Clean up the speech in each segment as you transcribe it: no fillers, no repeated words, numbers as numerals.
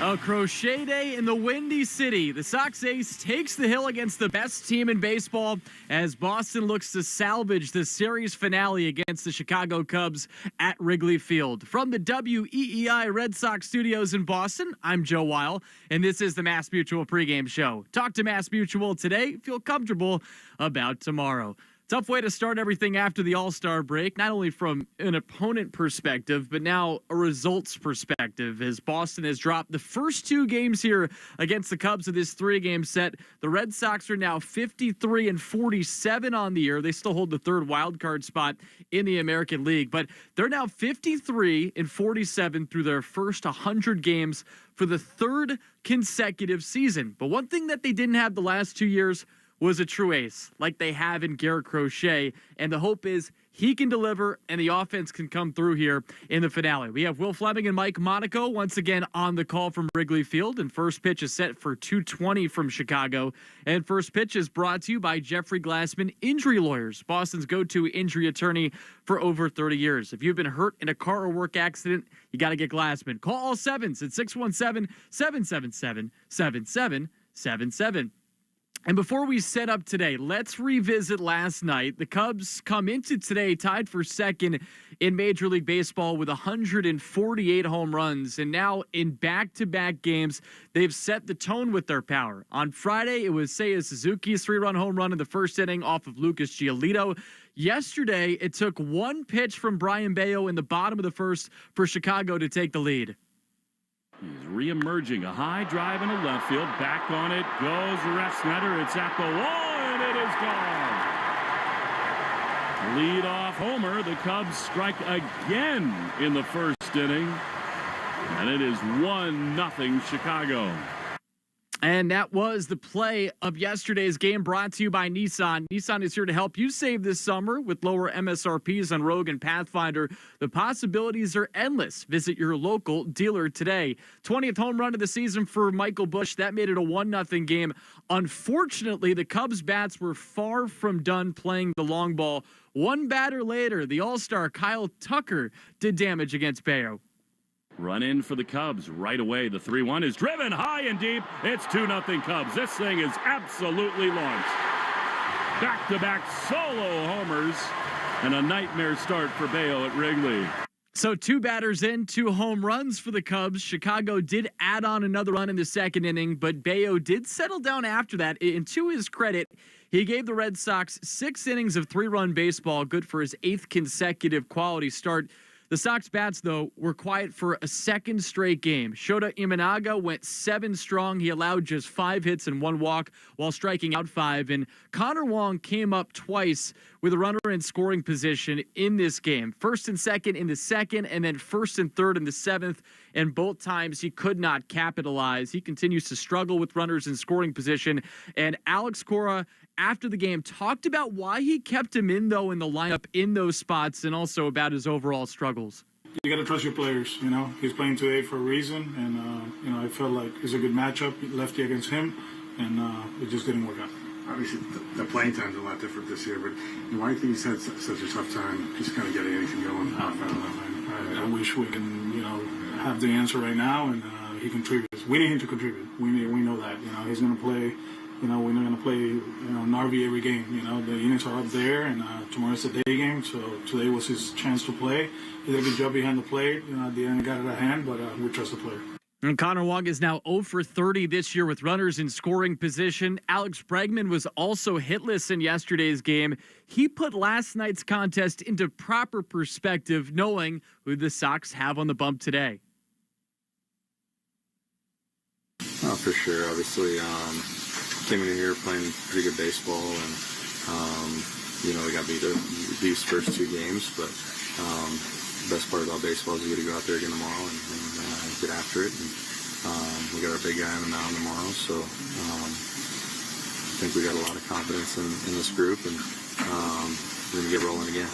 A crochet day in the Windy City. The Sox ace takes the hill against the best team in baseball as Boston looks to salvage the series finale against the Chicago Cubs at Wrigley Field. From the WEEI Red Sox studios in Boston, I'm Joe Weil, and this is the Mass Mutual pregame show. Talk to Mass Mutual today. Feel comfortable about tomorrow. Tough way to start everything after the All-Star break, not only from an opponent perspective, but now a results perspective, as Boston has dropped the first two games here against the Cubs of this three-game set. The Red Sox are now 53-47 on the year. They still hold the third wild card spot in the American League, but they're now 53-47 through their first 100 games for the third consecutive season. But one thing that they didn't have the last 2 years was a true ace like they have in Garrett Crochet, and the hope is he can deliver and the offense can come through here in the finale. We have Will Fleming and Mike Monaco once again on the call from Wrigley Field, and first pitch is set for 2:20 from Chicago. And first pitch is brought to you by Jeffrey Glassman Injury Lawyers, Boston's go-to injury attorney for over 30 years. If you've been hurt in a car or work accident, you got to get Glassman. Call all sevens at 617-777-7777. And before we set up today, let's revisit last night. The Cubs come into today tied for second in Major League Baseball with 148 home runs. And now in back-to-back games, they've set the tone with their power. On Friday, it was Seiya Suzuki's 3-run home run in the first inning off of Lucas Giolito. Yesterday, it took one pitch from Brayan Bello in the bottom of the first for Chicago to take the lead. He's re-emerging. A high drive into left field. Back on it goes Refsnyder. It's at the wall, and it is gone. Lead-off homer. The Cubs strike again in the first inning. And it is 1-0 Chicago. And that was the play of yesterday's game, brought to you by Nissan. Nissan is here to help you save this summer with lower MSRPs on Rogue and Pathfinder. The possibilities are endless. Visit your local dealer today. 20th home run of the season for Michael Busch. That made it a 1-0 game. Unfortunately, the Cubs bats were far from done playing the long ball. One batter later, the All-Star Kyle Tucker did damage against Bello. Run in for the Cubs right away. The 3-1 is driven high and deep. It's 2-0 Cubs. This thing is absolutely launched. Back-to-back solo homers and a nightmare start for Bello at Wrigley. So two batters in, 2 home runs for the Cubs. Chicago did add on another run in the second inning, but Bello did settle down after that. And to his credit, he gave the Red Sox 6 innings of 3-run baseball, good for his 8th consecutive quality start. The Sox bats, though, were quiet for a second straight game. Shota Imanaga went 7 strong. He allowed just 5 hits and 1 walk while striking out 5. And Connor Wong came up twice with a runner in scoring position in this game. First and second in the second, and then first and third in the 7th. And both times he could not capitalize. He continues to struggle with runners in scoring position. And Alex Cora, after the game, talked about why he kept him in, though, in the lineup in those spots, and also about his overall struggles. You got to trust your players. You know, he's playing today for a reason, and I felt like it's a good matchup, lefty against him, and it just didn't work out. Obviously, the playing time's a lot different this year, but why do you think he's had such a tough time just kind of getting anything going? I wish we can, have the answer right now, and he contributes. We need him to contribute. We know that. He's going to play. We're not going to play, Narvi every game. The innings are up there, and tomorrow's a day game, so today was his chance to play. He did a good job behind the plate. At the end, he got it at hand, but we trust the player. And Connor Wong is now 0 for 30 this year with runners in scoring position. Alex Bregman was also hitless in yesterday's game. He put last night's contest into proper perspective, knowing who the Sox have on the bump today. Oh, for sure. Obviously, came in here playing pretty good baseball, and we got beat these first 2 games. But the best part about baseball is you get to go out there again tomorrow and get after it. And we got our big guy on the mound tomorrow, so I think we got a lot of confidence in this group, and we're gonna get rolling again.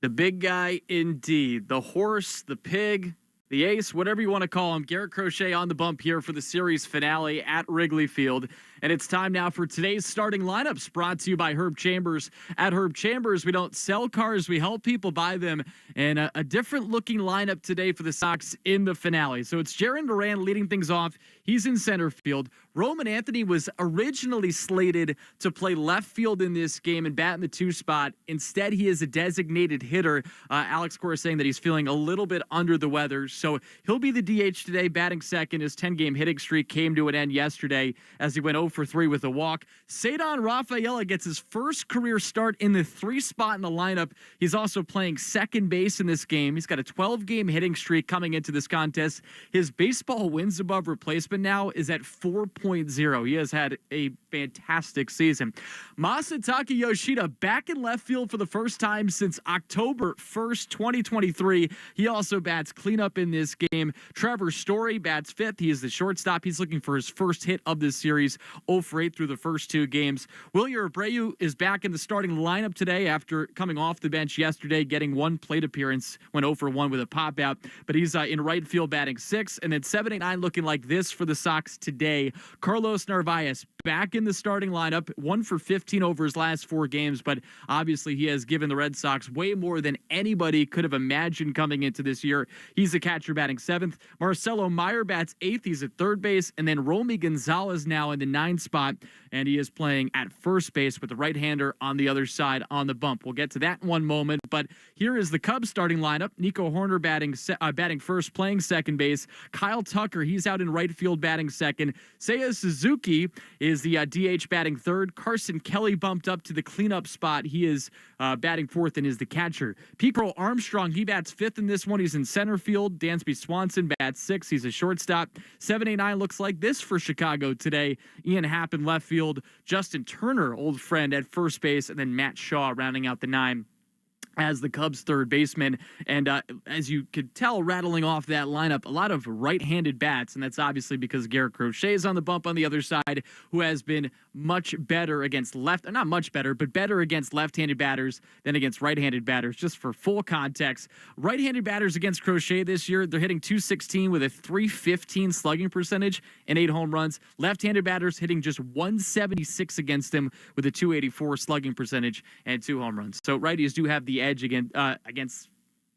The big guy, indeed. The horse, the pig, the ace, whatever you want to call him, Garrett Crochet on the bump here for the series finale at Wrigley Field. And it's time now for today's starting lineups, brought to you by Herb Chambers. At Herb Chambers, we don't sell cars, we help people buy them. And a different looking lineup today for the Sox in the finale. So it's Jarren Duran leading things off. He's in center field. Roman Anthony was originally slated to play left field in this game and bat in the 2 spot. Instead, he is a designated hitter. Alex Cora saying that he's feeling a little bit under the weather. So he'll be the DH today, batting second. His 10-game hitting streak came to an end yesterday as he went 0 for 3 with a walk. Ceddanne Rafaela gets his first career start in the 3 spot in the lineup. He's also playing second base in this game. He's got a 12-game hitting streak coming into this contest. His baseball wins above replacement now is at 4.0. He has had a fantastic season. Masataka Yoshida back in left field for the first time since October 1st, 2023. He also bats cleanup in this game. Trevor Story bats 5th. He is the shortstop. He's looking for his first hit of this series. 0 for 8 through the first 2 games. Wilyer Abreu is back in the starting lineup today after coming off the bench yesterday, getting 1 plate appearance, went 0 for 1 with a pop out. But he's in right field batting 6th. And then 7, 8, 9 looking like this for the Sox today. Carlos Narvaez back in the starting lineup, 1 for 15 over his last 4 games, but obviously he has given the Red Sox way more than anybody could have imagined coming into this year. He's the catcher batting 7th. Marcelo Meyer bats 8th. He's at third base. And then Romy Gonzalez now in the 9 spot, and he is playing at first base with the right-hander on the other side on the bump. We'll get to that in one moment, but here is the Cubs starting lineup. Nico Horner batting first, playing second base. Kyle Tucker, he's out in right field batting second. Seiya Suzuki is the DH batting third. Carson Kelly bumped up to the cleanup spot. He is batting 4th and is the catcher. Pete Armstrong, he bats 5th in this one. He's in center field. Dansby Swanson bats 6th. He's a shortstop. 7, 8, 9 looks like this for Chicago today. Ian Happ in left field. Justin Turner, old friend, at first base. And then Matt Shaw rounding out the 9 as the Cubs third baseman. And as you could tell, rattling off that lineup, a lot of right-handed bats, and that's obviously because Garrett Crochet is on the bump on the other side, who has been much better against not much better, but better against left-handed batters than against right-handed batters. Just for full context, right-handed batters against Crochet this year, they're hitting .216 with a .315 slugging percentage and 8 home runs. Left-handed batters hitting just .176 against him with a .284 slugging percentage and 2 home runs. So righties do have the edge against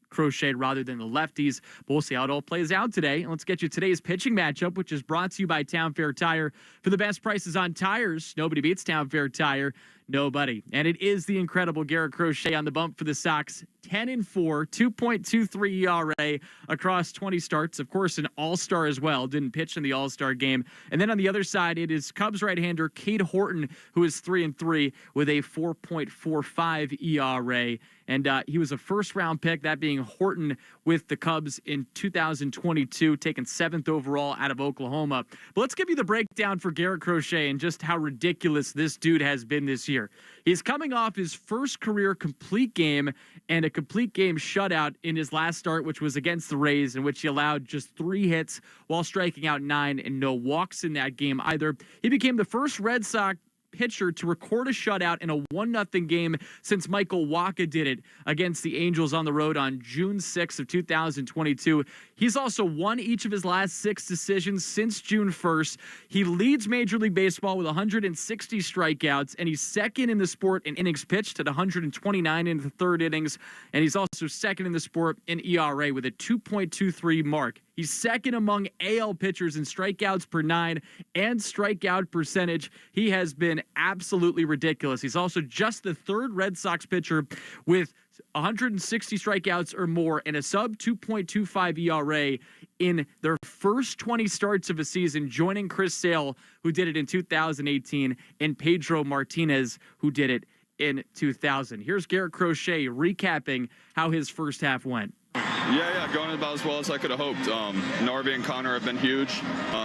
Crochet rather than the lefties. But we'll see how it all plays out today. And let's get you today's pitching matchup, which is brought to you by Town Fair Tire. For the best prices on tires, nobody beats Town Fair Tire. Nobody. And it is the incredible Garrett Crochet on the bump for the Sox. 10-4, 2.23 ERA across 20 starts. Of course, an all-star as well. Didn't pitch in the all-star game. And then on the other side, it is Cubs right-hander Cade Horton, who is 3-3 with a 4.45 ERA. And he was a first-round pick, that being Horton with the Cubs in 2022, taken 7th overall out of Oklahoma. But let's give you the breakdown for Garrett Crochet and just how ridiculous this dude has been this year. He's coming off his first career complete game and a complete game shutout in his last start, which was against the Rays, in which he allowed just 3 hits while striking out 9 and no walks in that game either. He became the first Red Sox pitcher to record a shutout in a 1-0 game since Michael Wacha did it against the Angels on the road on June 6th of 2022. He's also won each of his last 6 decisions since June 1st. He leads Major League Baseball with 160 strikeouts, and he's second in the sport in innings pitched at 129 in the 3rd innings, and he's also second in the sport in ERA with a 2.23 mark. He's second among AL pitchers in strikeouts per 9 and strikeout percentage. He has been absolutely ridiculous. He's also just the 3rd Red Sox pitcher with 160 strikeouts or more and a sub 2.25 ERA in their first 20 starts of a season, joining Chris Sale, who did it in 2018, and Pedro Martinez, who did it in 2000. Here's Garrett Crochet recapping how his first half went. Yeah, going about as well as I could have hoped. Narvi and Connor have been huge.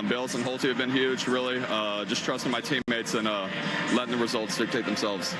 Bills and Holte have been huge, really. Just trusting my teammates and letting the results dictate themselves.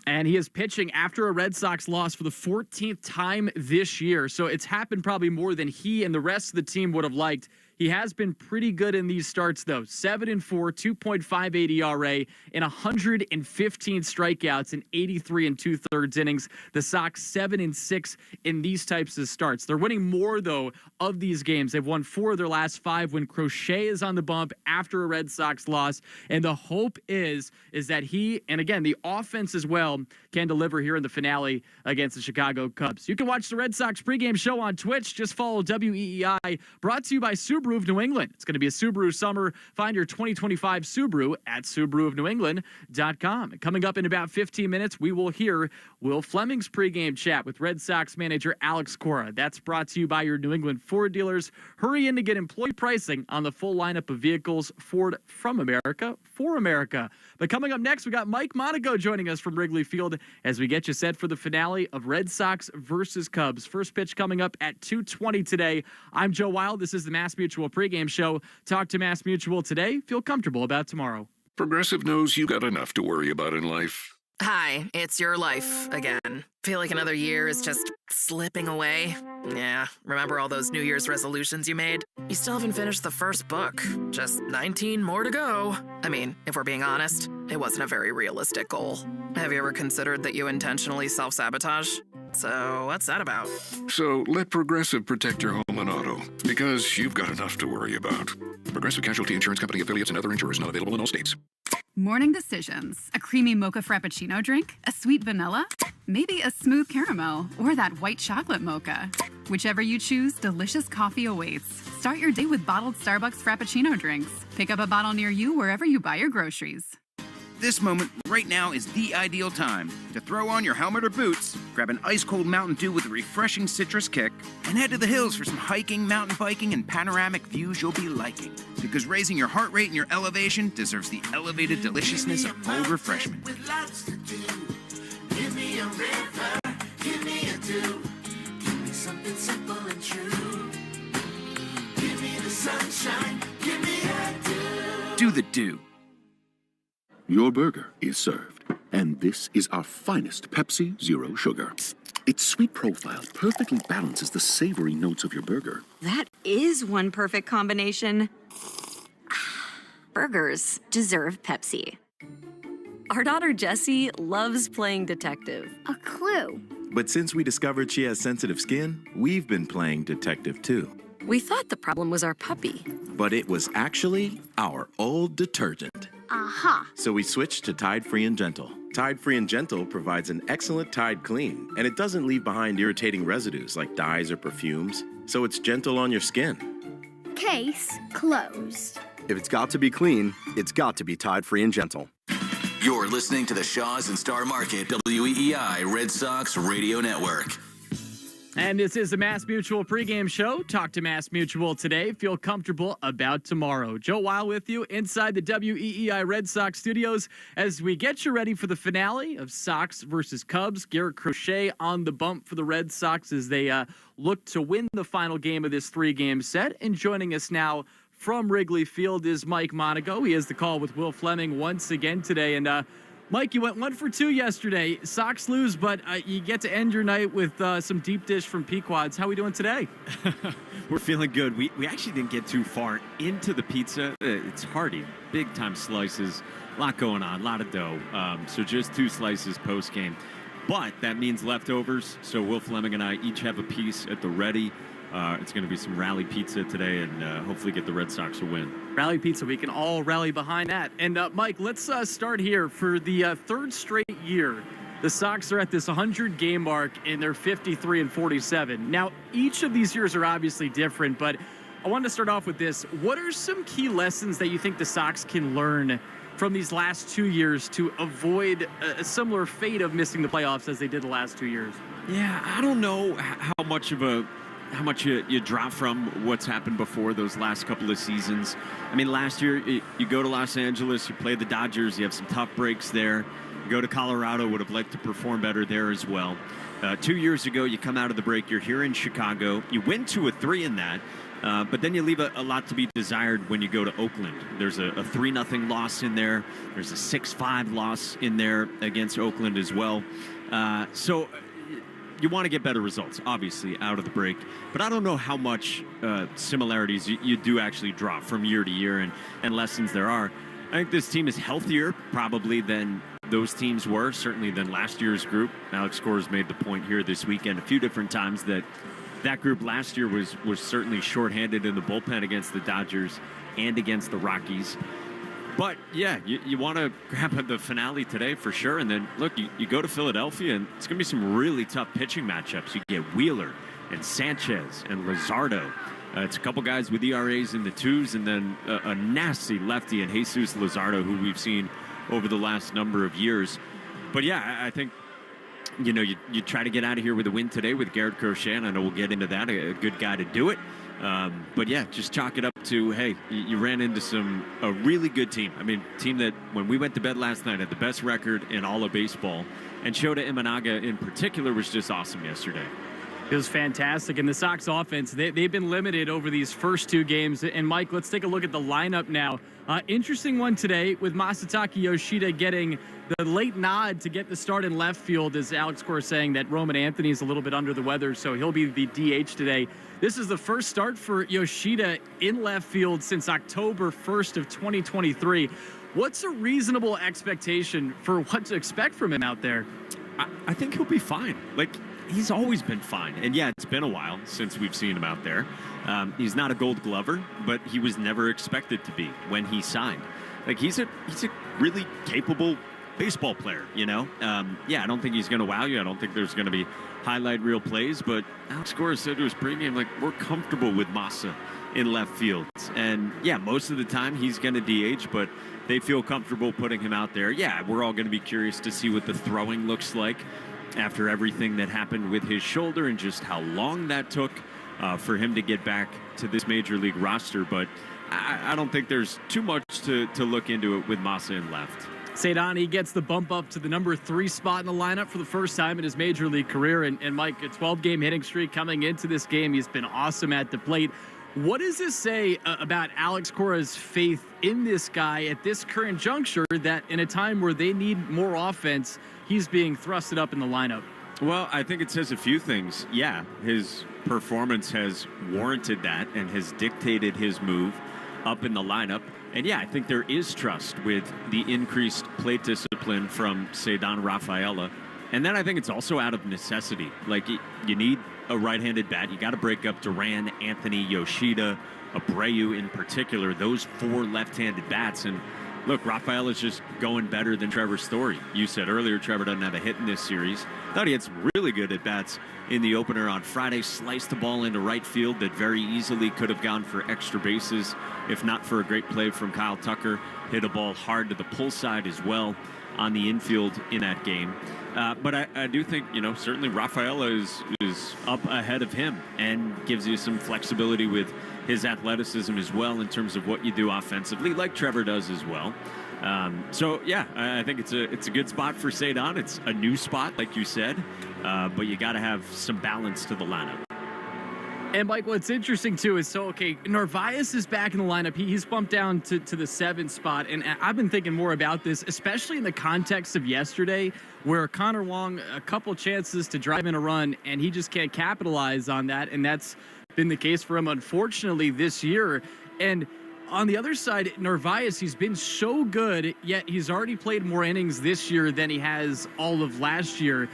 And he is pitching after a Red Sox loss for the 14th time this year. So it's happened probably more than he and the rest of the team would have liked. He has been pretty good in these starts, though. 7-4, 2.58 ERA, and 115 strikeouts in 83 2/3 innings. The Sox 7-6 in these types of starts. They're winning more, though, of these games. They've won 4 of their last 5 when Crochet is on the bump after a Red Sox loss. And the hope is that he, and again, the offense as well, can deliver here in the finale against the Chicago Cubs. You can watch the Red Sox pregame show on Twitch. Just follow WEEI, brought to you by Subaru of New England. It's going to be a Subaru summer. Find your 2025 Subaru at SubaruofNewEngland.com. Coming up in about 15 minutes, we will hear Will Fleming's pregame chat with Red Sox manager Alex Cora. That's brought to you by your New England Ford dealers. Hurry in to get employee pricing on the full lineup of vehicles Ford from America for America. But coming up next, we got Mike Monaco joining us from Wrigley Field as we get you set for the finale of Red Sox versus Cubs. First pitch coming up at 2:20 today. I'm Joe Wild. This is the Mass Mutual pregame show. Talk to Mass Mutual today. Feel comfortable about tomorrow. Progressive knows you got enough to worry about in life. Hi, it's your life again. Feel like another year is just slipping away? Yeah, remember all those New Year's resolutions you made? You still haven't finished the first book. Just 19 more to go. I mean, if we're being honest, it wasn't a very realistic goal. Have you ever considered that you intentionally self-sabotage? So, what's that about? So let Progressive protect your home and auto, because you've got enough to worry about. Progressive Casualty Insurance Company affiliates and other insurers not available in all states. Morning decisions. A creamy mocha frappuccino drink? A sweet vanilla? Maybe a smooth caramel? Or that white chocolate mocha? Whichever you choose, delicious coffee awaits. Start your day with bottled Starbucks Frappuccino drinks. Pick up a bottle near you wherever you buy your groceries. This moment right now is the ideal time to throw on your helmet or boots, grab an ice-cold Mountain Dew with a refreshing citrus kick, and head to the hills for some hiking, mountain biking, and panoramic views you'll be liking. Because raising your heart rate and your elevation deserves the elevated deliciousness of cold refreshment. With lots to do. Give me a river, give me a dew. Give me something simple and true. Give me the sunshine, give me a dew. Do the dew. Your burger is served, and this is our finest Pepsi Zero Sugar. Its sweet profile perfectly balances the savory notes of your burger. That is one perfect combination. Burgers deserve Pepsi. Our daughter Jessie loves playing detective. A clue. But since we discovered she has sensitive skin, we've been playing detective too. We thought the problem was our puppy. But it was actually our old detergent. Aha. So we switched to Tide Free and Gentle. Tide Free and Gentle provides an excellent Tide clean, and it doesn't leave behind irritating residues like dyes or perfumes, so it's gentle on your skin. Case closed. If it's got to be clean, it's got to be Tide Free and Gentle. You're listening to the Shaws and Star Market WEEI Red Sox Radio Network. And this is the Mass Mutual pregame show. Talk to Mass Mutual today. Feel comfortable about tomorrow. Joe Wild with you inside the WEEI Red Sox studios as we get you ready for the finale of Sox versus Cubs. Garrett Crochet on the bump for the Red Sox as they look to win the final game of this 3-game set. And joining us now from Wrigley Field is Mike Monaco. He has the call with Will Fleming once again today. And Mike, you went 1 for 2 yesterday. Sox lose, but you get to end your night with some deep dish from Pequod's. How are we doing today? We're feeling good. We actually didn't get too far into the pizza. It's hearty, big-time slices, a lot going on, a lot of dough. So just 2 slices post-game. But that means leftovers, so Will Fleming and I each have a piece at the ready. It's going to be some rally pizza today and hopefully get the Red Sox a win. Rally pizza, we can all rally behind that. And Mike, let's start here. For the third straight year, the Sox are at this 100-game mark and they're 53-47. Now, each of these years are obviously different, but I wanted to start off with this. What are some key lessons that you think the Sox can learn from these last 2 years to avoid a similar fate of missing the playoffs as they did the last 2 years? Yeah, I don't know how much you drop from what's happened before those last couple of seasons. I mean, last year, you go to Los Angeles, you play the Dodgers, you have some tough breaks there. You go to Colorado, would have liked to perform better there as well. 2 years ago, you come out of the break, you're here in Chicago. You win 2-3 in that, but then you leave a lot to be desired when you go to Oakland. There's a 3-0 loss in there. There's a 6-5 loss in there against Oakland as well. So you want to get better results, obviously, out of the break. But I don't know how much similarities you do actually draw from year to year and lessons there are. I think this team is healthier probably than those teams were, certainly than last year's group. Alex Cora's made the point here this weekend a few different times that group last year was certainly shorthanded in the bullpen against the Dodgers and against the Rockies. But, yeah, you want to grab the finale today for sure. And then, look, you go to Philadelphia, and it's going to be some really tough pitching matchups. You get Wheeler and Sanchez and Luzardo. It's a couple guys with ERAs in the 2s, and then a nasty lefty in Jesus Luzardo, who we've seen over the last number of years. But, yeah, I think, you try to get out of here with a win today with Garrett Crochet, and I know we'll get into that, a good guy to do it. But yeah, just chalk it up to, hey, you ran into a really good team. I mean, team that when we went to bed last night had the best record in all of baseball. And Shota Imanaga in particular was just awesome yesterday. It was fantastic. And the Sox offense, they've been limited over these first 2 games. And Mike, let's take a look at the lineup now. Interesting one today with Masataka Yoshida getting the late nod to get the start in left field, as Alex Cora saying that Roman Anthony is a little bit under the weather, so he'll be the DH today. This is the first start for Yoshida in left field since October 1st of 2023. What's a reasonable expectation for what to expect from him out there? I think he'll be fine. He's always been fine. And yeah, it's been a while since we've seen him out there. He's not a Gold Glover, but he was never expected to be when he signed. He's a really capable baseball player, Yeah, I don't think he's going to wow you. I don't think there's going to be highlight reel plays, but Alex Cora said to his pregame, we're comfortable with Masa in left field. And yeah, most of the time he's going to DH, but they feel comfortable putting him out there. Yeah, we're all going to be curious to see what the throwing looks like after everything that happened with his shoulder and just how long that took for him to get back to this major league roster. But I don't think there's too much to look into it with Masa in left. Ceddanne, he gets the bump up to the number 3 spot in the lineup for the first time in his major league career. And Mike, a 12-game hitting streak coming into this game. He's been awesome at the plate. What does this say about Alex Cora's faith in this guy at this current juncture, that in a time where they need more offense, he's being thrusted up in the lineup? Well, I think it says a few things. Yeah, his performance has warranted that and has dictated his move up in the lineup. And yeah, I think there is trust with the increased plate discipline from Ceddanne Rafaela. And then I think it's also out of necessity. You need a right-handed bat. You got to break up Duran, Anthony, Yoshida, Abreu in particular, those 4 left-handed bats. And look, Rafaela's just going better than Trevor Story. You said earlier Trevor doesn't have a hit in this series. Thought he had some really good at-bats in the opener on Friday. Sliced the ball into right field that very easily could have gone for extra bases if not for a great play from Kyle Tucker. Hit a ball hard to the pull side as well on the infield in that game. But I do think, certainly Rafaela is up ahead of him and gives you some flexibility with his athleticism as well in terms of what you do offensively, like Trevor does as well. So, yeah, I think it's a good spot for Ceddanne. It's a new spot, like you said, but you got to have some balance to the lineup. And, Mike, what's interesting, too, is, Narvaez is back in the lineup. He's bumped down to the 7th spot, and I've been thinking more about this, especially in the context of yesterday, where Connor Wong, a couple chances to drive in a run, and he just can't capitalize on that, and that's been the case for him, unfortunately, this year. And on the other side, Narvaez, he's been so good, yet he's already played more innings this year than he has all of last year.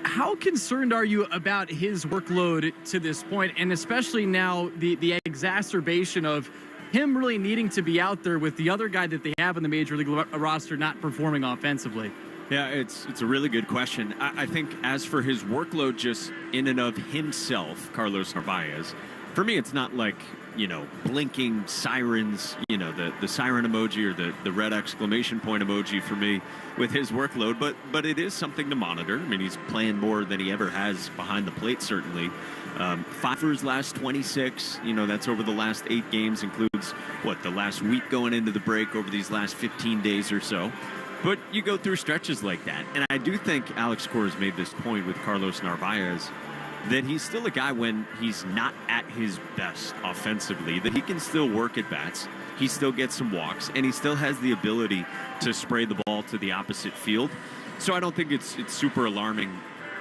How concerned are you about his workload to this point, and especially now the exacerbation of him really needing to be out there with the other guy that they have in the major league roster not performing offensively? Yeah, it's a really good question. I think as for his workload just in and of himself, Carlos Narvaez, for me it's not like, blinking sirens, the siren emoji or the red exclamation point emoji for me with his workload, but it is something to monitor. I mean, he's playing more than he ever has behind the plate, certainly. 5 for his last 26, that's over the last 8 games, includes, the last week going into the break over these last 15 days or so. But you go through stretches like that. And I do think Alex Cora's made this point with Carlos Narvaez that he's still a guy when he's not at his best offensively, that he can still work at bats, he still gets some walks, and he still has the ability to spray the ball to the opposite field. So I don't think it's super alarming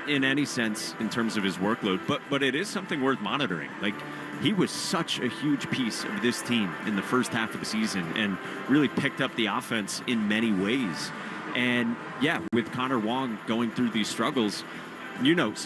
in any sense in terms of his workload, but it is something worth monitoring. Like, he was such a huge piece of this team in the first half of the season and really picked up the offense in many ways. And yeah, with Connor Wong going through these struggles,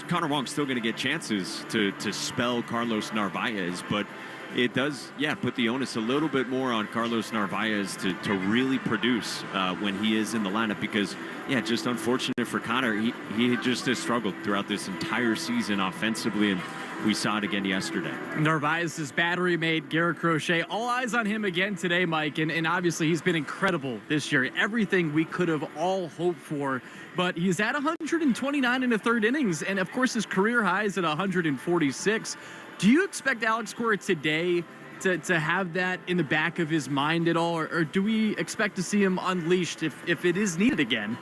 Connor Wong's still going to get chances to spell Carlos Narvaez, but it does, put the onus a little bit more on Carlos Narvaez to really produce when he is in the lineup because, just unfortunate for Connor. He just has struggled throughout this entire season offensively, and we saw it again yesterday. Narvaez's battery mate, Garrett Crochet. All eyes on him again today, Mike, and obviously he's been incredible this year. Everything we could have all hoped for, but he's at 129 in the third innings, and of course his career high is at 146. Do you expect Alex Cora today to have that in the back of his mind at all, or do we expect to see him unleashed if it is needed again?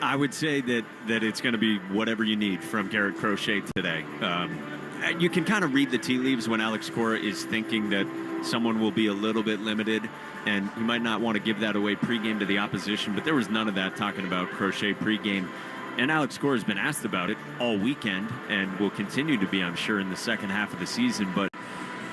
I would say that it's going to be whatever you need from Garrett Crochet today. You can kind of read the tea leaves when Alex Cora is thinking that someone will be a little bit limited, and he might not want to give that away pregame to the opposition, but there was none of that talking about Crochet pregame. And Alex Cora has been asked about it all weekend and will continue to be, I'm sure, in the second half of the season. But,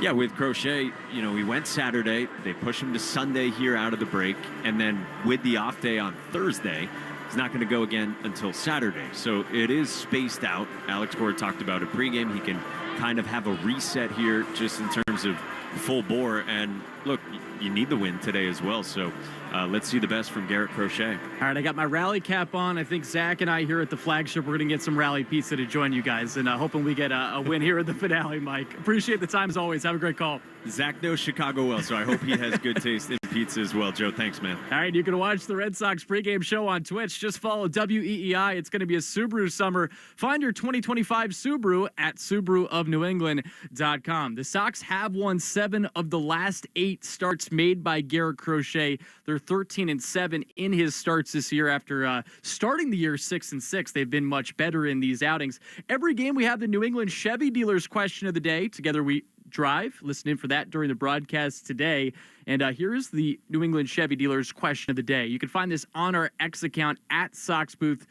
with Crochet, he went Saturday. They push him to Sunday here out of the break. And then with the off day on Thursday, he's not going to go again until Saturday. So it is spaced out. Alex Cora talked about it pregame. He can kind of have a reset here just in terms of full bore. And, look, you need the win today as well. So let's see the best from Garrett Crochet. All right, I got my rally cap on. I think Zach and I here at the flagship, we're going to get some rally pizza to join you guys, and hoping we get a win here at the finale, Mike. Appreciate the time as always. Have a great call. Zach knows Chicago well, so I hope he has good taste in pizza as well. Joe, thanks, man. All right, you can watch the Red Sox pregame show on Twitch. Just follow WEEI. It's going to be a Subaru summer. Find your 2025 Subaru at SubaruofNewEngland.com. The Sox have won 7 of the last 8 starts made by Garrett Crochet. They're 13-7 in his starts this year after starting the year 6-6. They've been much better in these outings. Every game we have the New England Chevy Dealers question of the day. Together we drive. Listen in for that during the broadcast today. And here is the New England Chevy Dealers question of the day. You can find this on our X account at Sox Booth.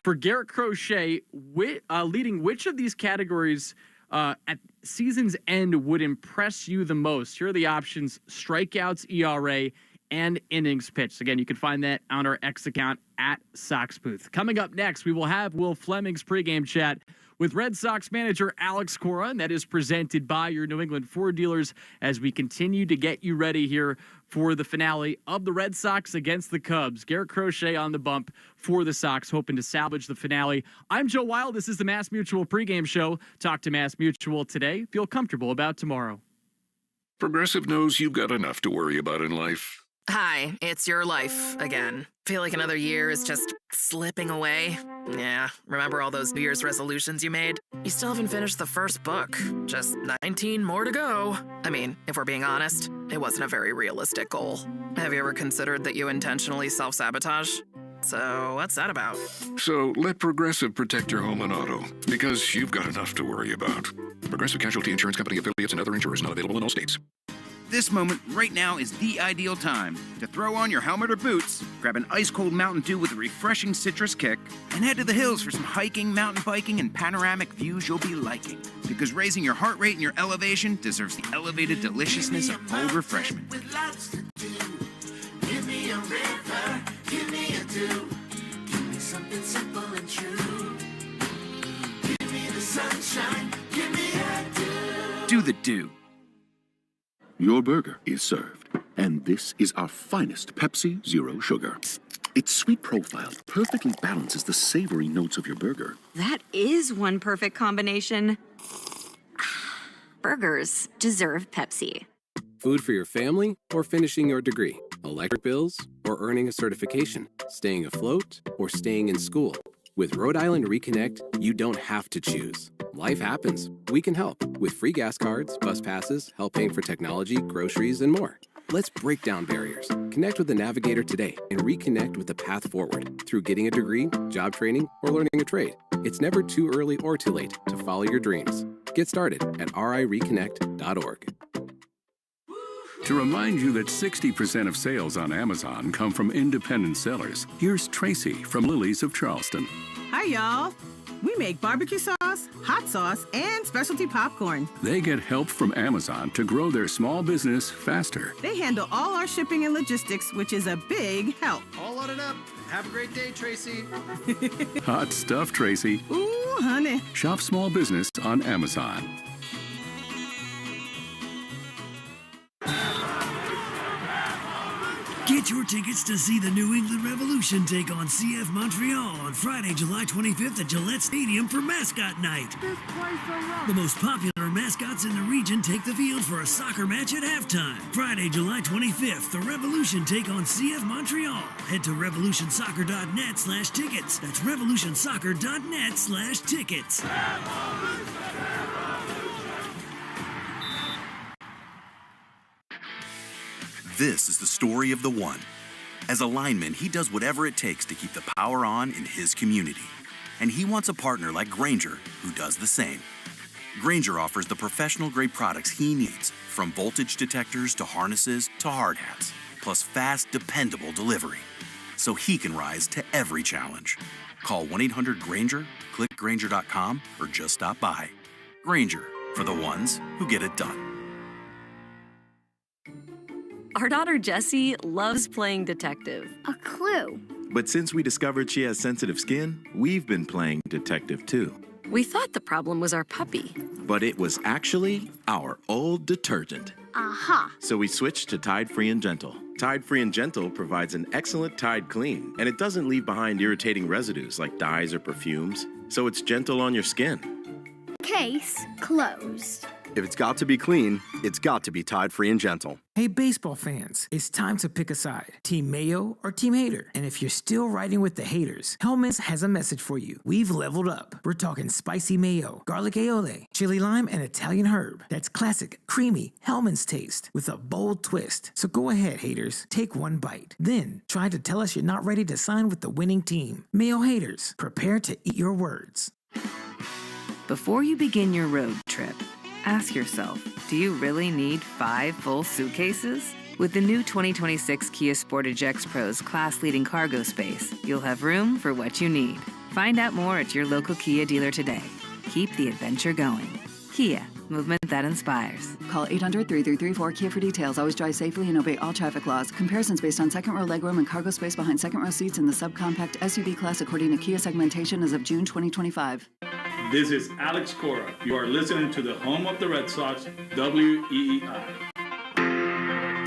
For Garrett Crochet, leading which of these categories at season's end would impress you the most? Here are the options: strikeouts, ERA, and innings pitched. Again, you can find that on our X account at Sox Booth. Coming up next, we will have Will Fleming's pregame chat with Red Sox manager Alex Cora, and that is presented by your New England Ford dealers as we continue to get you ready here for the finale of the Red Sox against the Cubs. Garrett Crochet on the bump for the Sox, hoping to salvage the finale. I'm Joe Wild. This is the Mass Mutual pregame show. Talk to Mass Mutual today. Feel comfortable about tomorrow. Progressive knows you've got enough to worry about in life. Hi, it's your life again. Feel like another year is just slipping away? Yeah, remember all those New Year's resolutions you made? You still haven't finished the first book. Just 19 more to go. I mean, if we're being honest, it wasn't a very realistic goal. Have you ever considered that you intentionally self-sabotage? So what's that about? So let Progressive protect your home and auto, because you've got enough to worry about. Progressive Casualty Insurance Company affiliates and other insurers not available in all states. This moment right now is the ideal time to throw on your helmet or boots, grab an ice-cold Mountain Dew with a refreshing citrus kick, and head to the hills for some hiking, mountain biking, and panoramic views you'll be liking. Because raising your heart rate and your elevation deserves the elevated deliciousness of cold refreshment. With lots to do. Give me a river, give me a dew. Give me something simple and true. Give me the sunshine, give me a dew. Do the dew. Your burger is served, and this is our finest Pepsi Zero Sugar. Its sweet profile perfectly balances the savory notes of your burger. That is one perfect combination. Burgers deserve Pepsi. Food for your family or finishing your degree? Electric bills or earning a certification? Staying afloat or staying in school? With Rhode Island Reconnect, you don't have to choose. Life happens. We can help with free gas cards, bus passes, help paying for technology, groceries, and more. Let's break down barriers. Connect with the Navigator today and reconnect with the path forward through getting a degree, job training, or learning a trade. It's never too early or too late to follow your dreams. Get started at rireconnect.org. To remind you that 60% of sales on Amazon come from independent sellers, here's Tracy from Lily's of Charleston. Hi, y'all. We make barbecue sauce, hot sauce, and specialty popcorn. They get help from Amazon to grow their small business faster. They handle all our shipping and logistics, which is a big help. All loaded up. Have a great day, Tracy. Hot stuff, Tracy. Ooh, honey. Shop small business on Amazon. Get your tickets to see the New England Revolution take on CF Montreal on Friday, July 25th at Gillette Stadium for Mascot Night. The most popular mascots in the region take the field for a soccer match at halftime. Friday, July 25th, the Revolution take on CF Montreal. Head to revolutionsoccer.net/tickets. That's revolutionsoccer.net/tickets. This is the story of the one. As a lineman, he does whatever it takes to keep the power on in his community. And he wants a partner like Grainger who does the same. Grainger offers the professional-grade products he needs, from voltage detectors to harnesses to hard hats, plus fast, dependable delivery, so he can rise to every challenge. Call 1-800-GRAINGER, click Grainger.com, or just stop by. Grainger, for the ones who get it done. Our daughter Jessie loves playing detective. A clue. But since we discovered she has sensitive skin, we've been playing detective too. We thought the problem was our puppy. But it was actually our old detergent. Aha. So we switched to Tide Free and Gentle. Tide Free and Gentle provides an excellent Tide clean, and it doesn't leave behind irritating residues like dyes or perfumes, so it's gentle on your skin. Case closed. If it's got to be clean, it's got to be Tide Free and Gentle. Hey, baseball fans, it's time to pick a side. Team Mayo or Team Hater. And if you're still riding with the haters, Hellman's has a message for you. We've leveled up. We're talking spicy mayo, garlic aioli, chili lime, and Italian herb. That's classic, creamy Hellman's taste with a bold twist. So go ahead, haters. Take one bite. Then try to tell us you're not ready to sign with the winning team. Mayo haters, prepare to eat your words. Before you begin your road trip, ask yourself, do you really need 5 full suitcases? With the new 2026 Kia Sportage X-Pro's class-leading cargo space, you'll have room for what you need. Find out more at your local Kia dealer today. Keep the adventure going. Kia, movement that inspires. Call 800-3334-KIA for details. Always drive safely and obey all traffic laws. Comparisons based on second row legroom and cargo space behind second row seats in the subcompact SUV class according to Kia segmentation as of June 2025. This is Alex Cora. You are listening to the home of the Red Sox, WEEI.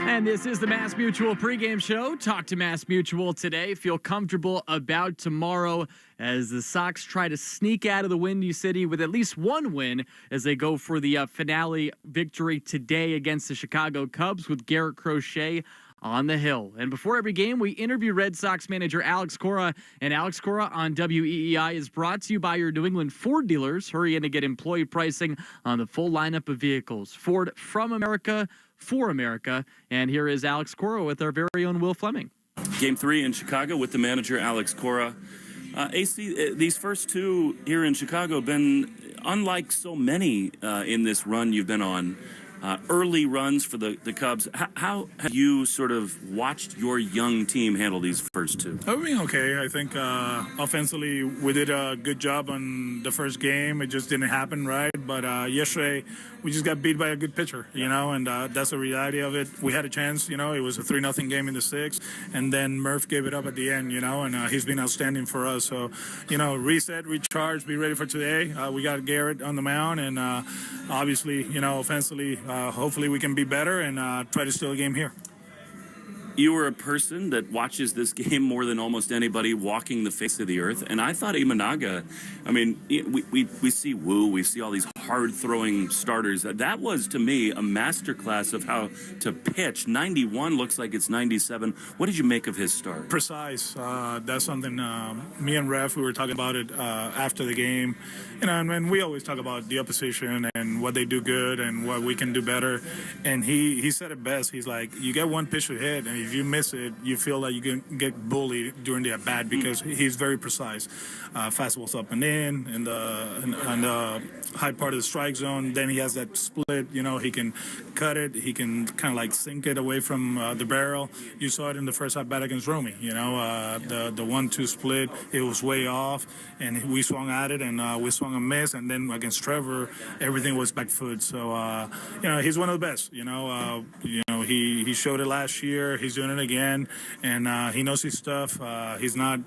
And this is the Mass Mutual pregame show. Talk to Mass Mutual today. Feel comfortable about tomorrow as the Sox try to sneak out of the Windy City with at least one win as they go for the finale victory today against the Chicago Cubs with Garrett Crochet on the hill. And before every game, we interview Red Sox manager Alex Cora. And Alex Cora on WEEI is brought to you by your New England Ford dealers. Hurry in to get employee pricing on the full lineup of vehicles. Ford, from America, for America. And here is Alex Cora with our very own Will Fleming. Game 3 in Chicago with the manager Alex Cora. AC, these first two here in Chicago have been unlike so many in this run you've been on. Early runs for the Cubs. How have you sort of watched your young team handle these first two? I mean, okay. I think offensively we did a good job on the first game. It just didn't happen right. But yesterday we just got beat by a good pitcher, and that's the reality of it. We had a chance, it was a 3-0 game in the 6th, and then Murph gave it up at the end, and he's been outstanding for us. So, reset, recharge, be ready for today. We got Garrett on the mound, and obviously, offensively, hopefully we can be better and try to steal a game here. You are a person that watches this game more than almost anybody walking the face of the earth. And I thought Imanaga, we see Wu, we see all these hard-throwing starters. That was, to me, a masterclass of how to pitch. 91 looks like it's 97. What did you make of his start? Precise. That's something me and Ref, we were talking about it after the game. And we always talk about the opposition and what they do good and what we can do better. And he said it best. He's like, you get one pitch to hit, and if you miss it, you feel like you can get bullied during the at-bat because he's very precise. Fastball's up and in the high part of the strike zone. Then he has that split. He can cut it. He can kind of like sink it away from the barrel. You saw it in the first at-bat against Romy. The 1-2 split, it was way off, and we swung at it, and we swung a miss, and then against Trevor, everything was back foot. So, he's one of the best. He showed it last year. He's doing it again, and he knows his stuff. He's not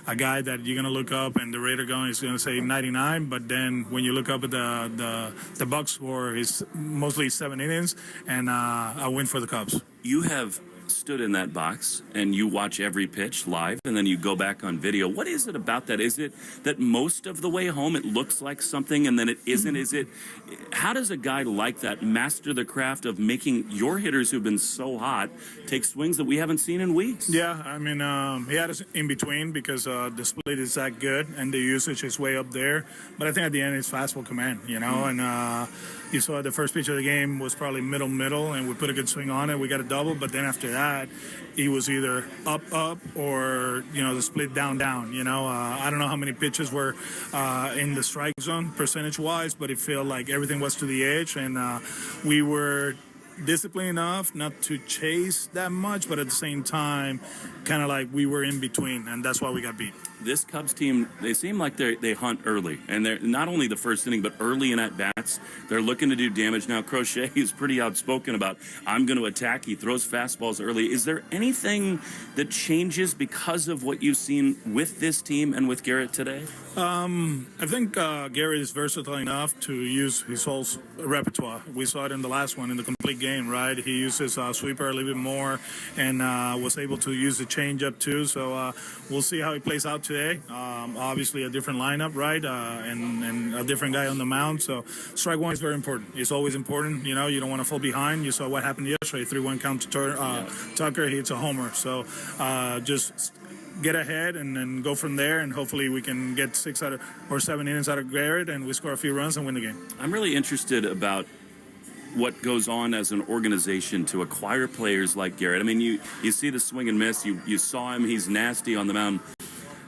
a guy that you're gonna look up and the radar going is gonna say 99. But then when you look up at the box score, he's mostly 7 innings and a win for the Cubs. You have stood in that box and you watch every pitch live and then you go back on video. What is it about that? Is it that most of the way home it looks like something and then it isn't? Is it, how does a guy like that master the craft of making your hitters who've been so hot take swings that we haven't seen in weeks? Yeah, I mean, he had us in between because the split is that good and the usage is way up there. But I think at the end it's fastball command, and you saw the first pitch of the game was probably middle, and we put a good swing on it. We got a double, but then after that, he was either up, or, the split down. I don't know how many pitches were in the strike zone percentage-wise, but it felt like everything was to the edge, and we were disciplined enough not to chase that much, but at the same time, kind of like we were in between, and that's why we got beat. This Cubs team, they seem like they hunt early, and they're not only the first inning, but early in at-bats. They're looking to do damage. Now, Crochet is pretty outspoken about, I'm going to attack. He throws fastballs early. Is there anything that changes because of what you've seen with this team and with Garrett today? I think Garrett is versatile enough to use his whole repertoire. We saw it in the last one, in the complete game, right? He used his sweeper a little bit more and was able to use the changeup too. So we'll see how he plays out today. Obviously a different lineup, right? And a different guy on the mound. So strike one is very important. It's always important. You don't want to fall behind. You saw what happened yesterday. 3-1 count to Tucker. He hits a homer. So just get ahead and then go from there, and hopefully we can get 6 or 7 innings out of Garrett, and we score a few runs and win the game. I'm really interested about what goes on as an organization to acquire players like Garrett. I mean, you see the swing and miss. You saw him. He's nasty on the mound.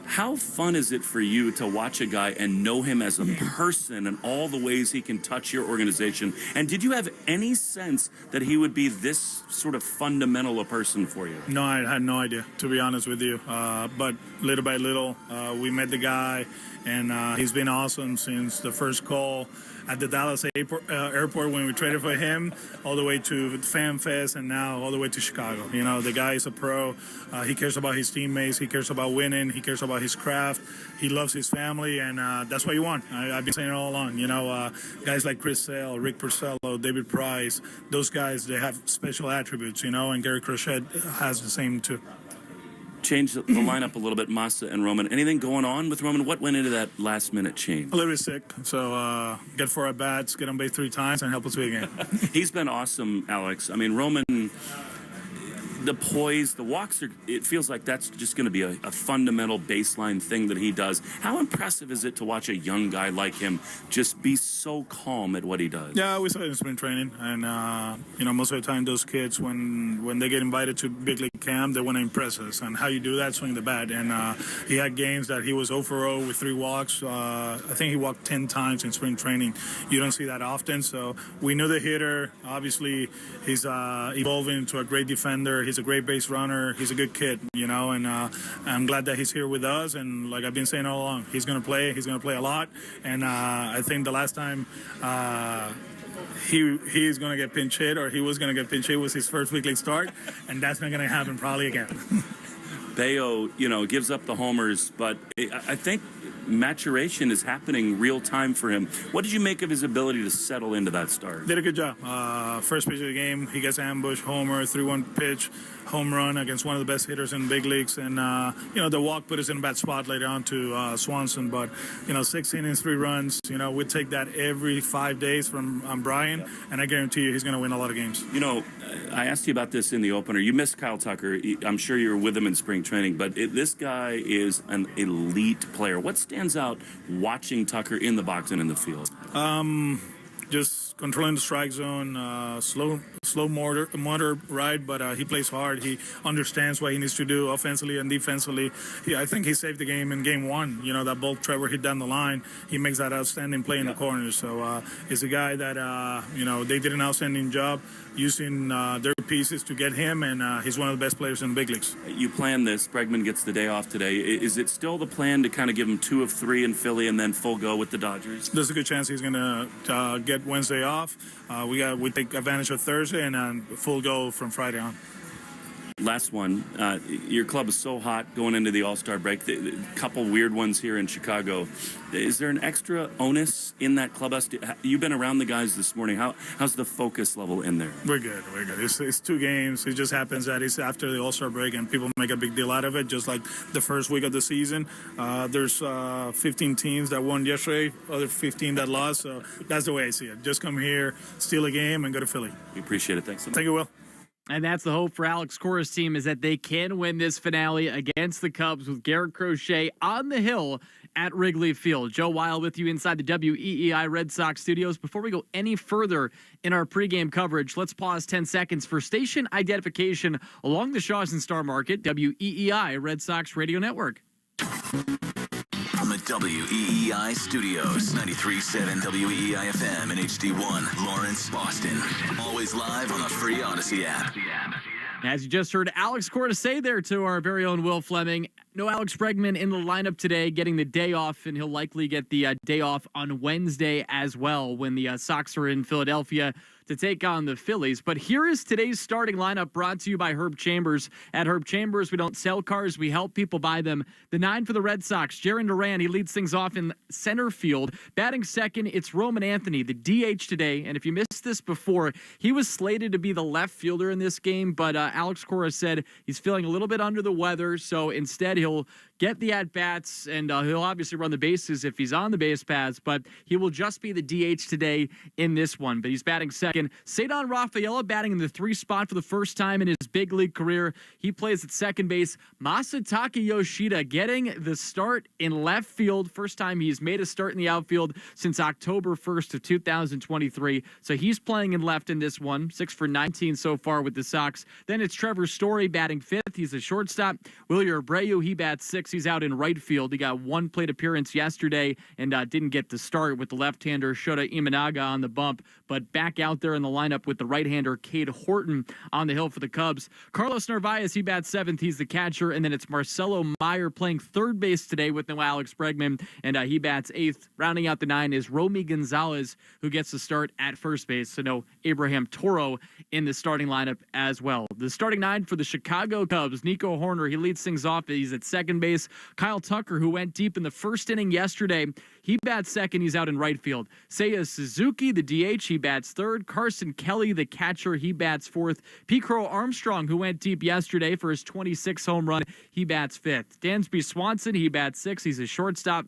How fun is it for you to watch a guy and know him as a person and all the ways he can touch your organization? And did you have any sense that he would be this sort of fundamental a person for you? No, I had no idea, to be honest with you. But little by little, we met the guy, and he's been awesome since the first call at the Dallas airport when we traded for him, all the way to Fan Fest, and now all the way to Chicago. The guy is a pro. He cares about his teammates. He cares about winning. He cares about his craft. He loves his family, and that's what you want. I've been saying it all along. Guys like Chris Sale, Rick Porcello, David Price, those guys, they have special attributes, and Gary Crochet has the same too. Change the lineup a little bit, Massa and Roman. Anything going on with Roman? What went into that last-minute change? A little bit sick, so get 4 at-bats, get him base 3 times, and help us win again. He's been awesome, Alex. I mean, Roman, the poise, the walks, it feels like that's just going to be a fundamental baseline thing that he does. How impressive is it to watch a young guy like him just be so calm at what he does? Yeah, we saw it in spring training, and most of the time those kids, when they get invited to big league camp, they want to impress us. And how you do that, swing the bat. And he had games that he was 0 for 0 with 3 walks. I think he walked 10 times in spring training. You don't see that often, so we knew the hitter. Obviously, he's evolving into a great defender. He's a great base runner. He's a good kid, and I'm glad that he's here with us. And like I've been saying all along, he's going to play. He's going to play a lot. And I think the last time he's going to get pinch hit, or he was going to get pinch hit, was his first weekly start, and that's not going to happen probably again. Bayo, gives up the homers, but I think maturation is happening real time for him. What did you make of his ability to settle into that start? Did a good job. First pitch of the game, he gets ambushed, homer, 3-1 pitch, home run against one of the best hitters in big leagues. And, the walk put us in a bad spot later on to Swanson. But, 6 innings, 3 runs, we'd take that every 5 days from Brian, and I guarantee you he's going to win a lot of games. I asked you about this in the opener. You missed Kyle Tucker. I'm sure you were with him in spring training, but this guy is an elite player. What stands out watching Tucker in the box and in the field? Just controlling the strike zone, slow motor ride, but he plays hard. He understands what he needs to do offensively and defensively. I think he saved the game in game one. You know, that ball Trevor hit down the line. He makes that outstanding play in the corner. So he's a guy that, they did an outstanding job using their pieces to get him, and he's one of the best players in the big leagues. You plan this. Bregman gets the day off today. Is it still the plan to kind of give him 2 of 3 in Philly and then full go with the Dodgers? There's a good chance he's going to get Wednesday off. We take advantage of Thursday and then full go from Friday on. Last one. Your club is so hot going into the All-Star break. A couple weird ones here in Chicago. Is there an extra onus in that clubhouse? You've been around the guys this morning. How's the focus level in there? We're good. It's 2 games. It just happens that it's after the All-Star break and people make a big deal out of it, just like the first week of the season. There's 15 teams that won yesterday, other 15 that lost. So that's the way I see it. Just come here, steal a game, and go to Philly. We appreciate it. Thanks so much. Thank you, Will. And that's the hope for Alex Cora's team, is that they can win this finale against the Cubs with Garrett Crochet on the hill at Wrigley Field. Joe Wild with you inside the WEEI Red Sox studios. Before we go any further in our pregame coverage, let's pause 10 seconds for station identification along the Shaw's and Star Market, WEEI Red Sox Radio Network. From the WEEI studios, 93.7 WEEI FM and HD1, Lawrence, Boston. Always live on the free Odyssey app. As you just heard Alex Cora say there to our very own Will Fleming, no Alex Bregman in the lineup today, getting the day off, and he'll likely get the day off on Wednesday as well when the Sox are in Philadelphia to take on the Phillies. But here is today's starting lineup, brought to you by Herb Chambers. At Herb Chambers, we don't sell cars, we help people buy them. The 9 for the Red Sox, Jaron Duran, he leads things off in center field. Batting second, it's Roman Anthony, the DH today. And if you missed this before, he was slated to be the left fielder in this game, but Alex Cora said he's feeling a little bit under the weather, so instead he'll get the at-bats, and he'll obviously run the bases if he's on the base paths, but he will just be the DH today in this one. But he's batting second. Cedar Rafaela batting in the 3 spot for the first time in his big league career. He plays at second base. Masataka Yoshida getting the start in left field. First time he's made a start in the outfield since October 1st of 2023. So he's playing in left in this one. 6 for 19 so far with the Sox. Then it's Trevor Story batting 5th. He's a shortstop. Wilyer Abreu, he bats 6th. He's out in right field. He got 1 plate appearance yesterday and didn't get the start with the left-hander Shota Imanaga on the bump, but back out there in the lineup with the right-hander Cade Horton on the hill for the Cubs. Carlos Narvaez, he bats 7th. He's the catcher. And then it's Marcelo Meyer playing third base today with no Alex Bregman, and he bats 8th. Rounding out the 9 is Romy Gonzalez, who gets the start at first base. So no Abraham Toro in the starting lineup as well. The starting 9 for the Chicago Cubs, Nico Horner, he leads things off. He's at second base. Kyle Tucker, who went deep in the first inning yesterday, he bats second. He's out in right field. Seiya Suzuki, the DH, he bats third. Carson Kelly, the catcher, he bats 4th. P. Crow Armstrong, who went deep yesterday for his 26th home run, he bats 5th. Dansby Swanson, he bats 6th. He's a shortstop.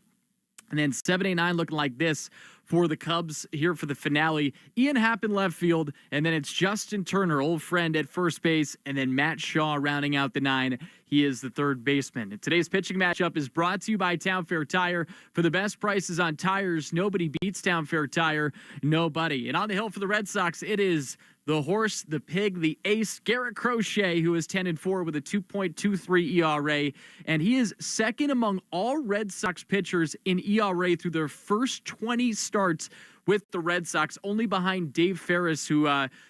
And then 7-8-9 looking like this for the Cubs here for the finale. Ian Happ in left field, and then it's Justin Turner, old friend, at first base, and then Matt Shaw rounding out the 9. He is the third baseman. And today's pitching matchup is brought to you by Town Fair Tire. For the best prices on tires, nobody beats Town Fair Tire. Nobody. And on the hill for the Red Sox, it is the horse, the pig, the ace, Garrett Crochet, who is 10-4 with a 2.23 ERA. And he is second among all Red Sox pitchers in ERA through their first 20 starts with the Red Sox, only behind Dave Ferris, who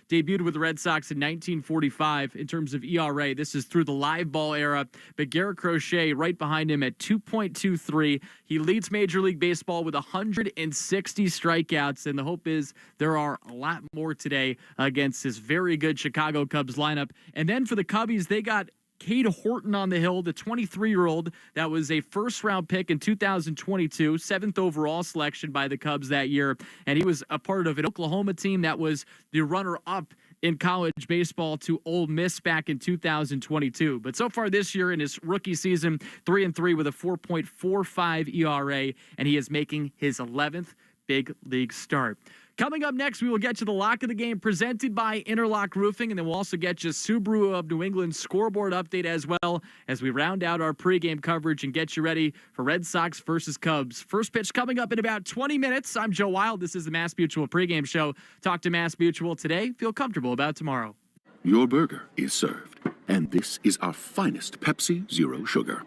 debuted with the Red Sox in 1945 in terms of ERA. This is through the live ball era, but Garrett Crochet right behind him at 2.23. He leads Major League Baseball with 160 strikeouts, and the hope is there are a lot more today against this very good Chicago Cubs lineup. And then for the Cubbies, they got Cade Horton on the hill, the 23-year-old that was a first-round pick in 2022, 7th overall selection by the Cubs that year, and he was a part of an Oklahoma team that was the runner-up in college baseball to Ole Miss back in 2022. But so far this year in his rookie season, 3-3 with a 4.45 ERA, and he is making his 11th big league start. Coming up next, we will get you the lock of the game presented by Interlock Roofing, and then we'll also get you Subaru of New England's scoreboard update as well as we round out our pregame coverage and get you ready for Red Sox versus Cubs. First pitch coming up in about 20 minutes. I'm Joe Wild. This is the Mass Mutual pregame show. Talk to Mass Mutual today. Feel comfortable about tomorrow. Your burger is served, and this is our finest Pepsi Zero Sugar.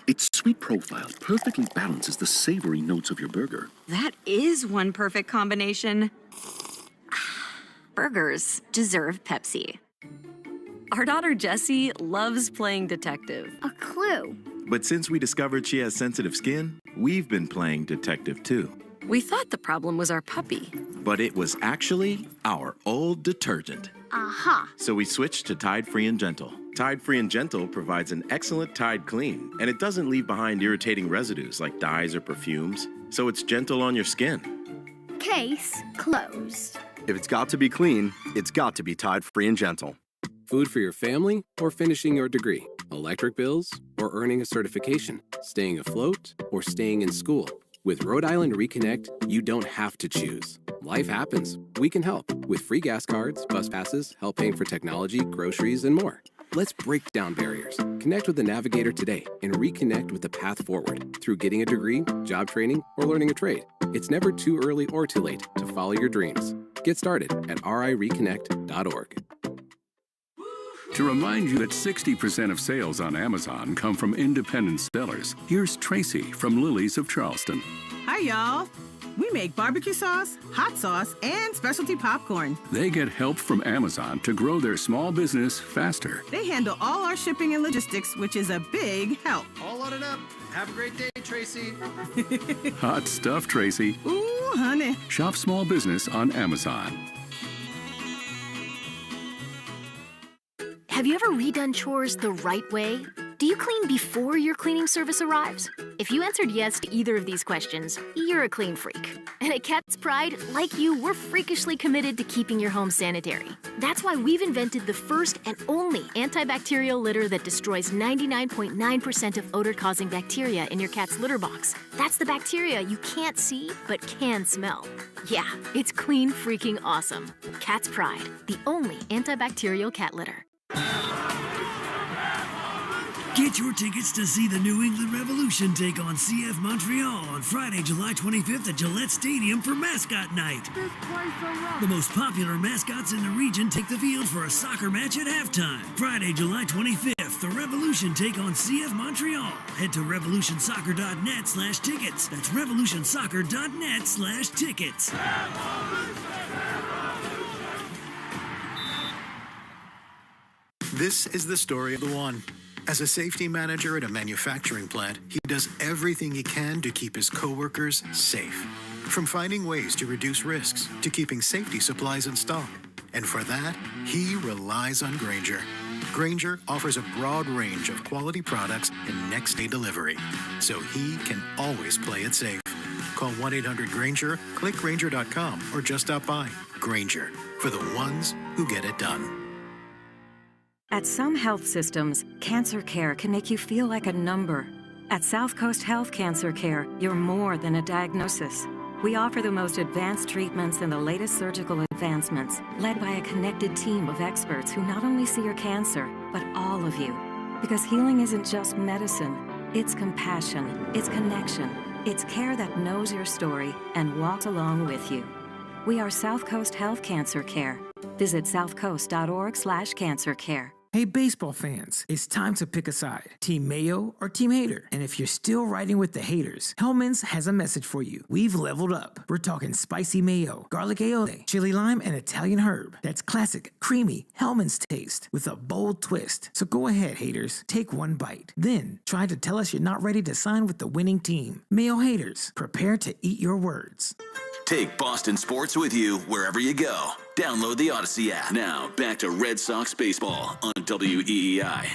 Its sweet profile perfectly balances the savory notes of your burger. That is one perfect combination. Burgers deserve Pepsi. Our daughter Jessie loves playing detective. A clue. But since we discovered she has sensitive skin, we've been playing detective too. We thought the problem was our puppy. But it was actually our old detergent. Aha. So we switched to Tide Free and Gentle. Tide Free and Gentle provides an excellent Tide clean, and it doesn't leave behind irritating residues like dyes or perfumes, so it's gentle on your skin. Case closed. If it's got to be clean, it's got to be Tide Free and Gentle. Food for your family or finishing your degree? Electric bills or earning a certification? Staying afloat or staying in school? With Rhode Island Reconnect, you don't have to choose. Life happens. We can help with free gas cards, bus passes, help paying for technology, groceries, and more. Let's break down barriers. Connect with the navigator today and reconnect with the path forward through getting a degree, job training, or learning a trade. It's never too early or too late to follow your dreams. Get started at rireconnect.org. To remind you that 60% of sales on Amazon come from independent sellers, here's Tracy from Lily's of Charleston. Hi, y'all. We make barbecue sauce, hot sauce, and specialty popcorn. They get help from Amazon to grow their small business faster. They handle all our shipping and logistics, which is a big help. All loaded up. Have a great day, Tracy. Hot stuff, Tracy. Ooh, honey. Shop small business on Amazon. Have you ever redone chores the right way? Do you clean before your cleaning service arrives? If you answered yes to either of these questions, you're a clean freak. And at Cat's Pride, like you, we're freakishly committed to keeping your home sanitary. That's why we've invented the first and only antibacterial litter that destroys 99.9% of odor-causing bacteria in your cat's litter box. That's the bacteria you can't see but can smell. Yeah, it's clean freaking awesome. Cat's Pride, the only antibacterial cat litter. Get your tickets to see the New England Revolution take on CF Montreal on Friday, July 25th at Gillette Stadium for Mascot Night. The most popular mascots in the region take the field for a soccer match at halftime. Friday, July 25th, the Revolution take on CF Montreal. Head to revolutionsoccer.net/tickets. That's revolutionsoccer.net/tickets. This is the story of the one. As a safety manager at a manufacturing plant, he does everything he can to keep his coworkers safe. From finding ways to reduce risks to keeping safety supplies in stock. And for that, he relies on Grainger. Grainger offers a broad range of quality products and next-day delivery, so he can always play it safe. Call 1-800-GRAINGER, click Grainger.com, or just stop by. Grainger, for the ones who get it done. At some health systems, cancer care can make you feel like a number. At South Coast Health Cancer Care, you're more than a diagnosis. We offer the most advanced treatments and the latest surgical advancements, led by a connected team of experts who not only see your cancer, but all of you. Because healing isn't just medicine, it's compassion, it's connection, it's care that knows your story and walks along with you. We are South Coast Health Cancer Care. Visit southcoast.org/cancercare. Hey, baseball fans, it's time to pick a side. Team Mayo or Team Hater? And if you're still riding with the haters, Hellman's has a message for you. We've leveled up. We're talking spicy mayo, garlic aioli, chili lime, and Italian herb. That's classic, creamy Hellman's taste with a bold twist. So go ahead, haters, take one bite. Then try to tell us you're not ready to sign with the winning team. Mayo haters, prepare to eat your words. Take Boston sports with you wherever you go. Download the Odyssey app. Now, back to Red Sox baseball on WEEI.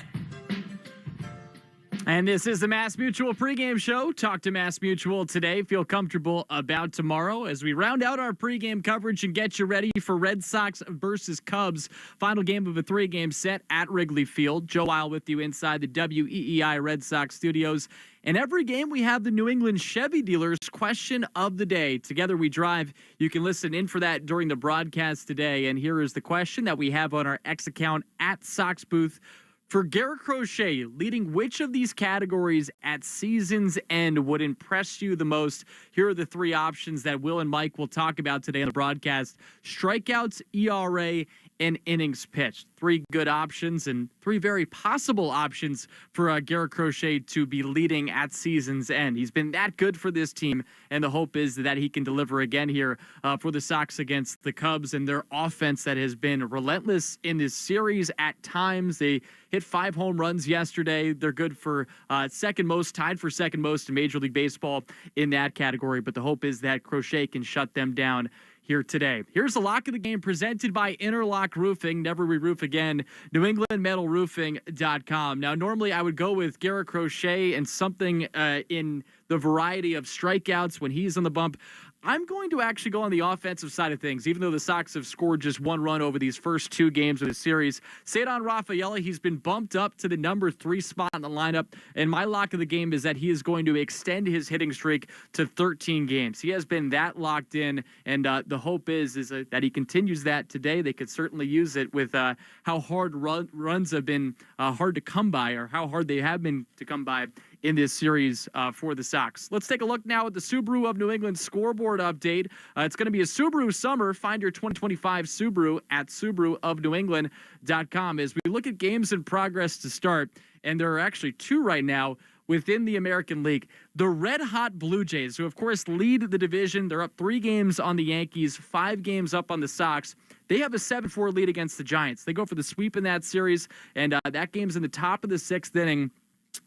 And this is the Mass Mutual pregame show. Talk to Mass Mutual today. Feel comfortable about tomorrow as we round out our pregame coverage and get you ready for Red Sox versus Cubs. Final game of a 3-game set at Wrigley Field. Joe Weil with you inside the WEEI Red Sox studios. And every game we have the New England Chevy dealers question of the day. Together we drive. You can listen in for that during the broadcast today. And here is the question that we have on our X account at Sox Booth. For Garrett Crochet, leading which of these categories at season's end would impress you the most? Here are the 3 options that Will and Mike will talk about today on the broadcast. Strikeouts, ERA, and innings pitched. 3 good options and 3 very possible options for Garrett Crochet to be leading at season's end. He's been that good for this team, and the hope is that he can deliver again here for the Sox against the Cubs and their offense that has been relentless in this series at times. They hit 5 home runs yesterday. They're good for second most, tied for second most in Major League Baseball in that category, but the hope is that Crochet can shut them down here today. Here's the lock of the game presented by Interlock Roofing. Never re-roof again. NewEnglandMetalRoofing.com. Now, normally I would go with Garrett Crochet and something in the variety of strikeouts when he's on the bump. I'm going to actually go on the offensive side of things, even though the Sox have scored just 1 run over these first 2 games of the series. Ceddanne Rafaela, he's been bumped up to the number 3 spot in the lineup, and my lock of the game is that he is going to extend his hitting streak to 13 games. He has been that locked in, and the hope is that he continues that today. They could certainly use it with how hard runs have been hard to come by, or how hard they have been to come by in this series for the Sox. Let's take a look now at the Subaru of New England scoreboard update. It's going to be a Subaru summer. Find your 2025 Subaru at SubaruofNewEngland.com. As we look at games in progress to start, and there are actually 2 right now within the American League. The red-hot Blue Jays, who of course lead the division. They're up 3 games on the Yankees, 5 games up on the Sox. They have a 7-4 lead against the Giants. They go for the sweep in that series, and that game's in the top of the 6th inning.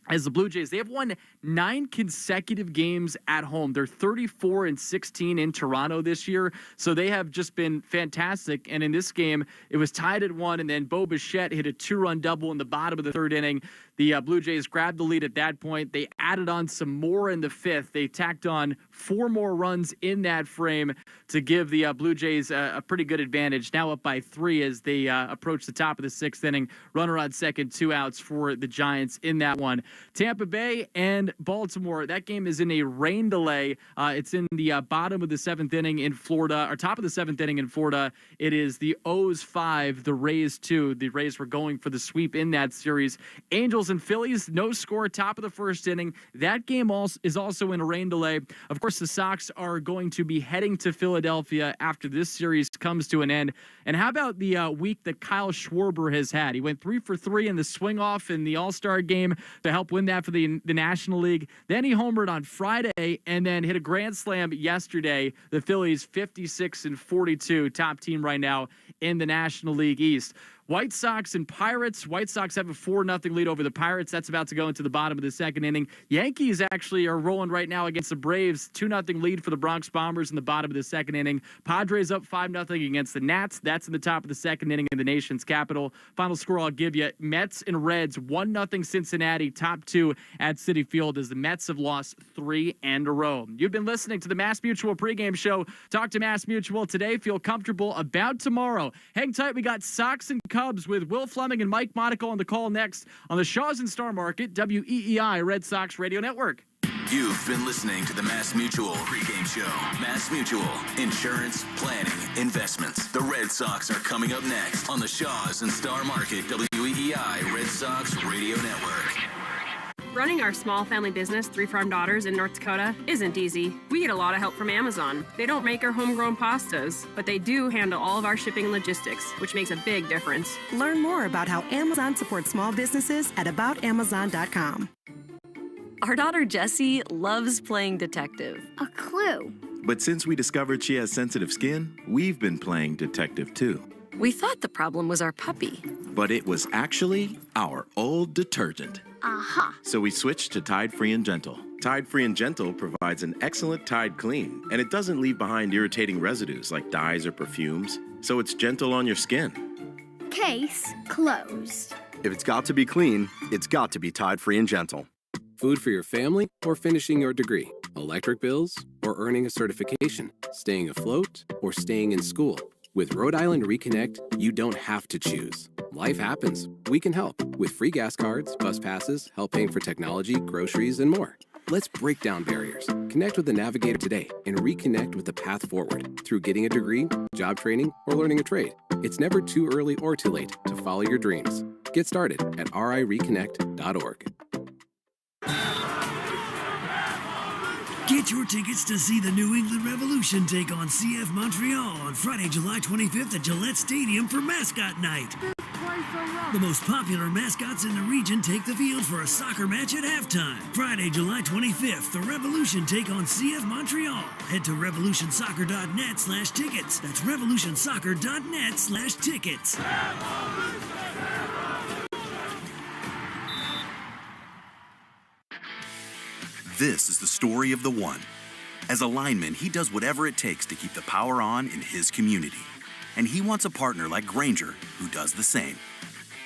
As the Blue Jays, they have won 9 consecutive games at home. They're 34-16 in Toronto this year, so they have just been fantastic. And in this game, it was tied at 1, and then Bo Bichette hit a 2-run double in the bottom of the 3rd inning. The Blue Jays grabbed the lead at that point. They added on some more in the 5th. They tacked on 4 more runs in that frame to give the Blue Jays a pretty good advantage. Now up by 3 as they approach the top of the 6th inning. Runner on second, 2 outs for the Giants in that one. Tampa Bay and Baltimore. That game is in a rain delay. It's in the bottom of the 7th inning in Florida, or top of the 7th inning in Florida. It is the O's 5, the Rays 2. The Rays were going for the sweep in that series. Angels and Phillies, no score, top of the 1st inning. That game is also in a rain delay. Of course, the Sox are going to be heading to Philadelphia after this series comes to an end. And how about the week that Kyle Schwarber has had? He went 3 for 3 in the swing-off in the All-Star game to help win that for the National League. Then he homered on Friday and then hit a grand slam yesterday. The Phillies 56-42, top team right now in the National League East. White Sox and Pirates. White Sox have a 4-0 lead over the Pirates. That's about to go into the bottom of the 2nd inning. Yankees actually are rolling right now against the Braves. 2-0 lead for the Bronx Bombers in the bottom of the 2nd inning. Padres up 5-0 against the Nats. That's in the top of the 2nd inning in the nation's capital. Final score I'll give you. Mets and Reds 1-0 Cincinnati. Top 2 at Citi Field as the Mets have lost 3 in a row. You've been listening to the Mass Mutual pregame show. Talk to Mass Mutual today. Feel comfortable about tomorrow. Hang tight. We got Sox and Cubs with Will Fleming and Mike Monaco on the call next on the Shaws and Star Market, WEEI Red Sox Radio Network. You've been listening to the Mass Mutual pregame show. Mass Mutual, insurance, planning, investments. The Red Sox are coming up next on the Shaws and Star Market, WEEI Red Sox Radio Network. Running our small family business, 3 Farm Daughters in North Dakota, isn't easy. We get a lot of help from Amazon. They don't make our homegrown pastas, but they do handle all of our shipping and logistics, which makes a big difference. Learn more about how Amazon supports small businesses at aboutamazon.com. Our daughter Jessie loves playing detective. A clue. But since we discovered she has sensitive skin, we've been playing detective too. We thought the problem was our puppy. But it was actually our old detergent. Aha. So we switched to Tide Free and Gentle. Tide Free and Gentle provides an excellent Tide clean, and it doesn't leave behind irritating residues like dyes or perfumes, so it's gentle on your skin. Case closed. If it's got to be clean, it's got to be Tide Free and Gentle. Food for your family or finishing your degree? Electric bills or earning a certification? Staying afloat or staying in school? With Rhode Island Reconnect, you don't have to choose. Life happens. We can help with free gas cards, bus passes, help paying for technology, groceries, and more. Let's break down barriers. Connect with the Navigator today and reconnect with the path forward through getting a degree, job training, or learning a trade. It's never too early or too late to follow your dreams. Get started at rireconnect.org. Get your tickets to see the New England Revolution take on CF Montreal on Friday, July 25th at Gillette Stadium for Mascot Night. The most popular mascots in the region take the field for a soccer match at halftime. Friday, July 25th, the Revolution take on CF Montreal. Head to revolutionsoccer.net/tickets. That's revolutionsoccer.net/tickets. This is the story of the one. As a lineman, he does whatever it takes to keep the power on in his community. And he wants a partner like Grainger who does the same.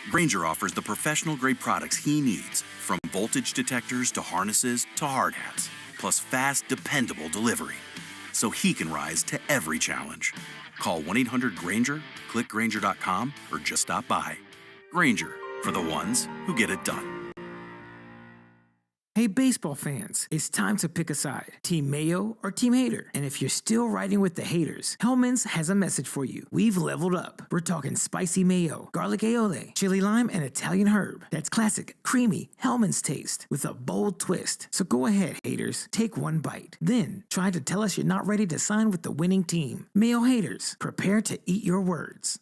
Grainger offers the professional-grade products he needs, from voltage detectors to harnesses to hard hats, plus fast, dependable delivery, so he can rise to every challenge. Call 1-800-GRAINGER, click Grainger.com, or just stop by. Grainger, for the ones who get it done. Hey, baseball fans, it's time to pick a side. Team Mayo or Team Hater? And if you're still riding with the haters, Hellman's has a message for you. We've leveled up. We're talking spicy mayo, garlic aioli, chili lime, and Italian herb. That's classic, creamy Hellman's taste with a bold twist. So go ahead, haters, take one bite. Then try to tell us you're not ready to sign with the winning team. Mayo haters, prepare to eat your words.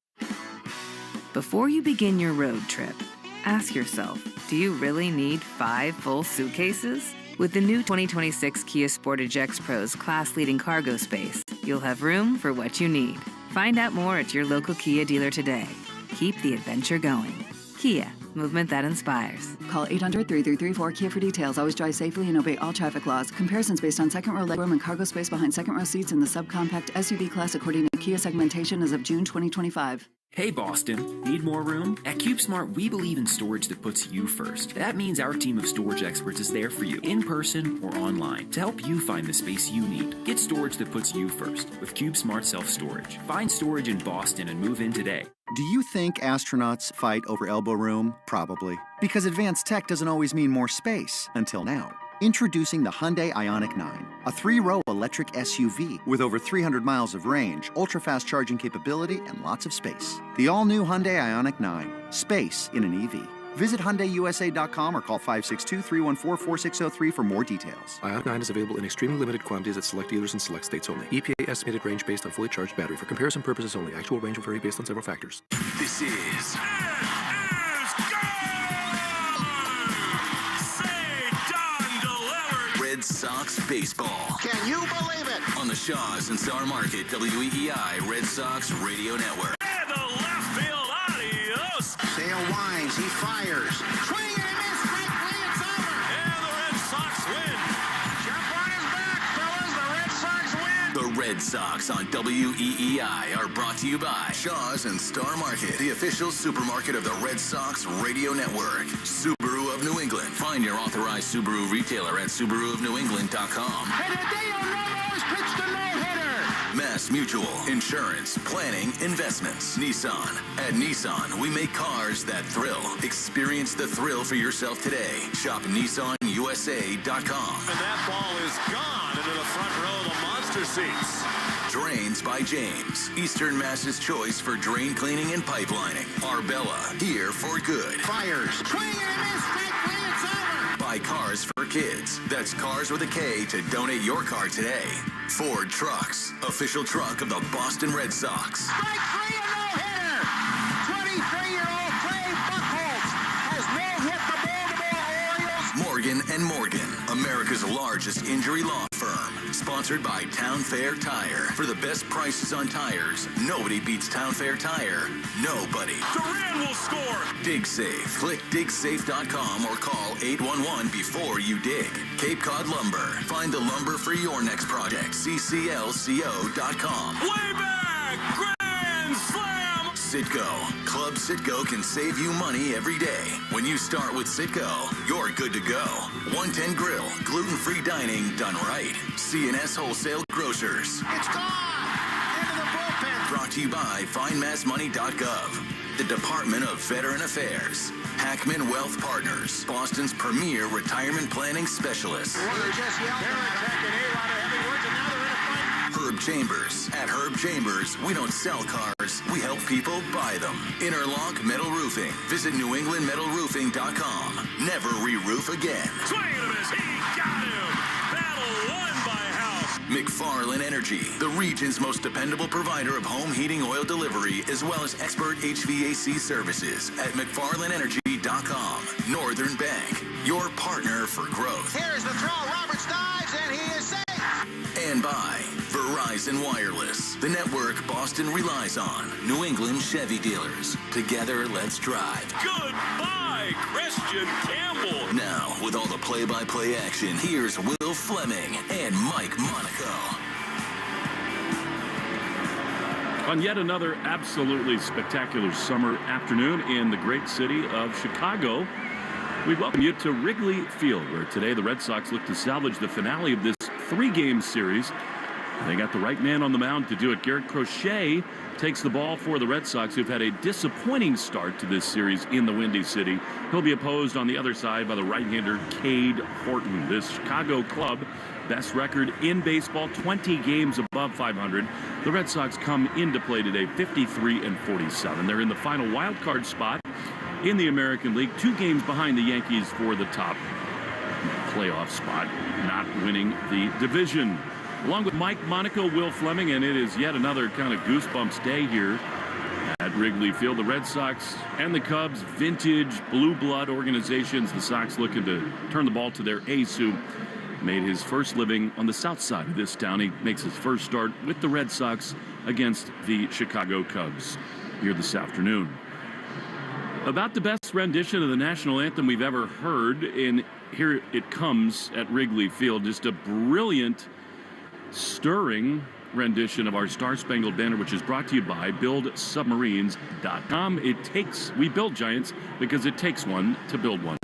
Before you begin your road trip, ask yourself, do you really need 5 full suitcases? With the new 2026 Kia Sportage X-Pro's class-leading cargo space, you'll have room for what you need. Find out more at your local Kia dealer today. Keep the adventure going. Kia, movement that inspires. Call 800-3334-KIA for details. Always drive safely and obey all traffic laws. Comparisons based on second row legroom and cargo space behind second row seats in the subcompact SUV class according to Kia segmentation as of June 2025. Hey Boston, need more room? At CubeSmart, we believe in storage that puts you first. That means our team of storage experts is there for you, in person or online, to help you find the space you need. Get storage that puts you first with CubeSmart Self-Storage. Find storage in Boston and move in today. Do you think astronauts fight over elbow room? Probably. Because advanced tech doesn't always mean more space, until now. Introducing the Hyundai Ioniq 9, a 3-row electric SUV with over 300 miles of range, ultra-fast charging capability, and lots of space. The all-new Hyundai Ioniq 9, space in an EV. Visit HyundaiUSA.com or call 562-314-4603 for more details. Ioniq 9 is available in extremely limited quantities at select dealers in select states only. EPA estimated range based on fully charged battery. For comparison purposes only. Actual range will vary based on several factors. This is Red Sox baseball. Can you believe it? On the Shaws and Star Market WEEI Red Sox Radio Network. And the left field, adios. Sale winds, he fires. Swing and a miss, strike three, it's over. And the Red Sox win. Jump on his back, fellas, the Red Sox win. The Red Sox on WEEI are brought to you by Shaws and Star Market, the official supermarket of the Red Sox Radio Network. Subaru of New England. Find your authorized Subaru retailer at SubaruofNewEngland.com. And Hideo Ramos pitched a no-hitter. Mass Mutual, insurance, planning, investments. Nissan. At Nissan, we make cars that thrill. Experience the thrill for yourself today. Shop NissanUSA.com. And that ball is gone into the front row of the monster seats. Drains by James. Eastern Mass's choice for drain cleaning and pipelining. Arbella, here for good. Fires. Swing and a miss, strike three, it's over. Buy Cars for Kids. That's Cars with a K to donate your car today. Ford Trucks, official truck of the Boston Red Sox. Strike three, a no-hitter. 23-year-old Trey Buchholz has no-hit the Baltimore Orioles. Morgan & Morgan, America's largest injury law firm. Sponsored by Town Fair Tire. For the best prices on tires, nobody beats Town Fair Tire. Nobody. Duran will score. Dig Safe. Click digsafe.com or call 811 before you dig. Cape Cod Lumber. Find the lumber for your next project. CCLCO.com. Way back! Grand slam! Citgo. Club Citgo can save you money every day. When you start with Citgo, you're good to go. 110 Grill, gluten-free dining done right. C&S Wholesale Grocers. It's gone! Into the bullpen. Brought to you by FindMassMoney.gov. The Department of Veteran Affairs. Hackman Wealth Partners, Boston's premier retirement planning specialist. Herb Chambers. At Herb Chambers, we don't sell cars, we help people buy them. Interlock Metal Roofing. Visit NewEnglandMetalRoofing.com. Never re-roof again. Swing and a miss. He got him. Battle won by House. McFarland Energy, the region's most dependable provider of home heating oil delivery, as well as expert HVAC services at McFarlandEnergy.com. Northern Bank, your partner for growth. Here's the throw. Roberts dives, and he is safe. And by Verizon Wireless, the network Boston relies on. New England Chevy dealers. Together, let's drive. Goodbye, Christian Campbell. Now, with all the play-by-play action, here's Will Fleming and Mike Monaco. On yet another absolutely spectacular summer afternoon in the great city of Chicago, we welcome you to Wrigley Field, where today the Red Sox look to salvage the finale of this three-game series. They got the right man on the mound to do it. Garrett Crochet takes the ball for the Red Sox, who've had a disappointing start to this series in the Windy City. He'll be opposed on the other side by the right-hander Cade Horton. This Chicago club, best record in baseball, 20 games above 500. The Red Sox come into play today 53-47. They're in the final wild card spot in the American League, 2 games behind the Yankees for the top playoff spot, not winning the division. Along with Mike Monaco, Will Fleming, and it is yet another kind of goosebumps day here at Wrigley Field. The Red Sox and the Cubs, vintage blue blood organizations. The Sox looking to turn the ball to their ace, who made his first living on the south side of this town. He makes his first start with the Red Sox against the Chicago Cubs here this afternoon. About the best rendition of the national anthem we've ever heard, and here it comes at Wrigley Field. Just a brilliant, stirring rendition of our Star Spangled Banner, which is brought to you by BuildSubmarines.com. We build giants because it takes one to build one.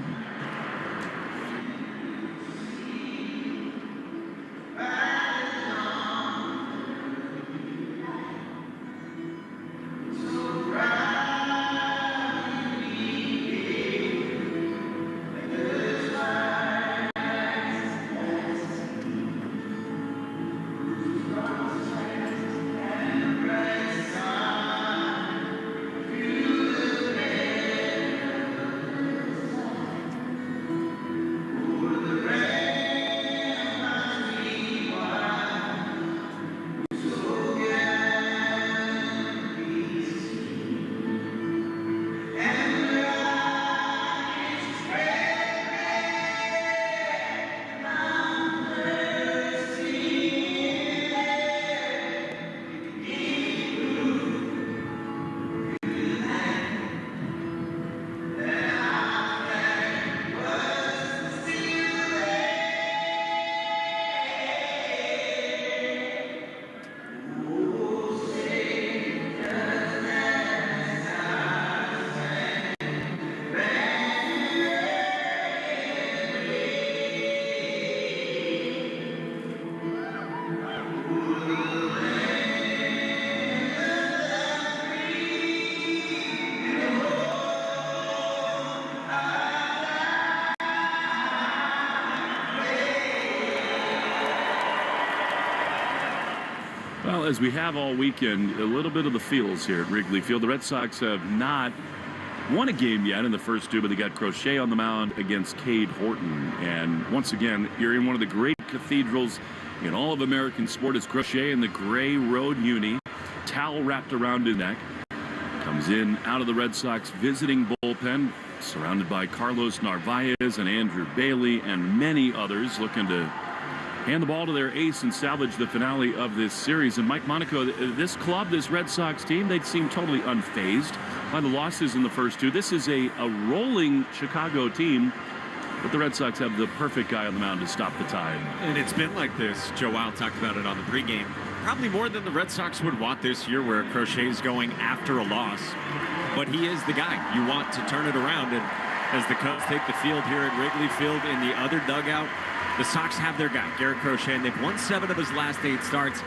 Well, as we have all weekend, a little bit of the feels here at Wrigley Field. The Red Sox have not won a game yet in the first 2, but they got Crochet on the mound against Cade Horton. And once again, you're in one of the great cathedrals in all of American sport. It's Crochet in the gray road uni, towel wrapped around his neck. Comes in out of the Red Sox visiting bullpen, surrounded by Carlos Narvaez and Andrew Bailey and many others looking to hand the ball to their ace and salvage the finale of this series. And Mike Monaco, this club, this Red Sox team, they seem totally unfazed by the losses in the first 2. This is a rolling Chicago team, but the Red Sox have the perfect guy on the mound to stop the tide. And it's been like this. Joe Wild talked about it on the pregame probably more than the Red Sox would want this year, where Crochet's going after a loss. But he is the guy you want to turn it around. And as the Cubs take the field here at Wrigley Field in the other dugout, the Sox have their guy, Garrett Crochet, and they've won 7 of his last 8 starts.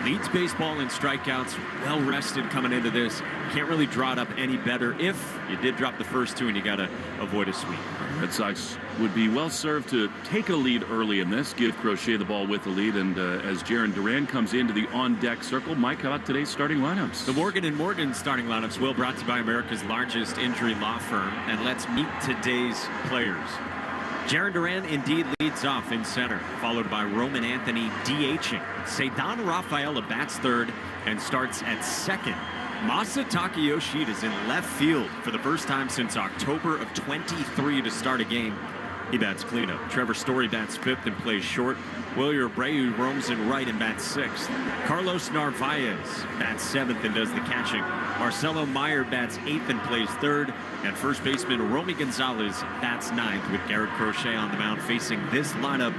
Leads baseball in strikeouts, well rested coming into this. Can't really draw it up any better if you did drop the first 2 and you got to avoid a sweep. Red Sox would be well served to take a lead early in this, give Crochet the ball with the lead, and as Jarren Duran comes into the on-deck circle, Mike, how about today's starting lineups? The Morgan & Morgan starting lineups, Will, brought to you by America's largest injury law firm, and let's meet today's players. Jarren Duran indeed leads off in center, followed by Roman Anthony DHing. Seidon Rafaela bats third and starts at second. Masataka Yoshida is in left field for the first time since October of 23 to start a game. He bats cleanup. Trevor Story bats fifth and plays short. Wilyer Abreu roams in right and bats sixth. Carlos Narvaez bats seventh and does the catching. Marcelo Meyer bats eighth and plays third. And first baseman Romy Gonzalez bats ninth, with Garrett Crochet on the mound facing this lineup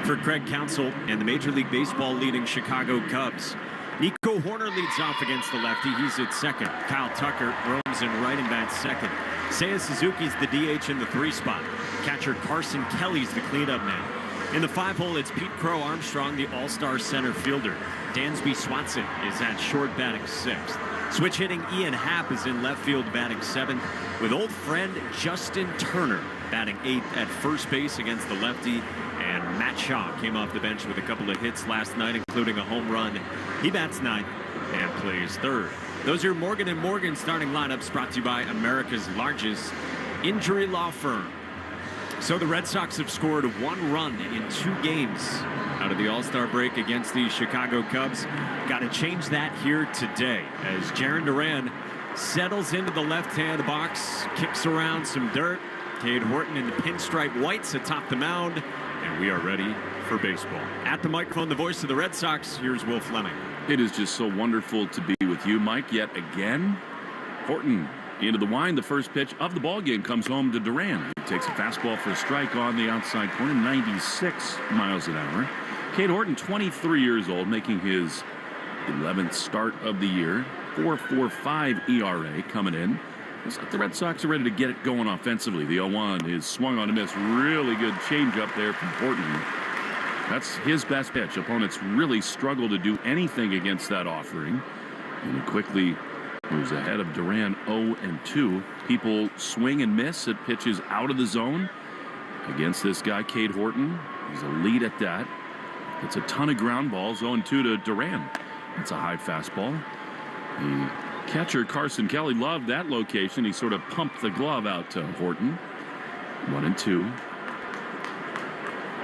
for Craig Counsell and the Major League Baseball leading Chicago Cubs. Nico Horner leads off against the lefty. He's at second. Kyle Tucker roams in right and bats second. Seiya Suzuki's the DH in the 3 spot. Catcher Carson Kelly's the cleanup man. In the 5 hole, it's Pete Crow Armstrong, the all-star center fielder. Dansby Swanson is at short, batting 6th. Switch hitting Ian Happ is in left field, batting 7th, with old friend Justin Turner batting 8th at first base against the lefty. And Matt Shaw came off the bench with a couple of hits last night, including a home run. He bats 9th and plays 3rd. Those are Morgan & Morgan starting lineups, brought to you by America's largest injury law firm. So the Red Sox have scored 1 run in 2 games out of the All-Star break against the Chicago Cubs. Got to change that here today as Jarren Duran settles into the left-hand box, kicks around some dirt. Cade Horton in the pinstripe whites atop the mound, and we are ready for baseball. At the microphone, the voice of the Red Sox, here's Will Fleming. It is just so wonderful to be with you, Mike, yet again. Horton into the wind. The first pitch of the ball game comes home to Duran. He takes a fastball for a strike on the outside corner, 96 miles an hour. Cade Horton, 23 years old, making his 11th start of the year. 4.45 ERA coming in. Looks like the Red Sox are ready to get it going offensively. The 0-1 is swung on a miss. Really good changeup there from Horton. That's his best pitch. Opponents really struggle to do anything against that offering. And he quickly moves ahead of Duran 0-2. People swing and miss at pitches out of the zone against this guy, Cade Horton. He's a lead at that. It's a ton of ground balls. 0-2 to Duran. That's a high fastball. The catcher, Carson Kelly, loved that location. He sort of pumped the glove out to Horton. 1-2.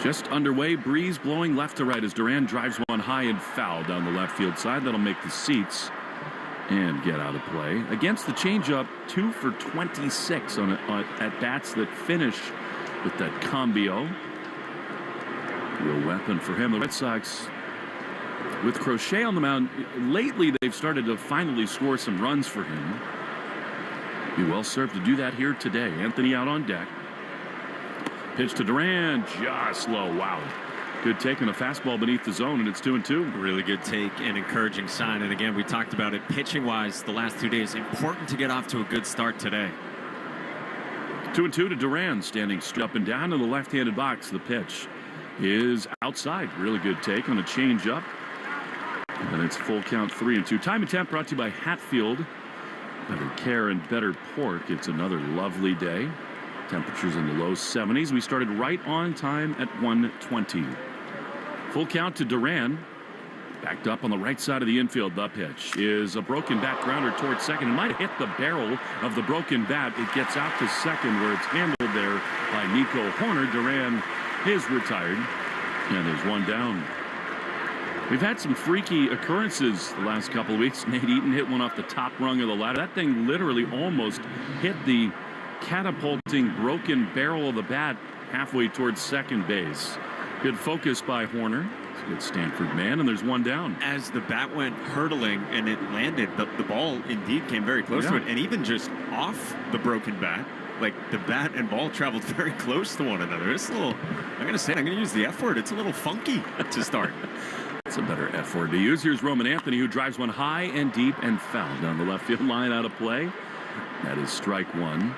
Just underway, breeze blowing left to right as Duran drives one high and foul down the left field side. That'll make the seats and get out of play. Against the changeup, 2 for 26 on at bats that finish with that combio. Real weapon for him. The Red Sox, with Crochet on the mound, lately they've started to finally score some runs for him. Be well served to do that here today. Anthony out on deck. Pitch to Duran, just low. Wow. Good take on a fastball beneath the zone, and it's 2-2. Really good take and encouraging sign. And again, we talked about it pitching-wise the last 2 days. Important to get off to a good start today. 2-2 to Duran, standing up and down in the left-handed box. The pitch is outside. Really good take on a changeup. And it's full count, 3-2. Time and temp brought to you by Hatfield. Better care and better pork. It's another lovely day. Temperatures in the low 70s. We started right on time at 1:20. Full count to Duran. Backed up on the right side of the infield. The pitch is a broken bat grounder towards second. It might have hit the barrel of the broken bat. It gets out to second where it's handled there by Nico Horner. Duran is retired. And there's one down. We've had some freaky occurrences the last couple of weeks. Nate Eaton hit one off the top rung of the ladder. That thing literally almost hit the catapulting broken barrel of the bat halfway towards second base. Good focus by Horner. It's a good Stanford man, and there's one down. As the bat went hurtling and it landed, the ball indeed came very close to it, and even just off the broken bat, like the bat and ball traveled very close to one another. It's a little, I'm going to use the F word, it's a little funky to start. That's a better F word to use. Here's Roman Anthony, who drives one high and deep and foul down the left field line, out of play. That is strike one.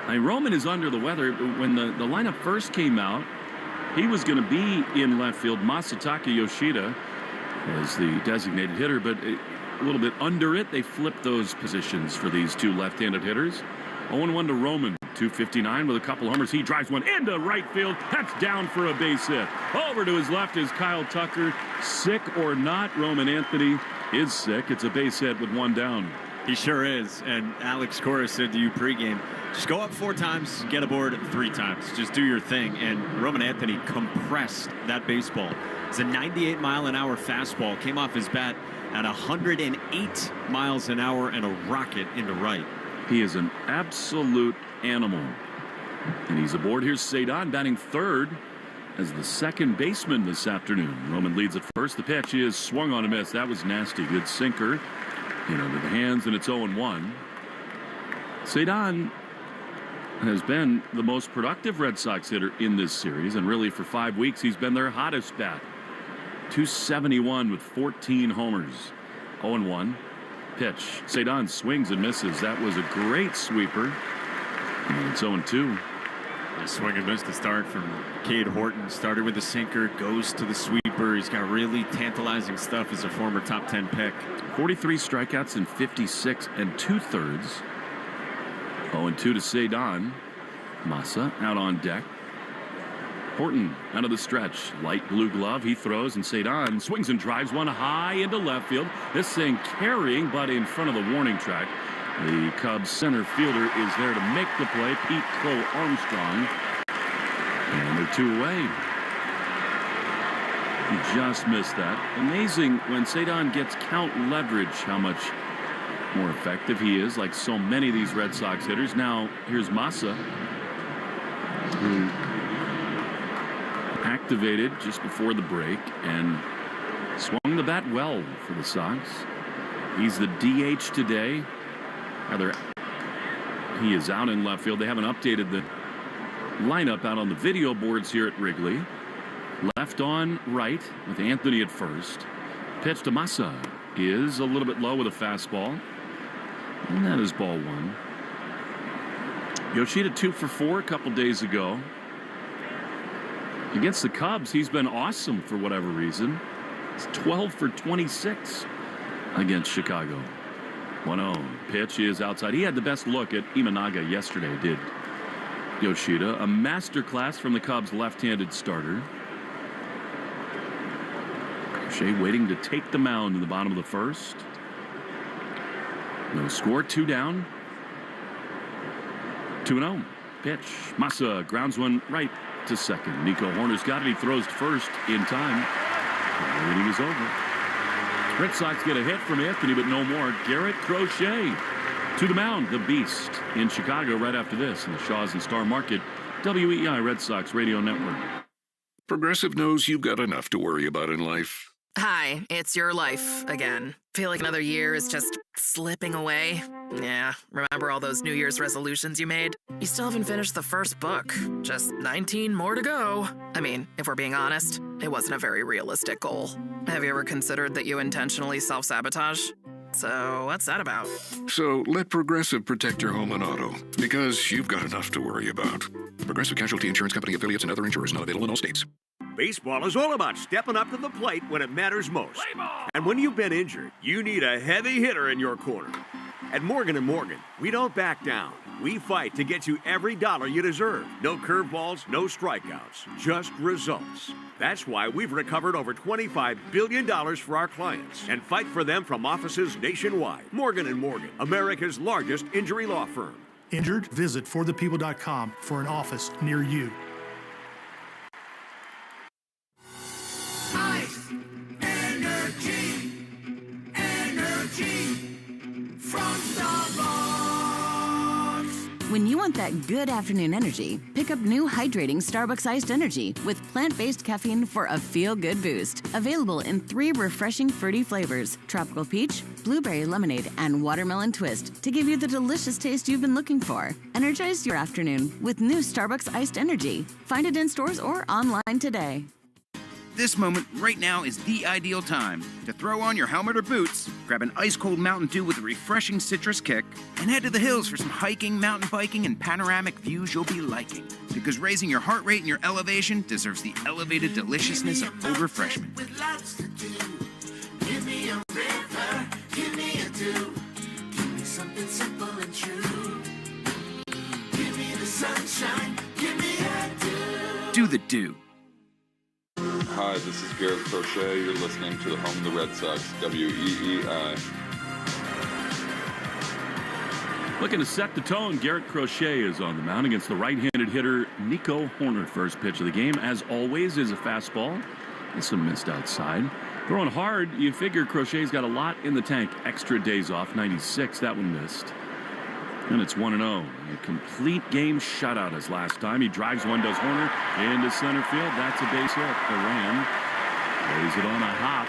Roman is under the weather. When the lineup first came out, he was going to be in left field. Masataka Yoshida was the designated hitter, but a little bit under it. They flipped those positions for these two left-handed hitters. 0-1 to Roman, 259 with a couple homers. He drives one into right field. That's down for a base hit. Over to his left is Kyle Tucker. Sick or not, Roman Anthony is sick. It's a base hit with one down. He sure is. And Alex Cora said to you pregame, just go up 4 times, get aboard 3 times. Just do your thing. And Roman Anthony compressed that baseball. It's a 98-mile-an-hour fastball. Came off his bat at 108 miles an hour and a rocket into right. He is an absolute animal. And he's aboard. Here's Cedon batting third as the second baseman this afternoon. Roman leads at first. The pitch is swung on a miss. That was nasty. Good sinker. Into the hands, and it's 0-1. Cedon has been the most productive Red Sox hitter in this series, and really for 5 weeks he's been their hottest bat. 271 with 14 homers. 0-1. Pitch. Cedon swings and misses. That was a great sweeper. And it's 0-2. A swing and miss to start from Cade Horton. Started with the sinker, goes to the sweeper. He's got really tantalizing stuff as a former top 10 pick. 43 strikeouts in 56 2/3. 0-2 to Cedon. Massa out on deck. Horton out of the stretch. Light blue glove. He throws, and Cedon swings and drives one high into left field. This thing carrying, but in front of the warning track. The Cubs center fielder is there to make the play. Pete Crow Armstrong. And they're 2 away. He just missed that. Amazing when Cedon gets count leverage, how much more effective he is, like so many of these Red Sox hitters. Now, here's Massa, who activated just before the break and swung the bat well for the Sox. He's the DH today. Rather, he is out in left field. They haven't updated the lineup out on the video boards here at Wrigley. Left on right with Anthony at first. Pitch to Massa is a little bit low with a fastball. And that is ball 1. Yoshida 2 for 4 a couple days ago. Against the Cubs, he's been awesome for whatever reason. It's 12 for 26 against Chicago. 1-0. Pitch is outside. He had the best look at Imanaga yesterday, did Yoshida. A masterclass from the Cubs left-handed starter. Shea waiting to take the mound in the bottom of the first. No score, 2 down. 2-0. Pitch. Massa grounds one right to second. Nico Horner's got it. He throws to first in time. The inning is over. Red Sox get a hit from Anthony, but no more. Garrett Crochet to the mound. The Beast in Chicago right after this in the Shaw's and Star Market WEI Red Sox Radio Network. Progressive knows you've got enough to worry about in life. Hi, it's your life again. Feel like another year is just slipping away? Yeah, remember all those New Year's resolutions you made? You still haven't finished the first book. Just 19 more to go. I mean, if we're being honest, it wasn't a very realistic goal. Have you ever considered that you intentionally self-sabotage? So what's that about? So let Progressive protect your home and auto, because you've got enough to worry about. Progressive Casualty Insurance Company affiliates and other insurers not available in all states. Baseball is all about stepping up to the plate when it matters most. And when you've been injured, you need a heavy hitter in your corner. At Morgan & Morgan, we don't back down. We fight to get you every dollar you deserve. No curveballs, no strikeouts, just results. That's why we've recovered over $25 billion for our clients and fight for them from offices nationwide. Morgan & Morgan, America's largest injury law firm. Injured? Visit forthepeople.com for an office near you. Ice, energy, energy from Starbucks. When you want that good afternoon energy, pick up new hydrating Starbucks Iced Energy with plant-based caffeine for a feel-good boost. Available in 3 refreshing fruity flavors: tropical peach, blueberry lemonade, and watermelon twist to give you the delicious taste you've been looking for. Energize your afternoon with new Starbucks Iced Energy. Find it in stores or online today. This moment right now is the ideal time to throw on your helmet or boots, grab an ice-cold Mountain Dew with a refreshing citrus kick, and head to the hills for some hiking, mountain biking, and panoramic views you'll be liking. Because raising your heart rate and your elevation deserves the elevated deliciousness of cold refreshment. With lots to do. Give me a river, give me a dew. Give me something simple and true. Give me the sunshine, give me a dew. Do the dew. Hi, this is Garrett Crochet. You're listening to the home of the Red Sox, WEEI. Looking to set the tone, Garrett Crochet is on the mound against the right-handed hitter Nico Horner. First pitch of the game, as always, is a fastball. And some missed outside. Throwing hard, you figure Crochet's got a lot in the tank. Extra days off, 96, that one missed. And it's 1-0. A complete game shutout as last time. He drives one, does Horner into center field. That's a base hit. Duran lays it on a hop.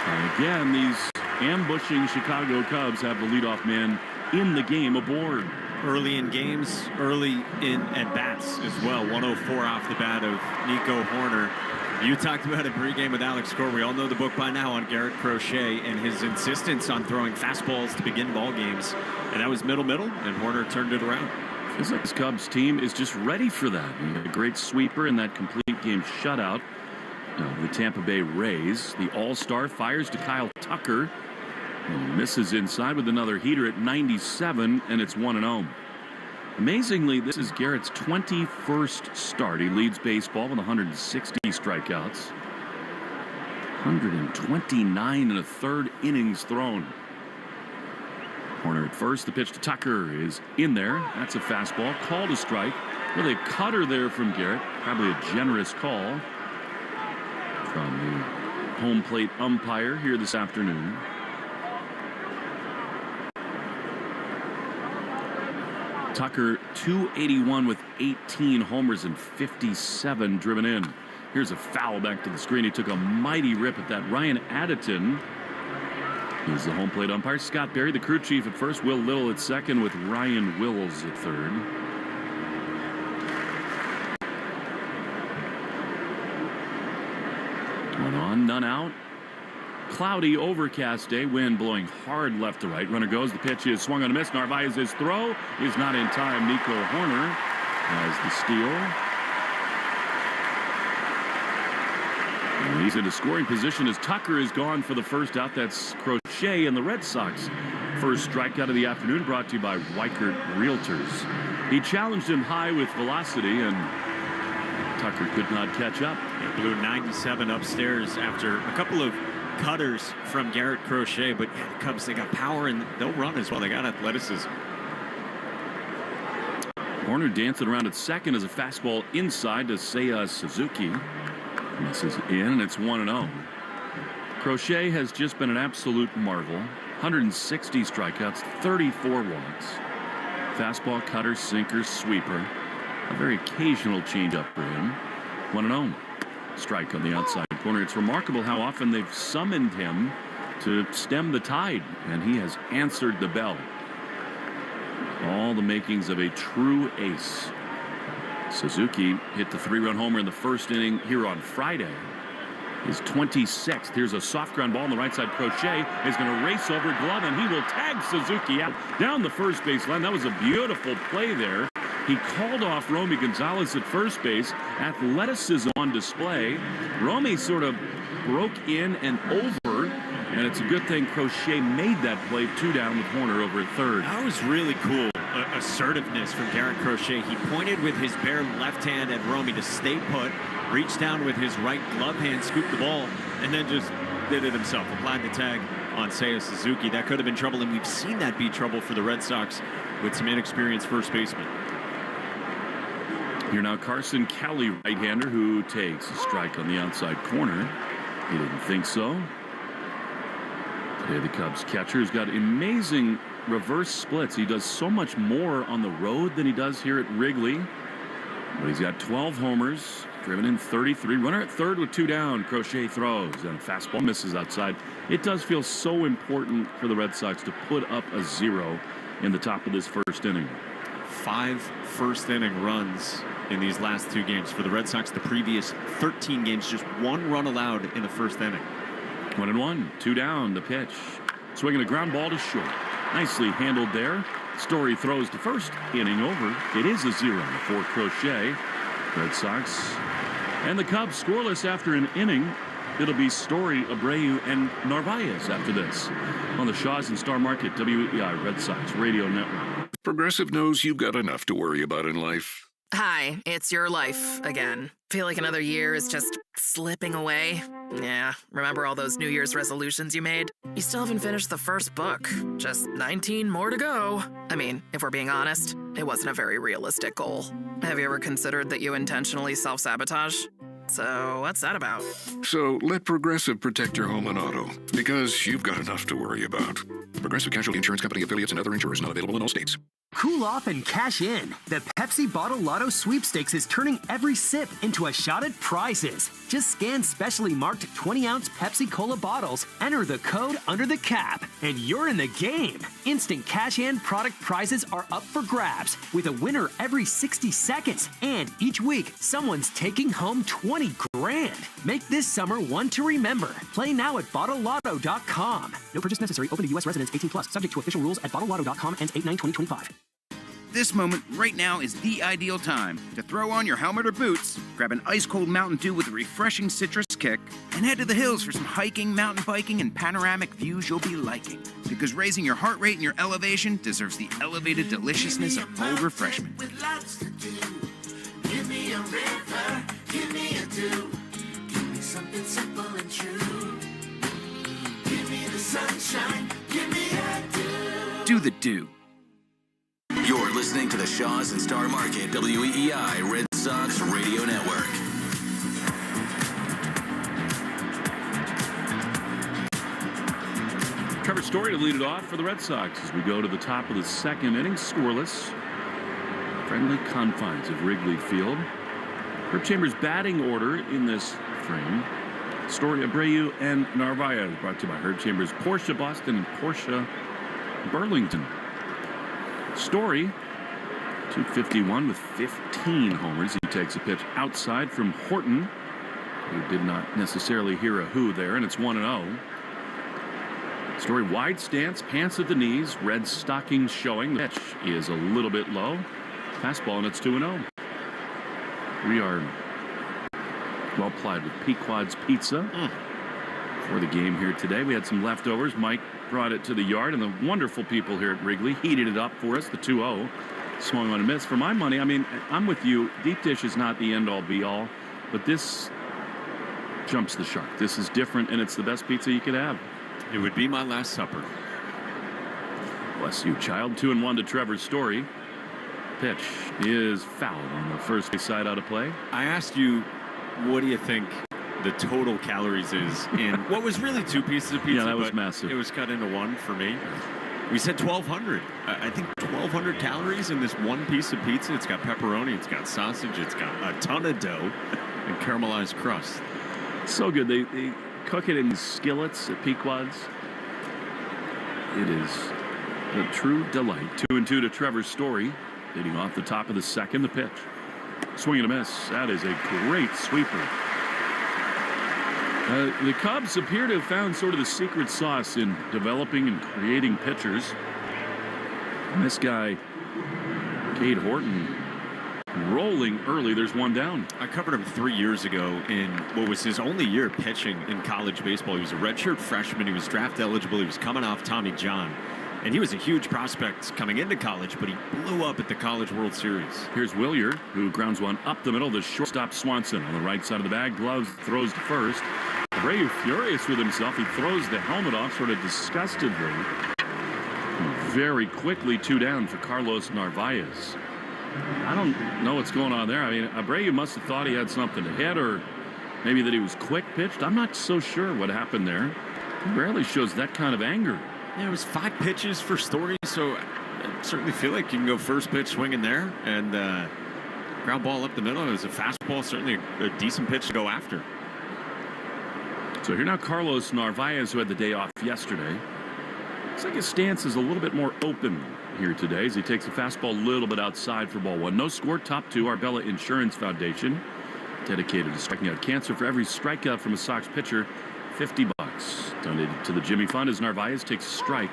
And again, these ambushing Chicago Cubs have the leadoff man in the game aboard. Early in games, early in at-bats as well. 104 off the bat of Nico Horner. You talked about it pregame with Alex Core. We all know the book by now on Garrett Crochet and his insistence on throwing fastballs to begin ball games. And that was middle, and Horner turned it around. Feels like this Cubs team is just ready for that. A great sweeper in that complete game shutout. The Tampa Bay Rays. The All-Star fires to Kyle Tucker. And misses inside with another heater at 97, and it's 1-0. Amazingly, this is Garrett's 21st start. He leads baseball with 160 strikeouts. 129 and a third innings thrown. Horner at first. The pitch to Tucker is in there. That's a fastball. Called a strike. With a cutter there from Garrett. Probably a generous call from the home plate umpire here this afternoon. Tucker, 281 with 18 homers and 57 driven in. Here's a foul back to the screen. He took a mighty rip at that. Ryan Additon is the home plate umpire. Scott Berry, the crew chief at first. Will Little at second with Ryan Wills at third. One on, none out. Cloudy, overcast day, wind blowing hard left to right. Runner goes, the pitch is swung on a miss. Narvaez's throw is not in time. Nico Horner has the steal. And he's into scoring position as Tucker is gone for the first out. That's Crochet, and the Red Sox first strikeout of the afternoon, brought to you by Weichert Realtors. He challenged him high with velocity, and Tucker could not catch up. It blew 97 upstairs after a couple of cutters from Garrett Crochet, but the Cubs, they got power and they'll run as well. They got athleticism. Horner dancing around at second as a fastball inside to Seiya Suzuki. Misses in, and it's 1-0. Crochet has just been an absolute marvel. 160 strikeouts, 34 walks. Fastball, cutter, sinker, sweeper. A very occasional changeup for him. 1-0. Strike on the outside corner. It's remarkable how often they've summoned him to stem the tide, and he has answered the bell. All the makings of a true ace. Suzuki hit the 3-run homer in the first inning here on Friday. His 26th. Here's a soft ground ball on the right side. Crochet is going to race over glove, and he will tag Suzuki out down the first base line. That was a beautiful play there. He called off Romy Gonzalez at first base. Athleticism on display. Romy sort of broke in and over, and it's a good thing Crochet made that play. 2 down with Horner over at third. That was really cool. Assertiveness from Garrett Crochet. He pointed with his bare left hand at Romy to stay put, reached down with his right glove hand, scooped the ball, and then just did it himself. Applied the tag on Seiya Suzuki. That could have been trouble, and we've seen that be trouble for the Red Sox with some inexperienced first basemen. Here now Carson Kelly, right-hander, who takes a strike on the outside corner. He didn't think so. Today the Cubs catcher's got amazing reverse splits. He does so much more on the road than he does here at Wrigley. But he's got 12 homers, driven in 33. Runner at third with 2 down. Crochet throws, and a fastball misses outside. It does feel so important for the Red Sox to put up a 0 in the top of this first inning. 5 first inning runs in these last 2 games. For the Red Sox, the previous 13 games, just 1 run allowed in the first inning. 1-1, 2 down, the pitch. Swinging a ground ball to short. Nicely handled there. Story throws to first, inning over. It is a 0 for Crochet. Red Sox and the Cubs scoreless after an inning. It'll be Story, Abreu, and Narvaez after this on the Shaw's and Star Market WEI Red Sox Radio Network. Progressive knows you've got enough to worry about in life. Hi, it's your life again. Feel like another year is just slipping away? Yeah, remember all those New Year's resolutions you made? You still haven't finished the first book. Just 19 more to go. I mean, if we're being honest, it wasn't a very realistic goal. Have you ever considered that you intentionally self-sabotage? So what's that about? So let Progressive protect your home and auto, because you've got enough to worry about. Progressive Casualty Insurance Company affiliates and other insurers not available in all states. Cool off and cash in. The Pepsi Bottle Lotto Sweepstakes is turning every sip into a shot at prizes. Just scan specially marked 20-ounce Pepsi Cola bottles, enter the code under the cap, and you're in the game. Instant cash-in product prizes are up for grabs, with a winner every 60 seconds. And each week, someone's taking home 20 grand. Make this summer one to remember. Play now at BottleLotto.com. No purchase necessary. Open to U.S. residents 18+. Subject to official rules at BottleLotto.com. Ends 8/9/2025. This moment right now is the ideal time to throw on your helmet or boots, grab an ice-cold Mountain Dew with a refreshing citrus kick, and head to the hills for some hiking, mountain biking, and panoramic views you'll be liking. Because raising your heart rate and your elevation deserves the elevated deliciousness of bold refreshment. With lots to do. Give me a river, give me a dew. Give me something simple and true. Give me the sunshine, give me a dew. Do the dew. You're listening to the Shaw's and Star Market WEEI Red Sox Radio Network. Trevor Story to lead it off for the Red Sox as we go to the top of the second inning, scoreless. Friendly confines of Wrigley Field. Herb Chambers' batting order in this frame. Story, Abreu, and Narvaez, brought to you by Herb Chambers, Porsche Boston, and Porsche Burlington. Story, 251 with 15 homers. He takes a pitch outside from Horton, who did not necessarily hear a who there, and it's 1-0. Story, wide stance, pants at the knees, red stockings showing. The pitch is a little bit low. Fastball, and it's 2-0. We are well plied with Pequod's Pizza for the game here today. We had some leftovers. Mike brought it to the yard, and the wonderful people here at Wrigley heated it up for us. The 2-0 swung on a miss. For my money, I mean, I'm with you. Deep dish is not the end-all, be-all, but this jumps the shark. This is different, and it's the best pizza you could have. It would be my last supper. Bless you, child. 2-1 to Trevor Story. Pitch is fouled on the first base side out of play. I asked you, what do you think the total calories is in what was really 2 pieces of pizza? Yeah, that was massive. It was cut into 1 for me. We said 1,200. I think 1,200 calories in this 1 piece of pizza. It's got pepperoni, it's got sausage, it's got a ton of dough, and caramelized crust. So good. They cook it in skillets at Pequod's. It is a true delight. 2-2 to Trevor Story, leading off the top of the second. The pitch, swing and a miss. That is a great sweeper. The Cubs appear to have found sort of the secret sauce in developing and creating pitchers. And this guy, Cade Horton, rolling early. There's 1 down. I covered him 3 years ago in what was his only year pitching in college baseball. He was a redshirt freshman. He was draft eligible. He was coming off Tommy John. And he was a huge prospect coming into college, but he blew up at the College World Series. Here's Willier, who grounds one up the middle. The shortstop Swanson on the right side of the bag. Gloves, throws to first. Abreu furious with himself. He throws the helmet off sort of disgustedly. Very quickly 2 down for Carlos Narvaez. I don't know what's going on there. I mean, Abreu must have thought he had something to hit, or maybe that he was quick pitched. I'm not so sure what happened there. He rarely shows that kind of anger. Yeah, it was 5 pitches for Story, so I certainly feel like you can go first pitch swinging there, and ground ball up the middle. It was a fastball, certainly a decent pitch to go after. So here now Carlos Narvaez, who had the day off yesterday. Looks like his stance is a little bit more open here today as he takes the fastball a little bit outside for ball one. No score. Top two, Arbella Insurance Foundation, dedicated to striking out cancer. For every strikeout from a Sox pitcher, $50. Donated to the Jimmy Fund as Narvaez takes a strike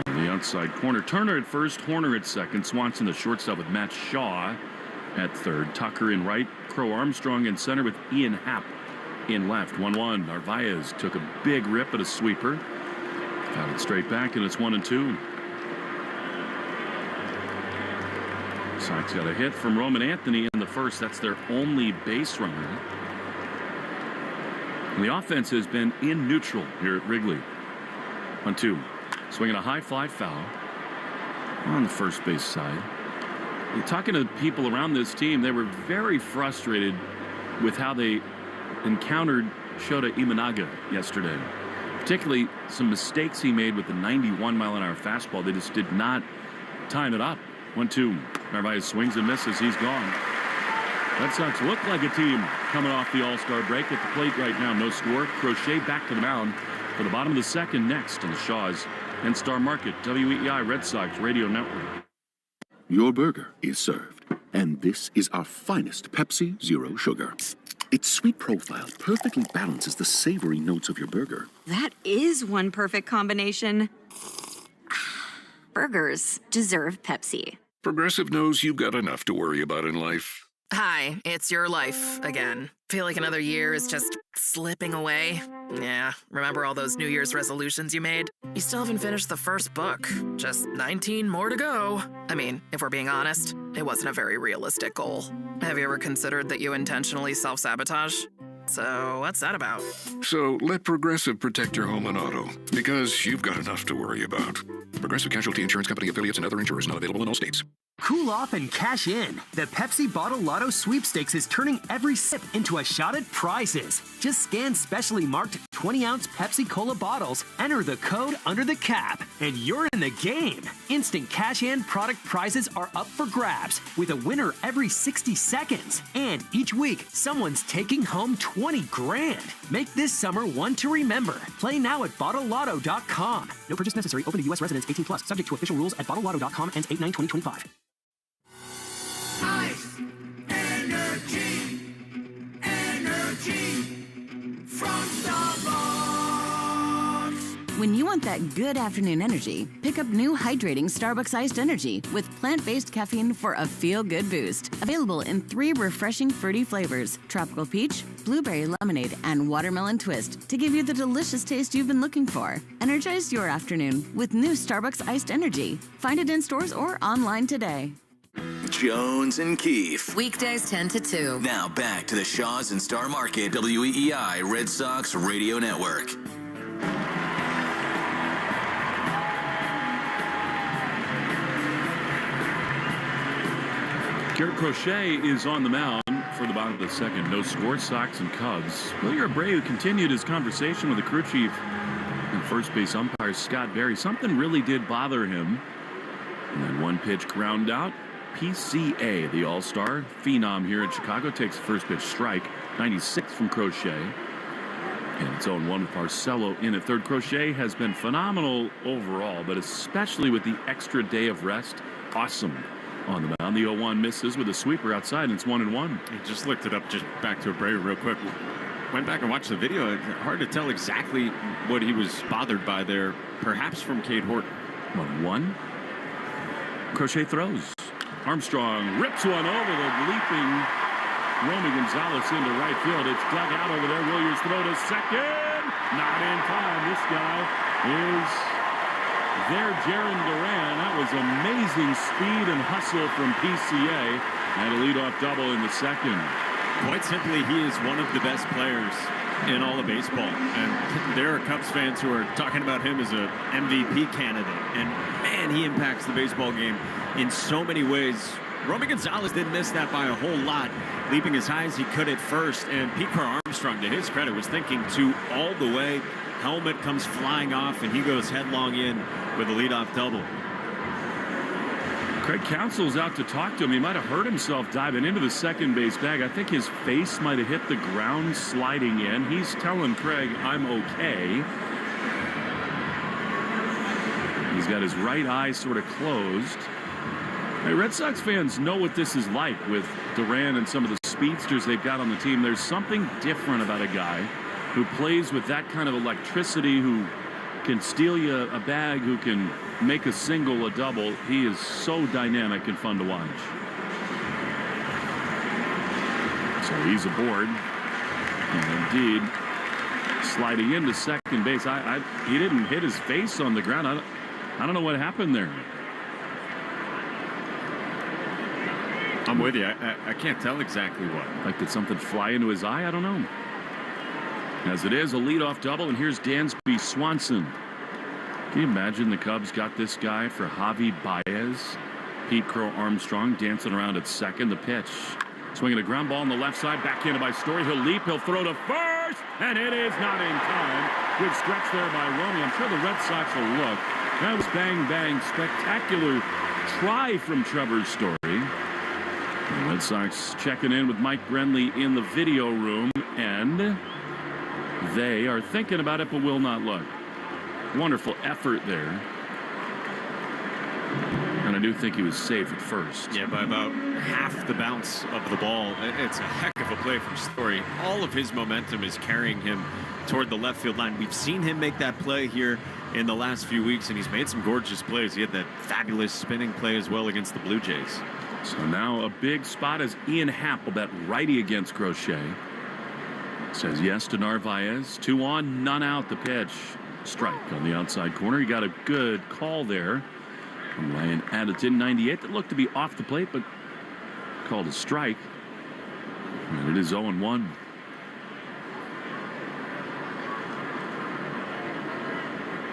on the outside corner. Turner at first, Horner at second, Swanson the shortstop with Matt Shaw at third, Tucker in right, Crow Armstrong in center with Ian Happ in left. 1-1. Narvaez took a big rip at a sweeper. Got it straight back, and it's 1-2. Sox got a hit from Roman Anthony in the first. That's their only base runner. And the offense has been in neutral here at Wrigley. 1-2. Swinging a high fly foul on the first base side. And talking to people around this team, they were very frustrated with how they encountered Shota Imanaga yesterday. Particularly some mistakes he made with the 91-mile-an-hour fastball. They just did not time it up. 1-2. Narvaez swings and misses. He's gone. Red Sox look like a team coming off the All-Star break. At the plate right now, no score. Crochet back to the mound for the bottom of the second next on the Shaws and Star Market, WEEI Red Sox Radio Network. Your burger is served, and this is our finest Pepsi Zero Sugar. Its sweet profile perfectly balances the savory notes of your burger. That is one perfect combination. Burgers deserve Pepsi. Progressive knows you've got enough to worry about in life. Hi, it's your life again. Feel like another year is just slipping away. Yeah, remember all those New Year's resolutions you made? You still haven't finished the first book. Just 19 more to go. I mean, if we're being honest, it wasn't a very realistic goal. Have you ever considered that you intentionally self-sabotage? So what's that about? So let Progressive protect your home and auto, because you've got enough to worry about. Progressive Casualty Insurance Company affiliates and other insurers not available in all states. Cool off and cash in. The Pepsi Bottle Lotto Sweepstakes is turning every sip into a shot at prizes. Just scan specially marked 20-ounce Pepsi Cola bottles, enter the code under the cap, and you're in the game. Instant cash-in product prizes are up for grabs, with a winner every 60 seconds. And each week, someone's taking home 20 grand. Make this summer one to remember. Play now at BottleLotto.com. No purchase necessary. Open to U.S. residents 18+. Subject to official rules at BottleLotto.com. Ends 8/9/2025. Ice, energy from Starbucks. When you want that good afternoon energy, pick up new hydrating Starbucks iced energy with plant-based caffeine for a feel-good boost. Available in 3 refreshing fruity flavors: tropical peach, blueberry lemonade, and watermelon twist, to give you the delicious taste you've been looking for. Energize your afternoon with new Starbucks iced energy. Find it in stores or online today. Jones and Keefe. Weekdays 10 to 2. Now back to the Shaws and Star Market, WEEI Red Sox Radio Network. Garrett Crochet is on the mound for the bottom of the second. No score. Sox and Cubs. Willier Abreu continued his conversation with the crew chief and first base umpire Scott Berry. Something really did bother him. And then one pitch ground out. PCA, the all-star phenom here in Chicago, takes the first pitch strike. 96 from Crochet. And it's 0-1 with Marcelo in at third. Crochet has been phenomenal overall, but especially with the extra day of rest. Awesome on the mound. The 0-1 misses with a sweeper outside, and it's 1-1. He just looked it up, just back to Abreu real quick. Went back and watched the video. Hard to tell exactly what he was bothered by there, perhaps from Cade Horton. 1-1. Crochet throws. Armstrong rips one over the leaping Romy Gonzalez into right field. It's dug out over there. Williams throw to second. Not in time. This guy is there. Jarren Duran. That was amazing speed and hustle from PCA. And a leadoff double in the second. Quite simply, he is one of the best players in all of baseball. And there are Cubs fans who are talking about him as a MVP candidate. And man, he impacts the baseball game in so many ways. Romy Gonzalez didn't miss that by a whole lot, leaping as high as he could at first. And Pete Armstrong, to his credit, was thinking to all the way. Helmet comes flying off, and he goes headlong in with a leadoff double. Craig Counsell's out to talk to him. He might have hurt himself diving into the second base bag. I think his face might have hit the ground sliding in. He's telling Craig, I'm okay. He's He's got his right eye sort of closed. Hey, Red Sox fans know what this is like with Duran and some of the speedsters they've got on the team. There's something different about a guy who plays with that kind of electricity, who can steal you a bag, who can make a single, a double. He is so dynamic and fun to watch. So he's aboard. And indeed, sliding into second base. He didn't hit his face on the ground. I don't know what happened there. I'm with you. I can't tell exactly what. Like, did something fly into his eye? I don't know. As it is, a leadoff double, and here's Dansby Swanson. Can you imagine the Cubs got this guy for Javi Baez? Pete Crow Armstrong dancing around at second. The pitch. Swinging a ground ball on the left side. Backhanded by Story. He'll leap. He'll throw to first. And it is not in time. Good stretch there by Romy. I'm sure the Red Sox will look. That was bang, bang. Spectacular try from Trevor Story. The Red Sox checking in with Mike Brenly in the video room. And they are thinking about it, but will not look. Wonderful effort there. And I do think he was safe at first. Yeah, by about half the bounce of the ball. It's a heck of a play from Story. All of his momentum is carrying him toward the left field line. We've seen him make that play here in the last few weeks, and he's made some gorgeous plays. He had that fabulous spinning play as well against the Blue Jays. So now a big spot as Ian Happ will bet righty against Crochet. Says yes to Narvaez. 2 on, none out. The pitch. Strike on the outside corner. He got a good call there. Ryan Addington, 98, that looked to be off the plate, but called a strike. And it is 0-1.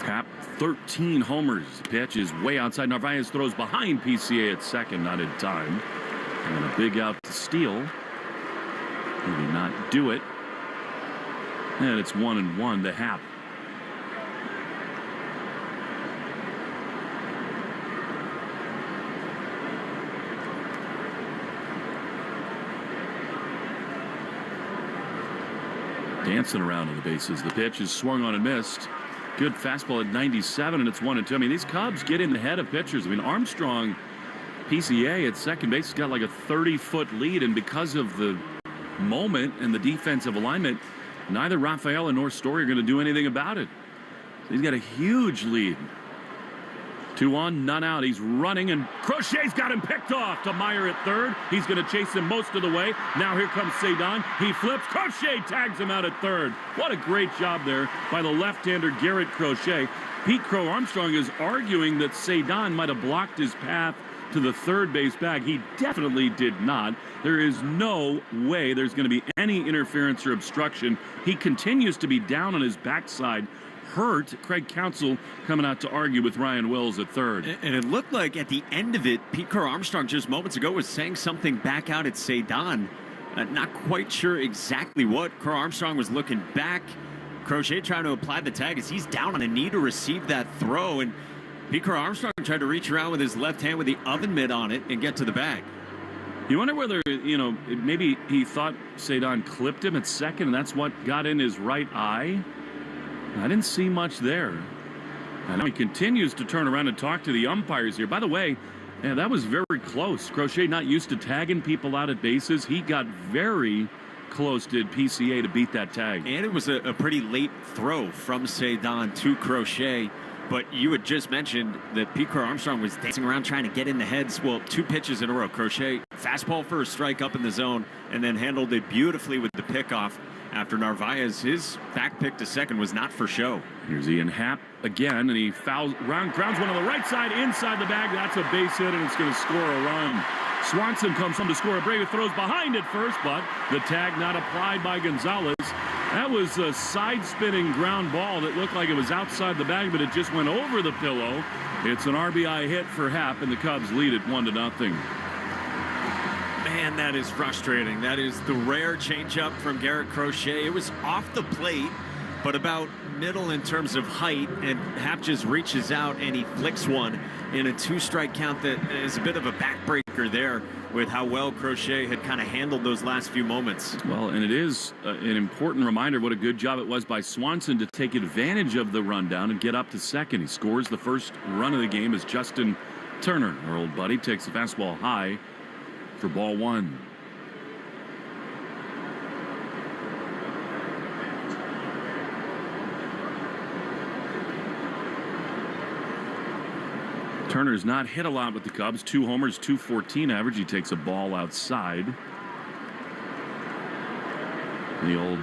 Happ, 13 homers. The pitch is way outside. Narvaez throws behind PCA at second, not in time. And a big out to steal. Maybe not do it. And it's 1-1 to Happ. Dancing around on the bases. The pitch is swung on and missed. Good fastball at 97, and it's 1-2. I mean, these Cubs get in the head of pitchers. I mean, Armstrong, PCA at second base, has got like a 30-foot lead, and because of the moment and the defensive alignment, neither Rafaela nor Story are going to do anything about it. So he's got a huge lead. 2 on, none out. He's running, and Crochet's got him picked off to Meyer at third. He's going to chase him most of the way. Now here comes Cedon. He flips. Crochet tags him out at third. What a great job there by the left-hander Garrett Crochet. Pete Crow Armstrong is arguing that Cedon might have blocked his path to the third base bag. He definitely did not. There is no way there's going to be any interference or obstruction. He continues to be down on his backside, hurt. Craig Counsell coming out to argue with Ryan Wills at third. And it looked like at the end of it, Pete Crow Armstrong just moments ago was saying something back out at Cedon. Not quite sure exactly what. Crow Armstrong was looking back. Crochet trying to apply the tag as he's down on a knee to receive that throw. And Pete Crow Armstrong tried to reach around with his left hand with the oven mitt on it and get to the bag. You wonder whether, maybe he thought Cedon clipped him at second, and that's what got in his right eye. I didn't see much there. And now he continues to turn around and talk to the umpires here. By the way, that was very close. Crochet not used to tagging people out at bases. He got very close, did PCA, to beat that tag. And it was a pretty late throw from Cedon to Crochet. But you had just mentioned that Pete Crow Armstrong was dancing around trying to get in the heads. Well, 2 pitches in a row. Crochet, fastball for a strike up in the zone, and then handled it beautifully with the pickoff. After Narvaez, his back pick to second was not for show. Here's Ian Happ again, and he grounds one on the right side inside the bag. That's a base hit, and it's going to score a run. Swanson comes home to score. Abreu throws behind at first, but the tag not applied by Gonzalez. That was a side-spinning ground ball that looked like it was outside the bag, but it just went over the pillow. It's an RBI hit for Happ, and the Cubs lead it 1-0. Man, that is frustrating. That is the rare changeup from Garrett Crochet. It was off the plate, but about middle in terms of height, and Happ just reaches out and he flicks one in a 2-strike count that is a bit of a backbreaker there with how well Crochet had kind of handled those last few moments. Well, and it is an important reminder what a good job it was by Swanson to take advantage of the rundown and get up to second. He scores the first run of the game as Justin Turner, our old buddy, takes the fastball high for ball one. Turner's not hit a lot with the Cubs. 2 homers, .214 average. He takes a ball outside. The old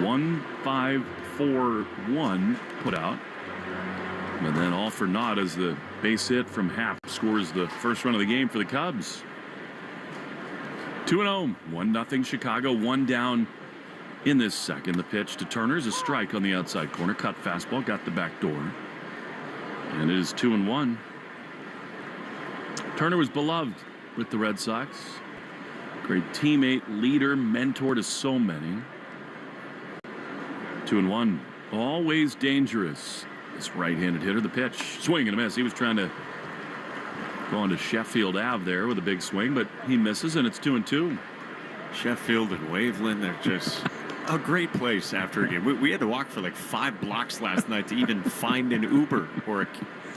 1-5-4-1 put out. And then all for naught as the base hit from Happ scores the first run of the game for the Cubs. 2-0. 1-0 Chicago. 1 down in this second. The pitch to Turner is a strike on the outside corner. Cut fastball. Got the back door. And it is 2-1. Turner was beloved with the Red Sox. Great teammate, leader, mentor to so many. 2-1. Always dangerous. This right-handed hitter, the pitch. Swing and a miss. He was trying to go on to Sheffield Ave there with a big swing, but he misses, and it's 2-2. Sheffield and Waveland, they're just a great place after a game. We had to walk for like 5 blocks last night to even find an Uber or a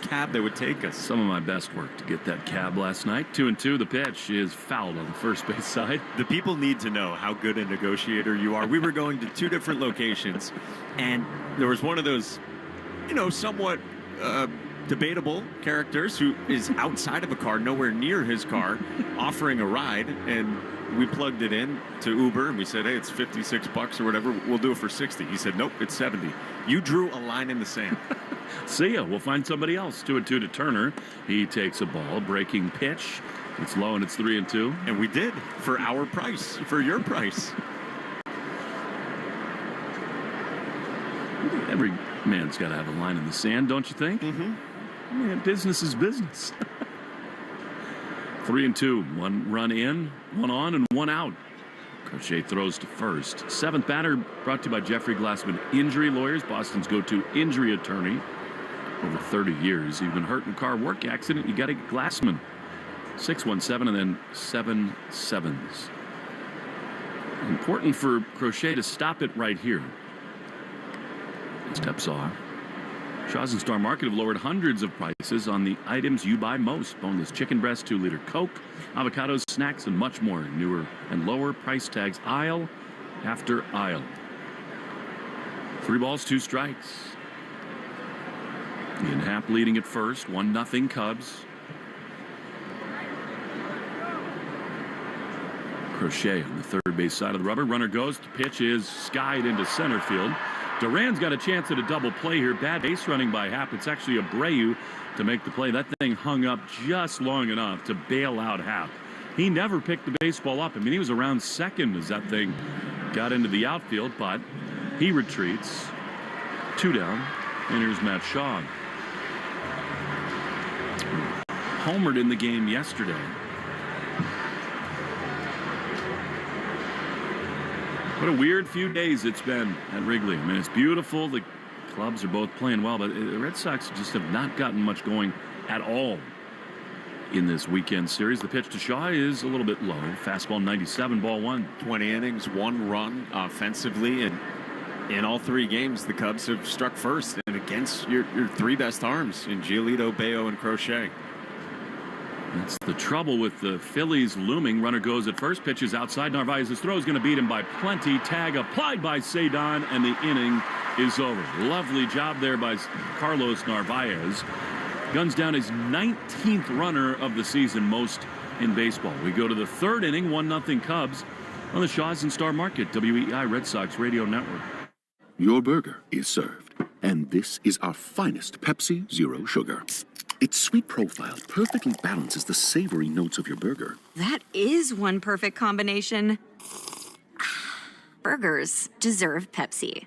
cab that would take us. Some of my best work to get that cab last night. 2-2. The pitch is fouled on the first base side. The people need to know how good a negotiator you are. We were going to 2 different locations, and there was one of those, somewhat debatable characters who is outside of a car, nowhere near his car, offering a ride, and we plugged it in to Uber and we said, hey, it's $56 or whatever. We'll do it for 60. He said, nope, it's 70. You drew a line in the sand. See ya. We'll find somebody else. 2-2 to Turner. He takes a ball, breaking pitch. It's low and it's 3-2. And we did for our price, for your price. Every man's got to have a line in the sand, don't you think? Mm-hmm. Yeah, business is business. 3-2. 1 run in, 1 on, and 1 out. Crochet throws to first. 7th batter brought to you by Jeffrey Glassman Injury Lawyers, Boston's go-to injury attorney. Over 30 years. You've been hurt in a car work accident, you got to get Glassman. 6-1-7 and then 7 sevens. Important for Crochet to stop it right here. Steps off. Shaw's and Star Market have lowered hundreds of prices on the items you buy most. Boneless chicken breast, 2-liter Coke, avocados, snacks, and much more. Newer and lower price tags aisle after aisle. 3 balls, 2 strikes. Ian Happ leading at first. 1-0 Cubs. Crochet on the third base side of the rubber. Runner goes. The pitch is skied into center field. Duran's got a chance at a double play here. Bad base running by Happ. It's actually Abreu to make the play. That thing hung up just long enough to bail out Happ. He never picked the baseball up. I mean, he was around second as that thing got into the outfield, but he retreats. 2 down. And here's Matt Shaw. Homered in the game yesterday. What a weird few days it's been at Wrigley. I mean, it's beautiful. The clubs are both playing well, but the Red Sox just have not gotten much going at all in this weekend series. The pitch to Shaw is a little bit low. Fastball 97, ball 1. 20 innings, 1 run offensively, and in all 3 games, the Cubs have struck first and against your 3 best arms in Giolito, Bayo, and Crochet. That's the trouble with the Phillies looming. Runner goes at first. Pitches outside. Narvaez's throw is going to beat him by plenty. Tag applied by Cedon, and the inning is over. Lovely job there by Carlos Narvaez. Guns down his 19th runner of the season, most in baseball. We go to the 3rd inning. 1-0 Cubs on the Shaw's and Star Market, WEEI Red Sox Radio Network. Your burger is served, and this is our finest Pepsi Zero Sugar. Its sweet profile perfectly balances the savory notes of your burger. That is one perfect combination. Burgers deserve Pepsi.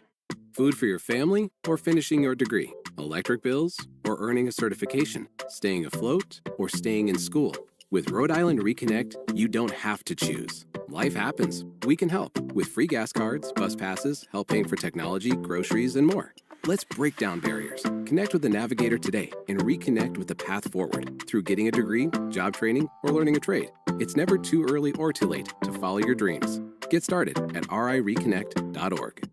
Food for your family or finishing your degree? Electric bills or earning a certification? Staying afloat or staying in school? With Rhode Island Reconnect, you don't have to choose. Life happens. We can help with free gas cards, bus passes, help paying for technology, groceries, and more. Let's break down barriers. Connect with the Navigator today and reconnect with the path forward through getting a degree, job training, or learning a trade. It's never too early or too late to follow your dreams. Get started at rireconnect.org.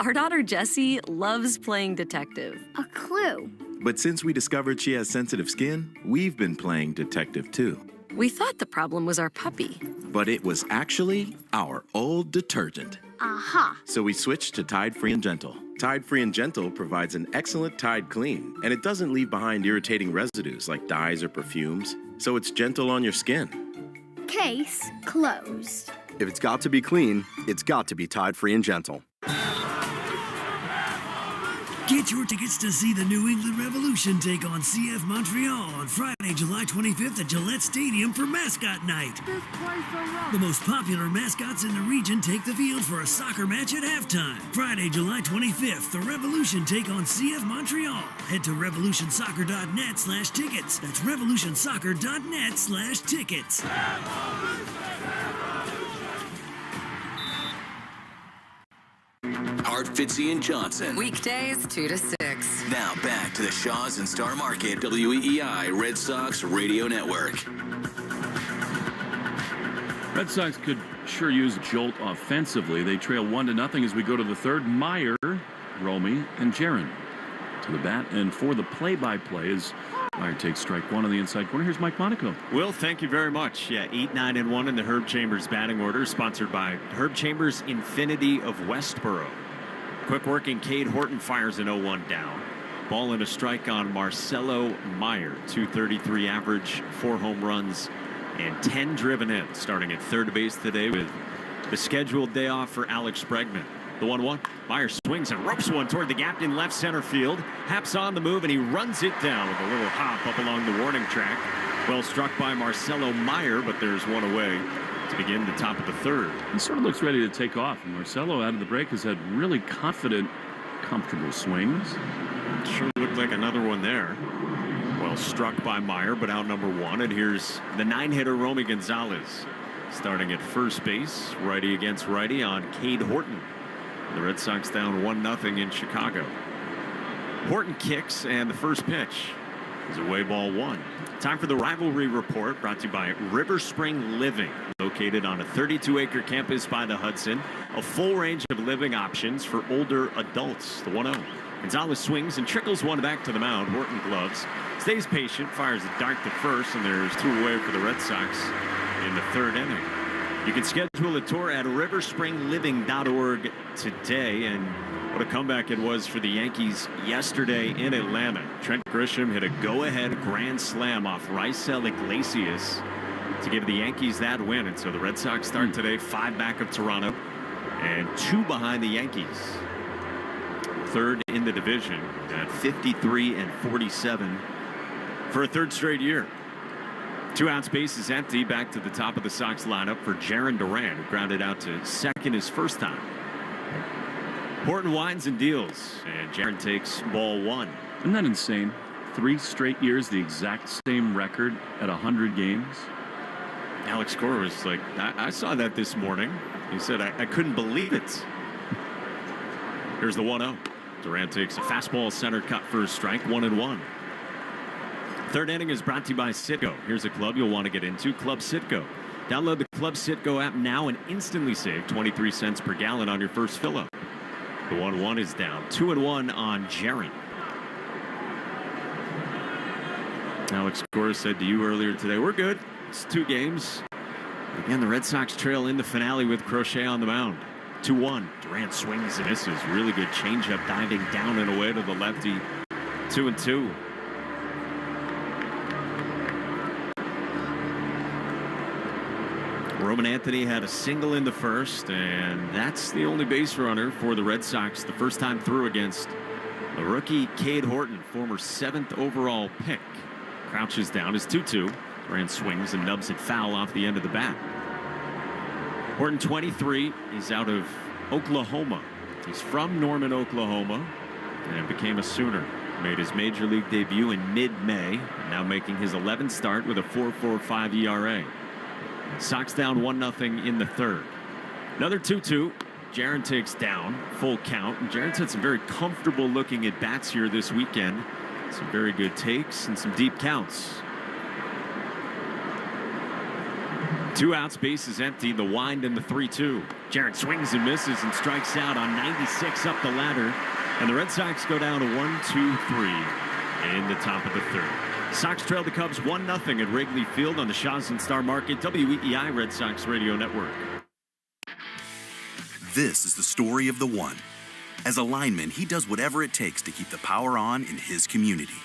Our daughter Jessie loves playing detective. A clue. But since we discovered she has sensitive skin, we've been playing detective too. We thought the problem was our puppy. But it was actually our old detergent. Aha. So we switched to Tide Free and Gentle. Tide Free and Gentle provides an excellent Tide clean, and it doesn't leave behind irritating residues like dyes or perfumes, so it's gentle on your skin. Case closed. If it's got to be clean, it's got to be Tide Free and Gentle. Get your tickets to see the New England Revolution take on CF Montreal on Friday, July 25th at Gillette Stadium for Mascot Night. The most popular mascots in the region take the field for a soccer match at halftime. Friday, July 25th, the Revolution take on CF Montreal. Head to revolutionsoccer.net/tickets. That's revolutionsoccer.net/tickets. Art, Fitzy, and Johnson. Weekdays 2 to 6. Now back to the Shaws and Star Market WEEI Red Sox Radio Network. Red Sox could sure use a jolt offensively. They trail 1-0 as we go to the third. Meyer, Romy, and Jaron to the bat. And for the play-by-play as Meyer takes strike one on the inside corner. Here's Mike Monaco. Will, thank you very much. Yeah, 8-9-1 in the Herb Chambers batting order, sponsored by Herb Chambers Infinity of Westboro. Quick working Cade Horton fires an 0-1 down. Ball and a strike on Marcelo Meyer. .233 average, 4 home runs, and 10 driven in. Starting at third base today with the scheduled day off for Alex Bregman. The 1-1. Meyer swings and ropes one toward the gap in left center field. Haps on the move, and he runs it down with a little hop up along the warning track. Well struck by Marcelo Meyer, but there's one away to begin the top of the third. He sort of looks ready to take off. And Marcelo out of the break has had really confident, comfortable swings. Sure looked like another one there. Well struck by Meyer, but out number one. And here's the 9-hitter Romy Gonzalez. Starting at first base, righty against righty on Cade Horton. The Red Sox down 1-0 in Chicago. Horton kicks, and the first pitch is away, ball one. Time for the rivalry report, brought to you by River Spring Living, located on a 32-acre campus by the Hudson. A full range of living options for older adults. The 1-0. Gonzalez swings and trickles one back to the mound. Horton gloves, stays patient, fires a dart to first, and there's 2 away for the Red Sox in the third inning. You can schedule a tour at riverspringliving.org today, and what a comeback it was for the Yankees yesterday in Atlanta. Trent Grisham hit a go-ahead grand slam off Raisel Iglesias to give the Yankees that win, and so the Red Sox start today 5 back of Toronto and 2 behind the Yankees. Third in the division at 53-47 for a third straight year. 2 outs, base is empty. Back to the top of the Sox lineup for Jarren Duran, who grounded out to second his first time. Horton winds and deals, and Jarren takes ball one. Isn't that insane? 3 straight years, the exact same record at 100 games. Alex Cora was like, I saw that this morning. He said, I couldn't believe it. Here's the 1-0. Duran takes a fastball center cut for a strike, 1-1. Third inning is brought to you by Citgo. Here's a club you'll want to get into, Club Citgo. Download the Club Citgo app now and instantly save 23 cents per gallon on your first fill-up. The 1-1 is down. 2-1 on Jarren. Alex Cora said to you earlier today, we're good. It's 2 games. Again, the Red Sox trail in the finale with Crochet on the mound. 2-1. Durant swings and misses. Really good changeup, diving down and away to the lefty. 2-2. Roman Anthony had a single in the first, and that's the only base runner for the Red Sox the first time through against the rookie Cade Horton, former 7th overall pick. Crouches down as 2-2. Durant swings and nubs it foul off the end of the bat. Horton, 23. He's out of Oklahoma. He's from Norman, Oklahoma, and became a Sooner. Made his major league debut in mid-May, now making his 11th start with a 4.45 ERA. Sox down 1-0 in the third. Another 2-2. Jarren takes down, full count. And Jarren's had some very comfortable looking at bats here this weekend. Some very good takes and some deep counts. 2 outs, bases empty, the wind and the 3-2. Jarrett swings and misses and strikes out on 96 up the ladder. And the Red Sox go down to 1-2-3 in the top of the third. Sox trail the Cubs 1-0 at Wrigley Field on the Shaw's and Star Market WEEI Red Sox Radio Network. This is the story of the one. As a lineman, he does whatever it takes to keep the power on in his community.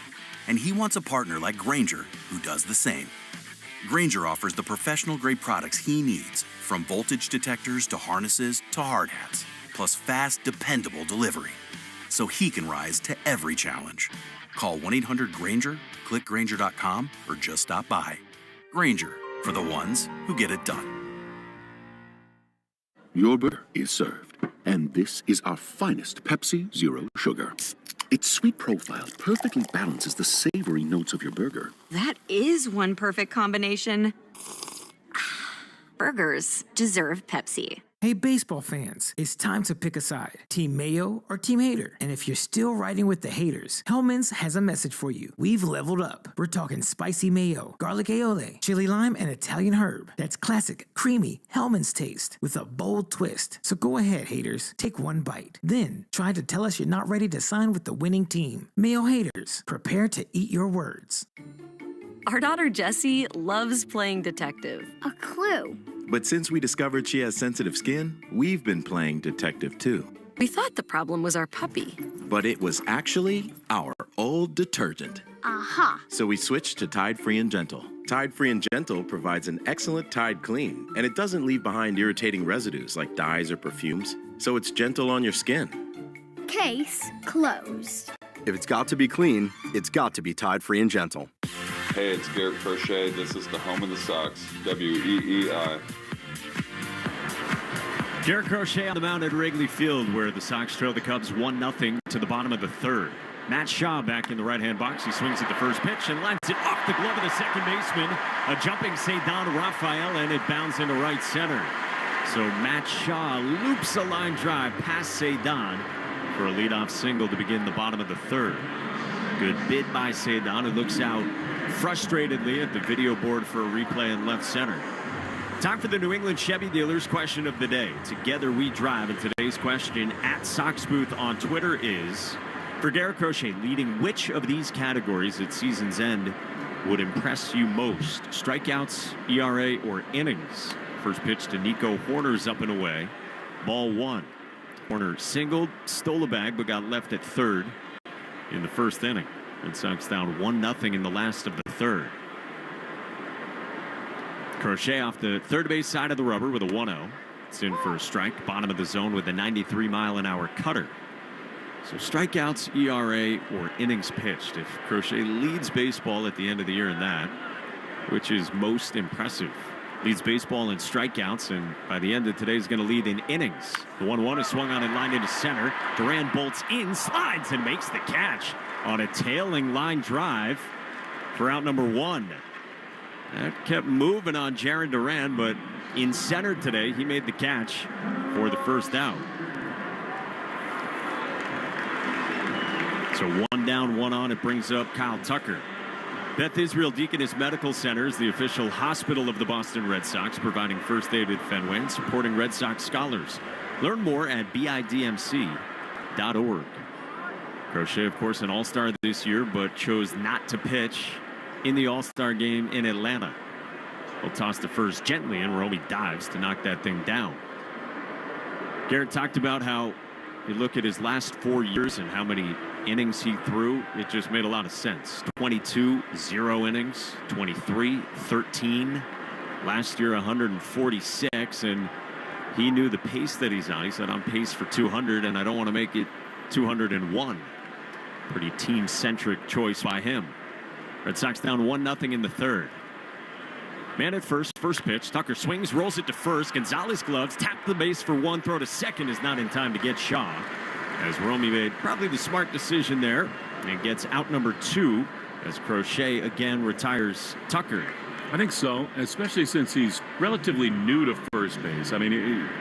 And he wants a partner like Grainger who does the same. Grainger offers the professional-grade products he needs, from voltage detectors to harnesses to hard hats, plus fast, dependable delivery, so he can rise to every challenge. Call 1-800-GRAINGER, click Grainger.com, or just stop by. Grainger, for the ones who get it done. Your burger is served, and this is our finest Pepsi Zero Sugar. Its sweet profile perfectly balances the savory notes of your burger. That is one perfect combination. Burgers deserve Pepsi. Hey, baseball fans, it's time to pick a side. Team Mayo or Team Hater. And if you're still riding with the haters, Hellman's has a message for you. We've leveled up. We're talking spicy mayo, garlic aioli, chili lime, and Italian herb. That's classic, creamy Hellman's taste with a bold twist. So go ahead, haters. Take one bite. Then try to tell us you're not ready to sign with the winning team. Mayo haters, prepare to eat your words. Our daughter Jessie loves playing detective. A clue. But since we discovered she has sensitive skin, we've been playing detective too. We thought the problem was our puppy. But it was actually our old detergent. Aha. So we switched to Tide Free and Gentle. Tide Free and Gentle provides an excellent Tide clean, and it doesn't leave behind irritating residues like dyes or perfumes, so it's gentle on your skin. Case closed. If it's got to be clean, it's got to be Tide Free and Gentle. Hey, it's Garrett Crochet. This is the home of the Sox, WEEI. Garrett Crochet on the mound at Wrigley Field, where the Sox trail the Cubs 1-0 to the bottom of the third. Matt Shaw back in the right-hand box. He swings at the first pitch and lines it off the glove of the second baseman. A jumping Cedon Rafael, and it bounds into right center. So Matt Shaw loops a line drive past Cedon for a leadoff single to begin the bottom of the third. Good bid by Cedon, who looks out frustratedly at the video board for a replay in left center. Time for the New England Chevy Dealers question of the day. Together we drive, and today's question at Sox Booth on Twitter is, for Garrett Crochet, leading which of these categories at season's end would impress you most? Strikeouts, ERA, or innings? First pitch to Nico Hoerner's up and away. Ball one. Hoerner singled, stole a bag, but got left at third in the first inning. Red Sox down 1-0 in the last of the third. Crochet off the third base side of the rubber with a 1-0. It's in for a strike. Bottom of the zone with a 93-mile-an-hour cutter. So strikeouts, ERA, or innings pitched. If Crochet leads baseball at the end of the year in that, which is most impressive. Leads baseball in strikeouts, and by the end of today is going to lead in innings. The 1-1 is swung on and lined into center. Duran bolts in, slides, and makes the catch on a tailing line drive for out number one. That kept moving on Jarren Duran, but in center today, he made the catch for the first out. So 1 down, 1 on. It brings up Kyle Tucker. Beth Israel Deaconess Medical Center is the official hospital of the Boston Red Sox, providing first aid at Fenway and supporting Red Sox scholars. Learn more at bidmc.org. Crochet, of course, an All-Star this year, but chose not to pitch in the All-Star game in Atlanta. He'll toss the first gently, and Romy dives to knock that thing down. Garrett talked about how you look at his last 4 years and how many innings he threw. It just made a lot of sense. 22, 0 innings. 23, 13. Last year, 146, and he knew the pace that he's on. He said, I'm pace for 200, and I don't want to make it 201. Pretty team-centric choice by him. Red Sox down 1-0 in the third. Man at first pitch. Tucker swings, rolls it to first. Gonzalez gloves, tap the base for one. Throw to second is not in time to get Shaw. As Romy made probably the smart decision there and gets out number 2 as Crochet again retires Tucker. I think so, especially since he's relatively new to first base. I mean,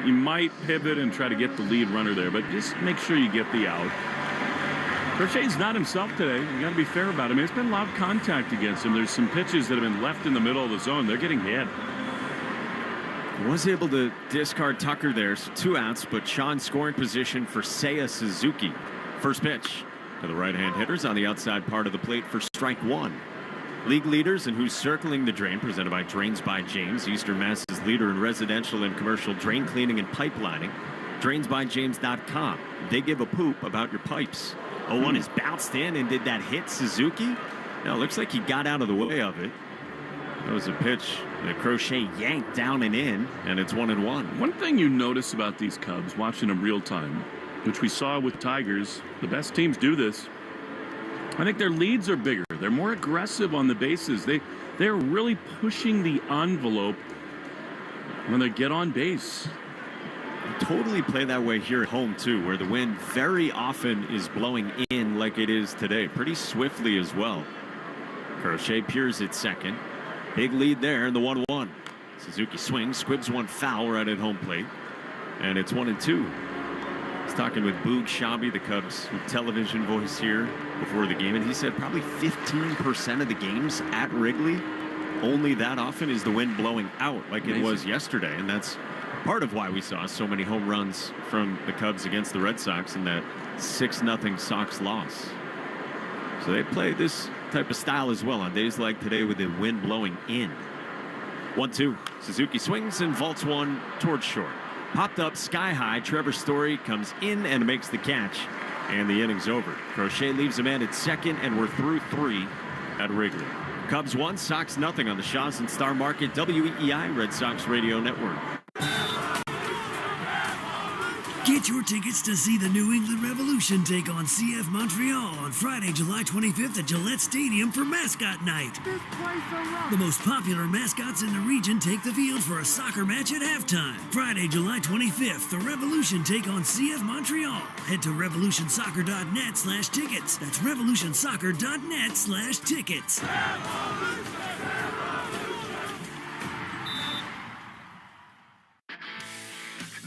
you might pivot and try to get the lead runner there, but just make sure you get the out. Crochet's not himself today. You got to be fair about him. It's been a lot of contact against him. There's some pitches that have been left in the middle of the zone. They're getting hit. Was able to discard Tucker there, so 2 outs, but Sean scoring position for Seiya Suzuki. First pitch to the right-hand hitters on the outside part of the plate for strike 1. League leaders and who's circling the drain, presented by Drains by James, Eastern Mass's leader in residential and commercial drain cleaning and pipelining. DrainsByJames.com. They give a poop about your pipes. 0-1 is bounced in and did that hit Suzuki? Now, it looks like he got out of the way of it. That was a pitch that Crochet yanked down and in, and it's 1-1. One thing you notice about these Cubs, watching them real time, which we saw with Tigers, the best teams do this. I think their leads are bigger. They're more aggressive on the bases. They're really pushing the envelope when they get on base. They totally play that way here at home, too, where the wind very often is blowing in like it is today, pretty swiftly as well. Crochet peers at second. Big lead there in the 1-1. Suzuki swings, squibs one foul right at home plate, and it's 1-2. He's talking with Boog Shabby, the Cubs television voice here before the game, and he said probably 15% of the games at Wrigley, only that often is the wind blowing out like it was yesterday, and that's part of why we saw so many home runs from the Cubs against the Red Sox in that 6-0 Sox loss. So they play this type of style as well on days like today with the wind blowing in. 1-2. Suzuki swings and vaults one towards short. Popped up sky high. Trevor Story comes in and makes the catch, and the inning's over. Crochet leaves a man at second, and we're through 3 at Wrigley. Cubs 1, Sox nothing on the Shaws and Star Market WEEI Red Sox Radio Network. Get your tickets to see the New England Revolution take on CF Montreal on Friday, July 25th at Gillette Stadium for Mascot Night. The most popular mascots in the region take the field for a soccer match at halftime. Friday, July 25th, the Revolution take on CF Montreal. Head to revolutionsoccer.net/tickets. That's revolutionsoccer.net/tickets.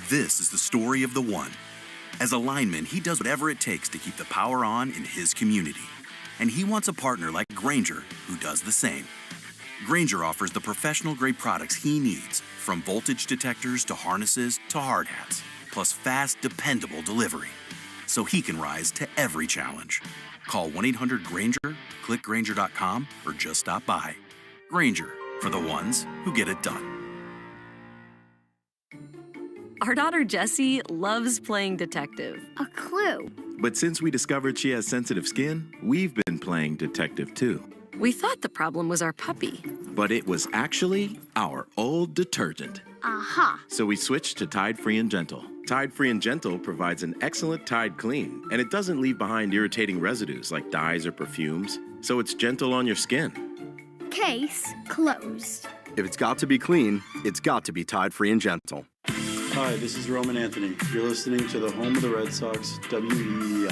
This is the story of the one. As a lineman, he does whatever it takes to keep the power on in his community. And he wants a partner like Grainger who does the same. Grainger offers the professional-grade products he needs, from voltage detectors to harnesses to hard hats, plus fast, dependable delivery, so he can rise to every challenge. Call 1-800-GRAINGER, click Grainger.com, or just stop by. Grainger, for the ones who get it done. Our daughter Jessie loves playing detective. A clue. But since we discovered she has sensitive skin, we've been playing detective too. We thought the problem was our puppy. But it was actually our old detergent. Aha. So we switched to Tide Free and Gentle. Tide Free and Gentle provides an excellent Tide clean, and it doesn't leave behind irritating residues like dyes or perfumes, so it's gentle on your skin. Case closed. If it's got to be clean, it's got to be Tide Free and Gentle. Hi, this is Roman Anthony. You're listening to the home of the Red Sox, WEEI.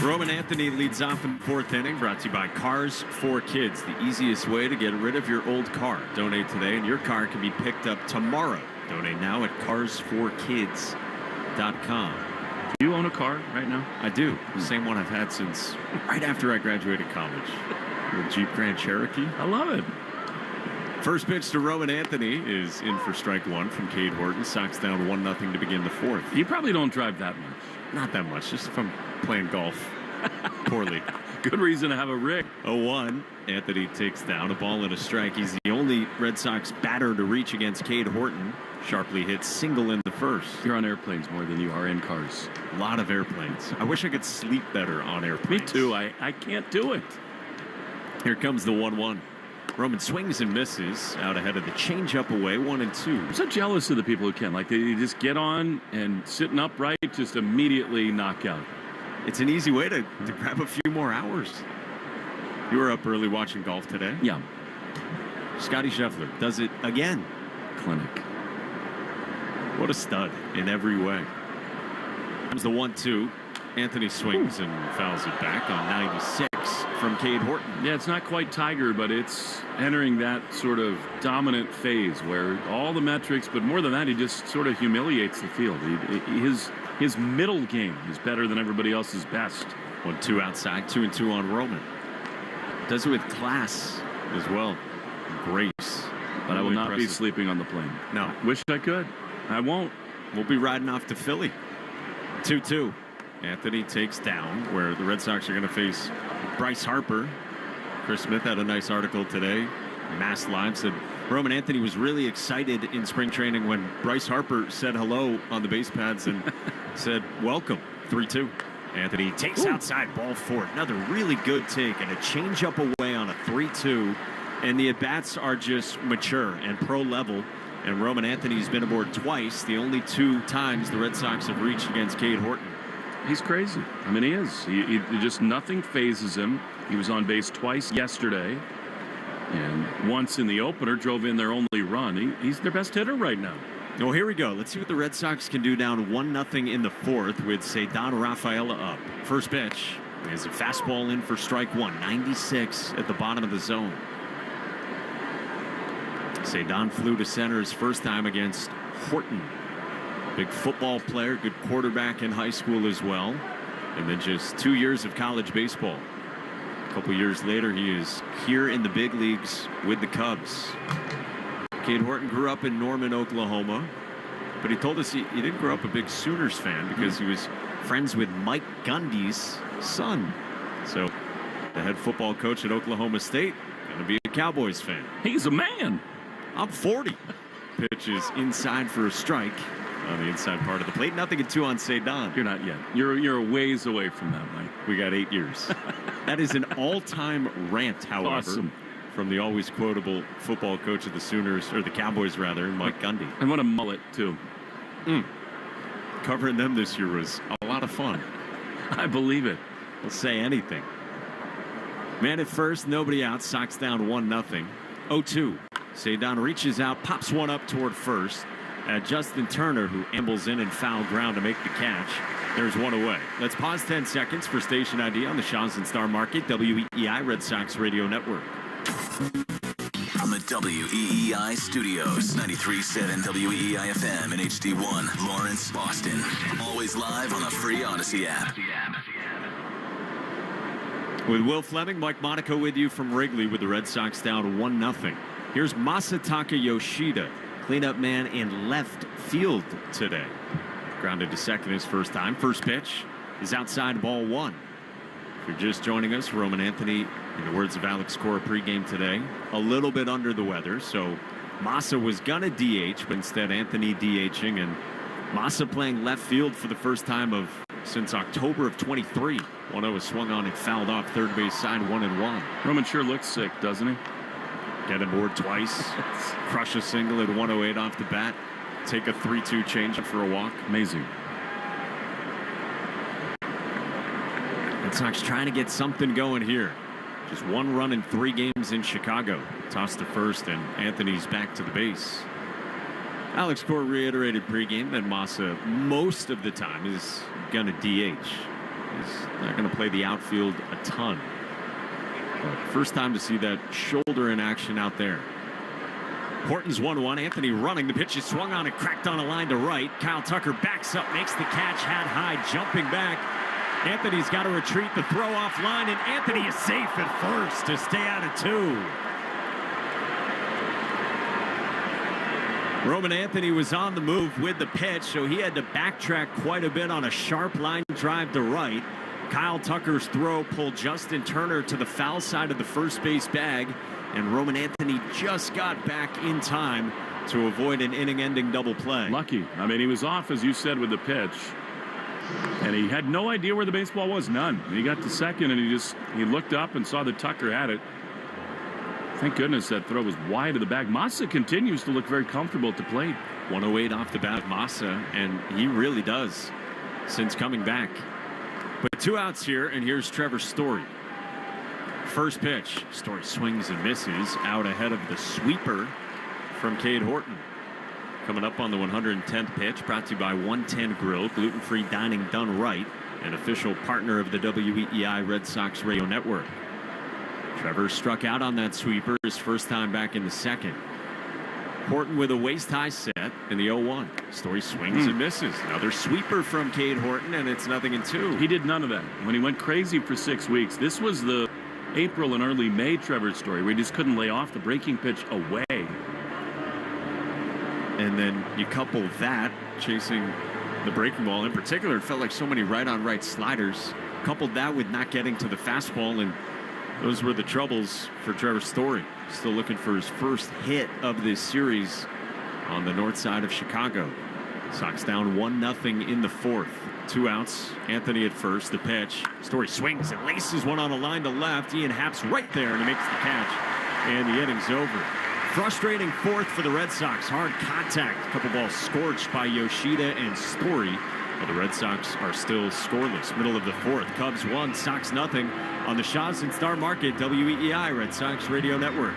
Roman Anthony leads off in the 4th inning, brought to you by Cars for Kids, the easiest way to get rid of your old car. Donate today, and your car can be picked up tomorrow. Donate now at carsforkids.com. Do you own a car right now? I do. The same one I've had since right after I graduated college. The Jeep Grand Cherokee. I love it. First pitch to Roman Anthony is in for strike 1 from Cade Horton. Sox down 1-0 to begin the 4th. You probably don't drive that much. Not that much, just if I'm playing golf poorly. Good reason to have a rig. 0-1. Anthony takes down a ball and a strike. He's the only Red Sox batter to reach against Cade Horton. Sharply hit single in the first. You're on airplanes more than you are in cars. A lot of airplanes. I wish I could sleep better on airplanes. Me too. I can't do it. Here comes the 1-1. Roman swings and misses out ahead of the changeup away, 1-2. I'm so jealous of the people who can. Like, they just get on and sitting upright, just immediately knock out. It's an easy way to grab a few more hours. You were up early watching golf today? Yeah. Scotty Scheffler does it again. Clinic. What a stud in every way. Comes the 1-2. Anthony swings and fouls it back on 96 from Cade Horton. Yeah, it's not quite Tiger, but it's entering that sort of dominant phase where all the metrics, but more than that, he just sort of humiliates the field. His middle game is better than everybody else's best. 1-2 outside, 2-2 on Roman. Does it with class as well. Grace. But I will not be sleeping on the plane. No. Wish I could. I won't. We'll be riding off to Philly. 2-2. Anthony takes down where the Red Sox are going to face Bryce Harper. Chris Smith had a nice article today. Mass Live said Roman Anthony was really excited in spring training when Bryce Harper said hello on the base pads and said, welcome. 3-2. Anthony takes outside, ball four. Another really good take and a changeup away on a 3-2. And the at-bats are just mature and pro level. And Roman Anthony's been aboard twice, the only 2 times the Red Sox have reached against Cade Horton. He's crazy. I mean, he is. He just nothing phases him. He was on base twice yesterday. And once in the opener, drove in their only run. He's their best hitter right now. Well, here we go. Let's see what the Red Sox can do down 1-0 in the fourth with Ceddanne Rafaela up. First pitch is a fastball in for strike one. 96 at the bottom of the zone. Ceddanne flew to center his first time against Horton. Big football player, good quarterback in high school as well. And then just 2 years of college baseball. A couple years later, he is here in the big leagues with the Cubs. Cade Horton grew up in Norman, Oklahoma, but he told us he didn't grow up a big Sooners fan because he was friends with Mike Gundy's son. So the head football coach at Oklahoma State, going to be a Cowboys fan. He's a man. I'm 40. Pitches inside for a strike on the inside part of the plate. 0-2 on Ceddanne. You're not yet. You're a ways away from that, Mike. We got 8 years. That is an all-time rant, however. Awesome. From the always quotable football coach of the Sooners, or the Cowboys rather, Mike Gundy. And what a mullet, too. Covering them this year was a lot of fun. I believe it. We'll say anything. Man at first, nobody out. Sox down 1-0. 0-2. Ceddanne reaches out, pops one up toward first. Justin Turner, who ambles in and foul ground to make the catch. There's one away. Let's pause 10 seconds for station ID on the Shaws and Star Market, WEEI Red Sox Radio Network. From the WEEI studios, 93.7 WEEI FM and HD1, Lawrence, Boston. Always live on the free Odyssey app. With Will Fleming, Mike Monaco with you from Wrigley with the Red Sox down 1-0. Here's Masataka Yoshida, cleanup man in left field today. Grounded to second his first time. First pitch is outside, ball one. If you're just joining us, Roman Anthony, in the words of Alex Cora pregame today, a little bit under the weather. So Massa was gonna DH, but instead Anthony DHing, and Massa playing left field for the first time since October of 23. 1-0 was swung on and fouled off third base side, 1-1. Roman sure looks sick, doesn't he? Get aboard twice, crush a single at 108 off the bat, take a 3-2 change for a walk. Amazing. Red Sox trying to get something going here. Just 1 run in 3 games in Chicago. Toss to first, and Anthony's back to the base. Alex Cora reiterated pregame that Massa most of the time is going to DH. He's not going to play the outfield a ton. But first time to see that shoulder in action out there. Horton's 1-1. Anthony running. The pitch is swung on and cracked on a line to right. Kyle Tucker backs up, makes the catch, hat high, jumping back. Anthony's got to retreat the throw off line, and Anthony is safe at first to stay out of 2. Roman Anthony was on the move with the pitch, so he had to backtrack quite a bit on a sharp line drive to right. Kyle Tucker's throw pulled Justin Turner to the foul side of the first base bag, and Roman Anthony just got back in time to avoid an inning-ending double play. Lucky. I mean, he was off, as you said, with the pitch, and he had no idea where the baseball was. None. And he got to second, and he looked up and saw that Tucker had it. Thank goodness that throw was wide of the bag. Massa continues to look very comfortable at the plate. 108 off the bat, Massa, and he really does since coming back. But 2 outs here, and here's Trevor Story. First pitch, Story swings and misses out ahead of the sweeper from Cade Horton. Coming up on the 110th pitch, brought to you by 110 Grill, gluten-free dining done right, an official partner of the WEEI Red Sox Radio Network. Trevor struck out on that sweeper his first time back in the second. Horton with a waist-high set in the 0-1. Story swings and misses. Another sweeper from Cade Horton, and it's 0-2. He did none of that when he went crazy for 6 weeks. This was the April and early May Trevor Story, where he just couldn't lay off the breaking pitch away. And then you couple that, chasing the breaking ball in particular, it felt like so many right-on-right sliders. Coupled that with not getting to the fastball, and those were the troubles for Trevor Story. Still looking for his first hit of this series on the north side of Chicago. Sox down 1-0 in the fourth. 2 outs. Anthony at first. The pitch. Story swings and laces one on a line to left. Ian Happ's right there, and he makes the catch. And the inning's over. Frustrating fourth for the Red Sox. Hard contact. A couple balls scorched by Yoshida and Story. But the Red Sox are still scoreless. Middle of the fourth. Cubs 1, Sox 0 on the Shaw's and Star Market WEEI Red Sox Radio Network.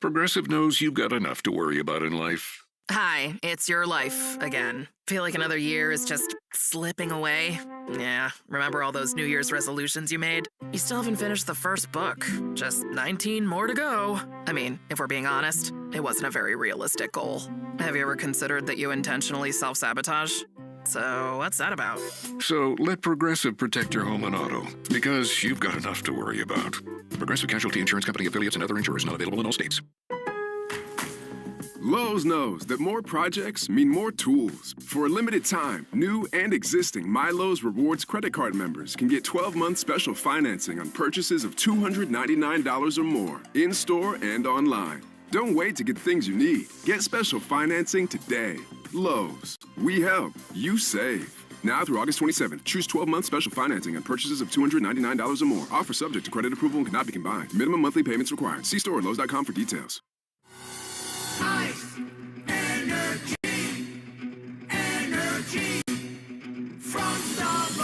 Progressive knows you've got enough to worry about in life. Hi, it's your life again. Feel like another year is just slipping away. Yeah, remember all those New Year's resolutions you made? You still haven't finished the first book. Just 19 more to go. I mean, if we're being honest, it wasn't a very realistic goal. Have you ever considered that you intentionally self-sabotage? So what's that about? So let Progressive protect your home and auto, because you've got enough to worry about. Progressive Casualty Insurance Company affiliates and other insurers not available in all states. Lowe's knows that more projects mean more tools. For a limited time, new and existing MyLowe's Rewards credit card members can get 12-month special financing on purchases of $299 or more, in-store and online. Don't wait to get things you need. Get special financing today. Lowe's. We help. You save. Now through August 27th, choose 12-month special financing on purchases of $299 or more. Offer subject to credit approval and cannot be combined. Minimum monthly payments required. See store at Lowe's.com for details. Ice, energy, energy from Starbucks.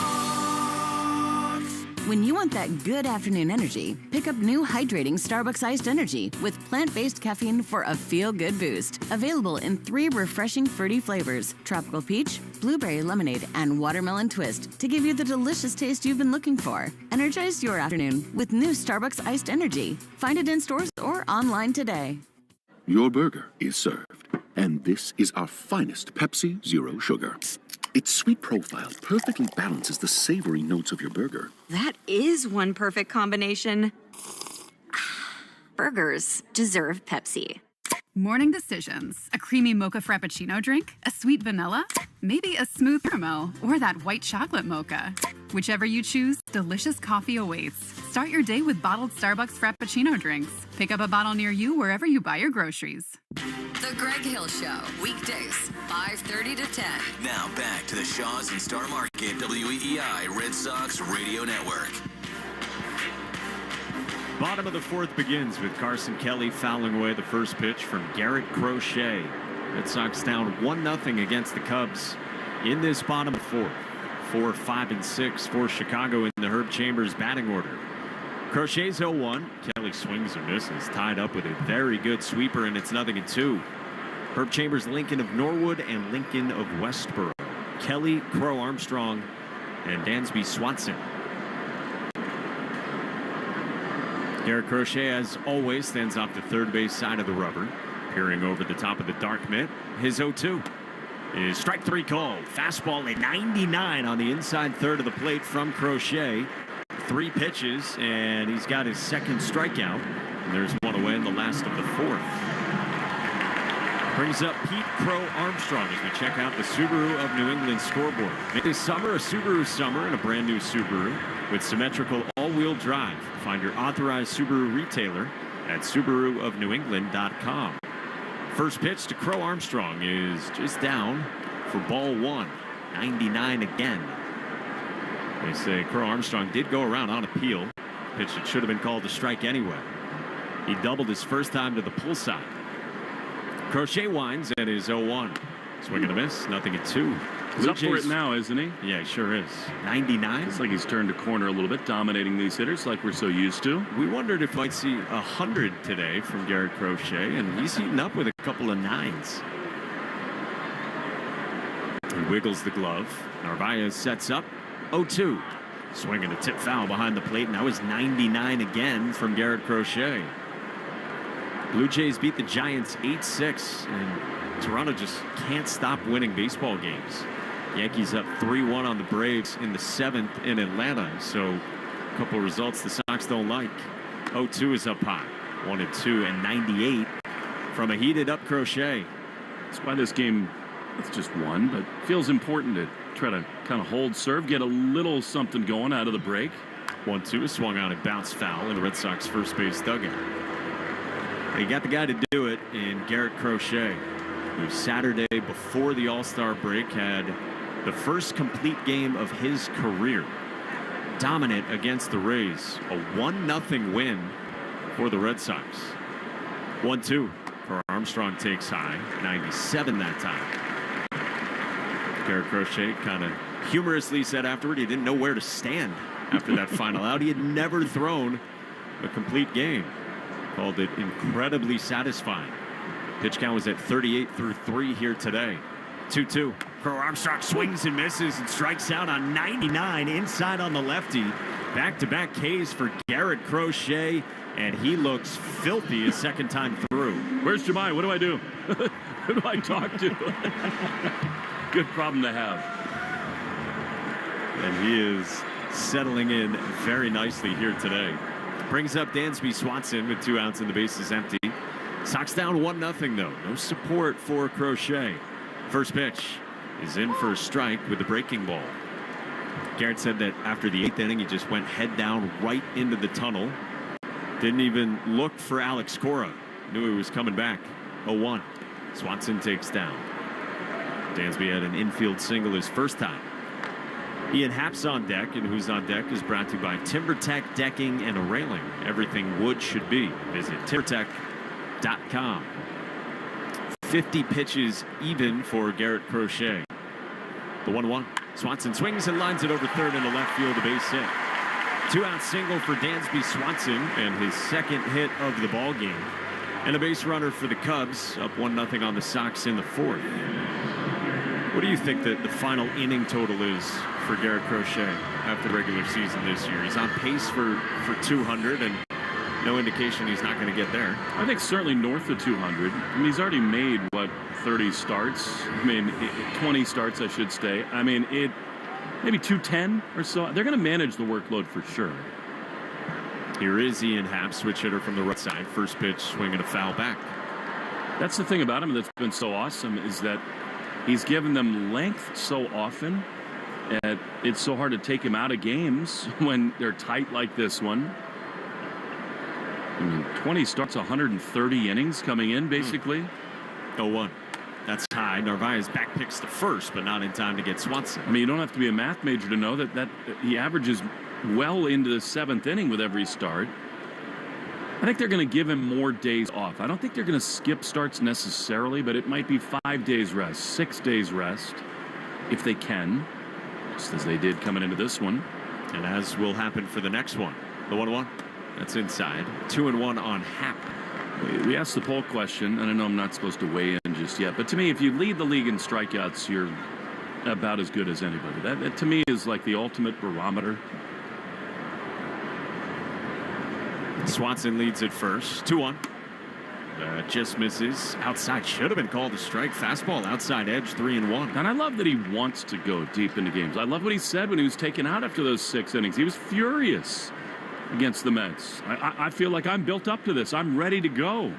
When you want that good afternoon energy, pick up new hydrating Starbucks iced energy with plant-based caffeine for a feel-good boost. Available in 3 refreshing fruity flavors: tropical peach, blueberry lemonade, and watermelon twist, to give you the delicious taste you've been looking for. Energize your afternoon with new Starbucks iced energy. Find it in stores or online today. Your burger is served, and this is our finest Pepsi Zero Sugar. Its sweet profile perfectly balances the savory notes of your burger. That is one perfect combination. Burgers deserve Pepsi. Morning decisions. A creamy mocha frappuccino drink? A sweet vanilla? Maybe a smooth caramel or that white chocolate mocha. Whichever you choose, delicious coffee awaits. Start your day with bottled Starbucks Frappuccino drinks. Pick up a bottle near you wherever you buy your groceries. The Greg Hill Show, weekdays, 5:30 to 10. Now back to the Shaw's and Star Market WEEI Red Sox Radio Network. Bottom of the fourth begins with Carson Kelly fouling away the first pitch from Garrett Crochet. Red Sox down 1-0 against the Cubs in this bottom fourth. 4, 5, and 6 for Chicago in the Herb Chambers batting order. Crochet's 0-1. Kelly swings and misses, tied up with a very good sweeper, and it's 0-2. Herb Chambers, Lincoln of Norwood, and Lincoln of Westboro. Kelly, Crow Armstrong, and Dansby Swanson. Garrett Crochet, as always, stands off the third base side of the rubber, peering over the top of the dark mitt. His 0-2 is strike 3 called. Fastball at 99 on the inside third of the plate from Crochet. 3 pitches, and he's got his second strikeout. And there's one away in the last of the fourth. Brings up Pete Crow Armstrong as we check out the Subaru of New England scoreboard. This summer, a Subaru summer and a brand new Subaru with symmetrical all-wheel drive. Find your authorized Subaru retailer at SubaruofNewEngland.com. First pitch to Crow Armstrong is just down for ball 1. 99 again. They say Crow Armstrong did go around on appeal. Pitch that should have been called a strike anyway. He doubled his first time to the pull side. Crochet winds at his 0-1. Swing and a miss, 0-2. He's up for it now, isn't he? Yeah, he sure is. 99. It's like he's turned a corner a little bit, dominating these hitters like we're so used to. We wondered if we might see 100 today from Garrett Crochet, and he's heating up with a couple of 9s. He wiggles the glove. Narvaez sets up. 0-2. Swinging a tip foul behind the plate. Now is 99 again from Garrett Crochet. Blue Jays beat the Giants 8-6, and Toronto just can't stop winning baseball games. Yankees up 3-1 on the Braves in the 7th in Atlanta. So a couple results the Sox don't like. 0-2 is up high. 1-2 and 98 from a heated up Crochet. That's why this game, it's just one, but feels important to try to kind of hold serve, get a little something going out of the break. 1-2 swung on and bounced foul in the Red Sox first base dugout. They got the guy to do it in Garrett Crochet, who Saturday before the All-Star break had the first complete game of his career. Dominant against the Rays. A 1-0 win for the Red Sox. 1-2 for Armstrong takes high. 97 that time. Garrett Crochet kind of humorously said afterward he didn't know where to stand after that final out. He had never thrown a complete game. Called it incredibly satisfying. Pitch count was at 38 through 3 here today. 2-2. Crow Armstrong swings and misses and strikes out on 99 inside on the lefty. Back-to-back Ks for Garrett Crochet, and he looks filthy his second time through. Where's Jemai? What do I do? Who do I talk to? Good problem to have. And he is settling in very nicely here today. Brings up Dansby Swanson with 2 outs and the bases empty. Sox down 1-0 though. No support for Crochet. First pitch is in for a strike with the breaking ball. Garrett said that after the 8th inning, he just went head down right into the tunnel. Didn't even look for Alex Cora. Knew he was coming back. 0-1. Swanson takes down. Dansby had an infield single his first time. Ian Happ's on deck, and Who's on Deck is brought to you by TimberTech Decking and a Railing. Everything wood should be. Visit timbertech.com. 50 pitches even for Garrett Crochet. The 1-1. Swanson swings and lines it over third into left field, a base hit. 2-out single for Dansby Swanson and his second hit of the ball game. And a base runner for the Cubs, up 1-0 on the Sox in the 4th. What do you think that the final inning total is for Garrett Crochet after the regular season this year? He's on pace for 200, and no indication he's not going to get there. I think certainly north of 200. I mean, he's already made, 30 starts? I mean, 20 starts, I should say. I mean, maybe 210 or so. They're going to manage the workload for sure. Here is Ian Happ, switch hitter from the right side. First pitch, swinging a foul back. That's the thing about him that's been so awesome, is that he's given them length so often, and it's so hard to take him out of games when they're tight like this one. I mean, 20 starts, 130 innings coming in, basically. 0-1. That's high. Narvaez back picks to first, but not in time to get Swanson. I mean, you don't have to be a math major to know that he averages well into the 7th inning with every start. I think they're going to give him more days off. I don't think they're going to skip starts necessarily, but it might be 5 days rest, 6 days rest, if they can, just as they did coming into this one. And as will happen for the next one. The 1-1. That's inside. 2-1 on Happ. We asked the poll question, and I know I'm not supposed to weigh in just yet, but to me, if you lead the league in strikeouts, you're about as good as anybody. That to me is like the ultimate barometer. Swanson leads at first. 2-1. Just misses. Outside should have been called a strike. Fastball outside edge, 3-1. And I love that he wants to go deep into games. I love what he said when he was taken out after those 6 innings. He was furious against the Mets. I feel like I'm built up to this. I'm ready to go.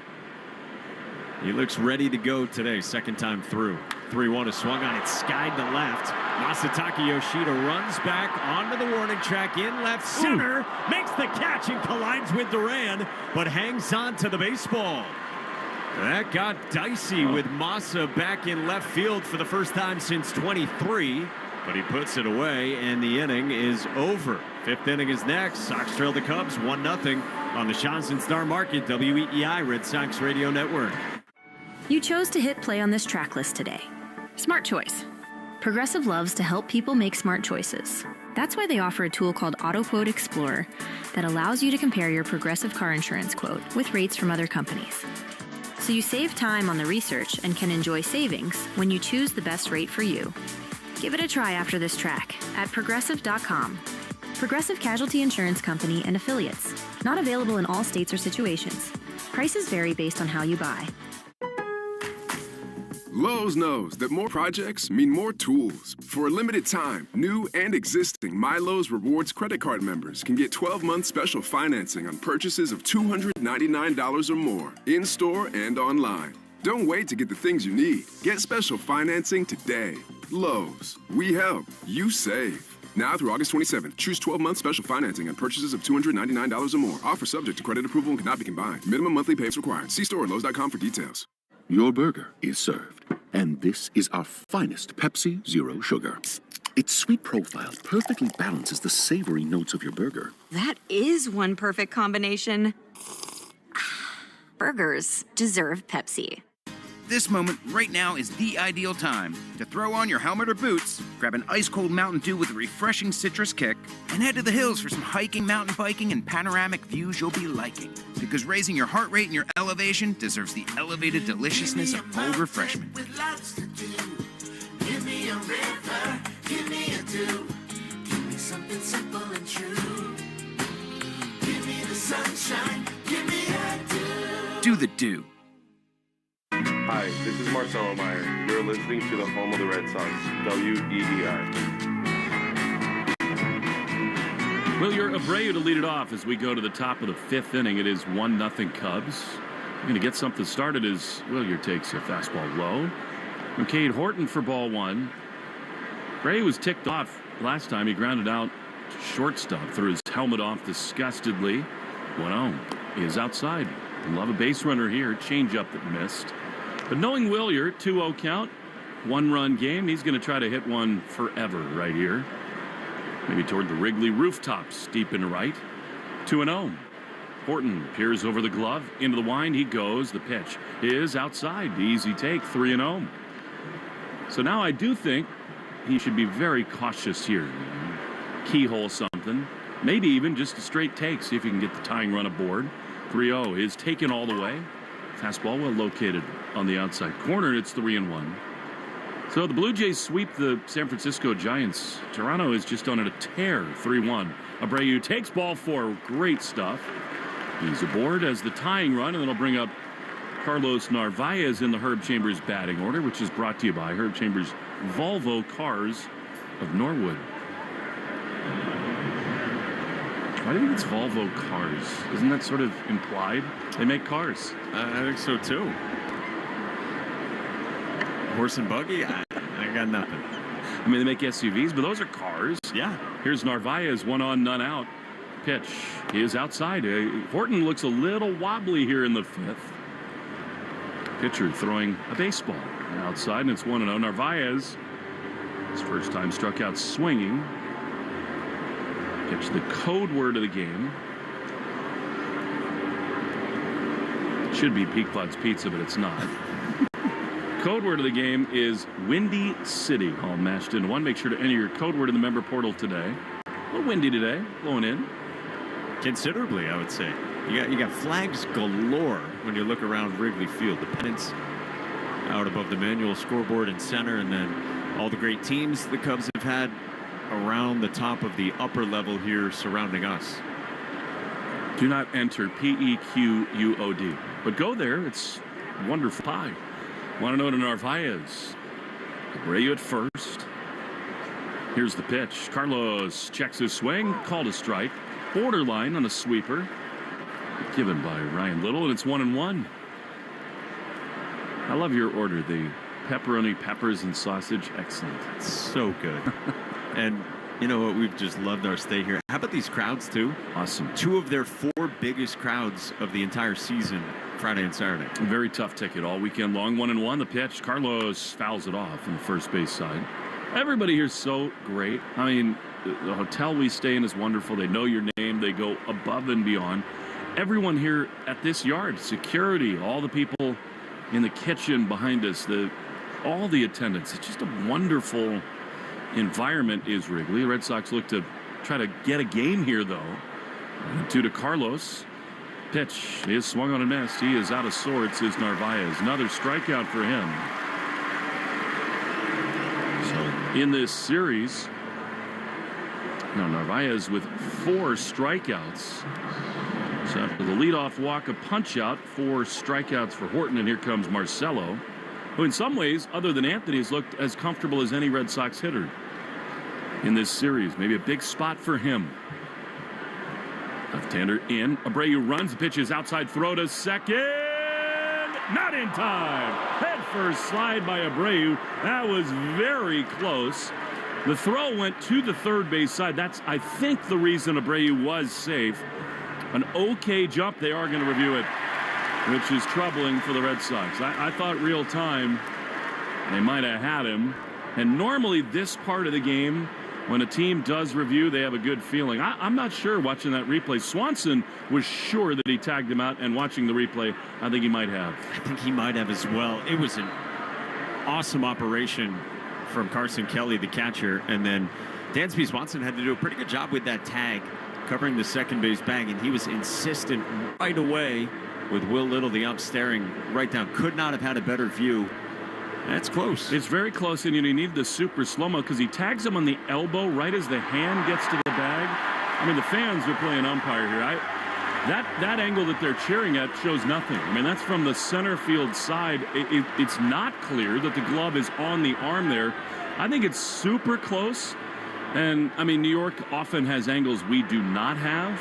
He looks ready to go today. Second time through. 3-1 is swung on. It's skied to left. Masataka Yoshida runs back onto the warning track in left center. Makes the catch and collides with Duran, but hangs on to the baseball. That got dicey with Masa back in left field for the first time since 23. But he puts it away, and the inning is over. 5th inning is next. Sox trail the Cubs 1-0 on the Shaw's and Star Market WEEI Red Sox Radio Network. You chose to hit play on this track list today. Smart choice. Progressive loves to help people make smart choices. That's why they offer a tool called AutoQuote Explorer that allows you to compare your Progressive car insurance quote with rates from other companies. So you save time on the research and can enjoy savings when you choose the best rate for you. Give it a try after this track at Progressive.com. Progressive Casualty Insurance Company and Affiliates. Not available in all states or situations. Prices vary based on how you buy. Lowe's knows that more projects mean more tools. For a limited time, new and existing MyLowe's Rewards credit card members can get 12-month special financing on purchases of $299 or more, in-store and online. Don't wait to get the things you need. Get special financing today. Lowe's. We help. You save. Now through August 27th, choose 12-month special financing on purchases of $299 or more. Offer subject to credit approval and cannot be combined. Minimum monthly payments required. See store at Lowe's.com for details. Your burger is served. And this is our finest Pepsi Zero Sugar. Its sweet profile perfectly balances the savory notes of your burger. That is one perfect combination. Burgers deserve Pepsi. This moment right now is the ideal time to throw on your helmet or boots, grab an ice-cold Mountain Dew with a refreshing citrus kick, and head to the hills for some hiking, mountain biking, and panoramic views you'll be liking. Because raising your heart rate and your elevation deserves the elevated deliciousness of cold refreshment. With lots to do. Give me a river, give me a dew. Give me something simple and true. Give me the sunshine, give me a dew. Do the dew. Hi, this is Miguel Amaya. You're listening to the home of the Red Sox, WEEI. Wilyer Abreu to lead it off as we go to the top of the fifth inning. It is 1-0 Cubs. We're going to get something started as Wilyer takes a fastball low. McCade Horton for ball one. Abreu was ticked off last time. He grounded out to shortstop, threw his helmet off disgustedly. 1-0. He is outside. Love a base runner here. Changeup that missed. But knowing Wilyer, 2-0 count, 1-run game, he's going to try to hit one forever right here. Maybe toward the Wrigley rooftops, deep and right. 2-0. Horton peers over the glove, into the wind, he goes. The pitch is outside. The easy take, 3-0. So now I do think he should be very cautious here. Keyhole something. Maybe even just a straight take, see if he can get the tying run aboard. 3-0 is taken all the way. Fastball well located on the outside corner. It's 3-1. So the Blue Jays sweep the San Francisco Giants. Toronto is just on a tear. 3-1. Abreu takes ball four. Great stuff. He's aboard as the tying run, and it'll bring up Carlos Narvaez in the Herb Chambers batting order, which is brought to you by Herb Chambers Volvo Cars of Norwood. Why do you think it's Volvo Cars? Isn't that sort of implied? They make cars. I think so too. Horse and buggy? I got nothing. I mean, they make SUVs, but those are cars. Yeah. Here's Narvaez, 1 on, none out. Pitch. He is outside. Horton looks a little wobbly here in the fifth. Pitcher throwing a baseball outside, and it's 1-0. Narvaez, his first time struck out swinging. Pitch, the code word of the game. It should be Peak Clouds Pizza, but it's not. Code word of the game is Windy City, all mashed into one. Make sure to enter your code word in the member portal today. A little windy today, blowing in. Considerably, I would say. You got flags galore when you look around Wrigley Field. The pennants out above the manual scoreboard in center, and then all the great teams the Cubs have had around the top of the upper level here surrounding us. Do not enter PEQUOD, but go there. It's wonderful pie. Want to know to Narvaez. Abreu at first. Here's the pitch. Carlos checks his swing, called a strike. Borderline on a sweeper. Given by Ryan Little, and it's 1-1. I love your order. The pepperoni, peppers, and sausage. Excellent. So good. And you know what? We've just loved our stay here. How about these crowds, too? Awesome. 2 of their 4 biggest crowds of the entire season, Friday and Saturday. A very tough ticket all weekend long. 1-1. The pitch. Carlos fouls it off on the first base side. Everybody here's so great. I mean, the hotel we stay in is wonderful. They know your name. They go above and beyond. Everyone here at this yard, security, all the people in the kitchen behind us, all the attendants. It's just a wonderful environment is Wrigley. The Red Sox look to try to get a game here, though. 2 to Carlos. Pitch is swung on a nest. He is out of sorts, is Narvaez. Another strikeout for him. So in this series, Narvaez with 4 strikeouts. So after the leadoff walk, a punch out, 4 strikeouts for Horton, and here comes Marcelo, who in some ways, other than Anthony, has looked as comfortable as any Red Sox hitter in this series. Maybe a big spot for him. Left-hander in. Abreu runs. The pitch is outside. Throw to second. not in time. Head first slide by Abreu. That was very close. The throw went to the third base side. That's, I think, the reason Abreu was safe. An okay jump. They are going to review it, which is troubling for the Red Sox. I thought real time they might have had him. And normally this part of the game, when a team does review, they have a good feeling. I'm not sure watching that replay. Swanson was sure that he tagged him out, and watching the replay, I think he might have. I think he might have as well. It was an awesome operation from Carson Kelly, the catcher, and then Dansby Swanson had to do a pretty good job with that tag, covering the second base bag, and he was insistent right away with Will Little, the ump, staring right down. Could not have had a better view. That's close. It's very close, and you need the super slow-mo because he tags him on the elbow right as the hand gets to the bag. I mean, the fans are playing umpire here. That angle that they're cheering at shows nothing. I mean, that's from the center field side. It's not clear that the glove is on the arm there. I think it's super close. And, I mean, New York often has angles we do not have.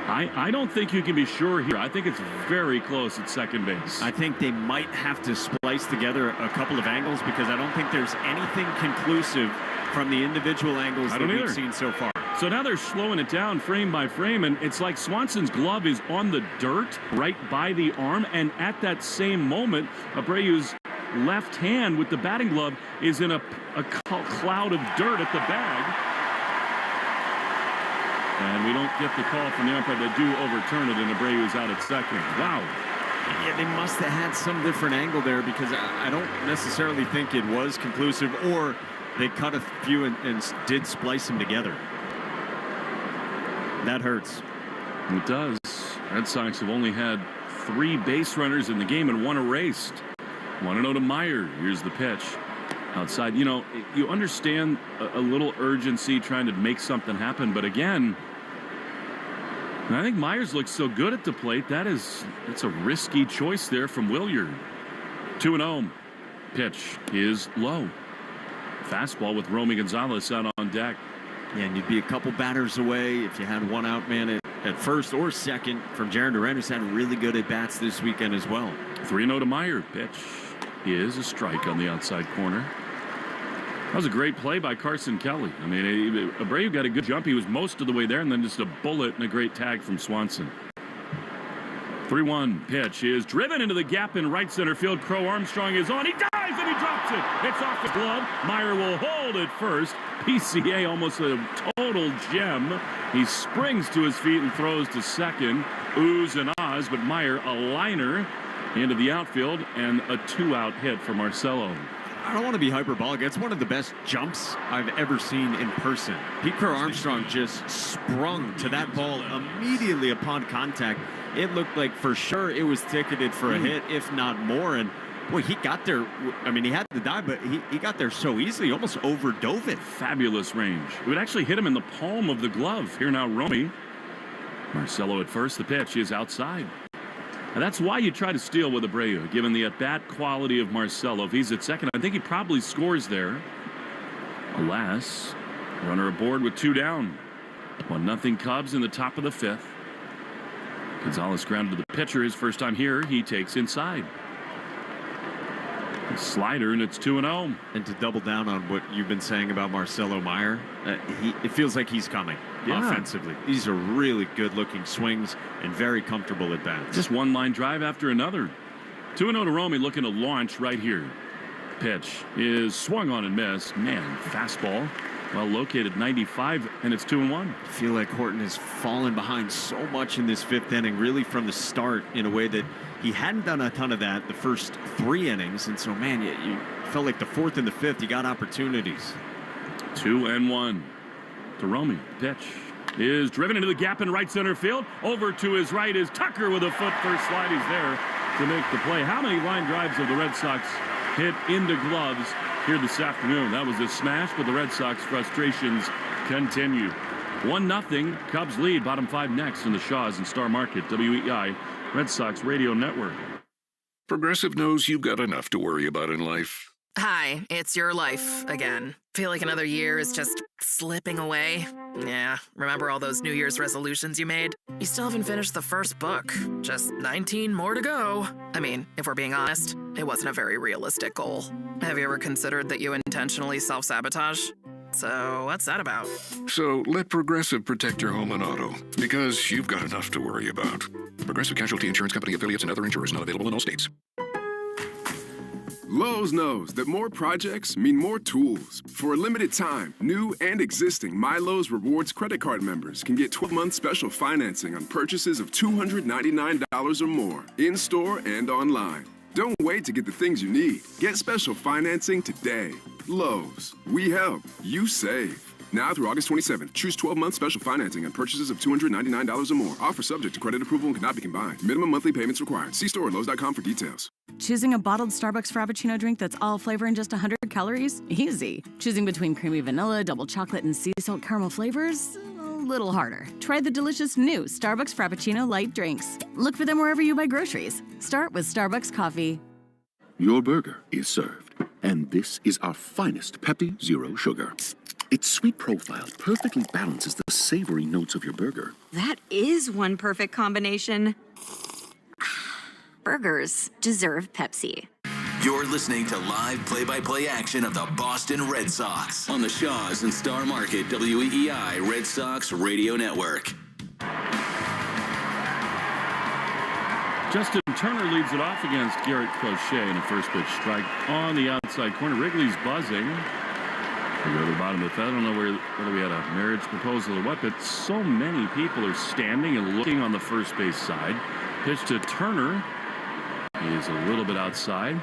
I don't think you can be sure here. I think it's very close at second base. I think they might have to splice together a couple of angles because I don't think there's anything conclusive from the individual angles that we've seen so far. So now they're slowing it down frame by frame, and it's like Swanson's glove is on the dirt right by the arm, and at that same moment, Abreu's left hand with the batting glove is in a cloud of dirt at the bag. And we don't get the call from the umpire. They do overturn it, and Abreu's out at second. Wow. Yeah, they must have had some different angle there because I don't necessarily think it was conclusive, or they cut a few and did splice them together. That hurts. It does. Red Sox have only had 3 base runners in the game and 1 erased. 1-0 to Meyer. Here's the pitch. Outside, you understand a little urgency trying to make something happen, but again, I think Myers looks so good at the plate. It's a risky choice there from Williard. 2-0. Pitch is low. Fastball with Romy Gonzalez out on deck. Yeah, and you'd be a couple batters away if you had one out man at first or second from Jarren Duran, who's had really good at bats this weekend as well. 3-0 to Meyer. Pitch is a strike on the outside corner. That was a great play by Carson Kelly. I mean, Abreu got a good jump. He was most of the way there, and then just a bullet and a great tag from Swanson. 3-1 pitch is driven into the gap in right center field. Crow Armstrong is on. He dives and he drops it. It's off the glove. Meyer will hold it first. PCA almost a total gem. He springs to his feet and throws to second. Oohs and ahs, but Meyer a liner into the outfield and a 2-out hit for Marcelo. I don't want to be hyperbolic. It's one of the best jumps I've ever seen in person. Pete Crow Armstrong just sprung to that ball immediately upon contact. It looked like for sure it was ticketed for a hit, if not more. And boy, he got there. I mean, he had to dive, but he got there so easily, almost overdove it. Fabulous range. It would actually hit him in the palm of the glove. Here now, Romy. Marcelo at first. The pitch is outside. And that's why you try to steal with Abreu, given the at-bat quality of Marcelo. If he's at second, I think he probably scores there. Alas, runner aboard with 2 down. 1-0 Cubs in the top of the 5th. Gonzalez grounded to the pitcher. His first time here, he takes inside. A slider, and it's 2-0. And to double down on what you've been saying about Marcelo Meyer, it feels like he's coming. Yeah. Offensively. These are really good-looking swings and very comfortable at bats. Just one line drive after another. 2-0 to Romy, looking to launch right here. Pitch is swung on and missed. Man, fastball. Well located, 95, and it's 2-1. I feel like Horton has fallen behind so much in this 5th inning, really from the start, in a way that he hadn't done a ton of that the first 3 innings. And so, man, you felt like the 4th and the 5th, you got opportunities. 2-1 to Romy. Pitch is driven into the gap in right center field. Over to his right is Tucker with a foot first slide. He's there to make the play. How many line drives have the Red Sox hit into gloves here this afternoon? That was a smash, but the Red Sox frustrations continue. 1-0 Cubs lead. Bottom 5 next in the Shaws and Star Market WEI Red Sox Radio Network. Progressive knows you've got enough to worry about in life. Hi, it's your life again. Feel like another year is just slipping away? Yeah, remember all those New Year's resolutions you made? You still haven't finished the first book. Just 19 more to go. I mean, if we're being honest, it wasn't a very realistic goal. Have you ever considered that you intentionally self-sabotage? So, what's that about? So let Progressive protect your home and auto, because you've got enough to worry about. Progressive Casualty Insurance Company affiliates and other insurers not available in all states. Lowe's knows that more projects mean more tools. For a limited time, new and existing My Lowe's Rewards credit card members can get 12-month special financing on purchases of $299 or more, in-store and online. Don't wait to get the things you need. Get special financing today. Lowe's. We help. You save. Now through August 27th, choose 12-month special financing on purchases of $299 or more. Offer subject to credit approval and cannot be combined. Minimum monthly payments required. See store at Lowe's.com for details. Choosing a bottled Starbucks Frappuccino drink that's all flavor and just 100 calories? Easy. Choosing between creamy vanilla, double chocolate, and sea salt caramel flavors? A little harder. Try the delicious new Starbucks Frappuccino light drinks. Look for them wherever you buy groceries. Start with Starbucks coffee. Your burger is served, and this is our finest Pepsi Zero Sugar. Its sweet profile perfectly balances the savory notes of your burger. That is one perfect combination. Burgers deserve Pepsi. You're listening to live play-by-play action of the Boston Red Sox on the Shaws and Star Market WEEI Red Sox Radio Network. Justin Turner leads it off against Garrett Crochet in a first pitch strike on the outside corner. Wrigley's buzzing. We go to the bottom of the fifth. I don't know whether we had a marriage proposal or what, but so many people are standing and looking on the first base side. Pitch to Turner. He is a little bit outside.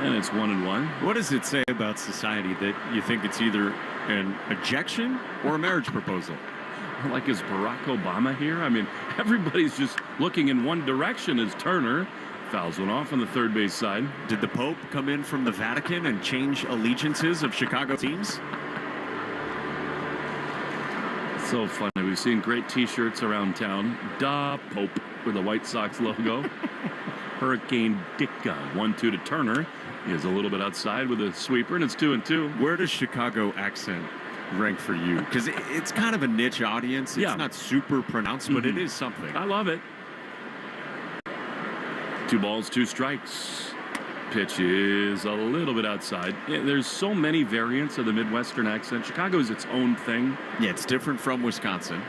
And it's 1-1. What does it say about society that you think it's either an ejection or a marriage proposal? Like, is Barack Obama here? I mean, everybody's just looking in one direction as Turner fouls one off on the third base side. Did the Pope come in from the Vatican and change allegiances of Chicago teams? So funny. We've seen great T-shirts around town. Da Pope with the White Sox logo. Hurricane Dicka. 1-2 to Turner. He is a little bit outside with a sweeper, and it's 2-2. Where does Chicago accent rank for you? Because it's kind of a niche audience. It's not super pronounced, but it is something. I love it. 2 balls, 2 strikes. Pitch is a little bit outside. Yeah, there's so many variants of the Midwestern accent. Chicago is its own thing. Yeah, it's different from Wisconsin.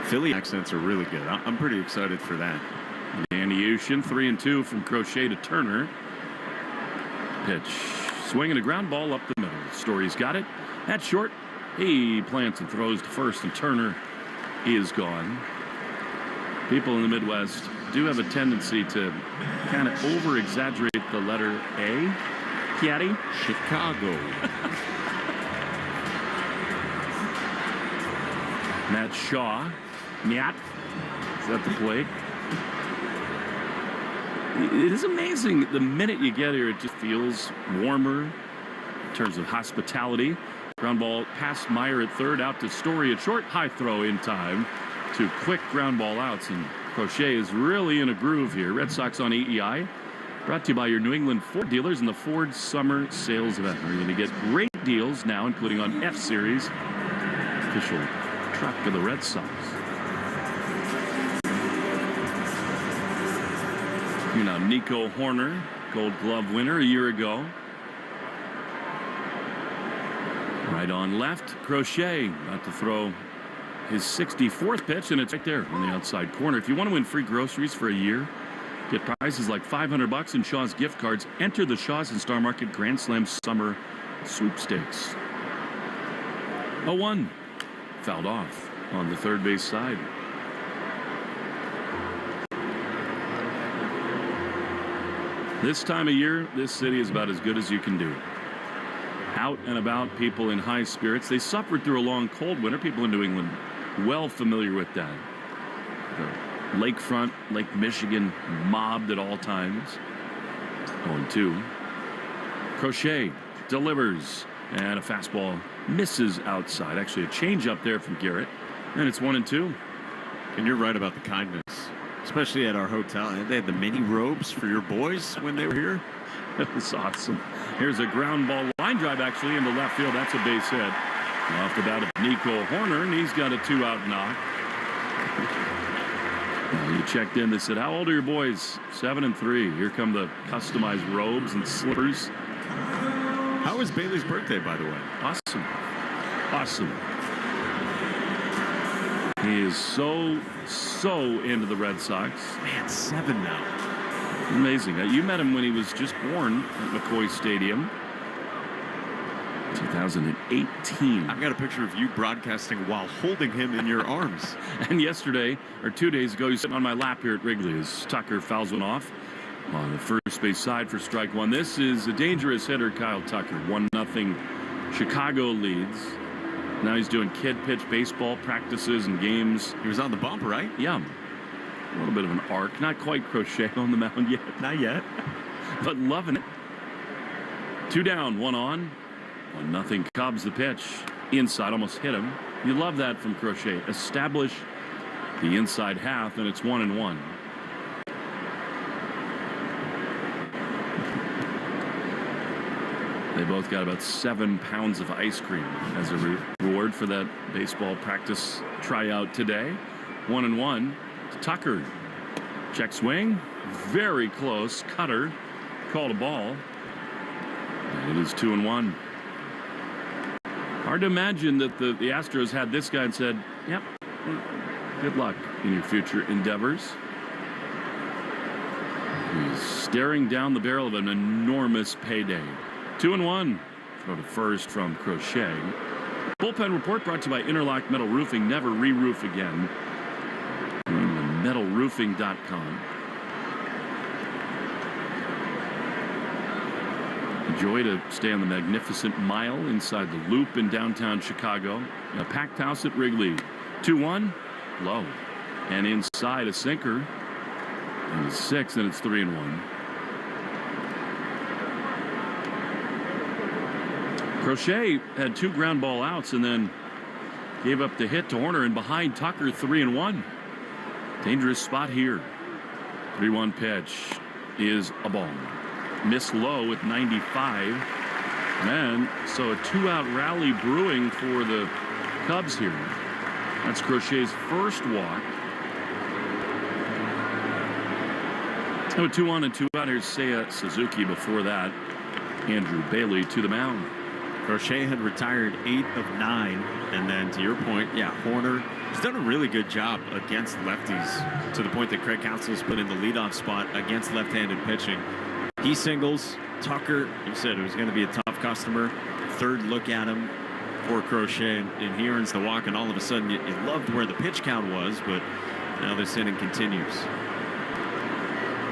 Philly accents are really good. I'm pretty excited for that. Danny Ushin, 3-2 from Crochet to Turner. Pitch. Swinging a ground ball up the middle. Story's got it. That's short. He plants and throws to first, and Turner is gone. People in the Midwest do have a tendency to kind of over-exaggerate the letter A. Kiati? Chicago. Matt Shaw. Nyat. Is that the plate? It is amazing. The minute you get here, it just feels warmer in terms of hospitality. Ground ball past Meyer at third, out to Story at short. High throw in time. 2 quick ground ball outs, and Crochet is really in a groove here. Red Sox on EEI. Brought to you by your New England Ford dealers and the Ford Summer Sales Event. We're going to get great deals now, including on F-Series, official truck of the Red Sox. You know, Nico Horner, Gold Glove winner a year ago. Right on left, Crochet about to throw his 64th pitch, and it's right there on the outside corner. If you want to win free groceries for a year, get prizes like $500 in Shaw's gift cards. Enter the Shaw's and Star Market Grand Slam Summer Sweepstakes. 0-1. Fouled off on the third base side. This time of year, this city is about as good as you can do. Out and about, people in high spirits. They suffered through a long cold winter. People in New England well familiar with that. The lakefront, Lake Michigan mobbed at all times. 0-2. Crochet delivers, and a fastball misses outside. Actually, a change up there from Garrett, and it's 1-2. And you're right about the kindness, especially at our hotel. They had the mini robes for your boys when they were here. That's awesome. Here's a ground ball line drive actually into left field. That's a base hit. Off the bat of Nico Horner, and he's got a 2-out knock. You checked in. They said, how old are your boys? 7 and 3. Here come the customized robes and slippers. How was Bailey's birthday, by the way? Awesome. Awesome. He is so into the Red Sox. Man, 7 now. Amazing. You met him when he was just born at McCoy Stadium. 2018. I've got a picture of you broadcasting while holding him in your arms. And yesterday, or 2 days ago, he's sitting on my lap here at Wrigley as Tucker fouls one off on the first base side for strike one. This is a dangerous hitter, Kyle Tucker. 1-0 Chicago leads. Now he's doing kid pitch baseball practices and games. He was on the bump, right? Yeah. A little bit of an arc. Not quite Crochet on the mound yet. Not yet. But loving it. 2 down, 1 on. 1-0 Cubs the pitch. Inside, almost hit him. You love that from Crochet. Establish the inside half, and it's 1-1. They both got about 7 pounds of ice cream as a reward for that baseball practice tryout today. 1-1 to Tucker. Check swing. Very close. Cutter called a ball. And it is 2-1. Hard to imagine that the Astros had this guy and said, yep, good luck in your future endeavors. He's staring down the barrel of an enormous payday. 2-1. Throw to first from Crochet. Bullpen report brought to you by Interlock Metal Roofing. Never re-roof again. Metalroofing.com. Joy to stay on the magnificent mile inside the loop in downtown Chicago. A packed house at Wrigley. 2-1, low. And inside a sinker. And it's 6, and it's 3-1. Crochet had 2 ground ball outs and then gave up the hit to Horner, and behind Tucker, 3-1. Dangerous spot here. 3-1 pitch is a ball. Miss low at 95. Man, so a 2-out rally brewing for the Cubs here. That's Crochet's first walk. So 2-1 and 2-out. Here's Seiya Suzuki. Before that, Andrew Bailey to the mound. Crochet had retired 8 of 9. And then to your point, yeah, Horner has done a really good job against lefties, to the point that Craig Counsell's put in the leadoff spot against left-handed pitching. He singles. Tucker, you said it was going to be a tough customer. Third look at him for Crochet, and he earns the walk, and all of a sudden you loved where the pitch count was, but now this inning continues.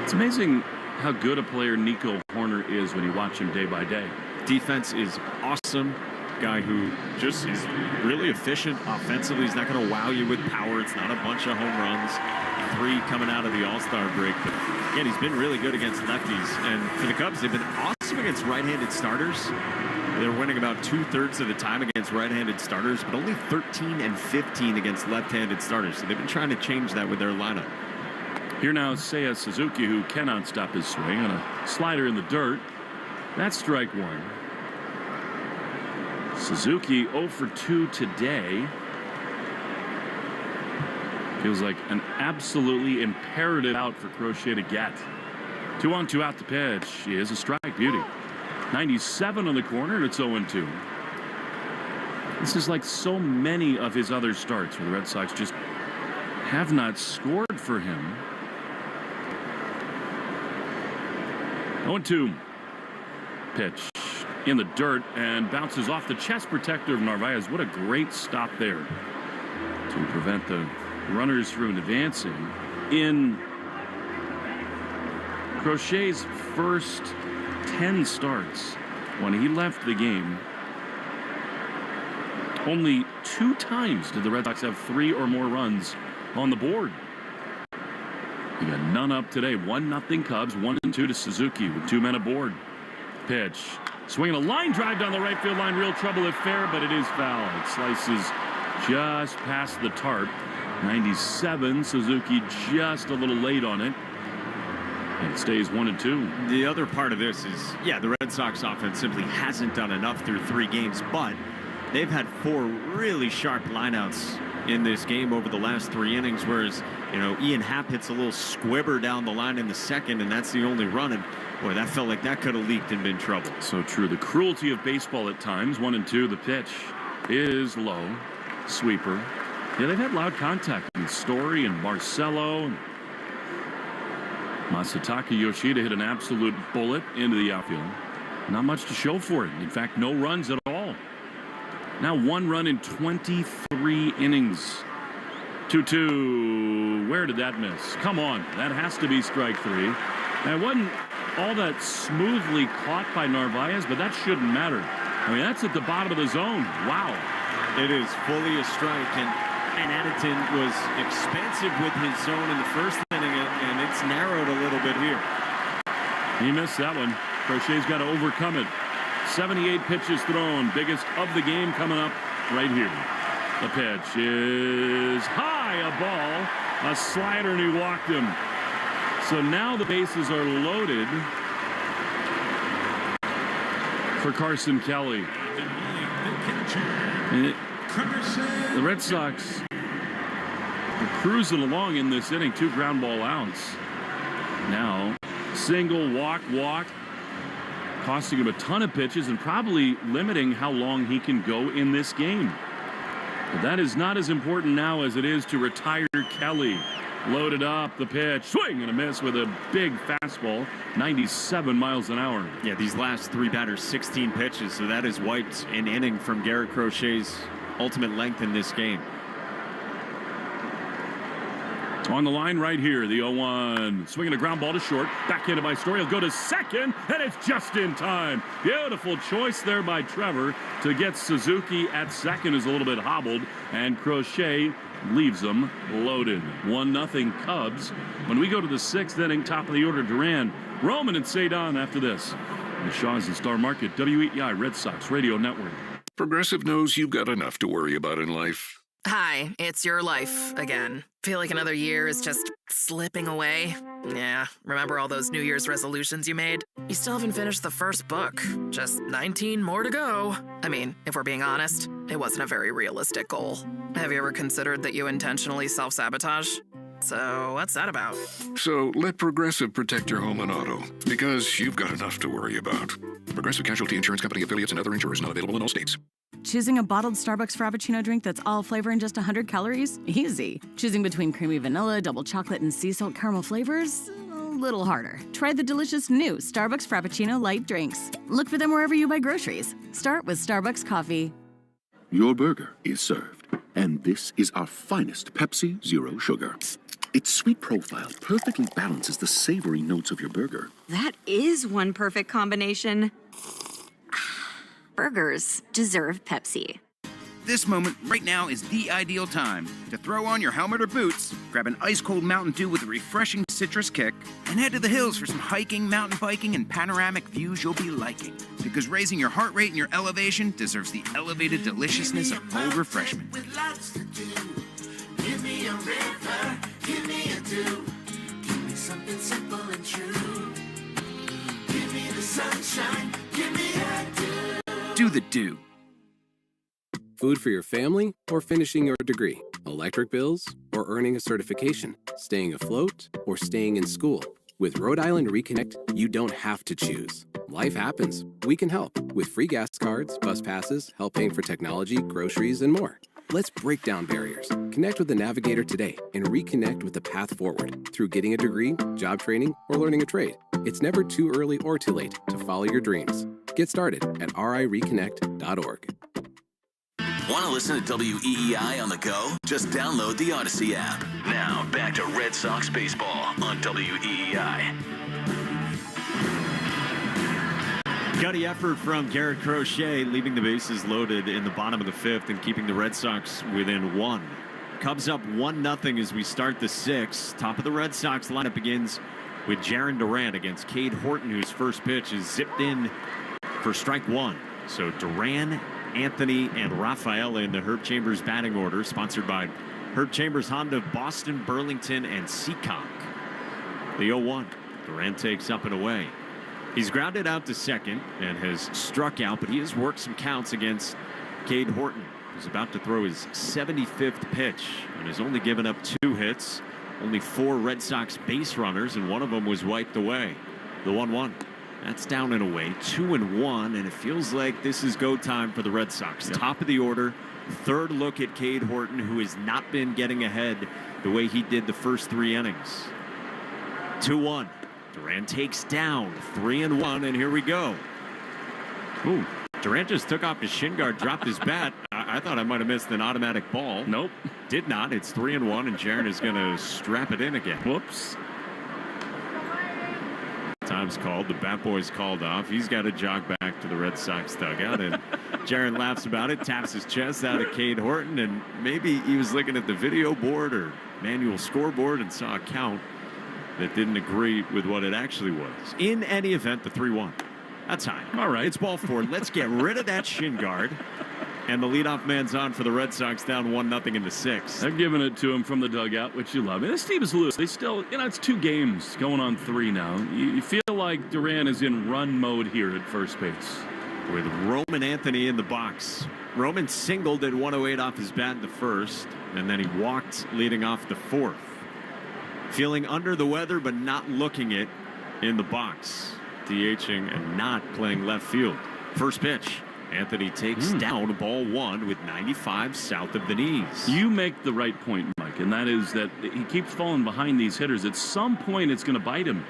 It's amazing how good a player Nico Horner is when you watch him day by day. Defense is awesome. Guy who just is really efficient offensively. He's not going to wow you with power. It's not a bunch of home runs. 3 coming out of the All-Star break. But again, he's been really good against lefties. And for the Cubs, they've been awesome against right-handed starters. They're winning about 2/3 of the time against right-handed starters, but only 13 and 15 against left-handed starters. So they've been trying to change that with their lineup. Here now is Seiya Suzuki, who cannot stop his swing on a slider in the dirt. That's strike 1. Suzuki 0 for 2 today. Feels like an absolutely imperative out for Crochet to get. 2-on, 2-out the pitch. He is a strike. Beauty. 97 on the corner, and it's 0-2. This is like so many of his other starts where the Red Sox just have not scored for him. 0-2. Pitch in the dirt and bounces off the chest protector of Narvaez. What a great stop there to prevent the runners from advancing. In Crochet's first 10 starts, when he left the game, only 2 times did the Red Sox have 3 or more runs on the board. He got none up today. 1-0 Cubs, 1-2 to Suzuki with 2 men aboard. Pitch. Swinging a line drive down the right field line. Real trouble if fair, but it is foul. It slices just past the tarp. 97. Suzuki just a little late on it. And it stays 1-2. The other part of this is, the Red Sox offense simply hasn't done enough through 3 games, but they've had 4 really sharp lineouts in this game over the last 3 innings, whereas, Ian Happ hits a little squibber down the line in the second, and that's the only run. And boy, that felt like that could have leaked and been trouble. So true. The cruelty of baseball at times. 1-2. The pitch is low. Sweeper. Yeah, they've had loud contact with Story and Barcelo. Masataka Yoshida hit an absolute bullet into the outfield. Not much to show for it. In fact, no runs at all. Now 1 run in 23 innings. 2-2. Where did that miss? Come on. That has to be strike 3. And it wasn't all that smoothly caught by Narvaez, but that shouldn't matter. I mean, that's at the bottom of the zone. Wow. It is fully a strike, and Addington was expansive with his zone in the first inning, and it's narrowed a little bit here. He missed that one. Crochet's got to overcome it. 78 pitches thrown, biggest of the game coming up right here. The pitch is high, a ball, a slider, and he walked him. So now the bases are loaded for Carson Kelly. The Red Sox are cruising along in this inning. 2 ground ball outs. Now, single, walk, costing him a ton of pitches and probably limiting how long he can go in this game. But that is not as important now as it is to retire Kelly. Loaded up, the pitch, swing and a miss with a big fastball, 97 miles an hour. Yeah, these last 3 batters, 16 pitches, so that is wiped an inning from Garrett Crochet's ultimate length in this game. On the line right here, the 0-1. Swinging a ground ball to short. Backhanded by Story. He'll go to second, and it's just in time. Beautiful choice there by Trevor to get Suzuki at second, who's a little bit hobbled, and Crochet leaves them loaded. 1-0 Cubs. When we go to the 6th inning, top of the order, Duran, Roman, and Cedon after this. The Shaws and Star Market, WEEI Red Sox Radio Network. Progressive knows you've got enough to worry about in life. Hi, it's your life again. Feel like another year is just slipping away? Yeah, remember all those New Year's resolutions you made? You still haven't finished the first book. Just 19 more to go. I mean, if we're being honest, it wasn't a very realistic goal. Have you ever considered that you intentionally self-sabotage? So what's that about? So let Progressive protect your home and auto, because you've got enough to worry about. Progressive Casualty Insurance Company affiliates and other insurers not available in all states. Choosing a bottled Starbucks Frappuccino drink that's all flavor and just 100 calories? Easy. Choosing between creamy vanilla, double chocolate, and sea salt caramel flavors? A little harder. Try the delicious new Starbucks Frappuccino light drinks. Look for them wherever you buy groceries. Start with Starbucks coffee. Your burger is served, and this is our finest Pepsi Zero Sugar. Its sweet profile perfectly balances the savory notes of your burger. That is one perfect combination. Burgers deserve Pepsi. This moment right now is the ideal time to throw on your helmet or boots, grab an ice-cold Mountain Dew with a refreshing citrus kick, and head to the hills for some hiking, mountain biking, and panoramic views you'll be liking. Because raising your heart rate and your elevation deserves the elevated deliciousness of cold refreshment. Give me a river, give me a dew. Give me something simple and true. Give me the sunshine, give me a dew. Do the Dew. Food for your family or finishing your degree? Electric bills or earning a certification? Staying afloat or staying in school? With Rhode Island Reconnect, you don't have to choose. Life happens. We can help with free gas cards, bus passes, help paying for technology, groceries, and more. Let's break down barriers. Connect with the Navigator today and reconnect with the path forward through getting a degree, job training, or learning a trade. It's never too early or too late to follow your dreams. Get started at rireconnect.org. Want to listen to WEEI on the go? Just download the Odyssey app. Now, back to Red Sox baseball on WEEI. Gutty effort from Garrett Crochet, leaving the bases loaded in the bottom of the 5th and keeping the Red Sox within 1. Cubs up 1-0 as we start the 6th. Top of the Red Sox lineup begins with Jarren Duran against Cade Horton, whose first pitch is zipped in for strike 1. So Duran, Anthony, and Rafaela in the Herb Chambers batting order, sponsored by Herb Chambers Honda, Boston, Burlington, and Seacock. The 0-1. Durant takes up and away. He's grounded out to second and has struck out, but he has worked some counts against Cade Horton, who's about to throw his 75th pitch and has only given up 2 hits, only 4 Red Sox base runners, and one of them was wiped away. The 1-1. That's down and away, 2-1, and it feels like this is go time for the Red Sox. Yep. Top of the order, third look at Cade Horton, who has not been getting ahead the way he did the first 3 innings. 2-1. Durant takes down, 3-1, and here we go. Ooh, Durant just took off his shin guard, dropped his bat. I thought I might have missed an automatic ball. Nope. Did not. It's 3-1, and Jaron is going to strap it in again. Whoops. Time's called. The bat boy's called off. He's got to jog back to the Red Sox dugout, and Jaron laughs about it, taps his chest out at Cade Horton, and maybe he was looking at the video board or manual scoreboard and saw a count that didn't agree with what it actually was. In any event, the 3-1. That's high. All right. It's ball 4. Let's get rid of that shin guard. And the leadoff man's on for the Red Sox, down 1-0 in the 6th. They're giving it to him from the dugout, which you love. And this team is loose. They still, it's 2 games going on 3 now. You feel like Durant is in run mode here at first base. With Roman Anthony in the box. Roman singled at 108 off his bat in the 1st, and then he walked leading off the 4th. Feeling under the weather, but not looking it in the box. DHing and not playing left field. First pitch. Anthony takes down ball 1 with 95 south of the knees. You make the right point, Mike, and that is that he keeps falling behind these hitters. At some point, it's going to bite him.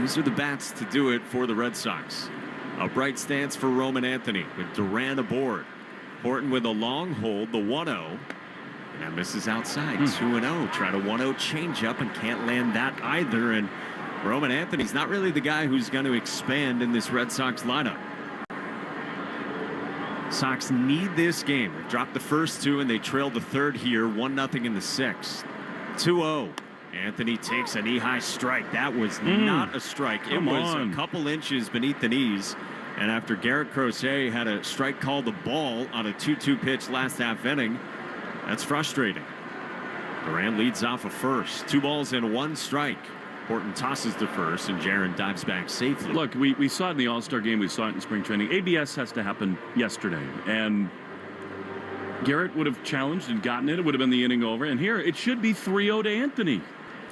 These are the bats to do it for the Red Sox. Upright stance for Roman Anthony with Durant aboard. Horton with a long hold, the 1-0. And that misses outside. 2-0. Try to 1-0 changeup and can't land that either. And Roman Anthony's not really the guy who's going to expand in this Red Sox lineup. Sox need this game. They dropped the first 2 and they trailed the 3rd here, 1-0 in the 6th. 2-0. Anthony takes a knee-high strike. That was not a strike. It was a couple inches beneath the knees. And after Garrett Crochet had a strike called the ball on a 2-2 pitch last half inning, that's frustrating. Durant leads off a first. 2 balls and 1 strike. Horton tosses to first, and Jaron dives back safely. Look, we saw it in the All-Star game. We saw it in spring training. ABS has to happen yesterday. And Garrett would have challenged and gotten it. It would have been the inning over. And here, it should be 3-0 to Anthony.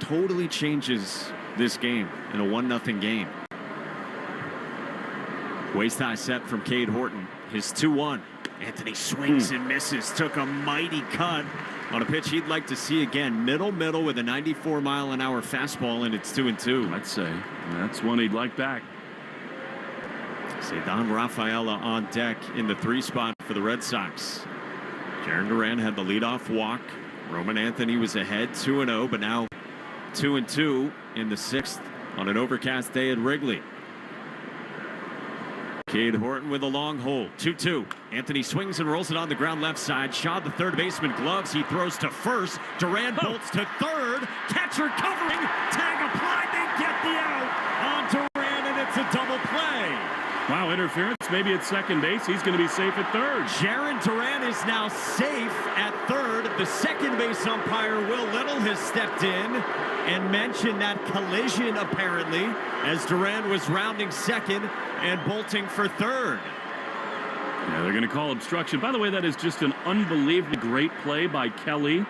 Totally changes this game in a 1-0 game. Waist high set from Cade Horton. His 2-1. Anthony swings and misses. Took a mighty cut on a pitch he'd like to see again. Middle with a 94-mile-an-hour fastball, and it's 2-2. I'd say that's one he'd like back. Ceddanne Rafaela on deck in the 3 spot for the Red Sox. Jarren Duran had the leadoff walk. Roman Anthony was ahead 2-0, but now 2-2 in the 6th on an overcast day at Wrigley. Cade Horton with a long hold. 2-2. Anthony swings and rolls it on the ground left side. Shaw, the third baseman, gloves. He throws to first. Duran bolts to third. Catcher covering. Tag applied. They get the out on Duran, and it's a double play. Wow, interference maybe at second base. He's going to be safe at third. Jarren Duran is now safe at third. The second base umpire, Will Little, has stepped in and mentioned that collision apparently as Duran was rounding second and bolting for third. Yeah, they're going to call obstruction. By the way, that is just an unbelievably great play by Kelly.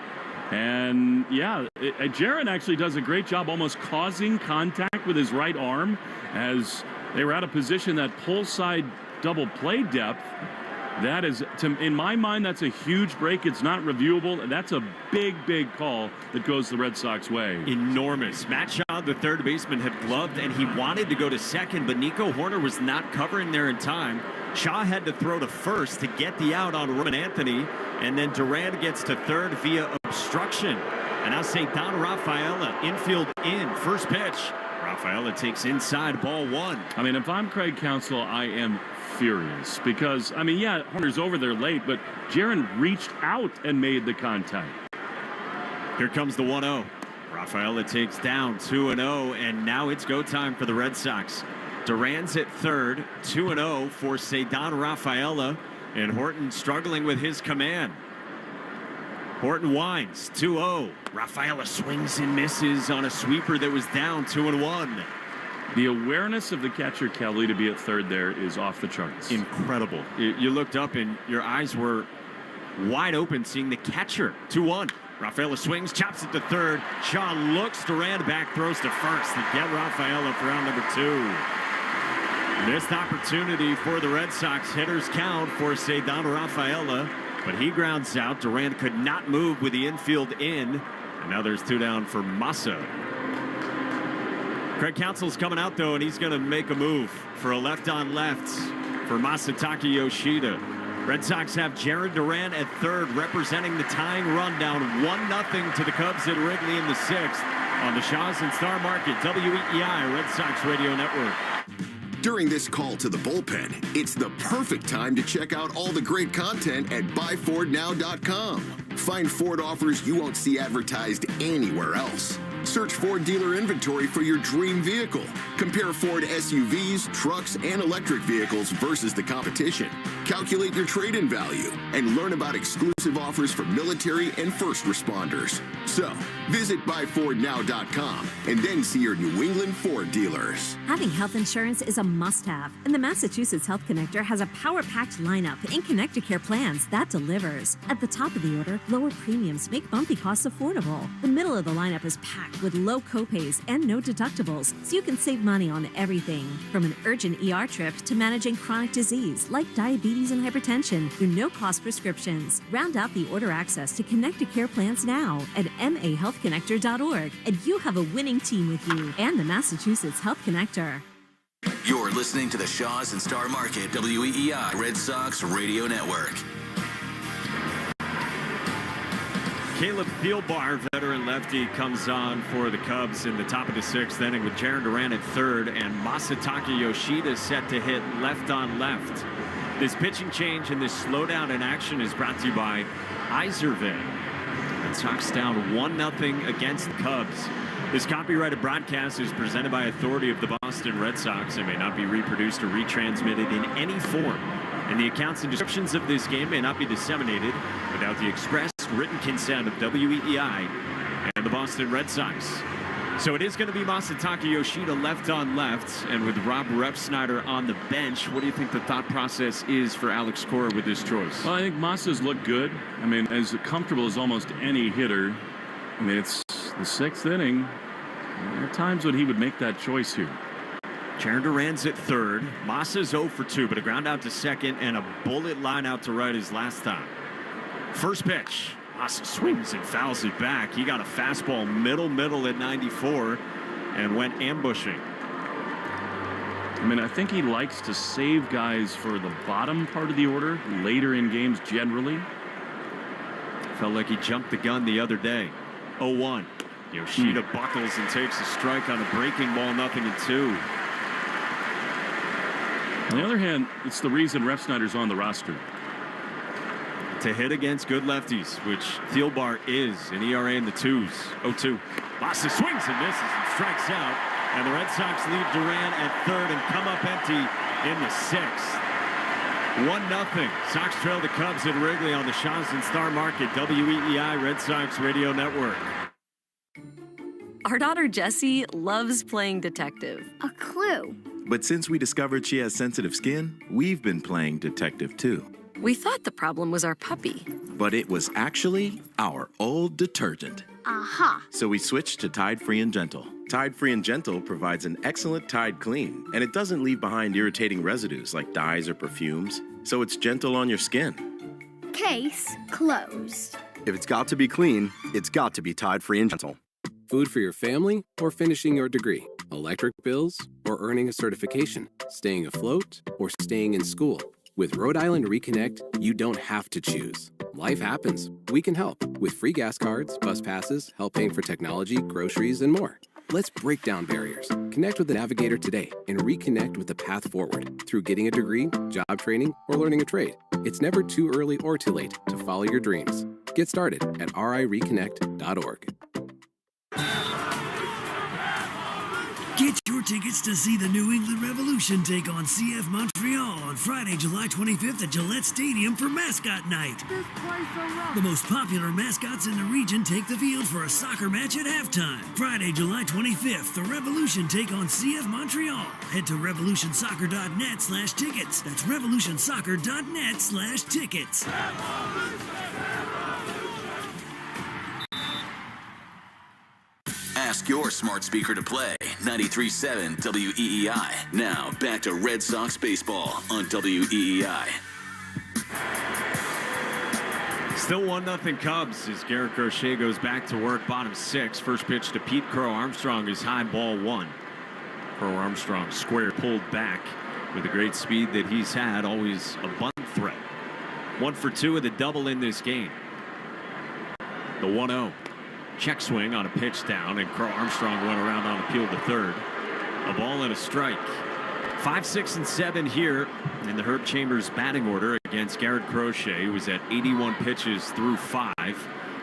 And yeah, Jarren actually does a great job almost causing contact with his right arm as they were out of position. That pull side double play depth, that is, in my mind, that's a huge break. It's not reviewable. That's a big call that goes the Red Sox way. Enormous. Matt Shaw, the third baseman, had gloved, and he wanted to go to second, but Nico Horner was not covering there in time. Shaw had to throw to first to get the out on Roman Anthony, and then Duran gets to third via obstruction. And now Ceddanne Rafaela, infield in, first pitch. Rafaela takes inside, ball 1. I mean, if I'm Craig Counsell, I am furious because, I mean, yeah, Horner's over there late, but Jarren reached out and made the contact. Here comes the 1-0. Rafaela takes down 2-0, and now it's go time for the Red Sox. Duran's at third, 2-0 for Ceddanne Rafaela, and Horton struggling with his command. Horton winds, 2-0. Rafaela swings and misses on a sweeper that was down 2-1. The awareness of the catcher, Kelly, to be at third there is off the charts. Incredible. You looked up and your eyes were wide open seeing the catcher. 2-1. Rafaela swings, chops it to third. Shaw looks, Duran back, throws to first to get Rafaela for round number 2. Missed opportunity for the Red Sox. Hitters count for Cedano Rafaela, but he grounds out. Duran could not move with the infield in. And now there's 2 down for Massa. Craig Counsell's coming out, though, and he's going to make a move for a left-on-left for Masataka Yoshida. Red Sox have Jarren Duran at third, representing the tying run down 1-0 to the Cubs at Wrigley in the 6th on the Shaw's and Star Market WEEI Red Sox Radio Network. During this call to the bullpen, it's the perfect time to check out all the great content at buyfordnow.com. Find Ford offers you won't see advertised anywhere else. Search Ford dealer inventory for your dream vehicle. Compare Ford SUVs, trucks, and electric vehicles versus the competition. Calculate your trade-in value and learn about exclusive offers for military and first responders. So, visit buyfordnow.com and then see your New England Ford dealers. Having health insurance is a must-have, and the Massachusetts Health Connector has a power-packed lineup in Connecticare plans that delivers. At the top of the order, lower premiums make bumpy costs affordable. The middle of the lineup is packed with low copays and no deductibles, so you can save money on everything, from an urgent ER trip to managing chronic disease like diabetes and hypertension through no-cost prescriptions. Round out the order access to Connecticare plans now at mahealthconnector.org, and you have a winning team with you and the Massachusetts Health Connector. You're listening to the Shaw's and Star Market WEEI Red Sox Radio Network. Caleb Thielbar, veteran lefty, comes on for the Cubs in the top of the 6th inning with Jarren Duran at third and Masataka Yoshida set to hit left on left. This pitching change and this slowdown in action is brought to you by Iservin. Red Sox down 1-0 against the Cubs. This copyrighted broadcast is presented by authority of the Boston Red Sox and may not be reproduced or retransmitted in any form. And the accounts and descriptions of this game may not be disseminated without the express written consent of WEEI and the Boston Red Sox. So it is going to be Masataka Yoshida left on left, and with Rob Refsnyder on the bench, what do you think the thought process is for Alex Cora with this choice? Well, I think Masa's looked good. I mean, as comfortable as almost any hitter. I mean, it's the 6th inning. There are times when he would make that choice here. Jarren Duran's at third. Masa's 0 for 2, but a ground out to second and a bullet line out to right his last time. First pitch. Masa swings and fouls it back. He got a fastball middle at 94 and went ambushing. I mean, I think he likes to save guys for the bottom part of the order later in games generally. Felt like he jumped the gun the other day. 0-1. Yoshida buckles and takes a strike on a breaking ball, 0-2. On the other hand, it's the reason Refsnyder's on the roster. To hit against good lefties, which Thielbar is, an ERA in the 2s. 0-2. Masa swings and misses and strikes out. And the Red Sox leave Duran at third and come up empty in the 6th. 1-0. Sox trail the Cubs at Wrigley on the Shaw's and Star Market WEEI Red Sox Radio Network. Our daughter Jessie loves playing detective. A clue. But since we discovered she has sensitive skin, we've been playing detective too. We thought the problem was our puppy. But it was actually our old detergent. Aha. So we switched to Tide Free and Gentle. Tide Free and Gentle provides an excellent Tide clean, and it doesn't leave behind irritating residues like dyes or perfumes, so it's gentle on your skin. Case closed. If it's got to be clean, it's got to be Tide Free and Gentle. Food for your family or finishing your degree? Electric bills or earning a certification? Staying afloat or staying in school? With Rhode Island Reconnect, you don't have to choose. Life happens. We can help with free gas cards, bus passes, help paying for technology, groceries, and more. Let's break down barriers. Connect with the Navigator today and reconnect with the path forward through getting a degree, job training, or learning a trade. It's never too early or too late to follow your dreams. Get started at rireconnect.org. Get your tickets to see the New England Revolution take on CF Montreal on Friday, July 25th at Gillette Stadium for Mascot Night. The most popular mascots in the region take the field for a soccer match at halftime. Friday, July 25th, the Revolution take on CF Montreal. Head to revolutionsoccer.net/tickets. That's revolutionsoccer.net/tickets. Ask your smart speaker to play 93.7 WEEI. Now back to Red Sox baseball on WEEI. Still 1-0 Cubs as Garrett Crochet goes back to work, bottom 6. First pitch to Pete Crow Armstrong is high, ball 1. Crow Armstrong square pulled back with the great speed that he's had, always a bunt threat. 1 for 2 with a double in this game. The 1-0. Check swing on a pitch down, and Crow Armstrong went around on appeal to third. A ball and a strike. 5, 6, and 7 here in the Herb Chambers batting order against Garrett Crochet, who was at 81 pitches through 5.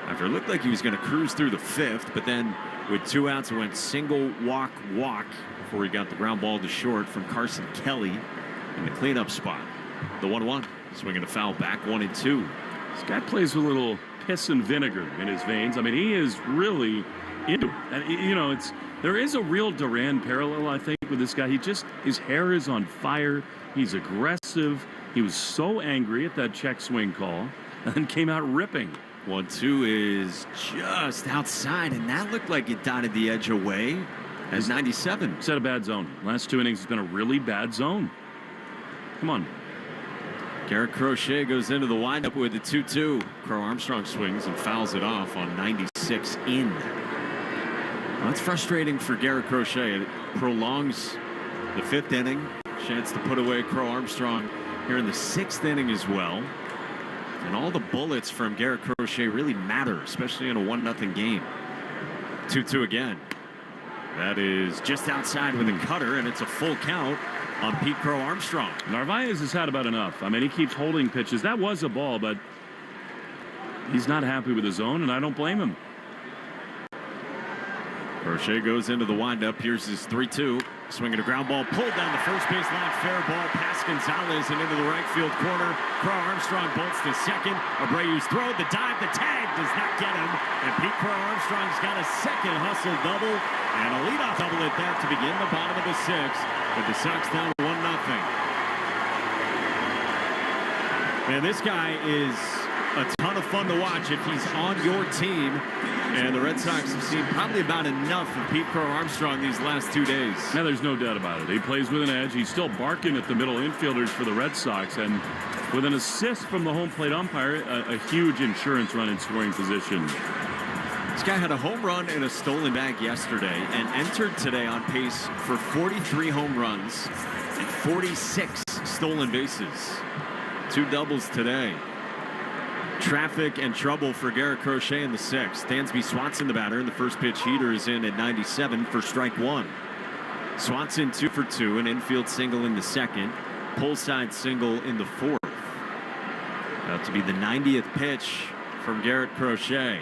After it looked like he was going to cruise through the 5th, but then with 2 outs, it went single, walk, walk before he got the ground ball to short from Carson Kelly in the cleanup spot. The 1-1, swinging a foul back, 1-2. This guy plays with a little piss and vinegar in his veins. I mean, he is really into it. And, you know, there is a real Duran parallel, I think, with this guy. His hair is on fire. He's aggressive. He was so angry at that check swing call and then came out ripping. 1-2 is just outside, and that looked like it dotted the edge away as 97. Set a bad zone. Last 2 innings has been a really bad zone. Come on. Garrett Crochet goes into the windup with the 2-2. Crow Armstrong swings and fouls it off on 96 in. Well, that's frustrating for Garrett Crochet. It prolongs the 5th inning. Chance to put away Crow Armstrong here in the 6th inning as well. And all the bullets from Garrett Crochet really matter, especially in a 1-0 game. 2-2 again. That is just outside with a cutter, and it's a full count on Pete Crow Armstrong. Narvaez has had about enough. I mean, he keeps holding pitches. That was a ball, but he's not happy with his zone, and I don't blame him. Crochet goes into the windup. Here's his 3-2. Swinging a ground ball, pulled down the first base line, fair ball past Gonzalez and into the right field corner. Crow Armstrong bolts to second. Abreu's throw, the dive, the tag does not get him. And Pete Crow Armstrong's got a second hustle double and a leadoff double at that to begin the bottom of the 6th. With the Sox down 1-0. Man, this guy is a ton of fun to watch if he's on your team. And the Red Sox have seen probably about enough of Pete Crow Armstrong these last 2 days. Now, there's no doubt about it. He plays with an edge. He's still barking at the middle infielders for the Red Sox. And with an assist from the home plate umpire, a huge insurance run in scoring position. This guy had a home run and a stolen bag yesterday and entered today on pace for 43 home runs and 46 stolen bases. 2 doubles today. Traffic and trouble for Garrett Crochet in the 6th. Dansby Swanson, the batter, and the first pitch heater is in at 97 for strike 1. Swanson 2 for 2, an infield single in the 2nd, pull side single in the 4th. About to be the 90th pitch from Garrett Crochet.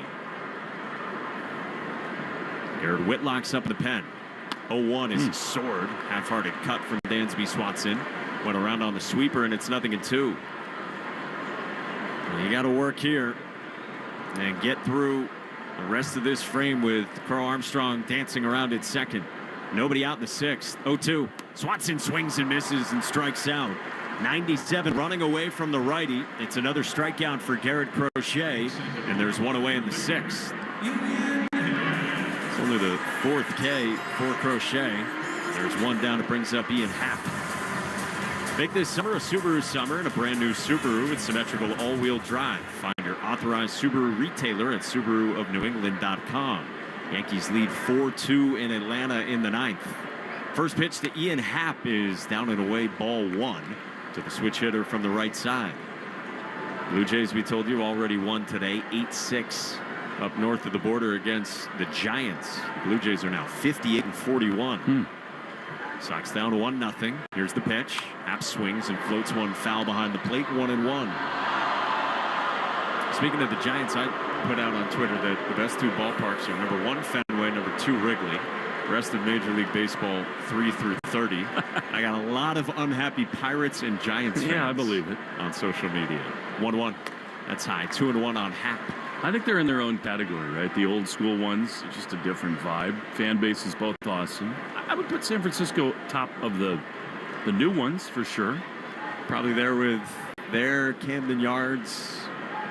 Garrett Whitlock's up in the pen. 0-1 is sword. Half-hearted cut from Dansby Swanson. Went around on the sweeper, and it's 0-2. You got to work here and get through the rest of this frame with Crow Armstrong dancing around at second. Nobody out in the 6th. 0-2. Swanson swings and misses and strikes out. 97 running away from the righty. It's another strikeout for Garrett Crochet, and there's one away in the 6th. It's only the 4th K for Crochet. There's one down. It brings up Ian Happ. Make this summer a Subaru summer and a brand new Subaru with symmetrical all-wheel drive. Find your authorized Subaru retailer at SubaruofNewEngland.com. Yankees lead 4-2 in Atlanta in the 9th. First pitch to Ian Happ is down and away, ball 1 to the switch hitter from the right side. Blue Jays, we told you, already won today, 8-6 up north of the border against the Giants. The Blue Jays are now 58-41. Sox down 1-0. Here's the pitch. Happ swings and floats one foul behind the plate. 1-1. Speaking of the Giants, I put out on Twitter that the best 2 ballparks are number 1 Fenway, number 2 Wrigley. Rest of Major League Baseball 3 through 30. I got a lot of unhappy Pirates and Giants fans. Yeah, I believe it. On social media. 1-1. That's high. 2-1 on Hap. I think they're in their own category, right? The old school ones, just a different vibe. Fan base is both awesome. I would put San Francisco top of the new ones for sure. Probably there with their Camden Yards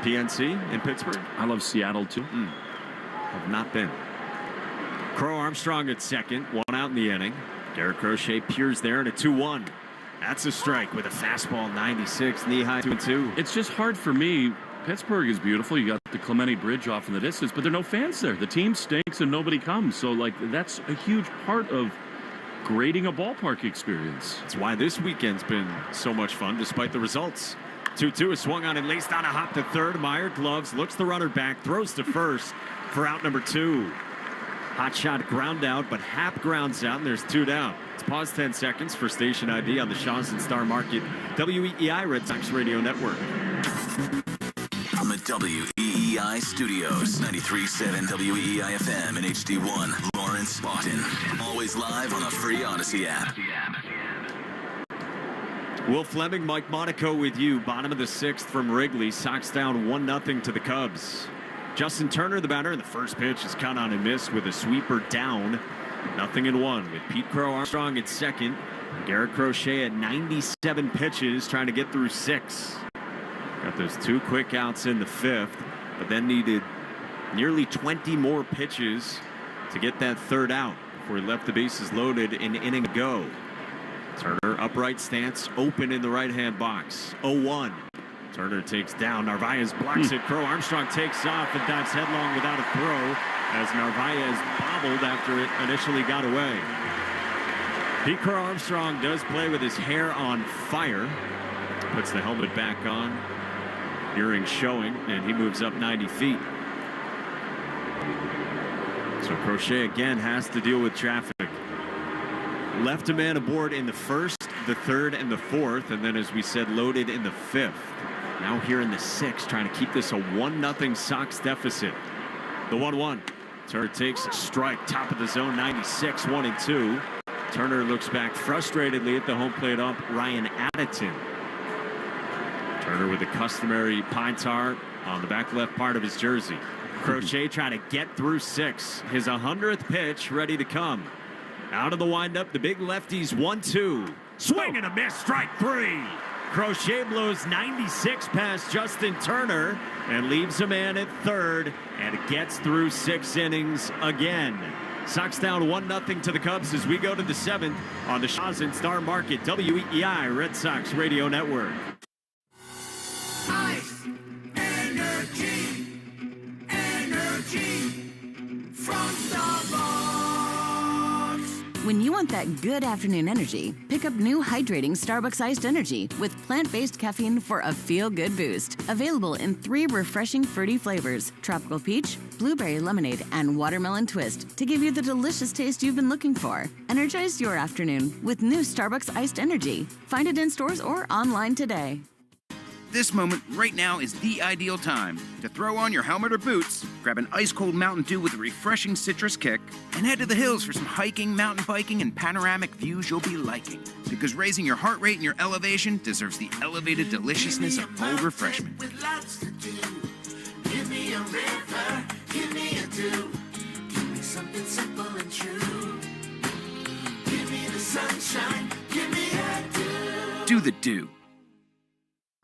PNC in Pittsburgh. I love Seattle too. Have not been. Crow Armstrong at second, 1 out in the inning. Garrett Crochet peers there and a 2-1. That's a strike with a fastball 96, knee high 2-2. It's just hard for me. Pittsburgh is beautiful. You got the Clemente Bridge off in the distance, but there are no fans there. The team stinks and nobody comes. So, that's a huge part of grading a ballpark experience. That's why this weekend's been so much fun, despite the results. 2-2 is swung on and laced on a hop to third. Meyer gloves, looks the runner back, throws to first for out number 2. Hot shot ground out, but Hap grounds out, and there's 2 down. Let's pause 10 seconds for station ID on the Shaws and Star Market WEEI Red Sox Radio Network. From the WEEI studios, 93.7 WEEI FM and HD1, Lawrence, Boston. Always live on the free Odyssey app. Will Fleming, Mike Monaco with you. Bottom of the 6th from Wrigley. Sox down 1-0 to the Cubs. Justin Turner, the batter, and the first pitch is cut on and missed with a sweeper down. 0-1 with Pete Crow Armstrong at second. Garrett Crochet at 97 pitches trying to get through 6. Got those 2 quick outs in the 5th, but then needed nearly 20 more pitches to get that 3rd out before he left the bases loaded an inning ago. Turner upright stance, open in the right-hand box. 0-1. Turner takes down. Narvaez blocks it. Crow Armstrong takes off and dives headlong without a throw as Narvaez bobbled after it initially got away. Pete Crow Armstrong does play with his hair on fire. Puts the helmet back on. Earrings showing, and he moves up 90 feet. So Crochet again has to deal with traffic. Left a man aboard in the 1st, the 3rd, and the 4th, and then, as we said, loaded in the 5th. Now here in the 6th, trying to keep this a 1-0 Sox deficit. The 1-1. Turner takes a strike, top of the zone, 96, 1-2. Turner looks back frustratedly at the home plate ump, Ryan Addington. Turner with the customary pine tar on the back left part of his jersey. Crochet trying to get through 6. His 100th pitch ready to come. Out of the windup, the big lefties 1-2. Swing and a miss, strike 3. Crochet blows 96 past Justin Turner and leaves a man at 3rd and gets through 6 innings again. Sox down 1-0 to the Cubs as we go to the 7th on the Shaws and Star Market WEEI Red Sox Radio Network. Ice, energy from Starbucks. When you want that good afternoon energy, pick up new hydrating Starbucks iced energy with plant-based caffeine for a feel-good boost. Available in 3 refreshing fruity flavors: tropical peach, blueberry lemonade, and watermelon twist to give you the delicious taste you've been looking for. Energize your afternoon with new Starbucks iced energy. Find it in stores or online today. This moment right now is the ideal time to throw on your helmet or boots, grab an ice-cold Mountain Dew with a refreshing citrus kick, and head to the hills for some hiking, mountain biking, and panoramic views you'll be liking. Because raising your heart rate and your elevation deserves the elevated deliciousness of cold refreshment. With lots to do. Give me a river, give me a dew. Give me something simple and true. Give me the sunshine, give me a dew. Do the dew.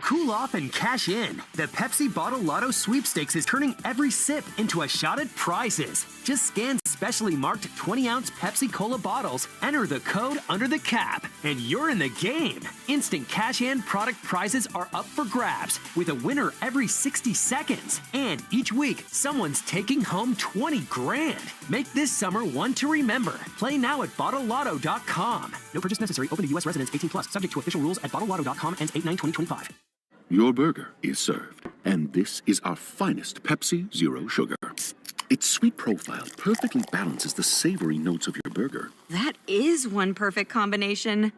Cool off and cash in. The Pepsi Bottle Lotto Sweepstakes is turning every sip into a shot at prizes. Just scan specially marked 20-ounce Pepsi Cola bottles, enter the code under the cap, and you're in the game. Instant cash-in product prizes are up for grabs, with a winner every 60 seconds. And each week, someone's taking home 20 grand. Make this summer one to remember. Play now at BottleLotto.com. No purchase necessary. Open to U.S. residents 18+. Subject to official rules at BottleLotto.com. Ends 8/9/2025. Your burger is served, and this is our finest Pepsi Zero Sugar. Its sweet profile perfectly balances the savory notes of your burger. That is one perfect combination.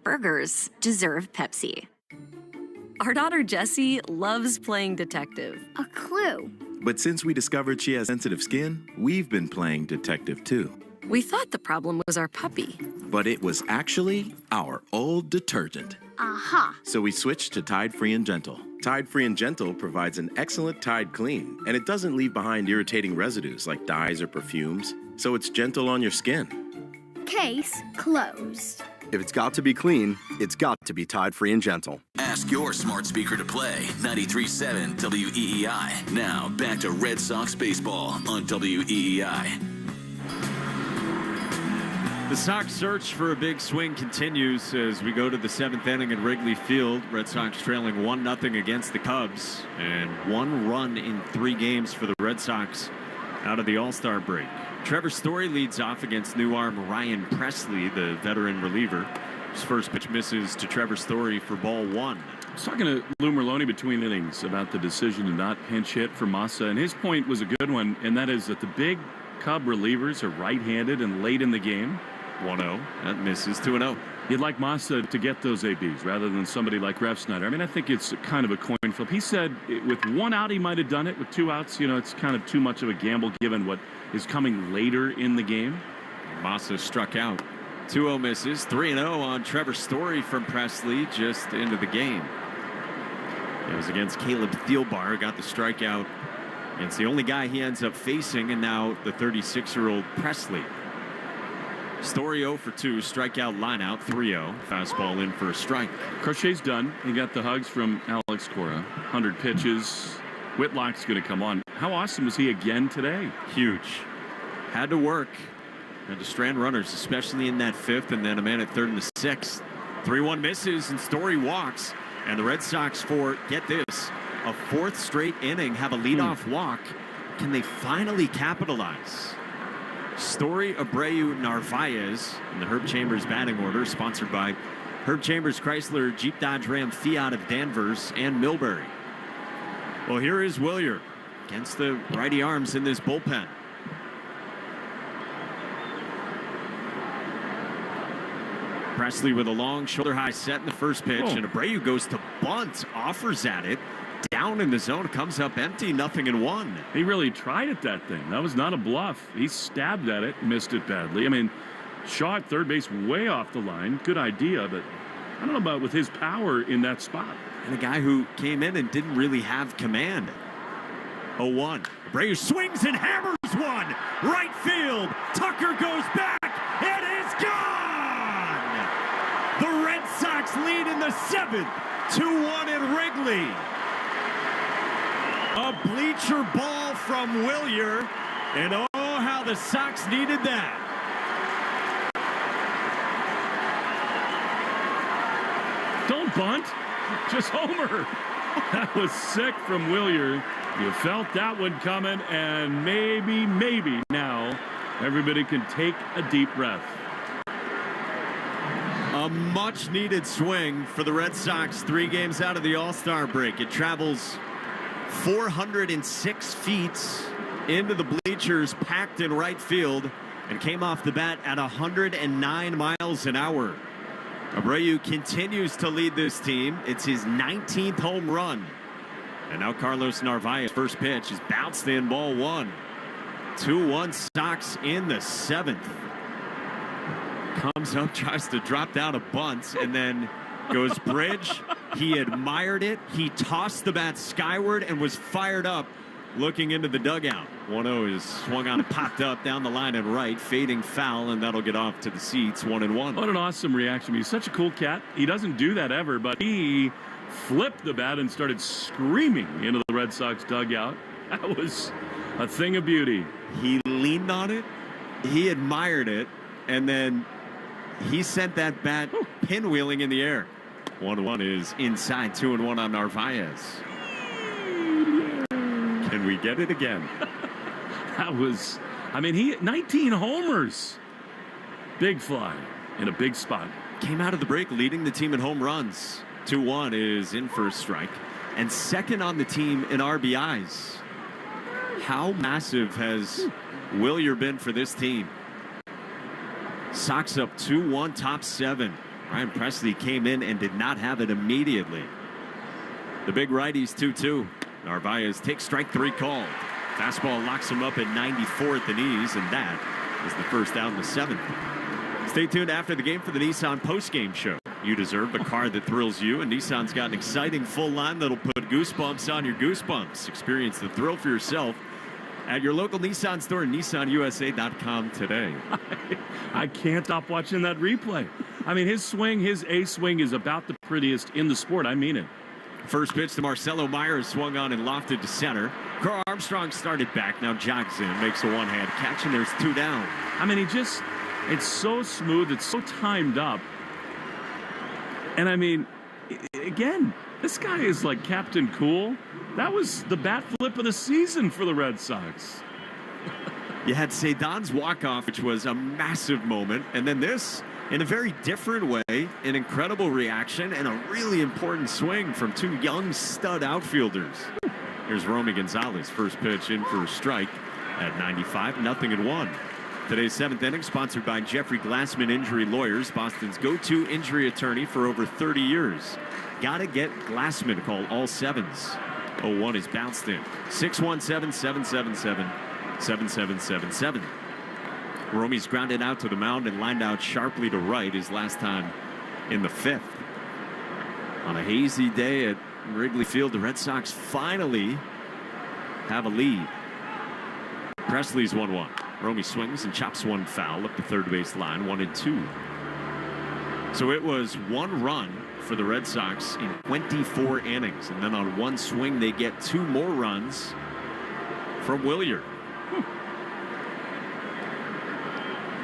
Burgers deserve Pepsi. Our daughter Jessie loves playing detective. A clue. But since we discovered she has sensitive skin, we've been playing detective too. We thought the problem was our puppy. But it was actually our old detergent. Aha. So we switched to Tide Free and Gentle. Tide Free and Gentle provides an excellent Tide clean, and it doesn't leave behind irritating residues like dyes or perfumes, so it's gentle on your skin. Case closed. If it's got to be clean, it's got to be Tide Free and Gentle. Ask your smart speaker to play 93.7 WEEI. Now back to Red Sox baseball on WEEI. The Sox search for a big swing continues as we go to the 7th inning at Wrigley Field. Red Sox trailing 1-0 against the Cubs, and 1 run in 3 games for the Red Sox out of the All-Star break. Trevor Story leads off against new arm Ryan Presley, the veteran reliever. His first pitch misses to Trevor Story for ball 1. I was talking to Lou Merlone between innings about the decision to not pinch hit for Massa, and his point was a good one, and that is that the big Cub relievers are right-handed and late in the game. 1-0. That misses. 2-0. You'd like Massa to get those ABs rather than somebody like Refsnyder. I mean, I think it's kind of a coin flip. He said with 1 out, he might have done it. With 2 outs, you know, it's kind of too much of a gamble given what is coming later in the game. Massa struck out. 2-0 misses. 3-0 on Trevor Story from Presley just into the game. It was against Caleb Thielbar, got the strikeout. It's the only guy he ends up facing, and now the 36-year-old Presley. Story 0 for 2, strikeout, lineout, 3-0. Fastball in for a strike. Crochet's done. He got the hugs from Alex Cora. 100 pitches. Whitlock's going to come on. How awesome was he again today? Huge. Had to work. Had to strand runners, especially in that 5th, and then a man at 3rd and the 6th. 3-1 misses, and Story walks. And the Red Sox, for, get this, a 4th straight inning, have a leadoff walk. Can they finally capitalize? Story, Abreu, Narvaez in the Herb Chambers batting order, sponsored by Herb Chambers Chrysler, Jeep Dodge Ram, Fiat of Danvers, and Millbury. Well, here is Willier against the righty arms in this bullpen. Presley with a long shoulder high set in the first pitch, and Abreu goes to bunt, offers at it. Down in the zone, comes up empty, 0-1. He really tried at that thing. That was not a bluff. He stabbed at it, missed it badly. I mean, Shaw at third base way off the line. Good idea, but I don't know about with his power in that spot. And a guy who came in and didn't really have command. 0-1. Abreu swings and hammers one. Right field. Tucker goes back. It is gone. The Red Sox lead in the 7th. 2-1 at Wrigley. A bleacher ball from Willier, and oh, how the Sox needed that. Don't bunt, just homer. That was sick from Willier. You felt that one coming, and maybe now everybody can take a deep breath. A much-needed swing for the Red Sox 3 games out of the All-Star break. It travels 406 feet into the bleachers, packed in right field, and came off the bat at 109 miles an hour. Abreu continues to lead this team. It's his 19th home run. And now Carlos Narvaez, first pitch, is bounced in, ball 1. 2-1 Sox in the 7th. Comes up, tries to drop down a bunt, and then goes bridge. He admired it. He tossed the bat skyward and was fired up looking into the dugout. 1-0 is swung on and popped up down the line and right, fading foul, and that'll get off to the seats. 1-1. What an awesome reaction. He's such a cool cat. He doesn't do that ever, but he flipped the bat and started screaming into the Red Sox dugout. That was a thing of beauty. He leaned on it. He admired it. And then he sent that bat pinwheeling in the air. 1-1 is inside. 2-1 on Narvaez. Can we get it again? That was, I mean, he 19 homers. Big fly in a big spot. Came out of the break leading the team in home runs. 2-1 is in for a strike. And second on the team in RBIs. How massive has Willier been for this team? Sox up 2-1, top 7. Ryan Presley came in and did not have it immediately. The big righties 2-2. Narvaez takes strike 3 called. Fastball locks him up at 94 at the knees, and that is the first out in the 7th. Stay tuned after the game for the Nissan Postgame show. You deserve a car that thrills you, and Nissan's got an exciting full line that'll put goosebumps on your goosebumps. Experience the thrill for yourself at your local Nissan store and NissanUSA.com today. I can't stop watching that replay. I mean, his swing, his A swing is about the prettiest in the sport. I mean it. First pitch to Marcelo Myers, swung on and lofted to center. Carl Armstrong started back, now jogs in, makes a one-hand catch, and there's 2 down. I mean, it's so smooth, it's so timed up. And I mean, again, this guy is like Captain Cool. That was the bat flip of the season for the Red Sox. You had Cedon's walk-off, which was a massive moment, and then this, in a very different way, an incredible reaction and a really important swing from 2 young stud outfielders. Here's Romy Gonzalez, first pitch in for a strike at 95, 0-1. Today's 7th inning sponsored by Jeffrey Glassman Injury Lawyers, Boston's go-to injury attorney for over 30 years. Gotta get Glassman. Call all 7s. 0-1 is bounced in. 617-777-7777. Romy's grounded out to the mound and lined out sharply to right his last time in the 5th. On a hazy day at Wrigley Field, the Red Sox finally have a lead. Presley's 1-1. Romy swings and chops one foul up the third base line, 1-2. So it was 1 run for the Red Sox in 24 innings. And then on 1 swing, they get 2 more runs from Williard.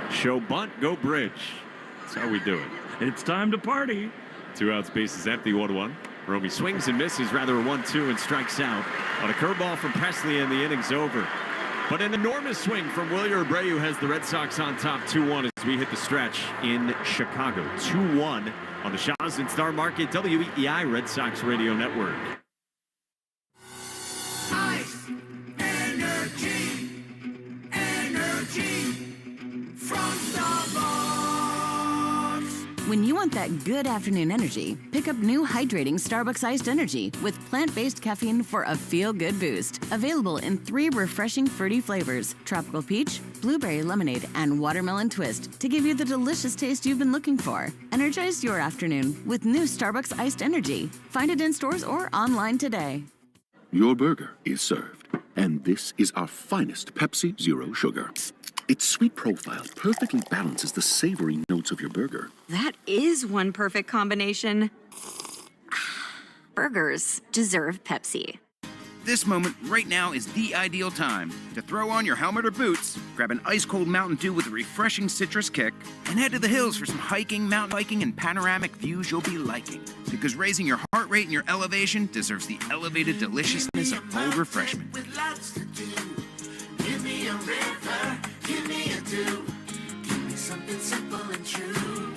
Show bunt, go bridge. That's how we do it. It's time to party. 2 outs, bases empty, 1-1. Romy swings and misses, rather a 1-2, and strikes out on a curveball from Presley, and the inning's over. But an enormous swing from Wilyer Abreu has the Red Sox on top 2-1 as we hit the stretch in Chicago. 2-1 on the Shaw's and Star Market WEEI Red Sox Radio Network. Ice, energy, energy from Starbucks. When you want that good afternoon energy, pick up new hydrating Starbucks Iced Energy with plant-based caffeine for a feel-good boost. Available in 3 refreshing fruity flavors: tropical peach, blueberry lemonade, and watermelon twist to give you the delicious taste you've been looking for. Energize your afternoon with new Starbucks Iced Energy. Find it in stores or online today. Your burger is served, and this is our finest Pepsi Zero Sugar. Its sweet profile perfectly balances the savory notes of your burger. That is one perfect combination. Burgers deserve Pepsi. This moment right now is the ideal time to throw on your helmet or boots, grab an ice-cold Mountain Dew with a refreshing citrus kick, and head to the hills for some hiking, mountain biking, and panoramic views you'll be liking. Because raising your heart rate and your elevation deserves the elevated deliciousness of cold refreshment. With lots to do. Give me a river, give me a dew. Give me something simple and true.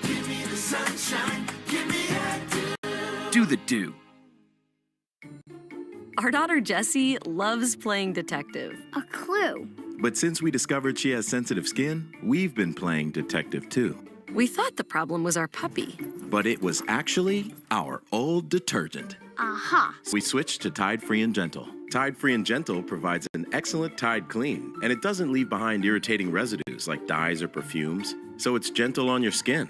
Give me the sunshine, give me a dew. Do the dew. Our daughter Jessie loves playing detective. A clue. But since we discovered she has sensitive skin, we've been playing detective too. We thought the problem was our puppy. But it was actually our old detergent. Aha. We switched to Tide Free and Gentle. Tide Free and Gentle provides an excellent Tide clean, and it doesn't leave behind irritating residues like dyes or perfumes, so it's gentle on your skin.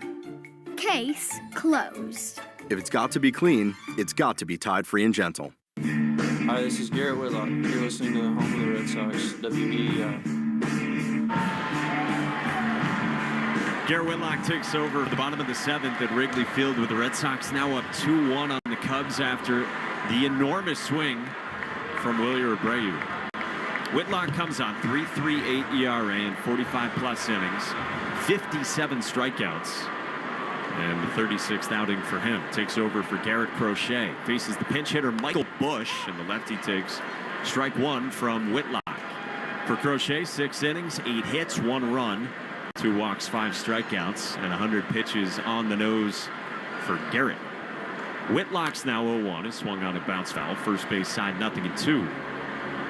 Case closed. If it's got to be clean, it's got to be Tide Free and Gentle. Hi, this is Garrett Whitlock. You're listening to the home of the Red Sox, WEEI. Garrett Whitlock takes over at the bottom of the 7th at Wrigley Field with the Red Sox now up 2-1 on the Cubs after the enormous swing from Wilyer Abreu. Whitlock comes on 3.38 ERA in 45-plus innings, 57 strikeouts, and the 36th outing for him. Takes over for Garrett Crochet. Faces the pinch hitter Michael Bush, and the lefty takes strike 1 from Whitlock. For Crochet, 6 innings, 8 hits, 1 run, 2 walks, 5 strikeouts, and 100 pitches on the nose for Garrett. Whitlock's now 0-1. Is swung on a bounce foul. First base side, 0-2.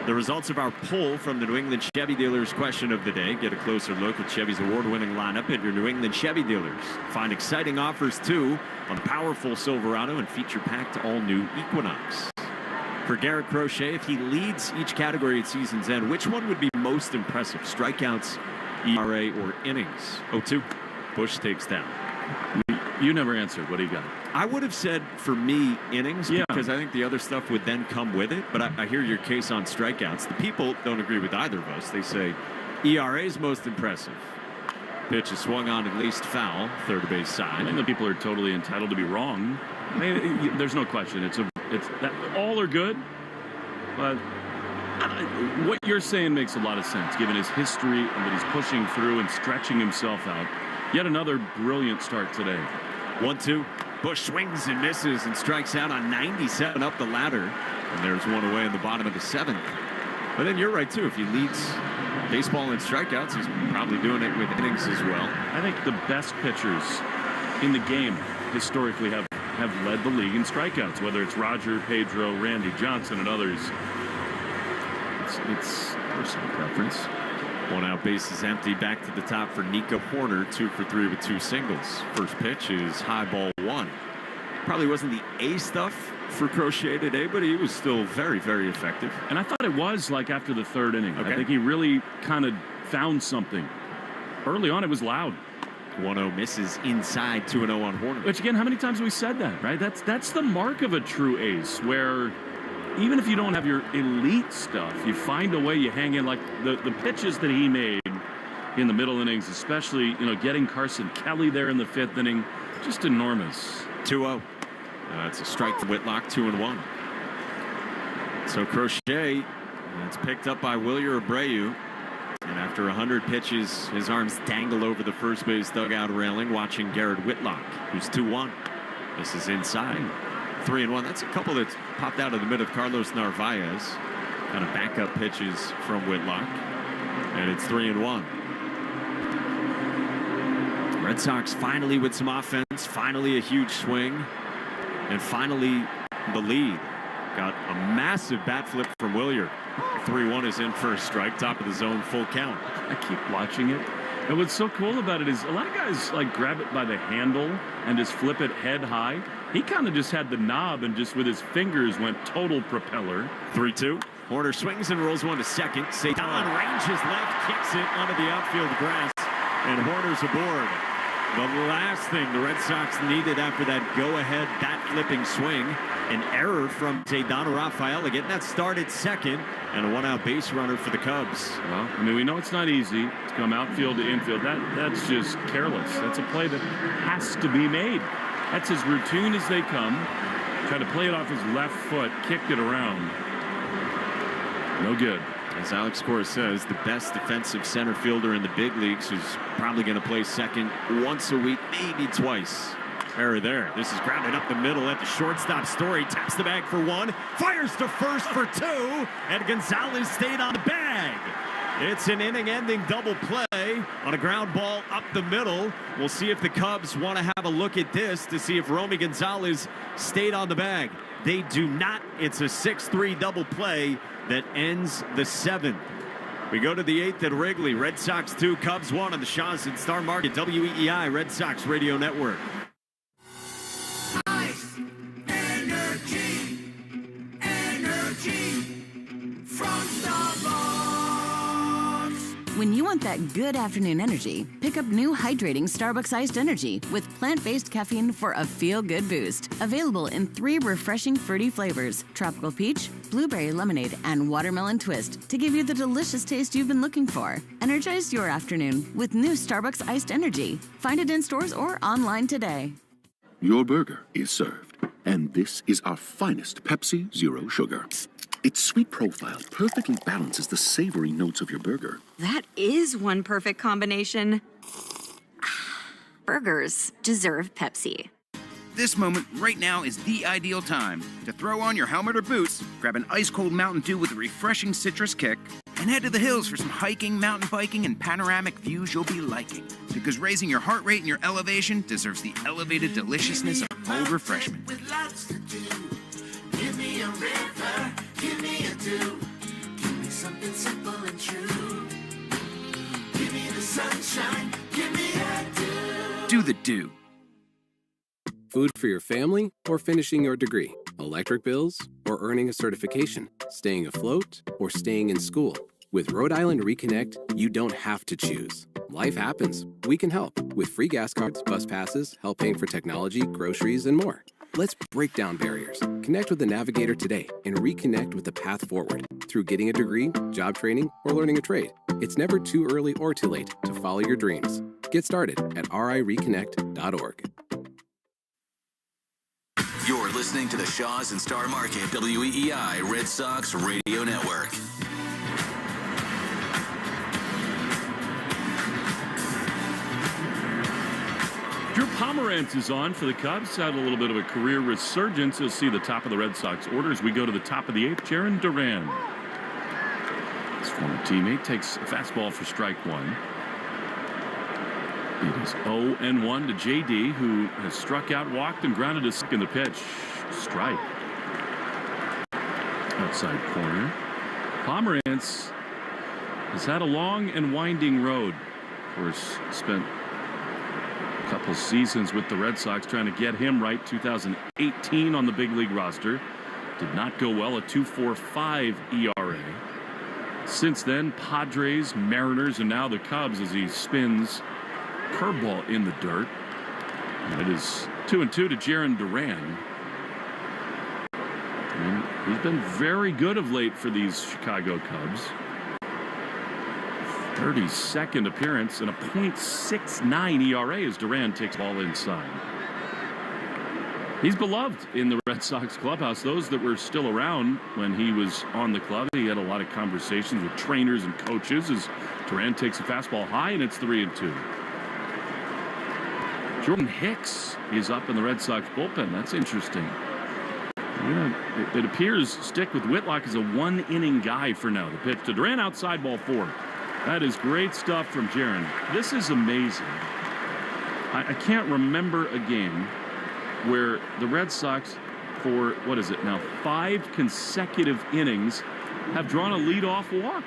The results of our poll from the New England Chevy Dealers question of the day. Get a closer look at Chevy's award-winning lineup at your New England Chevy Dealers. Find exciting offers, too, on the powerful Silverado and feature-packed all-new Equinox. For Garrett Crochet, if he leads each category at season's end, which one would be most impressive? Strikeouts, ERA, or innings? 0-2. Bush takes down. You never answered. What do you got? I would have said, for me, innings, because I think the other stuff would then come with it. But I hear your case on strikeouts. The people don't agree with either of us. They say ERA is most impressive. Pitch is swung on at least foul, third base side. And the people are totally entitled to be wrong. I mean, there's no question. It's that all are good, but what you're saying makes a lot of sense given his history and that he's pushing through and stretching himself out. Yet another brilliant start today. 1-2. Bush swings and misses and strikes out on 97 up the ladder. And there's one away in the bottom of the 7th. But then you're right, too. If he leads baseball in strikeouts, he's probably doing it with innings as well. I think the best pitchers in the game historically have led the league in strikeouts, whether it's Roger, Pedro, Randy Johnson, and others. It's personal preference. One out, base is empty. Back to the top for Nico Horner, 2 for 3 with 2 singles. First pitch is high ball 1. Probably wasn't the A stuff for Crochet today, but he was still very, very effective. And I thought it was like after the 3rd inning. Okay. I think he really kind of found something. Early on, it was loud. 1-0 misses inside, 2-0 on Horner. Which, again, how many times have we said that, right? That's the mark of a true ace, where even if you don't have your elite stuff, you find a way, you hang in. Like the pitches that he made in the middle innings, especially, getting Carson Kelly there in the 5th inning, just enormous. 2-0. It's a strike to Whitlock, 2-1. So Crochet, it's picked up by Wilyer Abreu. And after 100 pitches, his arms dangle over the first base dugout railing, watching Garrett Whitlock, who's 2-1. This is inside. 3-1. That's a couple that's popped out of the mid of Carlos Narvaez. Kind of backup pitches from Whitlock. And it's 3-1. Red Sox finally with some offense. Finally a huge swing. And finally the lead. Got a massive bat flip from Wilyer. 3-1 is in for a strike, top of the zone, full count. I keep watching it. And what's so cool about it is a lot of guys grab it by the handle and just flip it head high. He kind of just had the knob and just with his fingers went total propeller. 3-2. Horner swings and rolls one to second. Cedon ranges left, kicks it onto the outfield grass, and Horner's aboard. The last thing the Red Sox needed after that go-ahead bat-flipping swing, an error from Cedon Rafaela getting that start at second, and a one-out base runner for the Cubs. Well, I mean, we know it's not easy to come outfield to infield. That's just careless. That's a play that has to be made. That's as routine as they come. Tried to play it off his left foot, kicked it around. No good. As Alex Cora says, the best defensive center fielder in the big leagues, who's probably going to play second once a week, maybe twice. Error there. This is grounded up the middle at the shortstop. Story taps the bag for 1, fires to first for 2, and Gonzalez stayed on the bag. It's an inning-ending double play on a ground ball up the middle. We'll see if the Cubs want to have a look at this to see if Romy Gonzalez stayed on the bag. They do not. It's a 6-3 double play that ends the 7th. We go to the 8th at Wrigley. Red Sox 2, Cubs 1 on the Shaws and Star Market WEEI Red Sox Radio Network. From Starbucks. When you want that good afternoon energy, pick up new hydrating Starbucks iced energy with plant-based caffeine for a feel-good boost. Available in 3 refreshing fruity flavors: tropical peach, blueberry lemonade, and watermelon twist, to give you the delicious taste you've been looking for. Energize your afternoon with new Starbucks iced energy. Find it in stores or online today. Your burger is served, and this is our finest Pepsi Zero Sugar. Its sweet profile perfectly balances the savory notes of your burger. That is one perfect combination. Burgers deserve Pepsi. This moment right now is the ideal time to throw on your helmet or boots, grab an ice-cold Mountain Dew with a refreshing citrus kick, and head to the hills for some hiking, mountain biking, and panoramic views you'll be liking. Because raising your heart rate and your elevation deserves the elevated deliciousness of cold refreshment. With lots to do. Give me a river, give me a dew. Give me something simple and true. Give me the sunshine, give me a dew. Do the dew. Food for your family or finishing your degree? electric bills, or earning a certification, staying afloat, or staying in school. With Rhode Island Reconnect, you don't have to choose. Life happens. We can help with free gas cards, bus passes, help paying for technology, groceries, and more. Let's break down barriers. Connect with the Navigator today and reconnect with the path forward through getting a degree, job training, or learning a trade. It's never too early or too late to follow your dreams. Get started at rireconnect.org. You're listening to the Shaws and Star Market WEEI Red Sox Radio Network. Drew Pomerantz is on for the Cubs. Had a little bit of a career resurgence. You'll see the top of the Red Sox order as we go to the top of the eighth. Jarren Duran, his former teammate, takes a fastball for strike one. It is 0-1 to JD, who has struck out, walked, and grounded a second. The pitch. Strike. Outside corner. Pomerantz has had a long and winding road. Of course, spent couple seasons with the Red Sox trying to get him right. 2018 on the big league roster. Did not go well. A 2.45 ERA. Since then, Padres, Mariners, and now the Cubs as he spins curveball in the dirt. And it is 2-2 to Jarren Duran. And he's been very good of late for these Chicago Cubs. 32nd appearance and a .69 ERA as Duran takes ball inside. He's beloved in the Red Sox clubhouse. Those that were still around when he was on the club, he had a lot of conversations with trainers and coaches as Duran takes a fastball high, and it's 3-2. Jordan Hicks is up in the Red Sox bullpen. That's interesting. It appears stick with Whitlock as a one-inning guy for now. The pitch to Duran, outside, ball 4. That is great stuff from Jarren. This is amazing. I can't remember a game where the Red Sox, for, what is it now, 5 consecutive innings, have drawn a leadoff walk.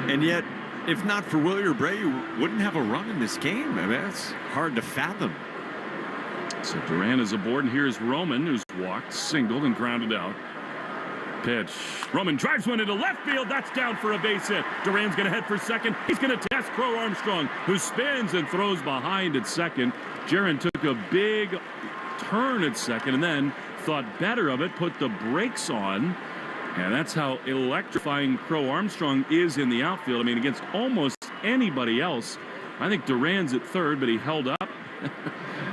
And yet, if not for Wilyer Bray, you wouldn't have a run in this game. I mean, that's hard to fathom. So Duran is aboard, and here's Roman, who's walked, singled, and grounded out. Pitch. Roman drives one into left field. That's down for a base hit. Duran's going to head for second. He's going to test Crow Armstrong, who spins and throws behind at second. Jarren took a big turn at second and then thought better of it, put the brakes on. And that's how electrifying Crow Armstrong is in the outfield. I mean, against almost anybody else. I think Duran's at third, but he held up.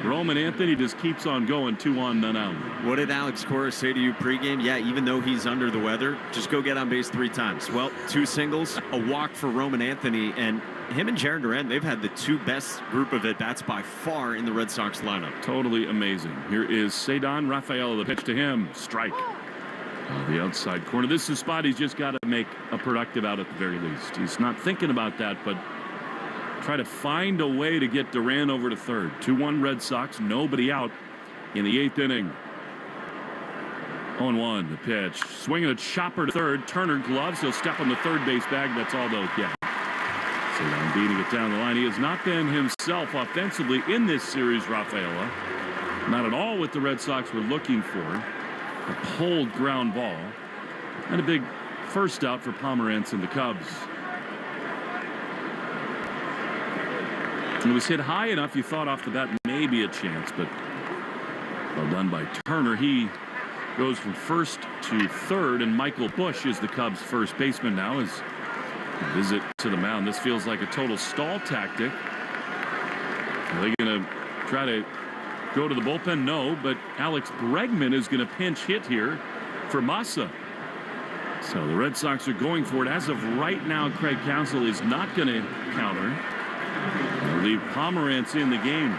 Roman Anthony just keeps on going, 2 on, none out. What did Alex Cora say to you pregame? Yeah, even though he's under the weather, just go get on base 3 times. Well, 2 singles, a walk for Roman Anthony, and him and Jarren Duran, they've had the 2 best group of at-bats by far in the Red Sox lineup. Totally amazing. Here is Cedon Rafaela, the pitch to him. Strike. The outside corner. This is a spot he's just got to make a productive out at the very least. He's not thinking about that, but try to find a way to get Duran over to third. 2-1 Red Sox, nobody out in the 8th inning. 0-1, the pitch. Swinging a chopper to third. Turner gloves. He'll step on the third base bag. That's all they'll get. So I'm beating it down the line. He has not been himself offensively in this series, Rafaela. Not at all what the Red Sox were looking for. A pulled ground ball. And a big first out for Pomerantz and the Cubs. It was hit high enough, you thought off the bat maybe a chance, but well done by Turner. He goes from first to third, and Michael Busch is the Cubs' first baseman now as a visit to the mound. This feels like a total stall tactic. Are they going to try to go to the bullpen? No, but Alex Bregman is going to pinch hit here for Massa. So the Red Sox are going for it. As of right now, Craig Counsell is not going to counter. They'll leave Pomerantz in the game.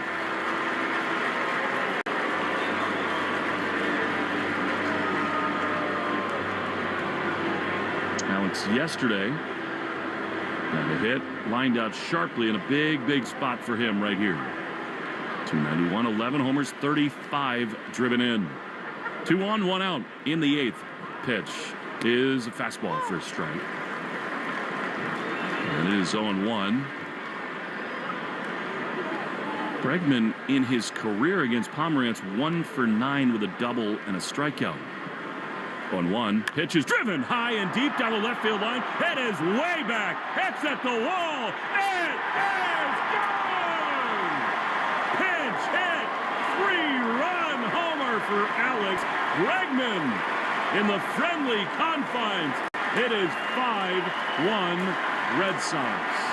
Alex yesterday got a hit, lined out sharply in a big spot for him right here. 291, 11 homers, 35 driven in. 2 on, 1 out in the 8th. Pitch is a fastball for a strike. And it is 0-1. Bregman in his career against Pomerantz 1 for 9 with a double and a strikeout. 1-1. Pitch is driven high and deep down the left field line. It is way back. It's at the wall. It is gone! Pinch hit. 3-run homer for Alex Bregman in the friendly confines. It is 5-1 Red Sox.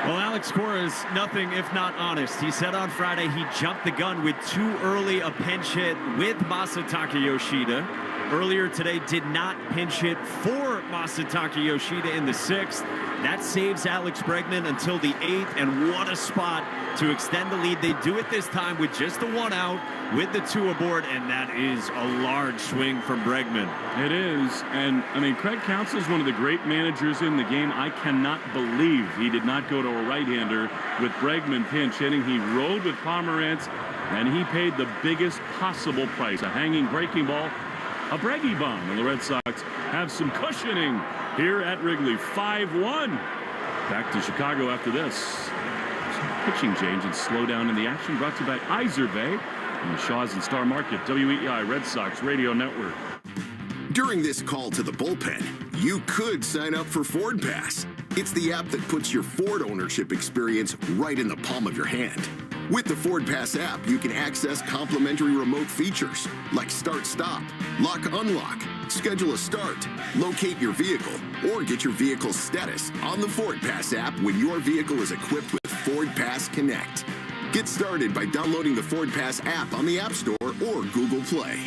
Well, Alex Cora is nothing if not honest. He said on Friday he jumped the gun with too early a pinch hit with Masataka Yoshida. Earlier today did not pinch hit for Masataka Yoshida in the 6th. That saves Alex Bregman until the 8th, and what a spot to extend the lead. They do it this time with just the 1 out, with the 2 aboard, and that is a large swing from Bregman. It is, and I mean, Craig Counsell is one of the great managers in the game. I cannot believe he did not go to a right-hander with Bregman pinch hitting. He rode with Pomerantz, and he paid the biggest possible price. A hanging breaking ball, a Breggy bomb, and the Red Sox have some cushioning here at Wrigley. 5-1. Back to Chicago after this. Pitching change and slow down in the action, brought to you by Iservay and the Shaws and Star Market, WEEI Red Sox Radio Network. During this call to the bullpen, you could sign up for Ford Pass. It's the app that puts your Ford ownership experience right in the palm of your hand. With the Ford Pass app, you can access complimentary remote features like start-stop, lock-unlock, schedule a start, locate your vehicle, or get your vehicle's status on the Ford Pass app when your vehicle is equipped with Ford Pass Connect. Get started by downloading the Ford Pass app on the App Store or Google Play.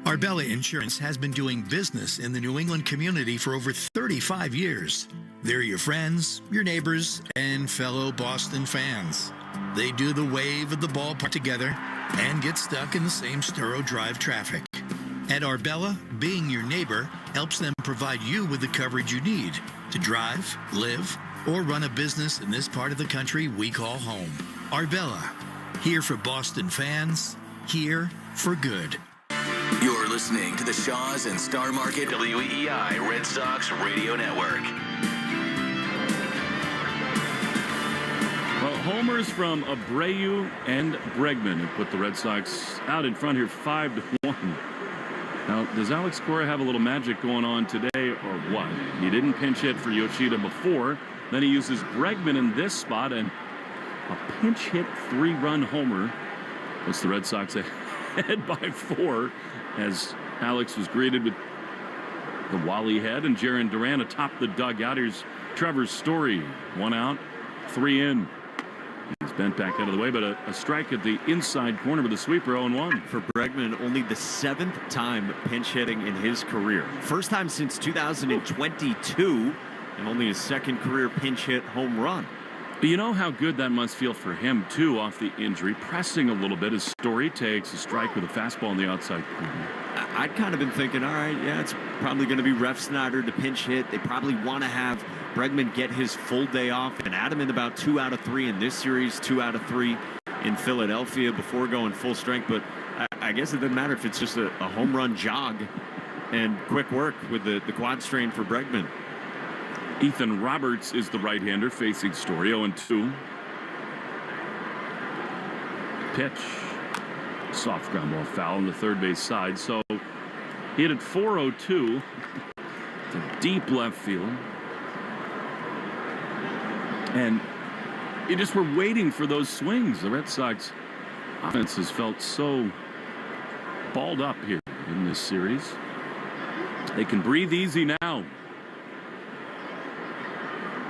Arbella Insurance has been doing business in the New England community for over 35 years. They're your friends, your neighbors, and fellow Boston fans. They do the wave of the ballpark together and get stuck in the same Sturo Drive traffic. At Arbella, being your neighbor helps them provide you with the coverage you need to drive, live, or run a business in this part of the country we call home. Arbella, here for Boston fans, here for good. You're listening to the Shaws and Star Market WEEI Red Sox Radio Network. Well, homers from Abreu and Bregman have put the Red Sox out in front here 5-1. Now, does Alex Cora have a little magic going on today or what? He didn't pinch hit for Yoshida before. Then he uses Bregman in this spot, and a pinch hit 3-run homer puts the Red Sox ahead by 4 as Alex was greeted with the Wally head, and Jarren Duran atop the dugout. Here's Trevor Story. 1 out, 3 in. He's bent back out of the way, but a strike at the inside corner with a sweeper. 0-1. For Bregman, only the 7th time pinch hitting in his career. First time since 2022, and only his 2nd career pinch hit home run. But you know how good that must feel for him, too, off the injury. Pressing a little bit as Story takes a strike with a fastball on the outside corner. I'd kind of been thinking, all right, yeah, it's probably going to be Ref Snyder to pinch hit. They probably want to have Bregman get his full day off and add him in about 2 out of 3 in this series, 2 out of 3 in Philadelphia before going full strength. But I guess it doesn't matter if it's just a home run jog and quick work with the quad strain for Bregman. Ethan Roberts is the right-hander facing Story. 0-2. Pitch. Soft ground ball foul on the third base side. So he hit it 4-0-2 to deep left field. And you just were waiting for those swings. The Red Sox offense has felt so balled up here in this series. They can breathe easy now.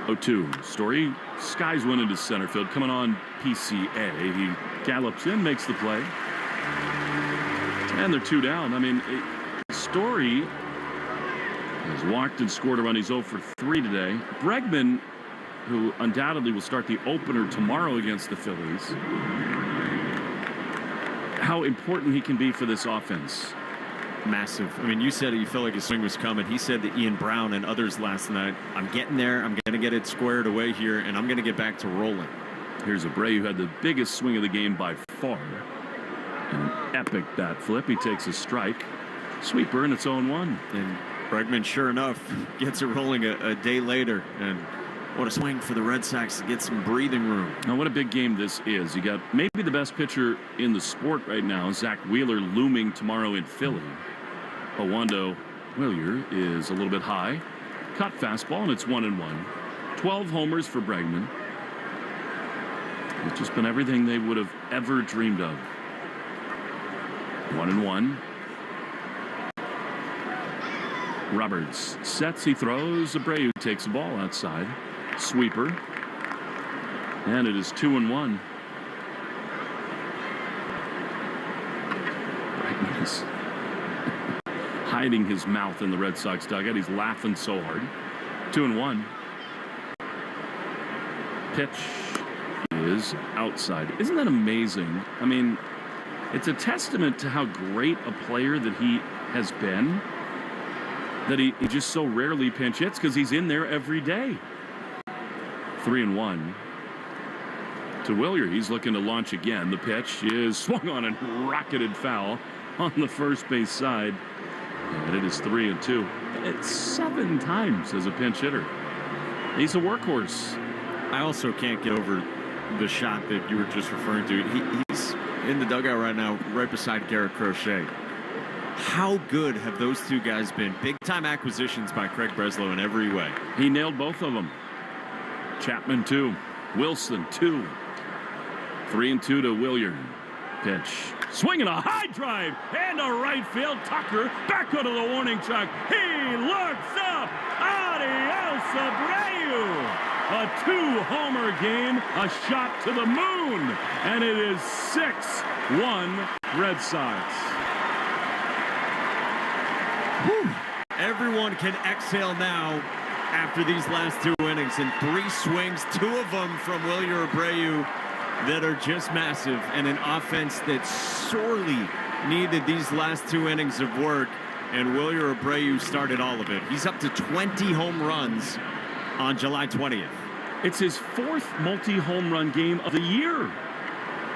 0-2. Story skies one into center field. Coming on PCA. He gallops in, makes the play. And they're 2 down. I mean, Story has walked and scored a run. He's 0 for 3 today. Bregman, who undoubtedly will start the opener tomorrow against the Phillies. How important he can be for this offense. Massive. I mean, you said it, you felt like his swing was coming. He said to Ian Brown and others last night, I'm getting there, I'm going to get it squared away here, and I'm going to get back to rolling. Here's Abreu, who had the biggest swing of the game by far. An epic bat flip. He takes a strike. Sweeper, and it's 0-1. And Bregman, sure enough, gets it rolling a day later. And what a swing for the Red Sox to get some breathing room. Now, what a big game this is. You got maybe the best pitcher in the sport right now, Zach Wheeler, looming tomorrow in Philly. Owando Willier is a little bit high. Cut fastball, and it's 1-1. 12 homers for Bregman. It's just been everything they would have ever dreamed of. 1-1. Roberts sets, he throws. Abreu takes the ball outside. Sweeper. And it is 2-1. Bregman is hiding his mouth in the Red Sox dugout. He's laughing so hard. 2-1. Pitch is outside. Isn't that amazing? I mean, it's a testament to how great a player that he has been, that he just so rarely pinch hits because he's in there every day. 3-1 to Willier. He's looking to launch again. The pitch is swung on and rocketed foul on the first base side. And it is 3-2. It's 7 times as a pinch hitter. He's a workhorse. I also can't get over the shot that you were just referring to. He's in the dugout right now, right beside Garrett Crochet. How good have those two guys been? Big-time acquisitions by Craig Breslow in every way. He nailed both of them. Chapman, 2. Wilson, 2. 3-2 to Willier. Pitch. Swinging a high drive and a right field. Tucker back out of the warning track. He looks up. Adios, Abreu. A 2-homer game, a shot to the moon, and it is 6-1 Red Sox. Whew. Everyone can exhale now after these last 2 innings, and 3 swings, 2 of them from Wilyer Abreu that are just massive, and an offense that sorely needed these last 2 innings of work, and Wilyer Abreu started all of it. He's up to 20 home runs on July 20th. It's his 4th multi-home run game of the year.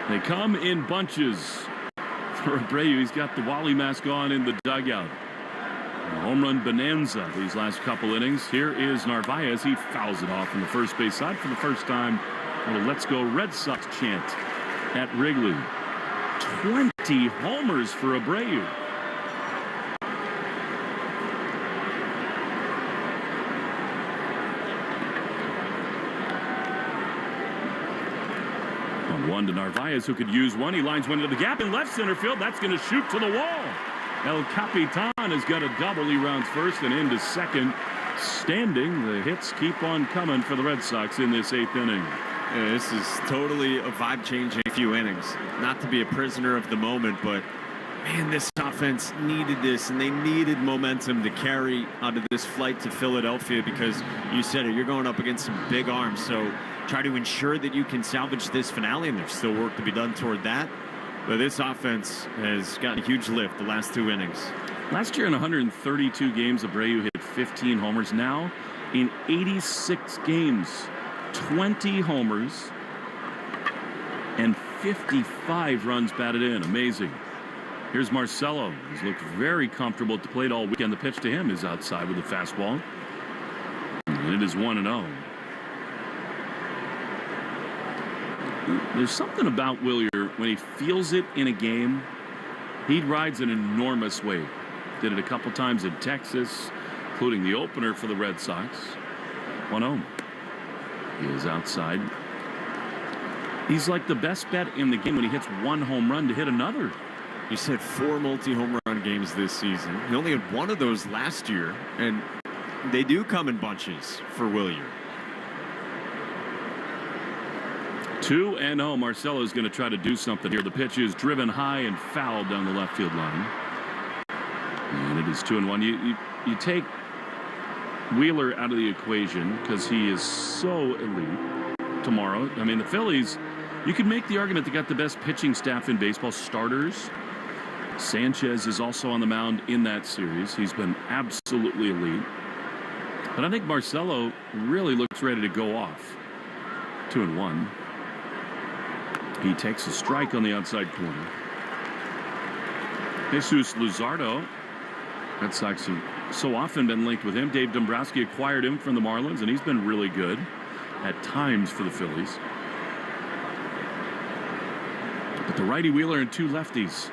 They come in bunches. For Abreu, he's got the Wally mask on in the dugout. A home run bonanza these last couple innings. Here is Narvaez. He fouls it off on the first base side for the first time. A little Let's Go Red Sox chant at Wrigley. 20 homers for Abreu. One to Narvaez, who could use one. He lines one into the gap in left center field. That's going to shoot to the wall. El Capitan has got a double. He rounds first and into second. Standing, the hits keep on coming for the Red Sox in this 8th inning. Yeah, this is totally a vibe-changing few innings. Not to be a prisoner of the moment, but man, this offense needed this, and they needed momentum to carry out of this flight to Philadelphia, because you said it, you're going up against some big arms. So try to ensure that you can salvage this finale, and there's still work to be done toward that. But this offense has gotten a huge lift the last 2 innings. Last year in 132 games, Abreu hit 15 homers. Now in 86 games, 20 homers and 55 runs batted in. Amazing. Here's Marcelo. He's looked very comfortable at the plate all weekend. The pitch to him is outside with a fastball. And it is 1-0. There's something about Wilyer when he feels it in a game. He rides an enormous wave. Did it a couple times in Texas, including the opener for the Red Sox. 1-0. He is outside. He's like the best bet in the game when he hits 1 home run to hit another. You said 4 multi-home run games this season. He only had 1 of those last year, and they do come in bunches for Wilyer. 2-0. Marcelo is going to try to do something here. The pitch is driven high and fouled down the left field line. And it is 2-1. You take Wheeler out of the equation because he is so elite tomorrow. I mean, the Phillies, you could make the argument they got the best pitching staff in baseball. Starters. Sanchez is also on the mound in that series. He's been absolutely elite. But I think Marcelo really looks ready to go off. 2-1. He takes a strike on the outside corner. Jesus Luzardo Red Sox have so often been linked with him. Dave Dombrowski acquired him from the Marlins, and he's been really good at times for the Phillies. But the righty Wheeler and two lefties.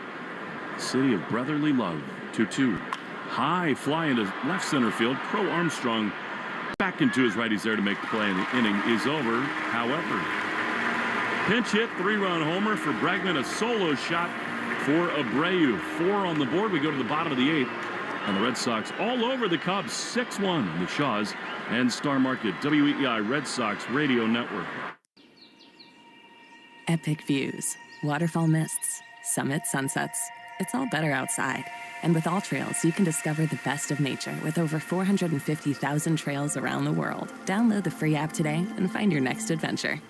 City of brotherly love. 2-2. High fly into left center field. Crow Armstrong back into his righties there to make the play, and the inning is over. However, pinch hit, 3-run homer for Bregman, a solo shot for Abreu. 4 on the board. We go to the bottom of the 8th, and the Red Sox all over the Cubs, 6-1 in the Shaws and Star Market WEEI Red Sox Radio Network. Epic views, waterfall mists, summit sunsets. It's all better outside. And with All Trails, you can discover the best of nature with over 450,000 trails around the world. Download the free app today and find your next adventure.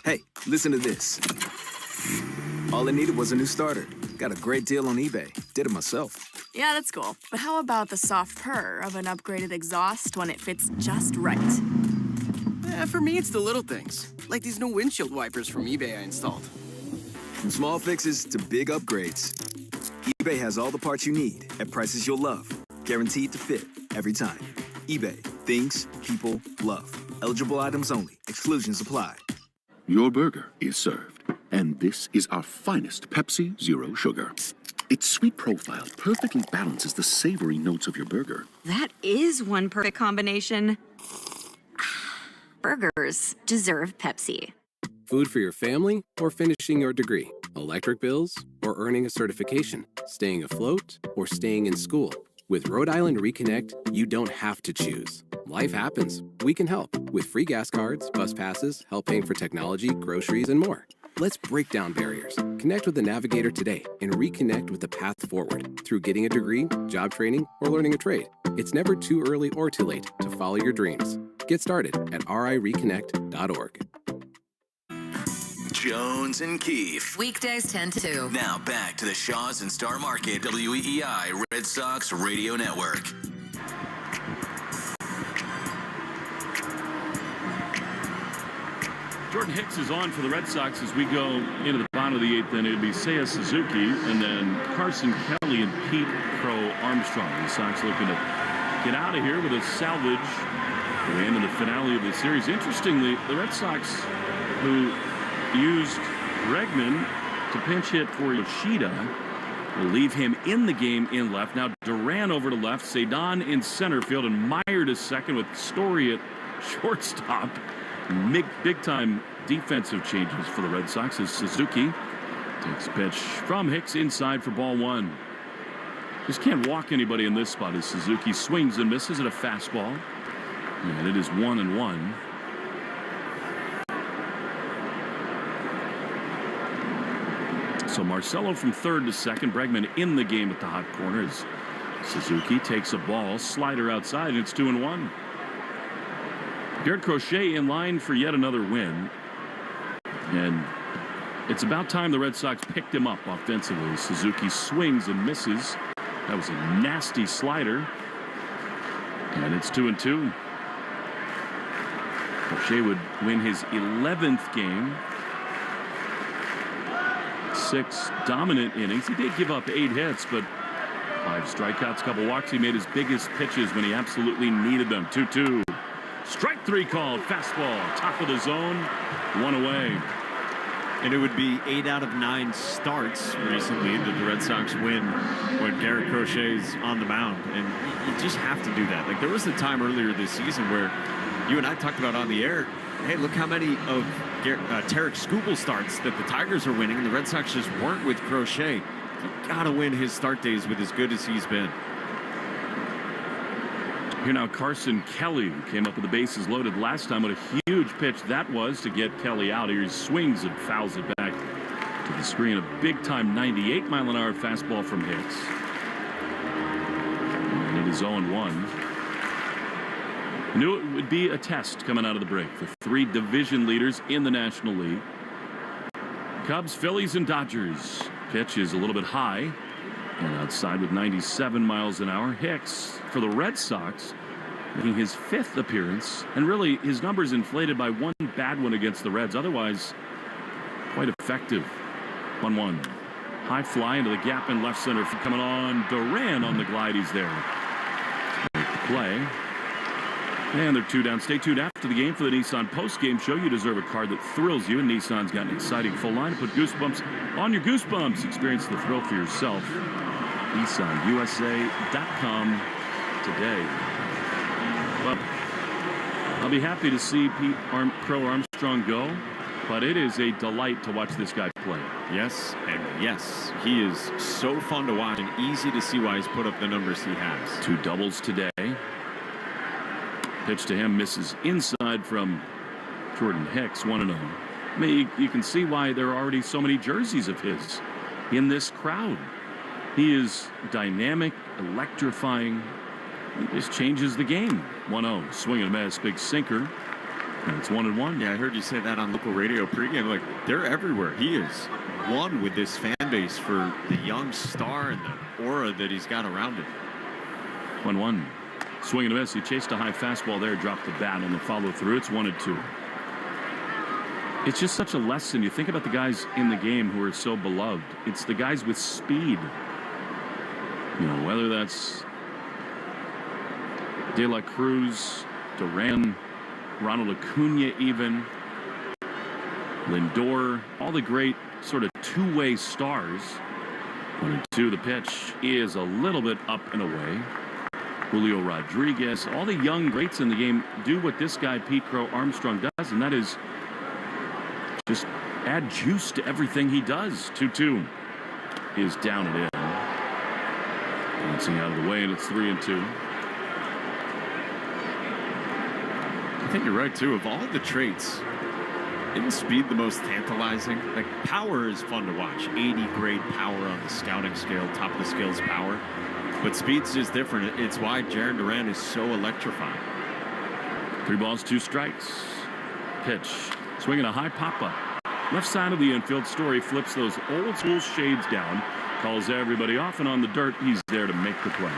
Hey, listen to this. All I needed was a new starter. Got a great deal on eBay. Did it myself. Yeah, that's cool. But how about the soft purr of an upgraded exhaust when it fits just right? For me, it's the little things, like these new windshield wipers from eBay I installed. From small fixes to big upgrades, eBay has all the parts you need at prices you'll love. Guaranteed to fit every time. eBay. Things people love. Eligible items only. Exclusions apply. Your burger is served, and this is our finest Pepsi Zero Sugar. Its sweet profile perfectly balances the savory notes of your burger. That is one perfect combination. Burgers deserve Pepsi. Food for your family or finishing your degree? Electric bills or earning a certification? Staying afloat or staying in school? With Rhode Island Reconnect, you don't have to choose. Life happens. We can help with free gas cards, bus passes, help paying for technology, groceries, and more. Let's break down barriers. Connect with the Navigator today and reconnect with the path forward through getting a degree, job training, or learning a trade. It's never too early or too late to follow your dreams. Get started at rireconnect.org. Jones and Keefe. Weekdays 10 to 2. Now back to the Shaws and Star Market WEEI Red Sox Radio Network. Jordan Hicks is on for the Red Sox as we go into the bottom of the 8th. Then it would be Seiya Suzuki and then Carson Kelly and Pete Crow Armstrong. The Sox looking to get out of here with a salvage win in the finale of the series. Interestingly, the Red Sox, who used Bregman to pinch hit for Yoshida, will leave him in the game in left. Now Duran over to left, Cedon in center field, and Meyer to second with Story at shortstop. Big time defensive changes for the Red Sox as Suzuki takes a pitch from Hicks inside for ball 1. Just can't walk anybody in this spot as Suzuki swings and misses at a fastball. And it is 1-1. So Marcelo from third to second. Bregman in the game at the hot corner as Suzuki takes a ball, slider outside, and it's 2-1. Garrett Crochet in line for yet another win. And it's about time the Red Sox picked him up offensively. Suzuki swings and misses. That was a nasty slider. And it's 2-2. Crochet would win his 11th game. 6 dominant innings. He did give up 8 hits, but 5 strikeouts, couple walks. He made his biggest pitches when he absolutely needed them. 2-2. Strike 3 called. Fastball. Top of the zone. 1 away. And it would be 8 out of 9 starts recently that the Red Sox win when Garrett Crochet's on the mound. And you just have to do that. Like, there was a time earlier this season where you and I talked about on the air, hey, look how many of Tarek Skubal starts that the Tigers are winning, and the Red Sox just weren't with Crochet. You got to win his start days with as good as he's been. Here now Carson Kelly, who came up with the bases loaded last time. What a huge pitch that was to get Kelly out. Here he swings and fouls it back to the screen. A big-time 98-mile-an-hour fastball from Hicks. And it is 0-1. I knew it would be a test coming out of the break for 3 division leaders in the National League. Cubs, Phillies, and Dodgers. Pitch is a little bit high. And outside with 97 miles an hour. Hicks for the Red Sox making his 5th appearance. And really his numbers inflated by 1 bad one against the Reds. Otherwise quite effective. 1-1. High fly into the gap in left center. Coming on, Duran on the glide. He's there. Play. And they're 2 down. Stay tuned after the game for the Nissan Postgame Show. You deserve a car that thrills you, and Nissan's got an exciting full line to put goosebumps on your goosebumps. Experience the thrill for yourself. NissanUSA.com today. Well, I'll be happy to see Crow Armstrong go, but it is a delight to watch this guy play. Yes, and yes, he is so fun to watch and easy to see why he's put up the numbers he has. 2 doubles today. Pitch to him misses inside from Jordan Hicks, 1-0. I mean, you can see why there are already so many jerseys of his in this crowd. He is dynamic, electrifying. He just changes the game. 1-0, swing and a miss, big sinker. And it's 1-1. Yeah, I heard you say that on local radio pregame. Like, they're everywhere. He is one with this fan base for the young star and the aura that he's got around him. 1-1. Swing and a miss. He chased a high fastball there, dropped the bat on the follow through. It's 1-2. It's just such a lesson. You think about the guys in the game who are so beloved. It's the guys with speed. You know, whether that's De La Cruz, Duran, Ronald Acuna even, Lindor, all the great sort of two-way stars. 1-2, the pitch is a little bit up and away. Julio Rodriguez, all the young greats in the game do what this guy, Pete Crow Armstrong, does, and that is just add juice to everything he does. 2-2 is down and in. Bouncing out of the way, and it's 3-2. I think you're right, too. Of all the traits, isn't speed the most tantalizing? Like, power is fun to watch. 80 grade power on the scouting scale, top of the scales power. But speed's just different. It's why Jarren Duran is so electrifying. 3 balls, 2 strikes. Pitch. Swinging a high pop-up. Left side of the infield. Story flips those old school shades down. Calls everybody off, and on the dirt, he's there to make the play.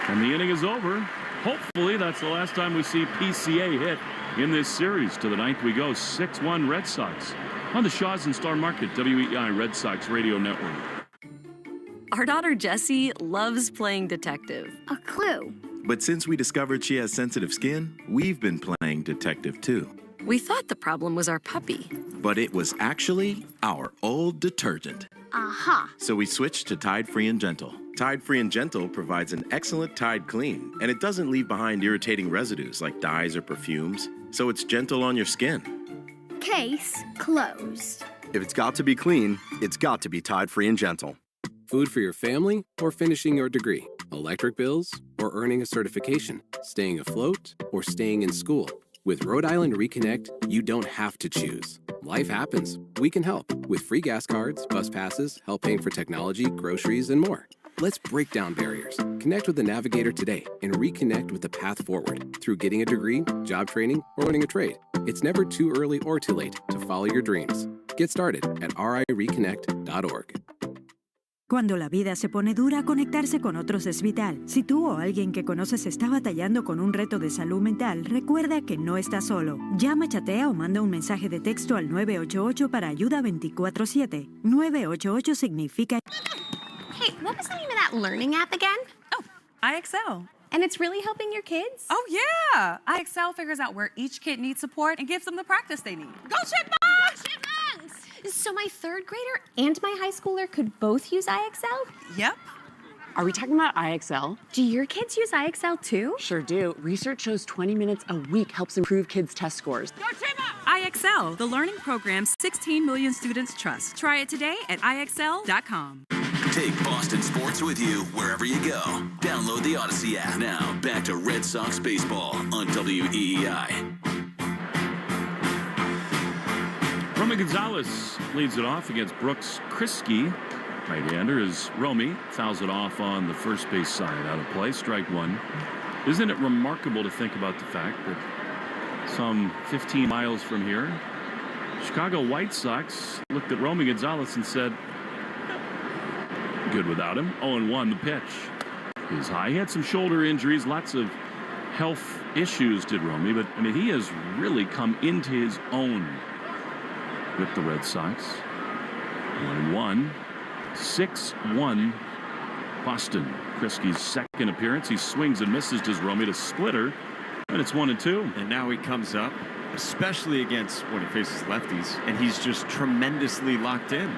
And the inning is over. Hopefully, that's the last time we see PCA hit in this series. To the 9th we go. 6-1 Red Sox on the Shaws and Star Market WEI Red Sox Radio Network. Our daughter Jessie loves playing detective. A clue. But since we discovered she has sensitive skin, we've been playing detective too. We thought the problem was our puppy. But it was actually our old detergent. Aha. So we switched to Tide Free and Gentle. Tide Free and Gentle provides an excellent Tide clean, and it doesn't leave behind irritating residues like dyes or perfumes, so it's gentle on your skin. Case closed. If it's got to be clean, it's got to be Tide Free and Gentle. Food for your family or finishing your degree? Electric bills or earning a certification? Staying afloat or staying in school? With Rhode Island Reconnect, you don't have to choose. Life happens. We can help with free gas cards, bus passes, help paying for technology, groceries, and more. Let's break down barriers. Connect with the Navigator today and reconnect with the path forward through getting a degree, job training, or learning a trade. It's never too early or too late to follow your dreams. Get started at rireconnect.org. Cuando la vida se pone dura, conectarse con otros es vital. Si tú o alguien que conoces está batallando con un reto de salud mental, recuerda que no estás solo. Llama, chatea o manda un mensaje de texto al 988 para ayuda 24/7. 988 significa... Hey, what was the name of that learning app again? Oh, iXL. And it's really helping your kids? Oh, yeah. iXL figures out where each kid needs support and gives them the practice they need. Go Chipmunks! Go Chipmunks! So my 3rd grader and my high schooler could both use iXL? Yep. Are we talking about iXL? Do your kids use iXL too? Sure do. Research shows 20 minutes a week helps improve kids' test scores. Go Chipmunks! iXL, the learning program 16 million students trust. Try it today at IXL.com. Take Boston sports with you wherever you go. Download the Odyssey app. Now, back to Red Sox baseball on WEEI. Romy Gonzalez leads it off against Brooks Kriske. Right-hander is Romy. Fouls it off on the first base side. Out of play. Strike 1. Isn't it remarkable to think about the fact that some 15 miles from here, Chicago White Sox looked at Romy Gonzalez and said, good without him. 0-1 the pitch is high. He had some shoulder injuries, lots of health issues, did Romy, but I mean, he has really come into his own with the Red Sox. 1-1. 6-1 Boston. Kriski's second appearance. He swings and misses. Does Romy to splitter, and it's 1-2. And now he comes up, especially against when he faces lefties, and he's just tremendously locked in.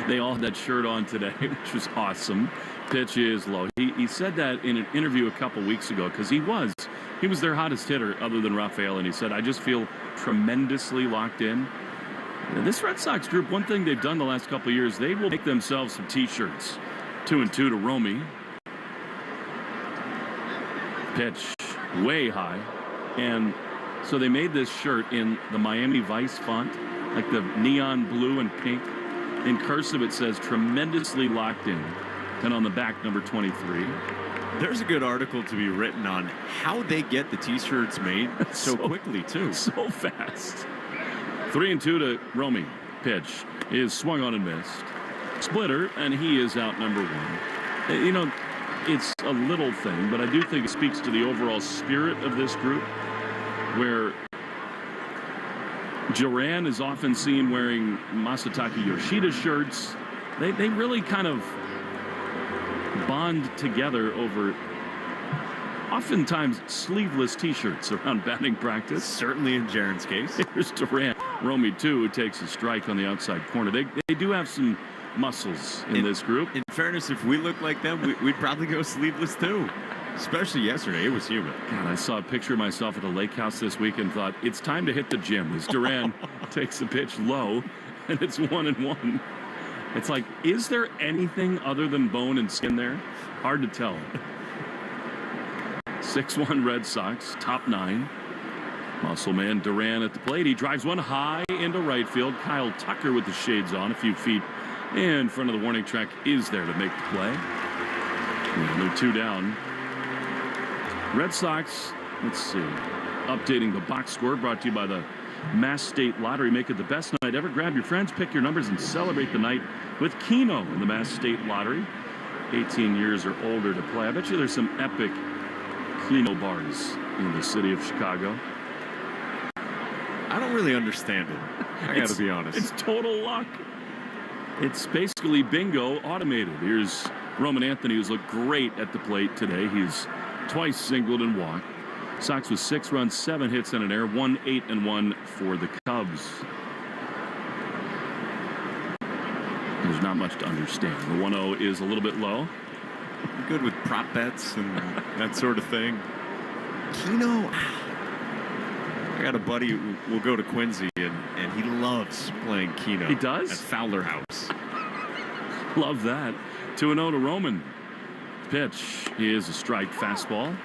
They all had that shirt on today, which was awesome. Pitch is low. He said that in an interview a couple weeks ago because he was their hottest hitter other than Rafael, and he said, I just feel tremendously locked in. Now, this Red Sox group, one thing they've done the last couple of years, they will make themselves some T-shirts. 2-2 to Romy. Pitch way high. And so they made this shirt in the Miami Vice font, like the neon blue and pink. In cursive, it says tremendously locked in. And on the back, number 23. There's a good article to be written on how they get the T-shirts made so quickly, too. So fast. 3-2 to Romy. Pitch is swung on and missed. Splitter, and he is out number 1. You know, it's a little thing, but I do think it speaks to the overall spirit of this group, where Duran is often seen wearing Masataka Yoshida shirts. They really kind of bond together over oftentimes sleeveless T-shirts around batting practice. Certainly in Jaron's case. Here's Duran. Romy, too, who takes a strike on the outside corner. They do have some muscles in this group. In fairness, if we look like them, we'd probably go sleeveless, too. Especially yesterday. It was humid. God, I saw a picture of myself at the lake house this week and thought, it's time to hit the gym. As Duran takes the pitch low, and it's 1-1. It's like, is there anything other than bone and skin there? Hard to tell. 6-1 Red Sox, top 9. Muscle man Duran at the plate. He drives one high into right field. Kyle Tucker with the shades on, a few feet in front of the warning track, is there to make the play. And they're 2 down. Red Sox, let's see, updating the box score, brought to you by the Mass State Lottery. Make it the best night ever. Grab your friends, pick your numbers, and celebrate the night with Keno in the Mass State Lottery. 18 years or older to play. I bet you there's some epic Keno bars in the city of Chicago. I don't really understand it. I gotta be honest. It's total luck. It's basically bingo automated. Here's Roman Anthony, who's looked great at the plate today. He's twice singled and walked. Sox with 6 runs, 7 hits and an error, 1-8-1 for the Cubs. There's not much to understand. The 1-0 is a little bit low. Good with prop bets and that sort of thing. Keno, I got a buddy who will go to Quincy, and he loves playing Keno. He does? At Fowler House. Love that. 2-0 to Roman. Pitch is a strike fastball.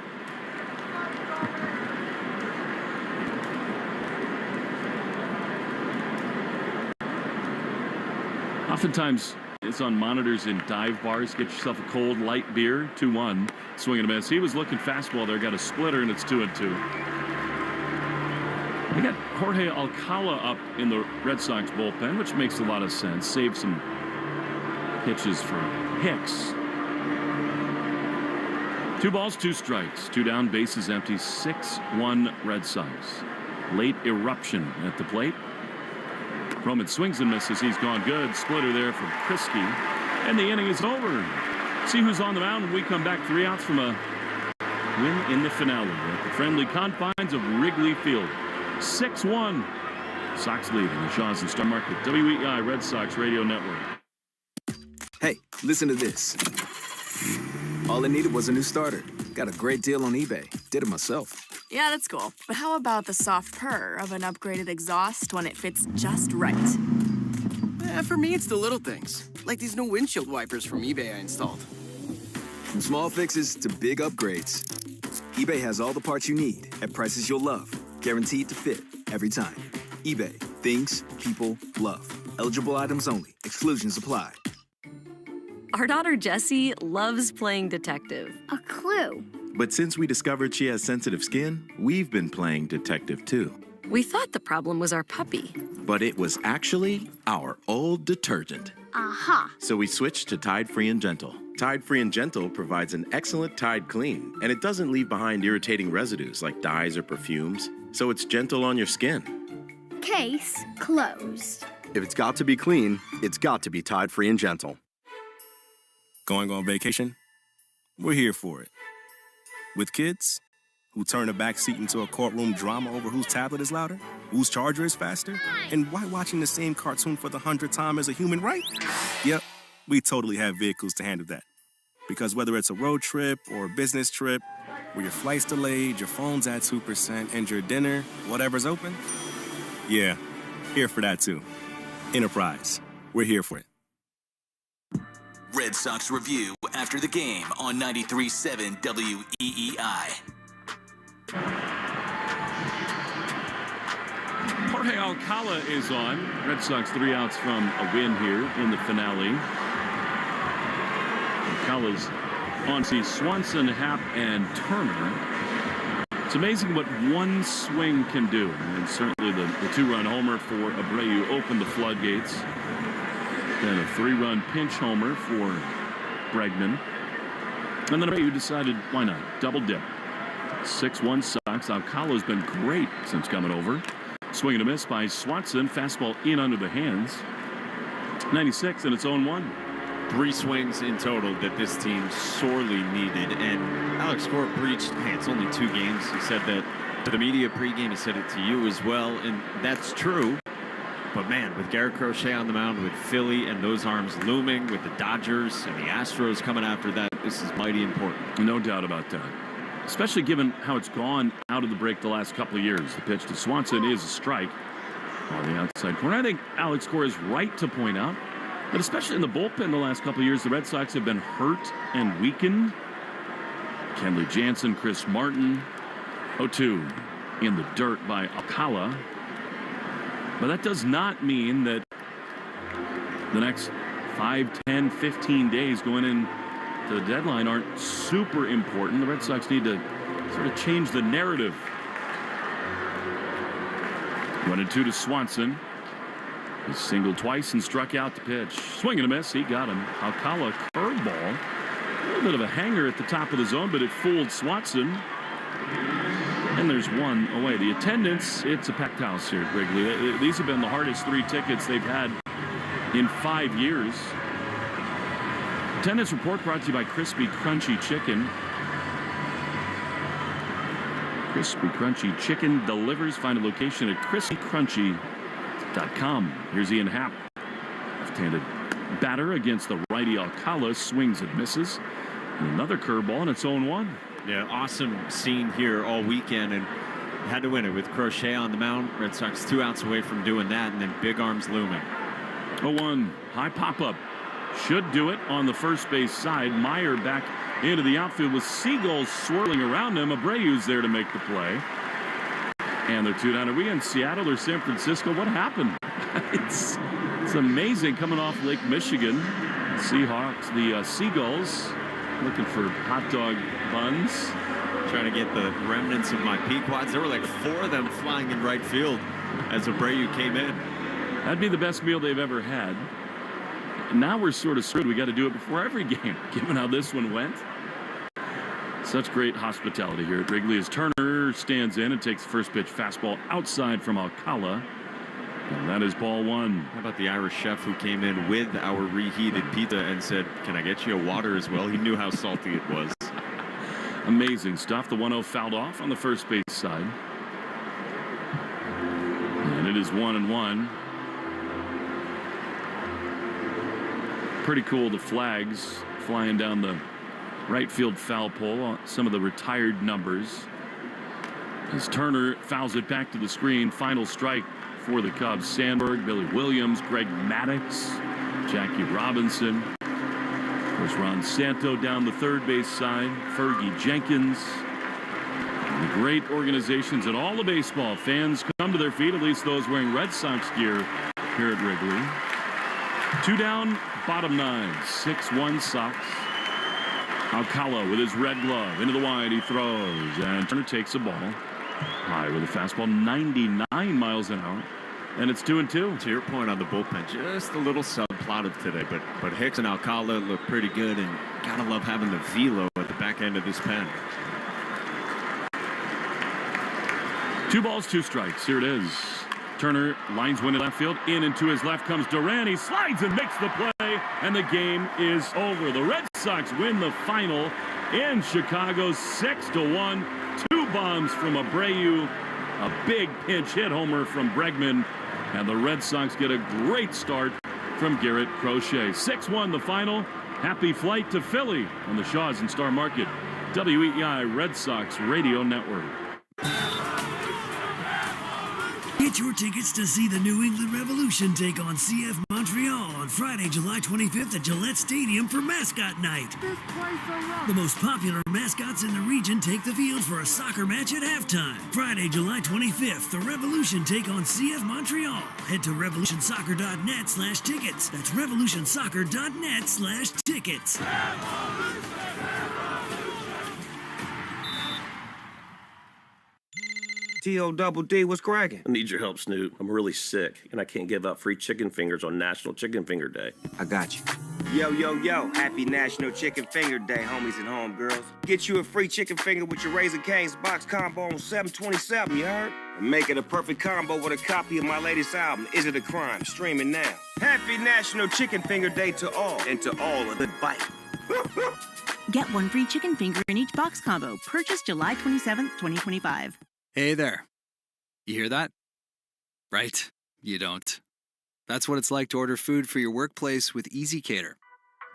Oftentimes, it's on monitors in dive bars. Get yourself a cold, light beer. 2-1. Swing and a miss. He was looking fastball there. Got a splitter, and it's 2-2. They got Jorge Alcala up in the Red Sox bullpen, which makes a lot of sense. Saved some pitches for Hicks. 2 balls, 2 strikes. 2 down, bases empty. 6-1 Red Sox. Late eruption at the plate. Roman swings and misses. He's gone good. Splitter there from Kriski. And the inning is over. See who's on the mound when we come back. 3 outs from a win in the finale at the friendly confines of Wrigley Field. 6-1. Sox lead in the Shaws and Star Market WEI Red Sox Radio Network. Hey, listen to this. All I needed was a new starter. Got a great deal on eBay. Did it myself. Yeah, that's cool. But how about the soft purr of an upgraded exhaust when it fits just right? For me, it's the little things. Like these new windshield wipers from eBay I installed. From small fixes to big upgrades, eBay has all the parts you need at prices you'll love. Guaranteed to fit every time. eBay. Things people love. Eligible items only. Exclusions apply. Our daughter Jessie loves playing detective. A clue. But since we discovered she has sensitive skin, we've been playing detective too. We thought the problem was our puppy. But it was actually our old detergent. Aha. So we switched to Tide Free and Gentle. Tide Free and Gentle provides an excellent Tide clean, and it doesn't leave behind irritating residues like dyes or perfumes, so it's gentle on your skin. Case closed. If it's got to be clean, it's got to be Tide Free and Gentle. Going on vacation? We're here for it. With kids who turn a backseat into a courtroom drama over whose tablet is louder, whose charger is faster, and why watching the same cartoon for the 100th time is a human right? Yep, we totally have vehicles to handle that. Because whether it's a road trip or a business trip, where your flight's delayed, your phone's at 2%, and your dinner, whatever's open, yeah, here for that too. Enterprise, we're here for it. Red Sox Review after the game on 93.7 WEEI. Jorge Alcala is on. Red Sox 3 outs from a win here in the finale. Alcala's on to Swanson, Happ, and Turner. It's amazing what one swing can do. And certainly the 2-run homer for Abreu opened the floodgates. Then a 3-run pinch homer for Bregman. And then Abreu decided, why not? Double dip. 6-1 Sox. Alcala's been great since coming over. Swing and a miss by Swanson. Fastball in under the hands. 96 and its own 1. 3 swings in total that this team sorely needed. And Alex Cora preached, hey, it's only 2 games. He said that to the media pregame. He said it to you as well. And that's true. But man, with Garrett Crochet on the mound, with Philly and those arms looming, with the Dodgers and the Astros coming after that, this is mighty important. No doubt about that. Especially given how it's gone out of the break the last couple of years. The pitch to Swanson is a strike on the outside corner. I think Alex Cora is right to point out that especially in the bullpen the last couple of years, the Red Sox have been hurt and weakened. Kenley Jansen, Chris Martin, 0-2 in the dirt by Alcala. But that does not mean that the next 5, 10, 15 days going into the deadline aren't super important. The Red Sox need to sort of change the narrative. 1-2 to Swanson. He singled twice and struck out the pitch. Swing and a miss. He got him. Alcala curveball. A little bit of a hanger at the top of the zone, but it fooled Swanson. And there's 1 away. The attendance, it's a packed house here at Wrigley. These have been the hardest 3 tickets they've had in 5 years. Attendance report brought to you by Crispy Crunchy Chicken. Crispy Crunchy Chicken delivers. Find a location at crispycrunchy.com. Here's Ian Happ. Left-handed batter against the righty Alcala. Swings and misses. And another curveball in its own 1. Yeah, awesome scene here all weekend, and had to win it with Crochet on the mound. Red Sox 2 outs away from doing that, and then big arms looming. 0-1, high pop-up. Should do it on the first base side. Meyer back into the outfield with Seagulls swirling around him. Abreu's there to make the play. And they're 2 down. Are we in Seattle or San Francisco? What happened? It's amazing coming off Lake Michigan. Seahawks, the Seagulls looking for hot dog buns. Trying to get the remnants of my Pequods. There were like 4 of them flying in right field as Abreu came in. That'd be the best meal they've ever had. Now we're sort of screwed. We got to do it before every game, given how this one went. Such great hospitality here at Wrigley as Turner stands in and takes the first pitch fastball outside from Alcala. And that is ball 1. How about the Irish chef who came in with our reheated pizza and said, can I get you a water as well? He knew how salty it was. Amazing stuff. The 1-0 fouled off on the first base side. And it is 1-1. Pretty cool, the flags flying down the right field foul pole. Some of the retired numbers. As Turner fouls it back to the screen. Final strike for the Cubs. Sandberg, Billy Williams, Greg Maddux, Jackie Robinson. Of course, Ron Santo down the third base side. Fergie Jenkins. The great organizations in all of baseball. Fans come to their feet, at least those wearing Red Sox gear here at Wrigley. 2 down, bottom 9. 6-1 Sox. Alcala with his red glove into the wide. He throws, and Turner takes a ball high with a fastball, 99 miles an hour, and it's 2-2. To your point on the bullpen, just a little subplot of today, but Hicks and Alcala look pretty good, and gotta love having the velo at the back end of this pen. 2 balls, 2 strikes. Here it is. Turner lines one in left field. In and to his left comes Duran. He slides and makes the play, and the game is over. The Red Sox win the final in Chicago 6-1. 2 bombs from Abreu, a big pinch hit homer from Bregman, and the Red Sox get a great start from Garrett Crochet. 6-1 the final. Happy flight to Philly on the Shaws and Star Market WEEI Red Sox Radio Network. Get your tickets to see the New England Revolution take on CF Montreal on Friday, July 25th at Gillette Stadium for Mascot Night. The most popular mascots in the region take the field for a soccer match at halftime. Friday, July 25th, the Revolution take on CF Montreal. Head to revolutionsoccer.net/tickets. That's revolutionsoccer.net/tickets. T.O.D.D. what's cracking? I need your help, Snoop. I'm really sick, and I can't give out free chicken fingers on National Chicken Finger Day. I got you. Yo, yo, yo. Happy National Chicken Finger Day, homies and homegirls. Get you a free chicken finger with your Raising Cane's box combo on 727, you heard? And make it a perfect combo with a copy of my latest album, Is It a Crime? Streaming now. Happy National Chicken Finger Day to all, and to all a good bite. Get one free chicken finger in each box combo. Purchased July 27th, 2025. Hey there. You hear that? Right, you don't. That's what it's like to order food for your workplace with EasyCater.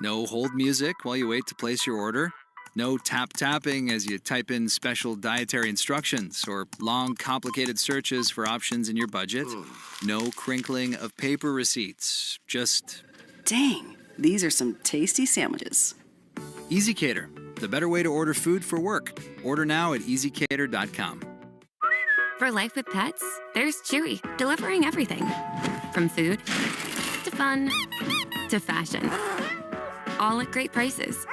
No hold music while you wait to place your order. No tapping as you type in special dietary instructions or long, complicated searches for options in your budget. No crinkling of paper receipts. Just... Dang, these are some tasty sandwiches. EasyCater, the better way to order food for work. Order now at easycater.com. For life with pets, there's Chewy, delivering everything. From food, to fun, to fashion. All at great prices.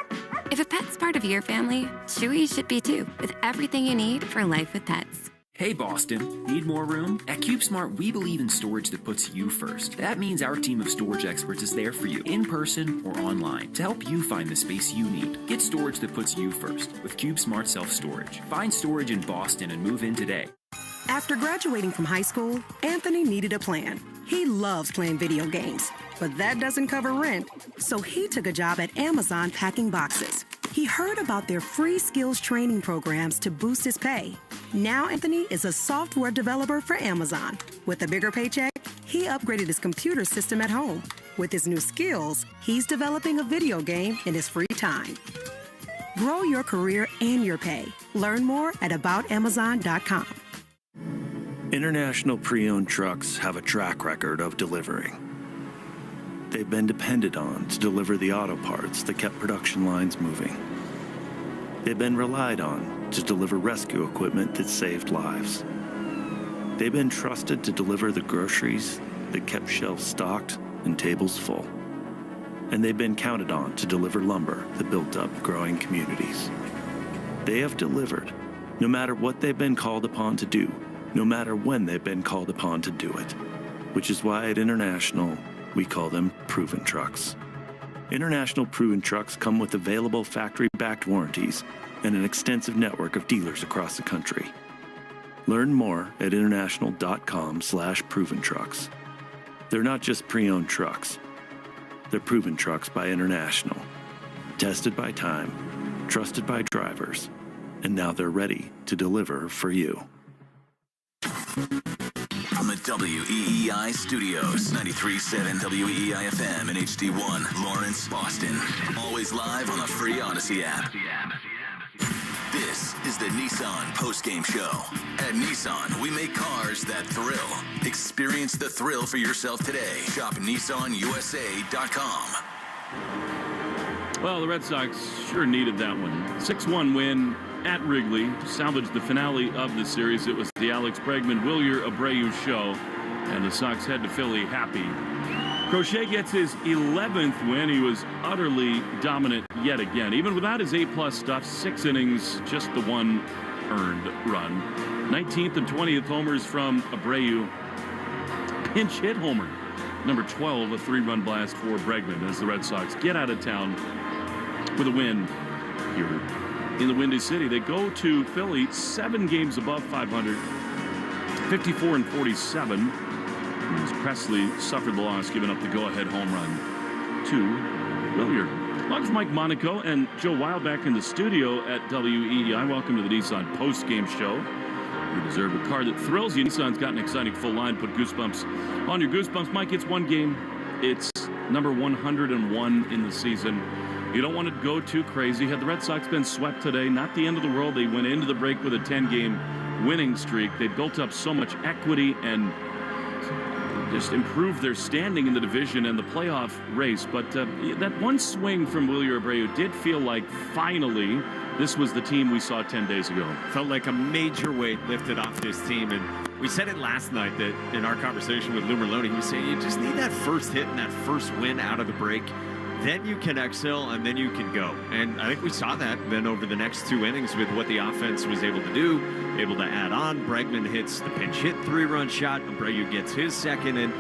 If a pet's part of your family, Chewy should be too, with everything you need for life with pets. Hey Boston, need more room? At CubeSmart, we believe in storage that puts you first. That means our team of storage experts is there for you, in person or online, to help you find the space you need. Get storage that puts you first with CubeSmart Self-Storage. Find storage in Boston and move in today. After graduating from high school, Anthony needed a plan. He loves playing video games, but that doesn't cover rent, so he took a job at Amazon packing boxes. He heard about their free skills training programs to boost his pay. Now Anthony is a software developer for Amazon. With a bigger paycheck, he upgraded his computer system at home. With his new skills, he's developing a video game in his free time. Grow your career and your pay. Learn more at aboutamazon.com. International Pre-Owned Trucks have a track record of delivering. They've been depended on to deliver the auto parts that kept production lines moving. They've been relied on to deliver rescue equipment that saved lives. They've been trusted to deliver the groceries that kept shelves stocked and tables full. And they've been counted on to deliver lumber that built up growing communities. They have delivered, no matter what they've been called upon to do, no matter when they've been called upon to do it, which is why at International, we call them Proven Trucks. International Proven Trucks come with available factory-backed warranties and an extensive network of dealers across the country. Learn more at international.com/proven trucks. They're not just pre-owned trucks. They're proven trucks by International. Tested by time, trusted by drivers, and now they're ready to deliver for you. From the WEEI studios, 93.7 WEEI FM and HD1, Lawrence, Boston. Always live on the free Odyssey app. This is the Nissan Postgame Show. At Nissan, we make cars that thrill. Experience the thrill for yourself today. Shop NissanUSA.com. Well, the Red Sox sure needed that one. 6-1 win at Wrigley to salvage the finale of the series. It was the Alex Bregman, Wilyer Abreu show, and the Sox head to Philly happy. Crochet gets his 11th win. He was utterly dominant yet again. Even without his A-plus stuff, 6 innings, just the one earned run. 19th and 20th homers from Abreu. Pinch hit homer, number 12, a 3-run blast for Bregman as the Red Sox get out of town with a win here in the Windy City. They go to Philly 7 games above 500, 54-47. As Presley suffered the loss, giving up the go-ahead home run to Williard. Along with Mike Monaco and Joe Weil back in the studio at WEEI. Welcome to the Nissan Postgame Show. You deserve a car that thrills you. Nissan's got an exciting full line. Put goosebumps on your goosebumps. Mike, it's one game. It's number 101 in the season. You don't want to go too crazy. Had the Red Sox been swept today, not the end of the world. They went into the break with a 10-game winning streak. They built up so much equity and just improved their standing in the division and the playoff race. But that one swing from Wilyer Abreu did feel like finally this was the team we saw 10 days ago. Felt like a major weight lifted off this team. And we said it last night that in our conversation with Lou Merlone, he was saying you just need that first hit and that first win out of the break. Then you can exhale and then you can go. And I think we saw that then over the next 2 innings with what the offense was able to do, able to add on. Bregman hits the pinch hit 3-run shot. Abreu gets his second. And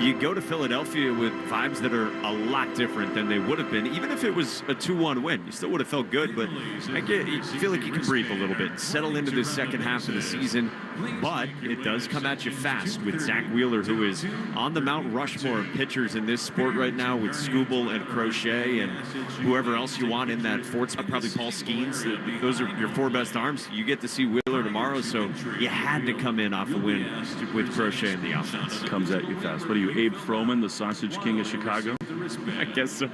you go to Philadelphia with vibes that are a lot different than they would have been. Even if it was a 2-1 win, you still would have felt good. But you feel like you can breathe a little bit, settle into this second half of the season. But it does come at you fast with Zach Wheeler, who is on the Mount Rushmore of pitchers in this sport right now with Skubal and Crochet and whoever else you want in that fourth spot, probably Paul Skeens. Those are your 4 best arms. You get to see Wheeler tomorrow, so you had to come in off a win with Crochet in the offense. Comes at you fast. What are you, Abe Froman, the Sausage King of Chicago? I guess so.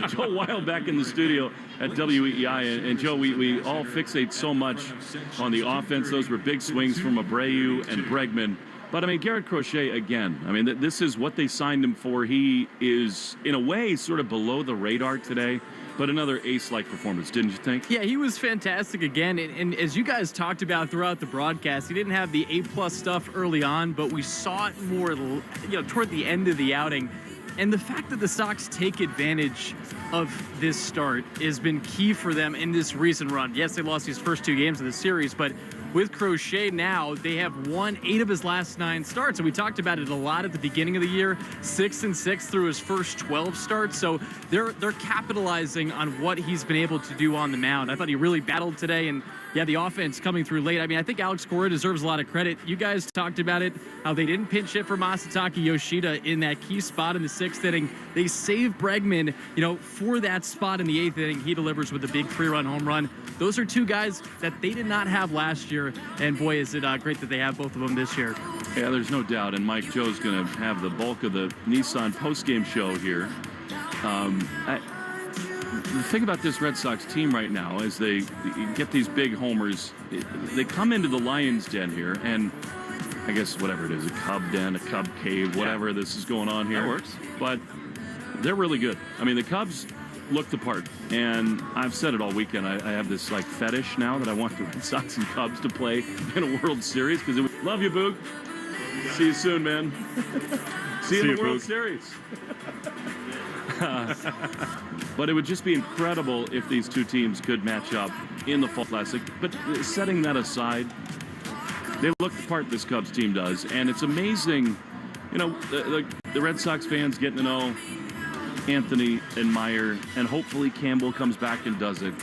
Joe Weil back in the studio at WEEI. And Joe, we all fixate so much on the offense. Those were big swings from Abreu and Bregman. But, I mean, Garrett Crochet, again, I mean, this is what they signed him for. He is, in a way, sort of below the radar today. But another ace-like performance, didn't you think? Yeah, he was fantastic again. And as you guys talked about throughout the broadcast, he didn't have the A-plus stuff early on, but we saw it more, toward the end of the outing. And the fact that the Sox take advantage of this start has been key for them in this recent run. Yes, they lost these first 2 games of the series, but with Crochet now, they have won 8 of his last 9 starts. And we talked about it a lot at the beginning of the year, 6-6 through his first 12 starts. So they're capitalizing on what he's been able to do on the mound. I thought he really battled today, and yeah, the offense coming through late. I mean, I think Alex Cora deserves a lot of credit. You guys talked about it, how they didn't pinch hit for Masataka Yoshida in that key spot in the 6th inning. They saved Bregman, for that spot in the 8th inning. He delivers with a big 3-run home run. Those are 2 guys that they did not have last year. And boy, is it great that they have both of them this year. Yeah, there's no doubt. And Mike Joe's going to have the bulk of the Nissan postgame show here. The thing about this Red Sox team right now is they get these big homers. They come into the Lions' den here, and I guess whatever it is, a Cub den, a Cub cave, whatever this is going on here. That works. But they're really good. I mean, the Cubs looked the part, and I've said it all weekend. I have this fetish now that I want the Red Sox and Cubs to play in a World Series because love you, Boog. See you soon, man. See you in the World Series. But it would just be incredible if these 2 teams could match up in the Fall Classic. But setting that aside, they look the part this Cubs team does, and it's amazing. The Red Sox fans getting to know Anthony and Meyer, and hopefully Campbell comes back and does it.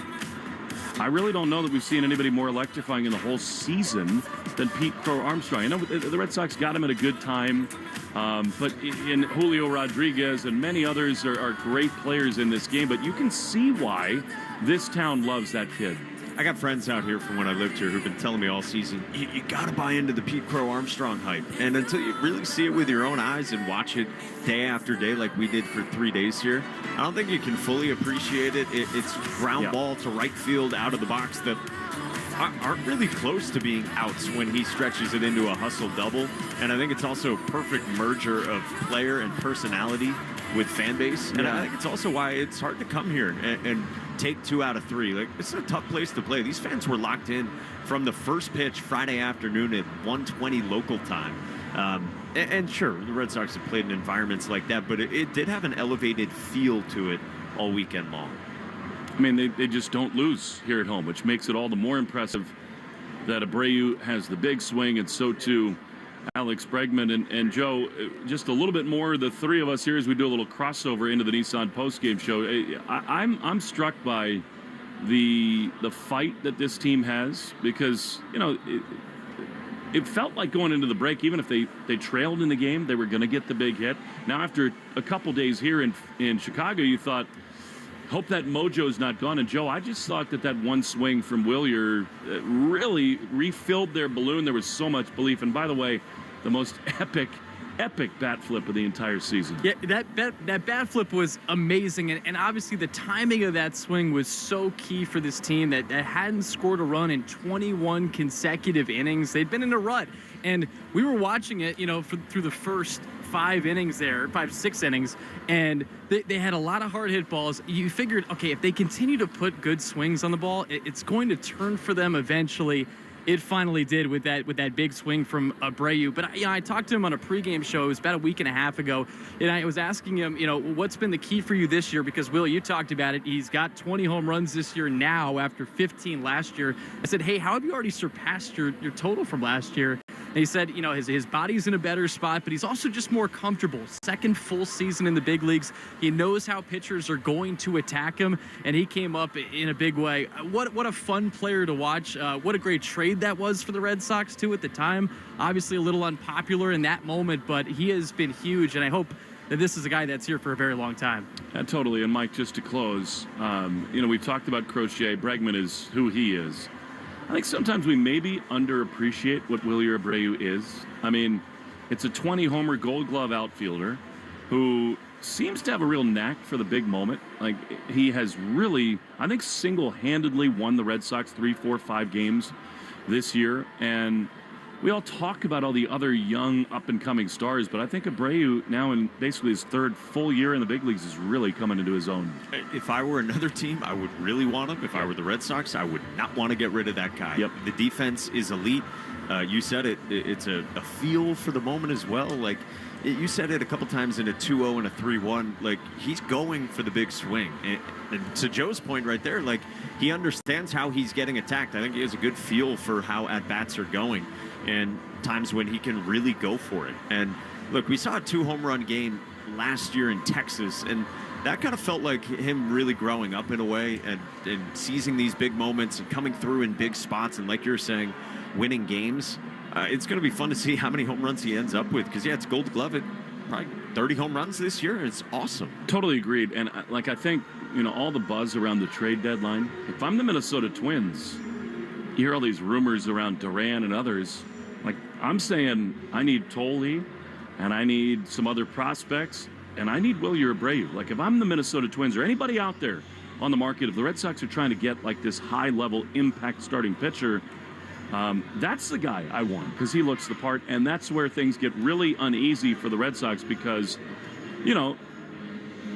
I really don't know that we've seen anybody more electrifying in the whole season than Pete Crow Armstrong. The Red Sox got him at a good time, but in Julio Rodriguez and many others are great players in this game, but you can see why this town loves that kid. I got friends out here from when I lived here who've been telling me all season, you got to buy into the Pete Crow Armstrong hype. And until you really see it with your own eyes and watch it day after day like we did for 3 days here, I don't think you can fully appreciate it. It's ground ball to right field out of the box that aren't really close to being outs when he stretches it into a hustle double. And I think it's also a perfect merger of player and personality with fan base. And I think it's also why it's hard to come here and take 2 out of 3. It's a tough place to play. These fans were locked in from the first pitch Friday afternoon at 1:20 local time. And sure, the Red Sox have played in environments like that, but it did have an elevated feel to it all weekend long. I mean, they just don't lose here at home, which makes it all the more impressive that Abreu has the big swing, and so too Alex Bregman. And Joe, just a little bit more, the 3 of us here as we do a little crossover into the Nissan postgame show. I'm struck by the fight that this team has because, it felt like going into the break, even if they trailed in the game, they were going to get the big hit. Now, after a couple days here in Chicago, you thought, hope that mojo's not gone. And, Joe, I just thought that one swing from Wilyer really refilled their balloon. There was so much belief. And, by the way, the most epic bat flip of the entire season. Yeah, that bat flip was amazing, and obviously the timing of that swing was so key for this team that hadn't scored a run in 21 consecutive innings. They'd been in a rut, and we were watching it, through the first 6 innings, and they had a lot of hard hit balls. You figured, okay, if they continue to put good swings on the ball, it's going to turn for them eventually. It finally did with that big swing from Abreu. But I talked to him on a pregame show. It was about a week and a half ago, and I was asking him, what's been the key for you this year? Because, Will, you talked about it. He's got 20 home runs this year now after 15 last year. I said, hey, how have you already surpassed your total from last year? And he said, his body's in a better spot, but he's also just more comfortable. Second full season in the big leagues. He knows how pitchers are going to attack him, and he came up in a big way. What a fun player to watch. What a great trade that was for the Red Sox, too, at the time. Obviously a little unpopular in that moment, but he has been huge, and I hope that this is a guy that's here for a very long time. Totally. And, Mike, just to close, we've talked about Crochet. Bregman is who he is. I think sometimes we maybe underappreciate what Wilyer Abreu is. I mean, it's a 20-homer Gold Glove outfielder who seems to have a real knack for the big moment. Like, he has really, I think, single-handedly won the Red Sox 3, 4, 5 games this year. And we all talk about all the other young, up-and-coming stars, but I think Abreu, now in basically his third full year in the big leagues, is really coming into his own. If I were another team, I would really want him. If I were the Red Sox, I would not want to get rid of that guy. Yep. The defense is elite. You said it. It's a feel for the moment as well. Like, you said it a couple times in a 2-0 and a 3-1. Like, he's going for the big swing. And to Joe's point right there, like, he understands how he's getting attacked. I think he has a good feel for how at-bats are going and times when he can really go for it. And, look, we saw a 2-home-run game last year in Texas, and that kind of felt like him really growing up in a way and seizing these big moments and coming through in big spots and, like you're saying, winning games. It's going to be fun to see how many home runs he ends up with because, it's Gold Glove at probably 30 home runs this year. It's awesome. Totally agreed. And, I think, all the buzz around the trade deadline, if I'm the Minnesota Twins, you hear all these rumors around Duran and others. Like, I'm saying I need Tolley and I need some other prospects and I need Wilyer Abreu. Like, if I'm the Minnesota Twins or anybody out there on the market, if the Red Sox are trying to get, like, this high-level impact starting pitcher, that's the guy I want because he looks the part, and that's where things get really uneasy for the Red Sox because,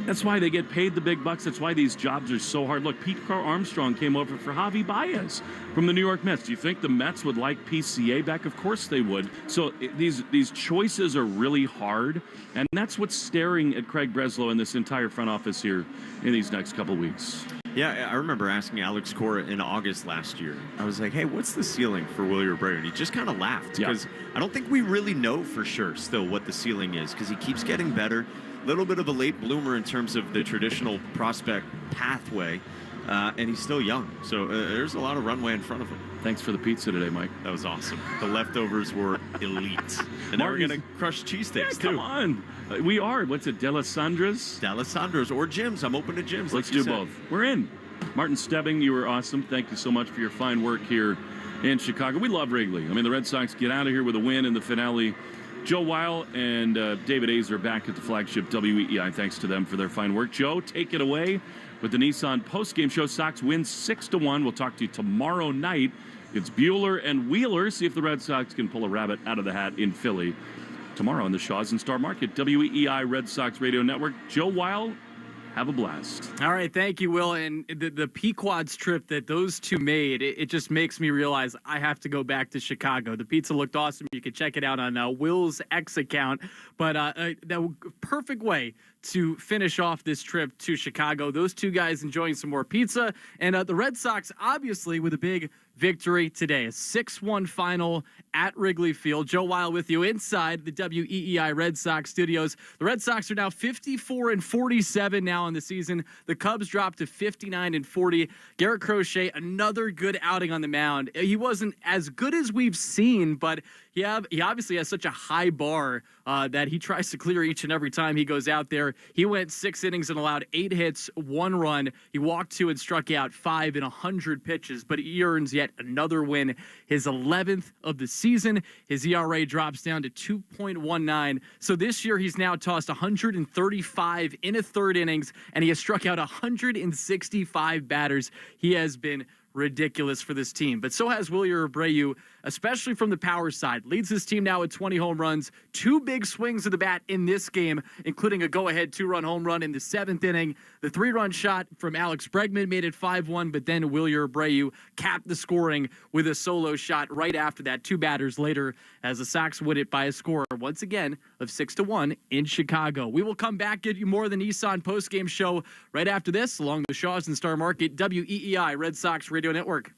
that's why they get paid the big bucks. That's why these jobs are so hard. Look, Pete Armstrong came over for Javi Baez from the New York Mets. Do you think the Mets would like PCA back? Of course they would. So these choices are really hard, and that's what's staring at Craig Breslow and this entire front office here in these next couple weeks. Yeah, I remember asking Alex Cora in August last year. I was like, hey, what's the ceiling for Wilyer Abreu? And he just kind of laughed because I don't think we really know for sure still what the ceiling is because he keeps getting better. Little bit of a late bloomer in terms of the traditional prospect pathway, and he's still young. So there's a lot of runway in front of him. Thanks for the pizza today, Mike. That was awesome. The leftovers were elite. And now we're going to crush cheesesteaks, too. Come on. We are. What's it, D'Alessandra's? D'Alessandra's or Jim's. I'm open to Jim's. Let's do both. We're in. Martin Stebbing, you were awesome. Thank you so much for your fine work here in Chicago. We love Wrigley. I mean, the Red Sox get out of here with a win in the finale. Joe Weil and David Azer back at the flagship WEEI. Thanks to them for their fine work. Joe, take it away with the Nissan postgame show. Sox win 6-1. We'll talk to you tomorrow night. It's Bueller and Wheeler. See if the Red Sox can pull a rabbit out of the hat in Philly tomorrow on the Shaws and Star Market WEEI Red Sox Radio Network. Joe Weil, have a blast. All right, thank you, Will. And the Pequods trip that those two made, it just makes me realize I have to go back to Chicago. The pizza looked awesome. You can check it out on Will's X account. But that perfect way to finish off this trip to Chicago. Those two guys enjoying some more pizza. And the Red Sox, obviously, with a big victory today. A 6-1 final at Wrigley Field. Joe Weil with you inside the WEEI Red Sox studios. The Red Sox are now 54-47 now in the season. The Cubs dropped to 59-40. Garrett Crochet, another good outing on the mound. He wasn't as good as we've seen, but he obviously has such a high bar that he tries to clear each and every time he goes out there. He went 6 innings and allowed 8 hits, 1 run. He walked 2 and struck out 5 in 100 pitches, but he earns yet another win, his 11th of the season. His ERA drops down to 2.19. So this year he's now tossed 135 in a third innings, and he has struck out 165 batters. He has been ridiculous for this team, but so has Wilyer Abreu, especially from the power side. Leads his team now with 20 home runs, 2 big swings of the bat in this game, including a go-ahead 2-run home run in the 7th inning. The 3-run shot from Alex Bregman made it 5-1, but then Wilyer Abreu capped the scoring with a solo shot right after that, 2 batters later, as the Sox win it by a score once again of 6-1 in Chicago. We will come back, get you more of the Nissan postgame show right after this, along the Shaws and Star Market, WEEI Red Sox Radio Network.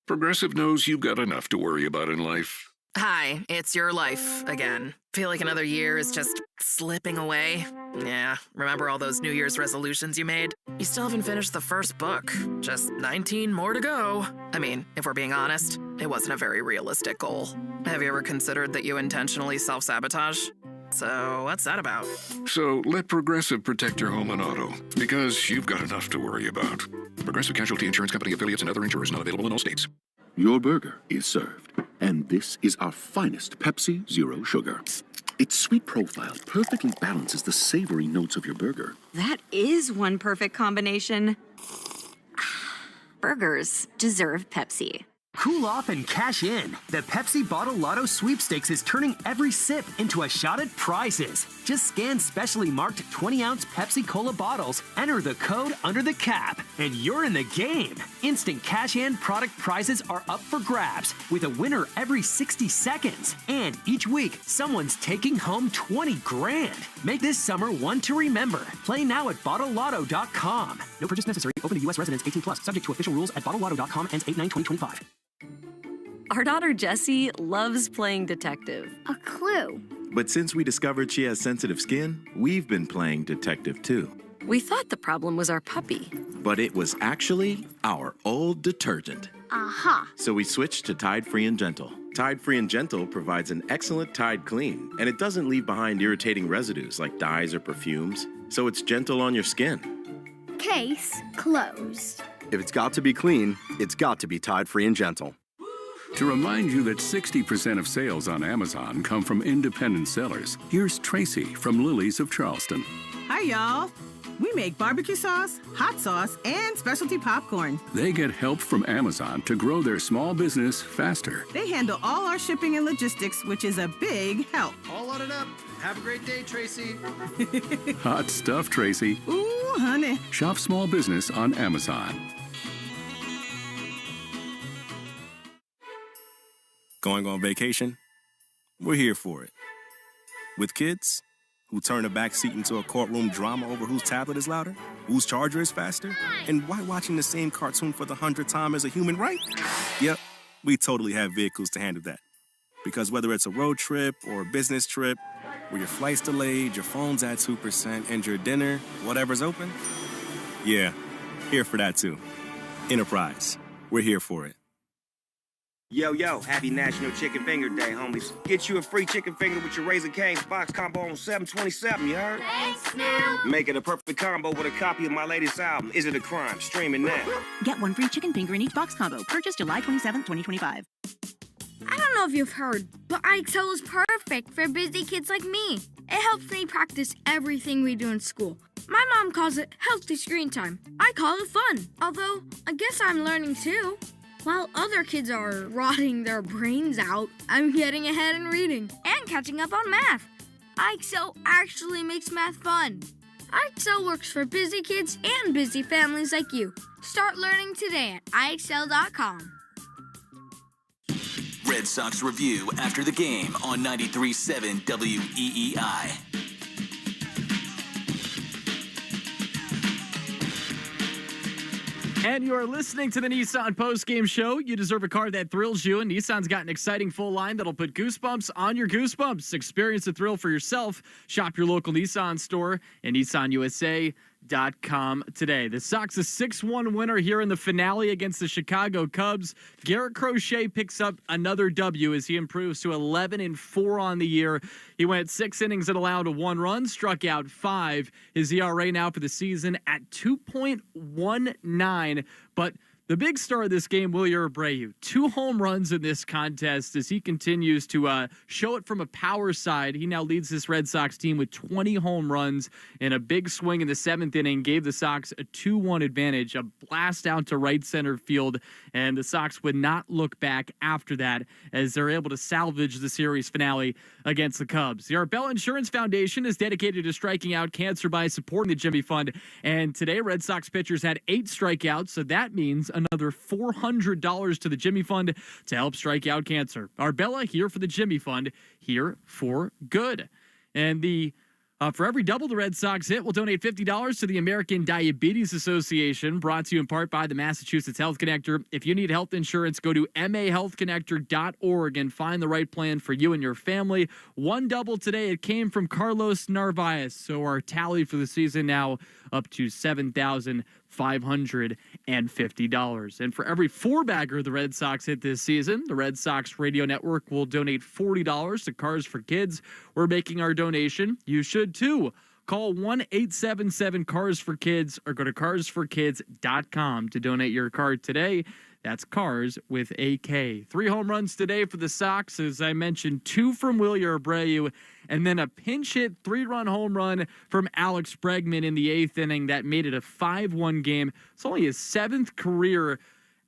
Progressive knows you've got enough to worry about in life. Hi, it's your life again. Feel like another year is just slipping away? Yeah, remember all those New Year's resolutions you made? You still haven't finished the first book. Just 19 more to go. I mean, if we're being honest, it wasn't a very realistic goal. Have you ever considered that you intentionally self-sabotage? So what's that about? So let Progressive protect your home and auto, because you've got enough to worry about. Progressive Casualty Insurance Company affiliates and other insurers not available in all states. Your burger is served, and this is our finest Pepsi Zero Sugar. Its sweet profile perfectly balances the savory notes of your burger. That is one perfect combination. Burgers deserve Pepsi. Cool off and cash in. The Pepsi Bottle Lotto Sweepstakes is turning every sip into a shot at prizes. Just scan specially marked 20-ounce Pepsi Cola bottles, enter the code under the cap, and you're in the game. Instant cash-in product prizes are up for grabs, with a winner every 60 seconds. And each week, someone's taking home 20 grand. Make this summer one to remember. Play now at BottleLotto.com. No purchase necessary. Open to U.S. residents 18+. Subject to official rules at BottleLotto.com. Ends 8/9/2025. Our daughter Jessie loves playing detective. A clue. But since we discovered she has sensitive skin, we've been playing detective too. We thought the problem was our puppy. But it was actually our old detergent. Aha. So we switched to Tide Free and Gentle. Tide Free and Gentle provides an excellent Tide clean, and it doesn't leave behind irritating residues like dyes or perfumes, so it's gentle on your skin. Case closed. If it's got to be clean, it's got to be Tide Free and Gentle. To remind you that 60% of sales on Amazon come from independent sellers, here's Tracy from Lily's of Charleston. Hi, y'all. We make barbecue sauce, hot sauce, and specialty popcorn. They get help from Amazon to grow their small business faster. They handle all our shipping and logistics, which is a big help. All loaded up. Have a great day, Tracy. Hot stuff, Tracy. Ooh, honey. Shop small business on Amazon. Going on vacation? We're here for it. With kids who turn a back seat into a courtroom drama over whose tablet is louder, whose charger is faster, and why watching the same cartoon for the 100th time is a human right? Yep, we totally have vehicles to handle that. Because whether it's a road trip or a business trip, where your flight's delayed, your phone's at 2%, and your dinner, whatever's open, yeah, here for that too. Enterprise, we're here for it. Yo, yo, happy National Chicken Finger Day, homies. Get you a free chicken finger with your Raising Cane's box combo on $7.27, you heard? Thanks, now. Make it a perfect combo with a copy of my latest album, Is It a Crime? Streaming now. Get one free chicken finger in each box combo. Purchase July 27, 2025. I don't know if you've heard, but IXL is perfect for busy kids like me. It helps me practice everything we do in school. My mom calls it healthy screen time. I call it fun. Although, I guess I'm learning too. While other kids are rotting their brains out, I'm getting ahead in reading and catching up on math. IXL actually makes math fun. IXL works for busy kids and busy families like you. Start learning today at IXL.com. Red Sox Review after the game on 93.7 WEEI. And you are listening to the Nissan Postgame Show. You deserve a car that thrills you, and Nissan's got an exciting full line that'll put goosebumps on your goosebumps. Experience the thrill for yourself. Shop your local Nissan store and NissanUSA.com today. The Sox a 6-1 winner here in the finale against the Chicago Cubs. Garrett Crochet picks up another W as he improves to 11-4 on the year. He went 6 innings and allowed 1 run, struck out 5. His ERA now for the season at 2.19. But the big star of this game, Wrigley Abreu, 2 home runs in this contest as he continues to show it from a power side. He now leads this Red Sox team with 20 home runs, and a big swing in the 7th inning gave the Sox a 2-1 advantage, a blast out to right center field, and the Sox would not look back after that as they're able to salvage the series finale against the Cubs. The Arbella Insurance Foundation is dedicated to striking out cancer by supporting the Jimmy Fund, and today Red Sox pitchers had 8 strikeouts, so that means another $400 to the Jimmy Fund to help strike out cancer. Arbella here for the Jimmy Fund, here for good. And for every double the Red Sox hit, we'll donate $50 to the American Diabetes Association, brought to you in part by the Massachusetts Health Connector. If you need health insurance, go to mahealthconnector.org and find the right plan for you and your family. 1 double today, it came from Carlos Narvaez, so our tally for the season now up to $7,550. And for every 4-bagger the Red Sox hit this season, the Red Sox Radio Network will donate $40 to Cars for Kids. We're making our donation. You should too. Call 1-877-CARS-FOR-KIDS or go to carsforkids.com to donate your car today. That's Cars with a K. 3 home runs today for the Sox. As I mentioned, 2 from Wrigley Abreu, and then a pinch hit 3-run home run from Alex Bregman in the 8th inning that made it a 5-1 game. It's only his 7th career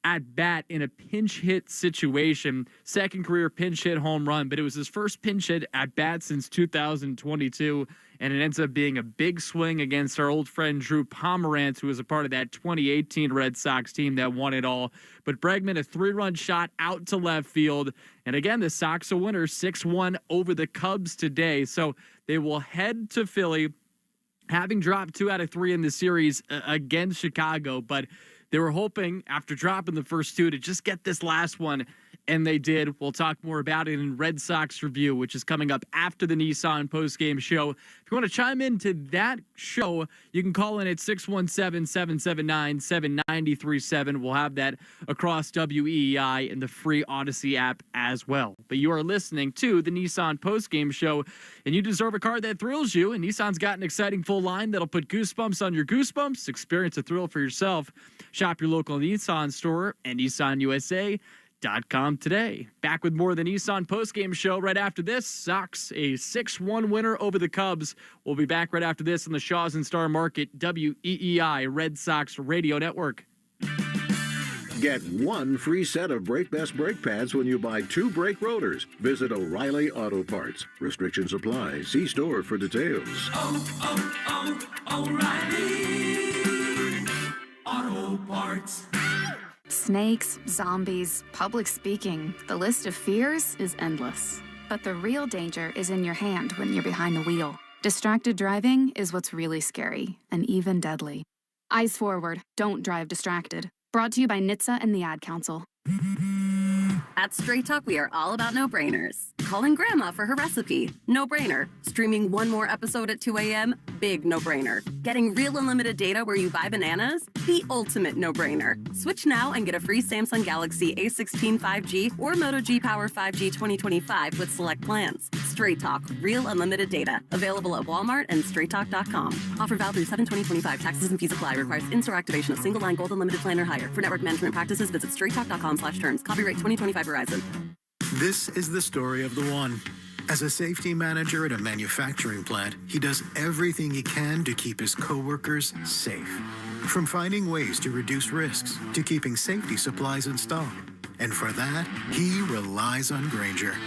at bat in a pinch hit situation. 2nd career pinch hit home run, but it was his first pinch hit at bat since 2022. And it ends up being a big swing against our old friend Drew Pomerantz, who was a part of that 2018 Red Sox team that won it all. But Bregman, a 3-run shot out to left field. And again, the Sox a winner, 6-1 over the Cubs today. So they will head to Philly, having dropped 2 out of 3 in the series against Chicago. But they were hoping, after dropping the first 2, to just get this last one, and they did. We'll talk more about it in Red Sox Review, which is coming up after the Nissan postgame show. If you want to chime into that show, you can call in at 617-779-7937. We'll have that across WEEI and the free Odyssey app as well. But you are listening to the Nissan postgame show, and you deserve a car that thrills you, and Nissan's got an exciting full line that'll put goosebumps on your goosebumps. Experience a thrill for yourself. Shop your local Nissan store and NissanUSA.com today. Back with more of the Nissan postgame show right after this. Sox a 6-1 winner over the Cubs. We'll be back right after this on the Shaws and Star Market WEEI Red Sox Radio Network. Get 1 free set of Brake Best brake pads when you buy 2 brake rotors. Visit O'Reilly Auto Parts. Restrictions apply. See store for details. O'Reilly Auto Parts. Snakes, zombies, public speaking. The list of fears is endless. But the real danger is in your hand when you're behind the wheel. Distracted driving is what's really scary and even deadly. Eyes forward. Don't drive distracted. Brought to you by NHTSA and the Ad Council. At Straight Talk, we are all about no-brainers. Calling Grandma for her recipe, no-brainer. Streaming one more episode at 2 a.m., big no-brainer. Getting real unlimited data where you buy bananas, the ultimate no-brainer. Switch now and get a free Samsung Galaxy A16 5G or Moto G Power 5G 2025 with select plans. Straight Talk, real unlimited data. Available at Walmart and straighttalk.com. Offer valid through 7/20/25. Taxes and fees apply. Requires in-store activation of single line gold unlimited plan or higher. For network management practices, visit straighttalk.com/terms. Copyright 2025 Verizon. This is the story of the one. As a safety manager at a manufacturing plant, he does everything he can to keep his coworkers safe. From finding ways to reduce risks to keeping safety supplies in stock. And for that, he relies on Grainger.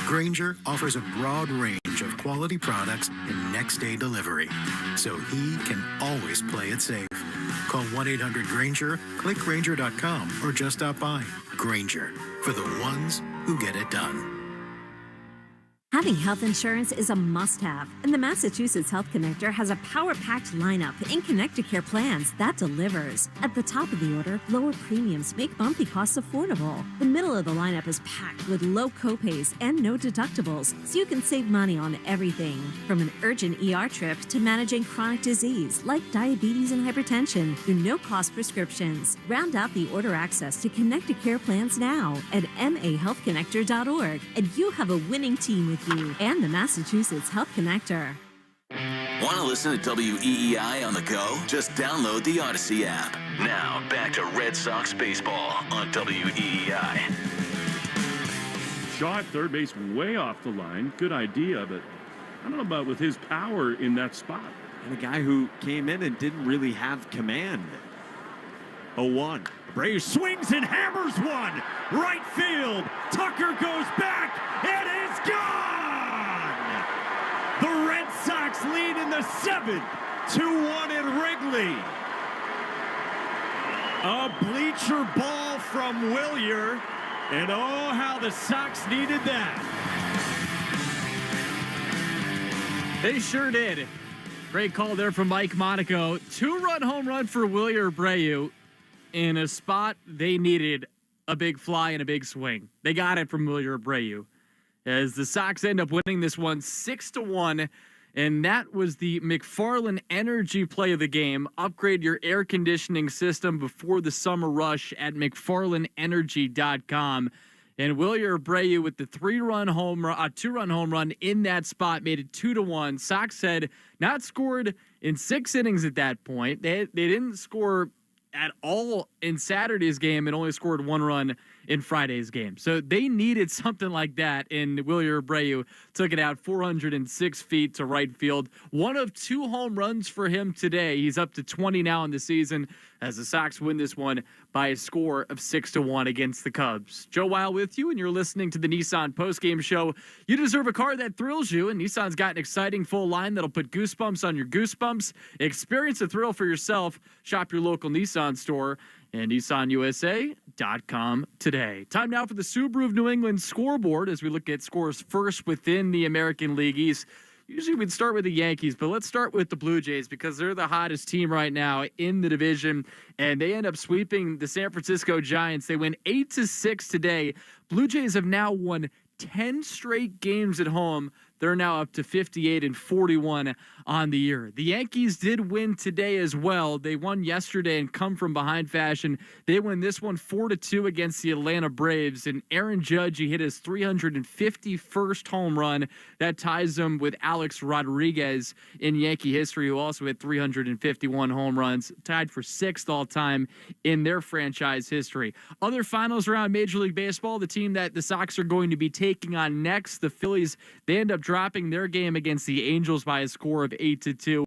Grainger offers a broad range of quality products and next-day delivery, so he can always play it safe. Call 1-800-GRAINGER, click Grainger.com, or just stop by. Grainger, for the ones who get it done. Having health insurance is a must-have, and the Massachusetts Health Connector has a power-packed lineup in Connect-to-Care plans that delivers. At the top of the order, lower premiums make monthly costs affordable. The middle of the lineup is packed with low copays and no deductibles, so you can save money on everything. From an urgent ER trip to managing chronic disease like diabetes and hypertension through no-cost prescriptions. Round out the order access to Connect-to-Care plans now at mahealthconnector.org, and you have a winning team with you and the Massachusetts Health Connector. Want to listen to WEEI on the go? Just download the Odyssey app. Now, back to Red Sox baseball on WEEI. Shaw at third base, way off the line. Good idea, but I don't know about with his power in that spot. And a guy who came in and didn't really have command. 0-1. Abreu swings and hammers one. Right field. Tucker goes back. It is gone. The Red Sox lead in the 7th. 2-1 at Wrigley. A bleacher ball from Wilyer. And oh, how the Sox needed that. They sure did. Great call there from Mike Monaco. 2-run home run for Wilyer Abreu in a spot they needed a big fly and a big swing. They got it from Wilyer Abreu as the Sox end up winning this one 6-1. And that was the McFarland Energy play of the game. Upgrade your air conditioning system before the summer rush at McFarlandEnergy.com. And Wilyer Abreu with the 2-run home run in that spot made it 2-1. Sox had not scored in 6 innings at that point. They didn't score at all in Saturday's game and only scored 1 run in Friday's game. So they needed something like that, and Wilyer Abreu took it out 406 feet to right field. 1 of 2 home runs for him today. He's up to 20 now in the season as the Sox win this one by a score of 6-1 against the Cubs. Joe Weil with you, and you're listening to the Nissan Postgame Show. You deserve a car that thrills you, and Nissan's got an exciting full line that'll put goosebumps on your goosebumps. Experience the thrill for yourself. Shop your local Nissan store and NissanUSA.com today. Time now for the Subaru of New England scoreboard as we look at scores first within the American League East. Usually we'd start with the Yankees, but let's start with the Blue Jays because they're the hottest team right now in the division, and they end up sweeping the San Francisco Giants. They win 8-6 today. Blue Jays have now won 10 straight games at home. They're now up to 58-41 on the year. The Yankees did win today as well. They won yesterday and come from behind fashion. They win this one 4-2 against the Atlanta Braves. And Aaron Judge, he hit his 351st home run. That ties him with Alex Rodriguez in Yankee history, who also hit 351 home runs, tied for 6th all-time in their franchise history. Other finals around Major League Baseball, the team that the Sox are going to be taking on next, the Phillies, they end up dropping their game against the Angels by a score of 8-2.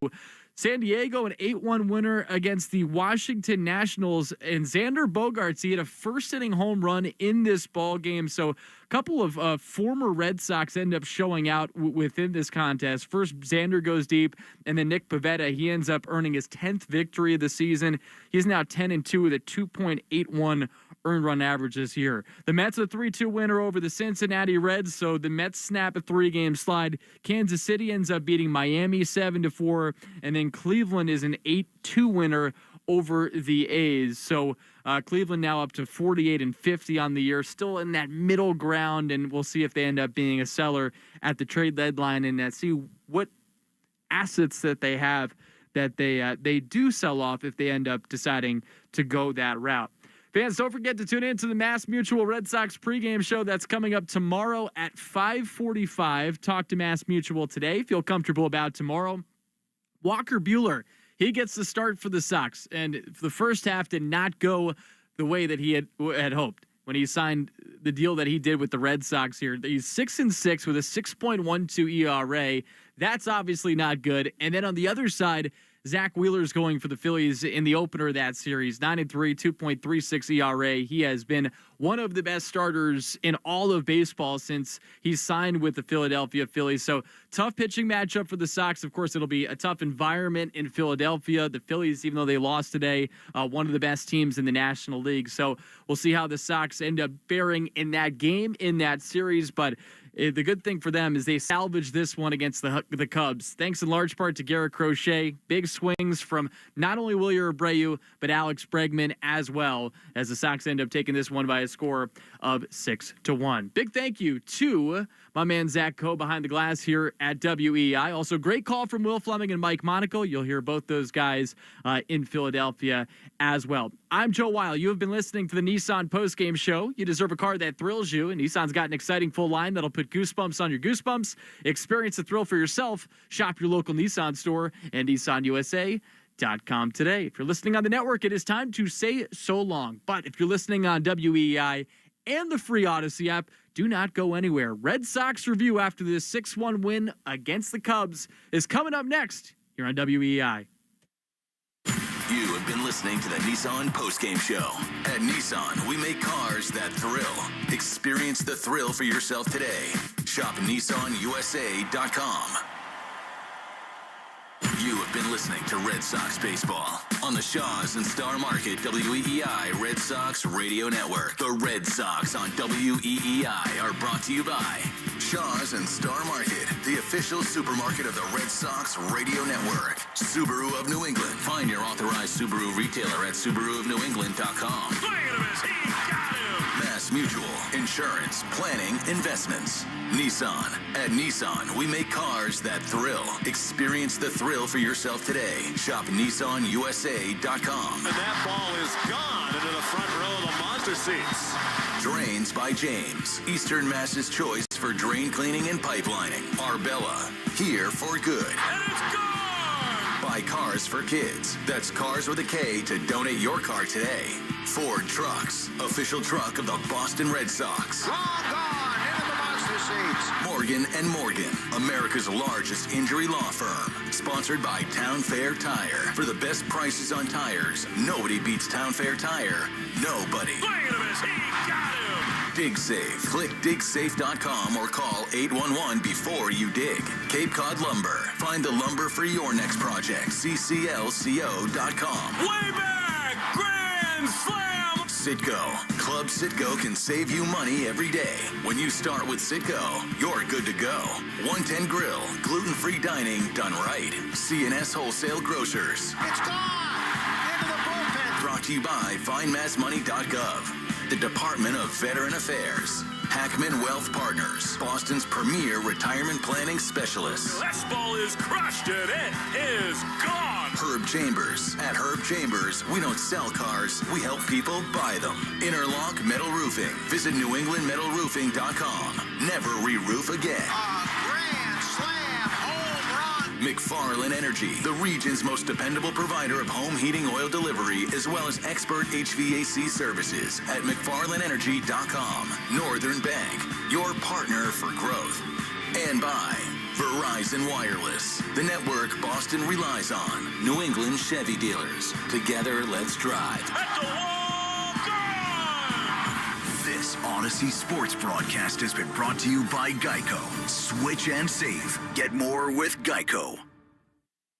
San Diego, an 8-1 winner against the Washington Nationals, and Xander Bogaerts, he had a first-inning home run in this ball game. So a couple of former Red Sox end up showing out within this contest. First, Xander goes deep, and then Nick Pivetta, he ends up earning his 10th victory of the season. He's now 10-2 with a 2.81 earned run average this year. The Mets a 3-2 winner over the Cincinnati Reds, so the Mets snap a 3-game slide. Kansas City ends up beating Miami 7-4, and then Cleveland is an 8-2 winner over the A's. So Cleveland now up to 48-50 on the year, still in that middle ground, and we'll see if they end up being a seller at the trade deadline and see what assets that they have that they do sell off if they end up deciding to go that route. Fans, don't forget to tune in to the Mass Mutual Red Sox pregame show that's coming up tomorrow at 5:45. Talk to Mass Mutual today. Feel comfortable about tomorrow. Walker Buehler, he gets the start for the Sox, and the first half did not go the way that he had hoped when he signed the deal that he did with the Red Sox here. He's 6-6 with a 6.12 ERA. That's obviously not good. And then on the other side, Zach Wheeler's going for the Phillies in the opener of that series, 9-3, 2.36 ERA. He has been one of the best starters in all of baseball since he signed with the Philadelphia Phillies. So tough pitching matchup for the Sox. Of course, it'll be a tough environment in Philadelphia. The Phillies, even though they lost today, one of the best teams in the National League. So we'll see how the Sox end up faring in that game, in that series. But the good thing for them is they salvaged this one against the Cubs, thanks in large part to Garrett Crochet. Big swings from not only Wilyer Abreu, but Alex Bregman as well, as the Sox end up taking this one by a score of 6-1. Big thank you to my man Zach Coe behind the glass here at WEI. Also, great call from Will Fleming and Mike Monaco. You'll hear both those guys in Philadelphia as well. I'm Joe Weil. You have been listening to the Nissan Postgame Show. You deserve a car that thrills you, and Nissan's got an exciting full line that'll put goosebumps on your goosebumps. Experience the thrill for yourself. Shop your local Nissan store and NissanUSA.com today. If you're listening on the network, it is time to say so long. But if you're listening on WEI and the free Odyssey app, do not go anywhere. Red Sox review after this 6-1 win against the Cubs is coming up next here on WEI. You have been listening to the Nissan Postgame Show. At Nissan, we make cars that thrill. Experience the thrill for yourself today. Shop NissanUSA.com. You have been listening to Red Sox Baseball on the Shaws and Star Market WEEI Red Sox Radio Network. The Red Sox on WEEI are brought to you by Shaws and Star Market, the official supermarket of the Red Sox Radio Network. Subaru of New England. Find your authorized Subaru retailer at SubaruofNewEngland.com. Mass Mutual, insurance, planning, investments. Nissan. At Nissan, we make cars that thrill. Experience the thrill for yourself today. Shop NissanUSA.com. And that ball is gone into the front row of the monster seats. Drains by James. Eastern Mass's choice for drain cleaning and pipelining. Arbella. Here for good. And it's gone! Buy cars for kids. That's Cars with a K to donate your car today. Ford Trucks. Official truck of the Boston Red Sox. Long gone into the monster seats. Morgan & Morgan, America's largest injury law firm. Sponsored by Town Fair Tire. For the best prices on tires, nobody beats Town Fair Tire. Nobody. Swing and a miss. He got him. DigSafe. Click digsafe.com or call 811 before you dig. Cape Cod Lumber. Find the lumber for your next project. CCLCO.com. Way back. Grand slam. Citgo. Club Citgo can save you money every day. When you start with Citgo, you're good to go. 110 Grill. Gluten-free dining done right. C&S Wholesale Grocers. It's gone. Into the bullpen. Brought to you by FindMassMoney.gov. The Department of Veteran Affairs. Hackman Wealth Partners, Boston's premier retirement planning specialist. This ball is crushed and it is gone. Herb Chambers. At Herb Chambers, we don't sell cars, we help people buy them. Interlock Metal Roofing. Visit NewEnglandMetalRoofing.com. Never re-roof again. Grand slam home run. McFarland Energy, the region's most dependable provider of home heating oil delivery, as well as expert HVAC services at McFarlandEnergy.com. Northern Bank, your partner for growth. And by Verizon Wireless, the network Boston relies on. New England Chevy dealers. Together, let's drive. At the wall, gone. This Odyssey Sports broadcast has been brought to you by Geico. Switch and save. Get more with Geico.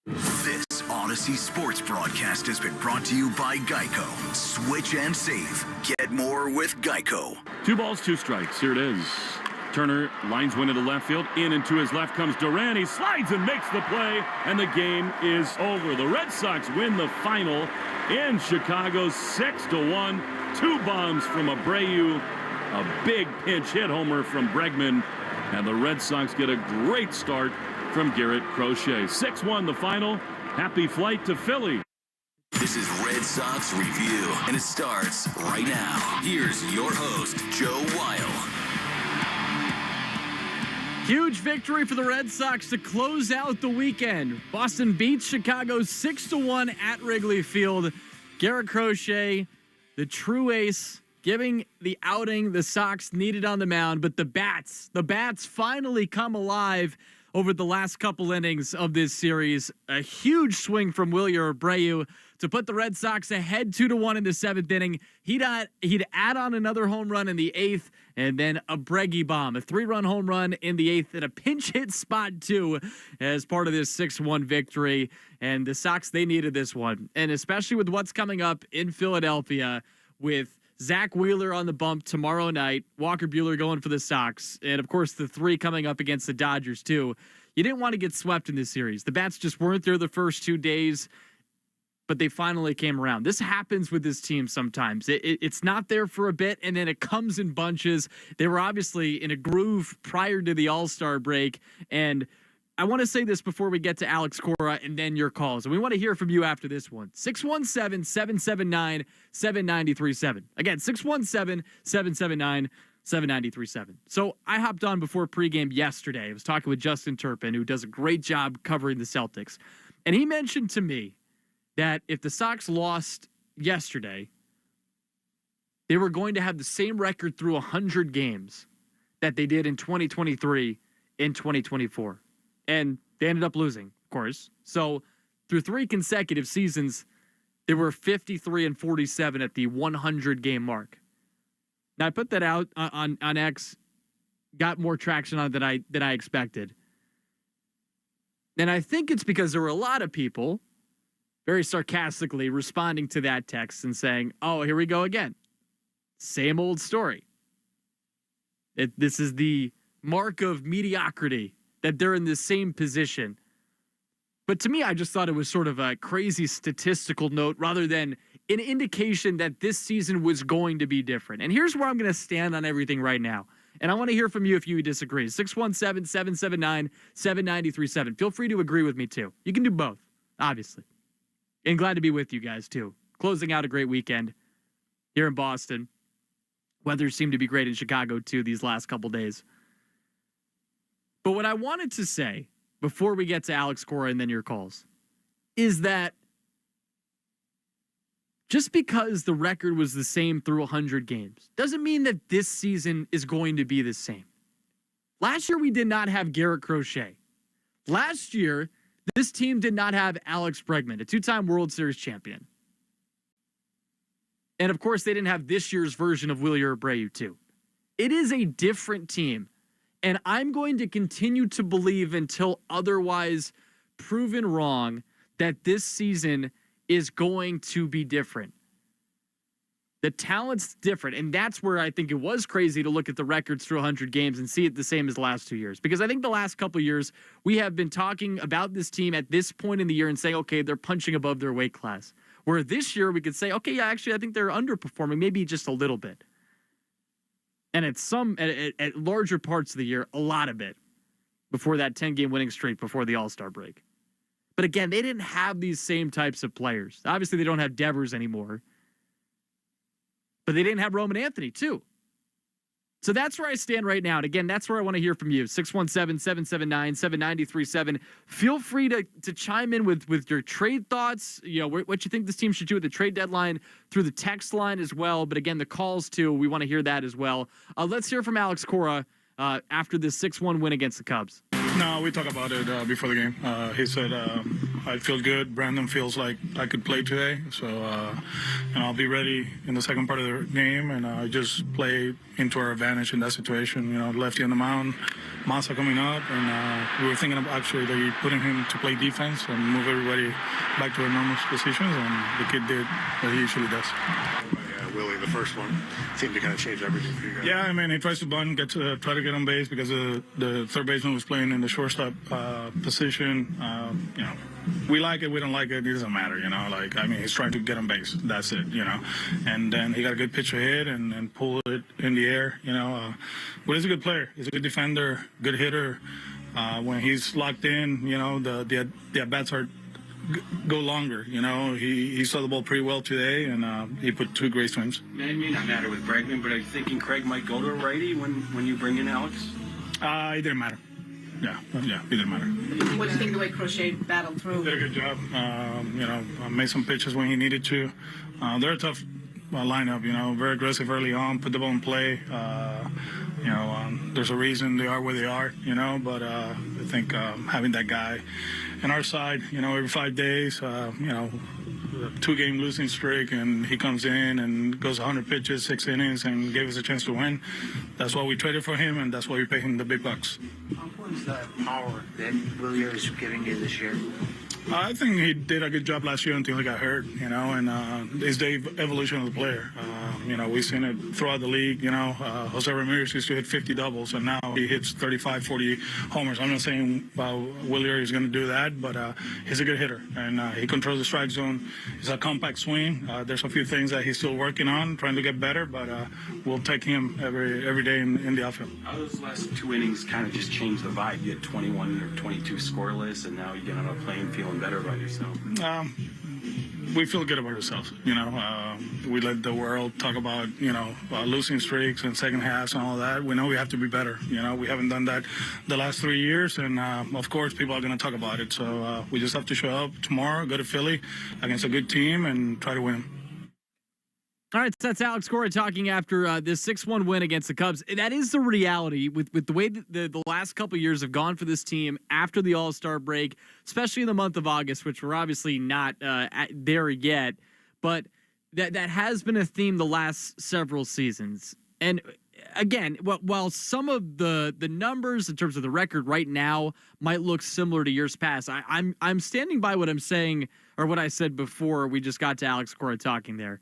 This Odyssey Sports broadcast has been brought to you by Geico. Switch and save. Get more with Geico. 2 balls, 2 strikes. Here it is. Turner lines one into left field. In and to his left comes Duran. He slides and makes the play, and the game is over. The Red Sox win the final in Chicago 6-1. 2 bombs from Abreu, a big pinch hit homer from Bregman, and the Red Sox get a great start from Garrett Crochet. 6-1 the final. Happy flight to Philly. This is Red Sox Review, and it starts right now. Here's your host, Joe Weil. Huge victory for the Red Sox to close out the weekend. Boston beats Chicago 6-1 at Wrigley Field. Garrett Crochet, the true ace, giving the outing the Sox needed on the mound, but the bats finally come alive over the last couple innings of this series. A huge swing from Wilyer Abreu to put the Red Sox ahead 2-1 in the 7th inning. He'd add on another home run in the 8th, and then a Breggy bomb, a 3-run home run in the 8th, and a pinch hit spot too as part of this 6-1 victory. And the Sox, they needed this one, and especially with what's coming up in Philadelphia with Zach Wheeler on the bump tomorrow night. Walker Buehler going for the Sox. And, of course, the 3 coming up against the Dodgers, too. You didn't want to get swept in this series. The bats just weren't there the first 2 days, but they finally came around. This happens with this team sometimes. It's not there for a bit, and then it comes in bunches. They were obviously in a groove prior to the All-Star break, and I want to say this before we get to Alex Cora and then your calls. And we want to hear from you after this one. 617-779-7937. Again, 617-779-7937. So I hopped on before pregame yesterday. I was talking with Justin Turpin, who does a great job covering the Celtics. And he mentioned to me that if the Sox lost yesterday, they were going to have the same record through 100 games that they did in 2023 in 2024. And they ended up losing, of course. So through 3 consecutive seasons, they were 53-47 at the 100-game mark. Now, I put that out on X, got more traction on it than I expected. And I think it's because there were a lot of people very sarcastically responding to that text and saying, oh, here we go again. Same old story. This is the mark of mediocrity, that they're in the same position. But to me, I just thought it was sort of a crazy statistical note rather than an indication that this season was going to be different. And here's where I'm going to stand on everything right now. And I want to hear from you if you disagree. 617-779-7937. Feel free to agree with me, too. You can do both, obviously. And glad to be with you guys, too. Closing out a great weekend here in Boston. Weather seemed to be great in Chicago, too, these last couple days. But what I wanted to say before we get to Alex Cora and then your calls is that just because the record was the same through 100 games doesn't mean that this season is going to be the same. Last year, we did not have Garrett Crochet. Last year, this team did not have Alex Bregman, a 2-time World Series champion. And, of course, they didn't have this year's version of Wilyer Abreu, too. It is a different team. And I'm going to continue to believe until otherwise proven wrong that this season is going to be different. The talent's different. And that's where I think it was crazy to look at the records through 100 games and see it the same as the last 2 years. Because I think the last couple of years, we have been talking about this team at this point in the year and saying, okay, they're punching above their weight class. Where this year we could say, okay, yeah, actually, I think they're underperforming, maybe just a little bit. And at larger parts of the year, a lot of it before that 10-game winning streak before the All-Star break. But again, they didn't have these same types of players. Obviously, they don't have Devers anymore. But they didn't have Roman Anthony, too. So that's where I stand right now. And again, that's where I want to hear from you. 617-779-7937. Feel free to chime in with your trade thoughts, what you think this team should do at the trade deadline through the text line as well. But again, the calls too, we want to hear that as well. Let's hear from Alex Cora after this 6-1 win against the Cubs. No, we talked about it before the game. He said, I feel good. Brandon feels like I could play today. So, and I'll be ready in the second part of the game. And I just play into our advantage in that situation. Lefty on the mound, Massa coming up. And we were thinking of actually putting him to play defense and move everybody back to their normal positions. And the kid did what he usually does. Willie, the first one, seemed to kind of change everything for you guys. Yeah, I mean, he tries to bunt, try to get on base because the third baseman was playing in the shortstop position. We like it, we don't like it, it doesn't matter, he's trying to get on base. That's it, And then he got a good pitch to hit and pull it in the air, But he's a good player. He's a good defender, good hitter. When he's locked in, the at-bats go longer. He saw the ball pretty well today, and he put 2 great swings. It may not matter with Bregman, but are you thinking Craig might go to a righty when you bring in Alex? It didn't matter. Yeah, it didn't matter. What do you think the way Crochet battled through? Did a good job. Made some pitches when he needed to. They're a tough lineup, very aggressive early on, put the ball in play. There's a reason they are where they are, but I think having that guy on our side, every 5 days, 2-game losing streak, and he comes in and goes 100 pitches, 6 innings, and gave us a chance to win. That's why we traded for him, and that's why we pay him the big bucks. How important is the power that Wilyer is giving you this year? I think he did a good job last year until he got hurt, and it's the evolution of the player. We've seen it throughout the league. Jose Ramirez used to hit 50 doubles, and now he hits 35, 40 homers. I'm not saying Willie is going to do that, but he's a good hitter, and he controls the strike zone. It's a compact swing. There's a few things that he's still working on, trying to get better, but we'll take him every day in the outfield. How those last 2 innings kind of just changed the vibe? You had 21 or 22 scoreless, and now you get on a plane feeling better about yourself. We feel good about ourselves. We let the world talk about, losing streaks and second halves and all that. We know we have to be better. We haven't done that the last 3 years. And, of course, people are going to talk about it. So we just have to show up tomorrow, go to Philly against a good team and try to win. All right, so that's Alex Cora talking after this 6-1 win against the Cubs. That is the reality with the way that the last couple of years have gone for this team after the All-Star break, especially in the month of August, which we're obviously not there yet. But that has been a theme the last several seasons. And again, while some of the numbers in terms of the record right now might look similar to years past, I'm standing by what I'm saying or what I said before we just got to Alex Cora talking there.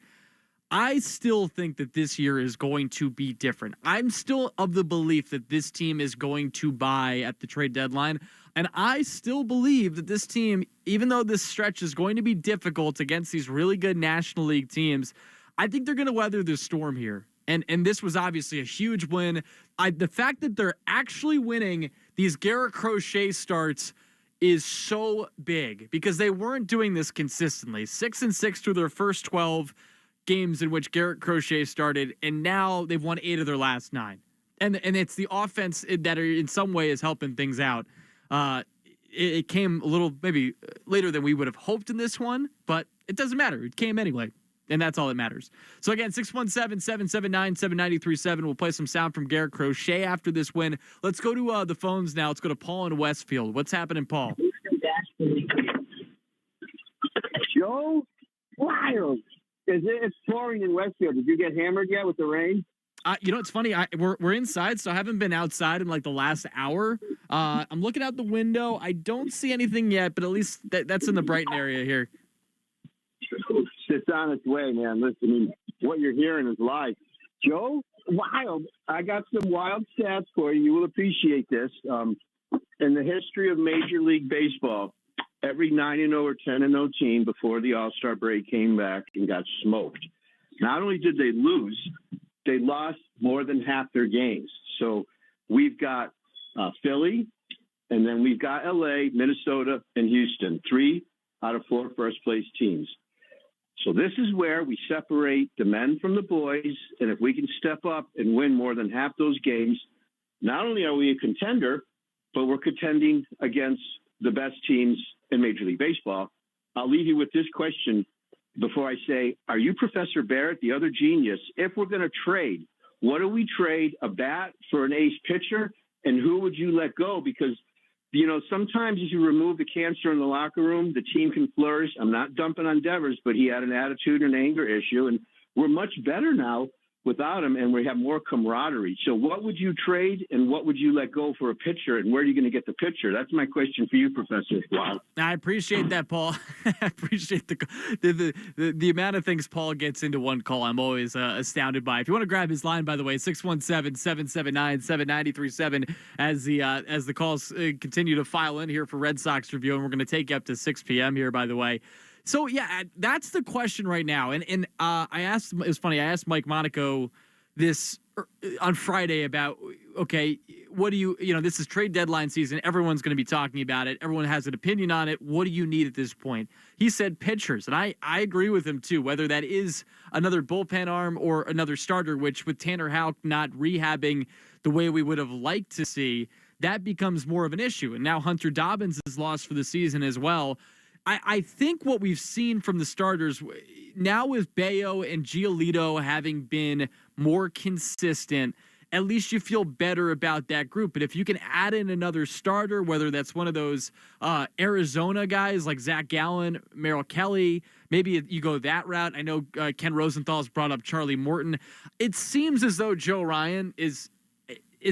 I still think that this year is going to be different. I'm still of the belief that this team is going to buy at the trade deadline. And I still believe that this team, even though this stretch is going to be difficult against these really good National League teams, I think they're going to weather this storm here. And this was obviously a huge win. The fact that they're actually winning these Garrett Crochet starts is so big because they weren't doing this consistently. 6-6 through their first 12 games in which Garrett Crochet started, and now they've won 8 of their last 9. And it's the offense that are in some way is helping things out. It came a little maybe later than we would have hoped in this one, but it doesn't matter. It came anyway, and that's all that matters. So again, 617-779-7937. We'll play some sound from Garrett Crochet after this win. Let's go to the phones now. Let's go to Paul in Westfield. What's happening, Paul? Joe Wild. It's pouring in Westfield. Did you get hammered yet with the rain? It's funny. We're inside, so I haven't been outside in like the last hour. I'm looking out the window. I don't see anything yet, but at least that's in the Brighton area here. It's on its way, man. Listen, what you're hearing is live. Joe Wild. I got some wild stats for you. You will appreciate this. In the history of Major League Baseball, every 9-0 or 10-0 team before the All-Star break came back and got smoked. Not only did they lose, they lost more than half their games. So we've got Philly, and then we've got LA, Minnesota, and Houston, 3 out of 4 first-place teams. So this is where we separate the men from the boys, and if we can step up and win more than half those games, not only are we a contender, but we're contending against the best teams in Major League Baseball. I'll leave you with this question before I say, are you Professor Barrett, the other genius? If we're going to trade, what do we trade? A bat for an ace pitcher? And who would you let go? Because, sometimes as you remove the cancer in the locker room, the team can flourish. I'm not dumping on Devers, but he had an attitude and anger issue. And we're much better now without him, and we have more camaraderie. So what would you trade and what would you let go for a pitcher, and where are you going to get the pitcher? That's my question for you, Professor. Wow. I appreciate that, Paul. I appreciate the amount of things Paul gets into one call. I'm always astounded by. If you want to grab his line, by the way, 617-779-7937 as the calls continue to file in here for Red Sox review, and we're going to take you up to 6 p.m. here, by the way. So, yeah, that's the question right now. And it was funny, I asked Mike Monaco this on Friday about, okay, what do you this is trade deadline season. Everyone's going to be talking about it. Everyone has an opinion on it. What do you need at this point? He said pitchers. And I agree with him, too, whether that is another bullpen arm or another starter, which with Tanner Houck not rehabbing the way we would have liked to see, that becomes more of an issue. And now Hunter Dobbins is lost for the season as well. I think what we've seen from the starters now with Bayo and Giolito having been more consistent, at least you feel better about that group. But if you can add in another starter, whether that's one of those Arizona guys like Zach Gallen, Merrill Kelly, maybe you go that route. I know Ken Rosenthal's brought up Charlie Morton. It seems as though Joe Ryan is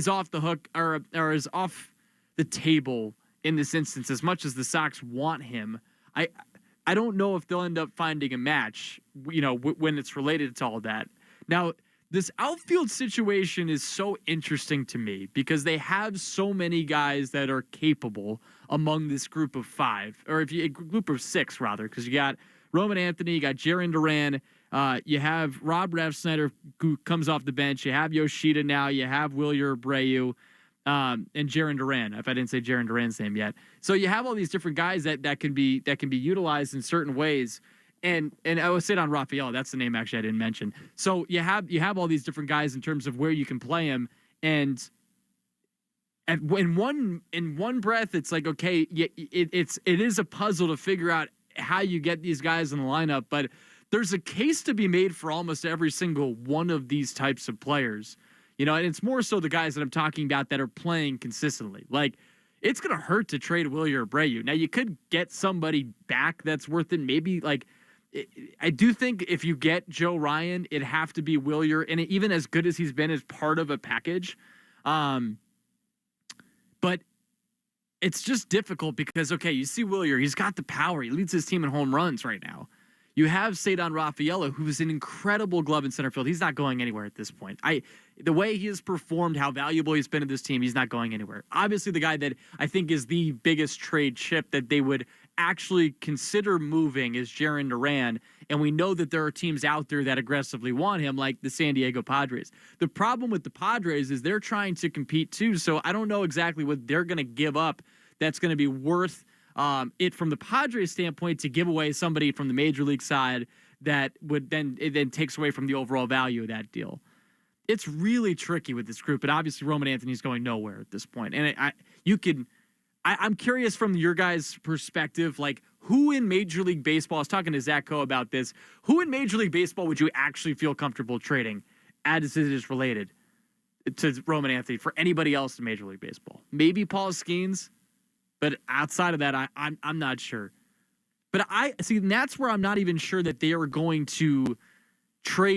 off the hook or is off the table in this instance as much as the Sox want him. I don't know if they'll end up finding a match, when it's related to all that. Now, this outfield situation is so interesting to me because they have so many guys that are capable among this group of group of six, rather, because you got Roman Anthony, you got Jarren Duran, you have Rob Refsnyder, who comes off the bench, you have Yoshida now, you have Wilyer Abreu, and Jarren Duran, if I didn't say Jarren Duran's name yet. So you have all these different guys that can be utilized in certain ways. And I was saying on Rafael, that's the name actually I didn't mention. So you have all these different guys in terms of where you can play them, and in one breath, it's like, okay, it is a puzzle to figure out how you get these guys in the lineup, but there's a case to be made for almost every single one of these types of players, and it's more so the guys that I'm talking about that are playing consistently. Like, it's gonna hurt to trade Wilyer Abreu. Now you could get somebody back that's worth it, maybe like. I do think if you get Joe Ryan, it'd have to be Wilyer, and even as good as he's been as part of a package. But it's just difficult because, okay, you see Wilyer, he's got the power. He leads his team in home runs right now. You have Cedar Rafaela, who's an incredible glove in center field. He's not going anywhere at this point. The way he has performed, how valuable he's been to this team, he's not going anywhere. Obviously, the guy that I think is the biggest trade chip that they would actually consider moving is Jarren Duran, and we know that there are teams out there that aggressively want him, like the San Diego Padres. The problem with the Padres is they're trying to compete too, so I don't know exactly what they're going to give up that's going to be worth it from the Padres standpoint to give away somebody from the major league side that would then takes away from the overall value of that deal. It's really tricky with this group, and obviously Roman Anthony's going nowhere at this point. And I'm curious from your guys' perspective, like, who in Major League Baseball, I was talking to Zach Coe about this, who in Major League Baseball would you actually feel comfortable trading as it is related to Roman Anthony for anybody else in Major League Baseball? Maybe Paul Skeens, but outside of that, I'm not sure. But and that's where I'm not even sure that they are going to trade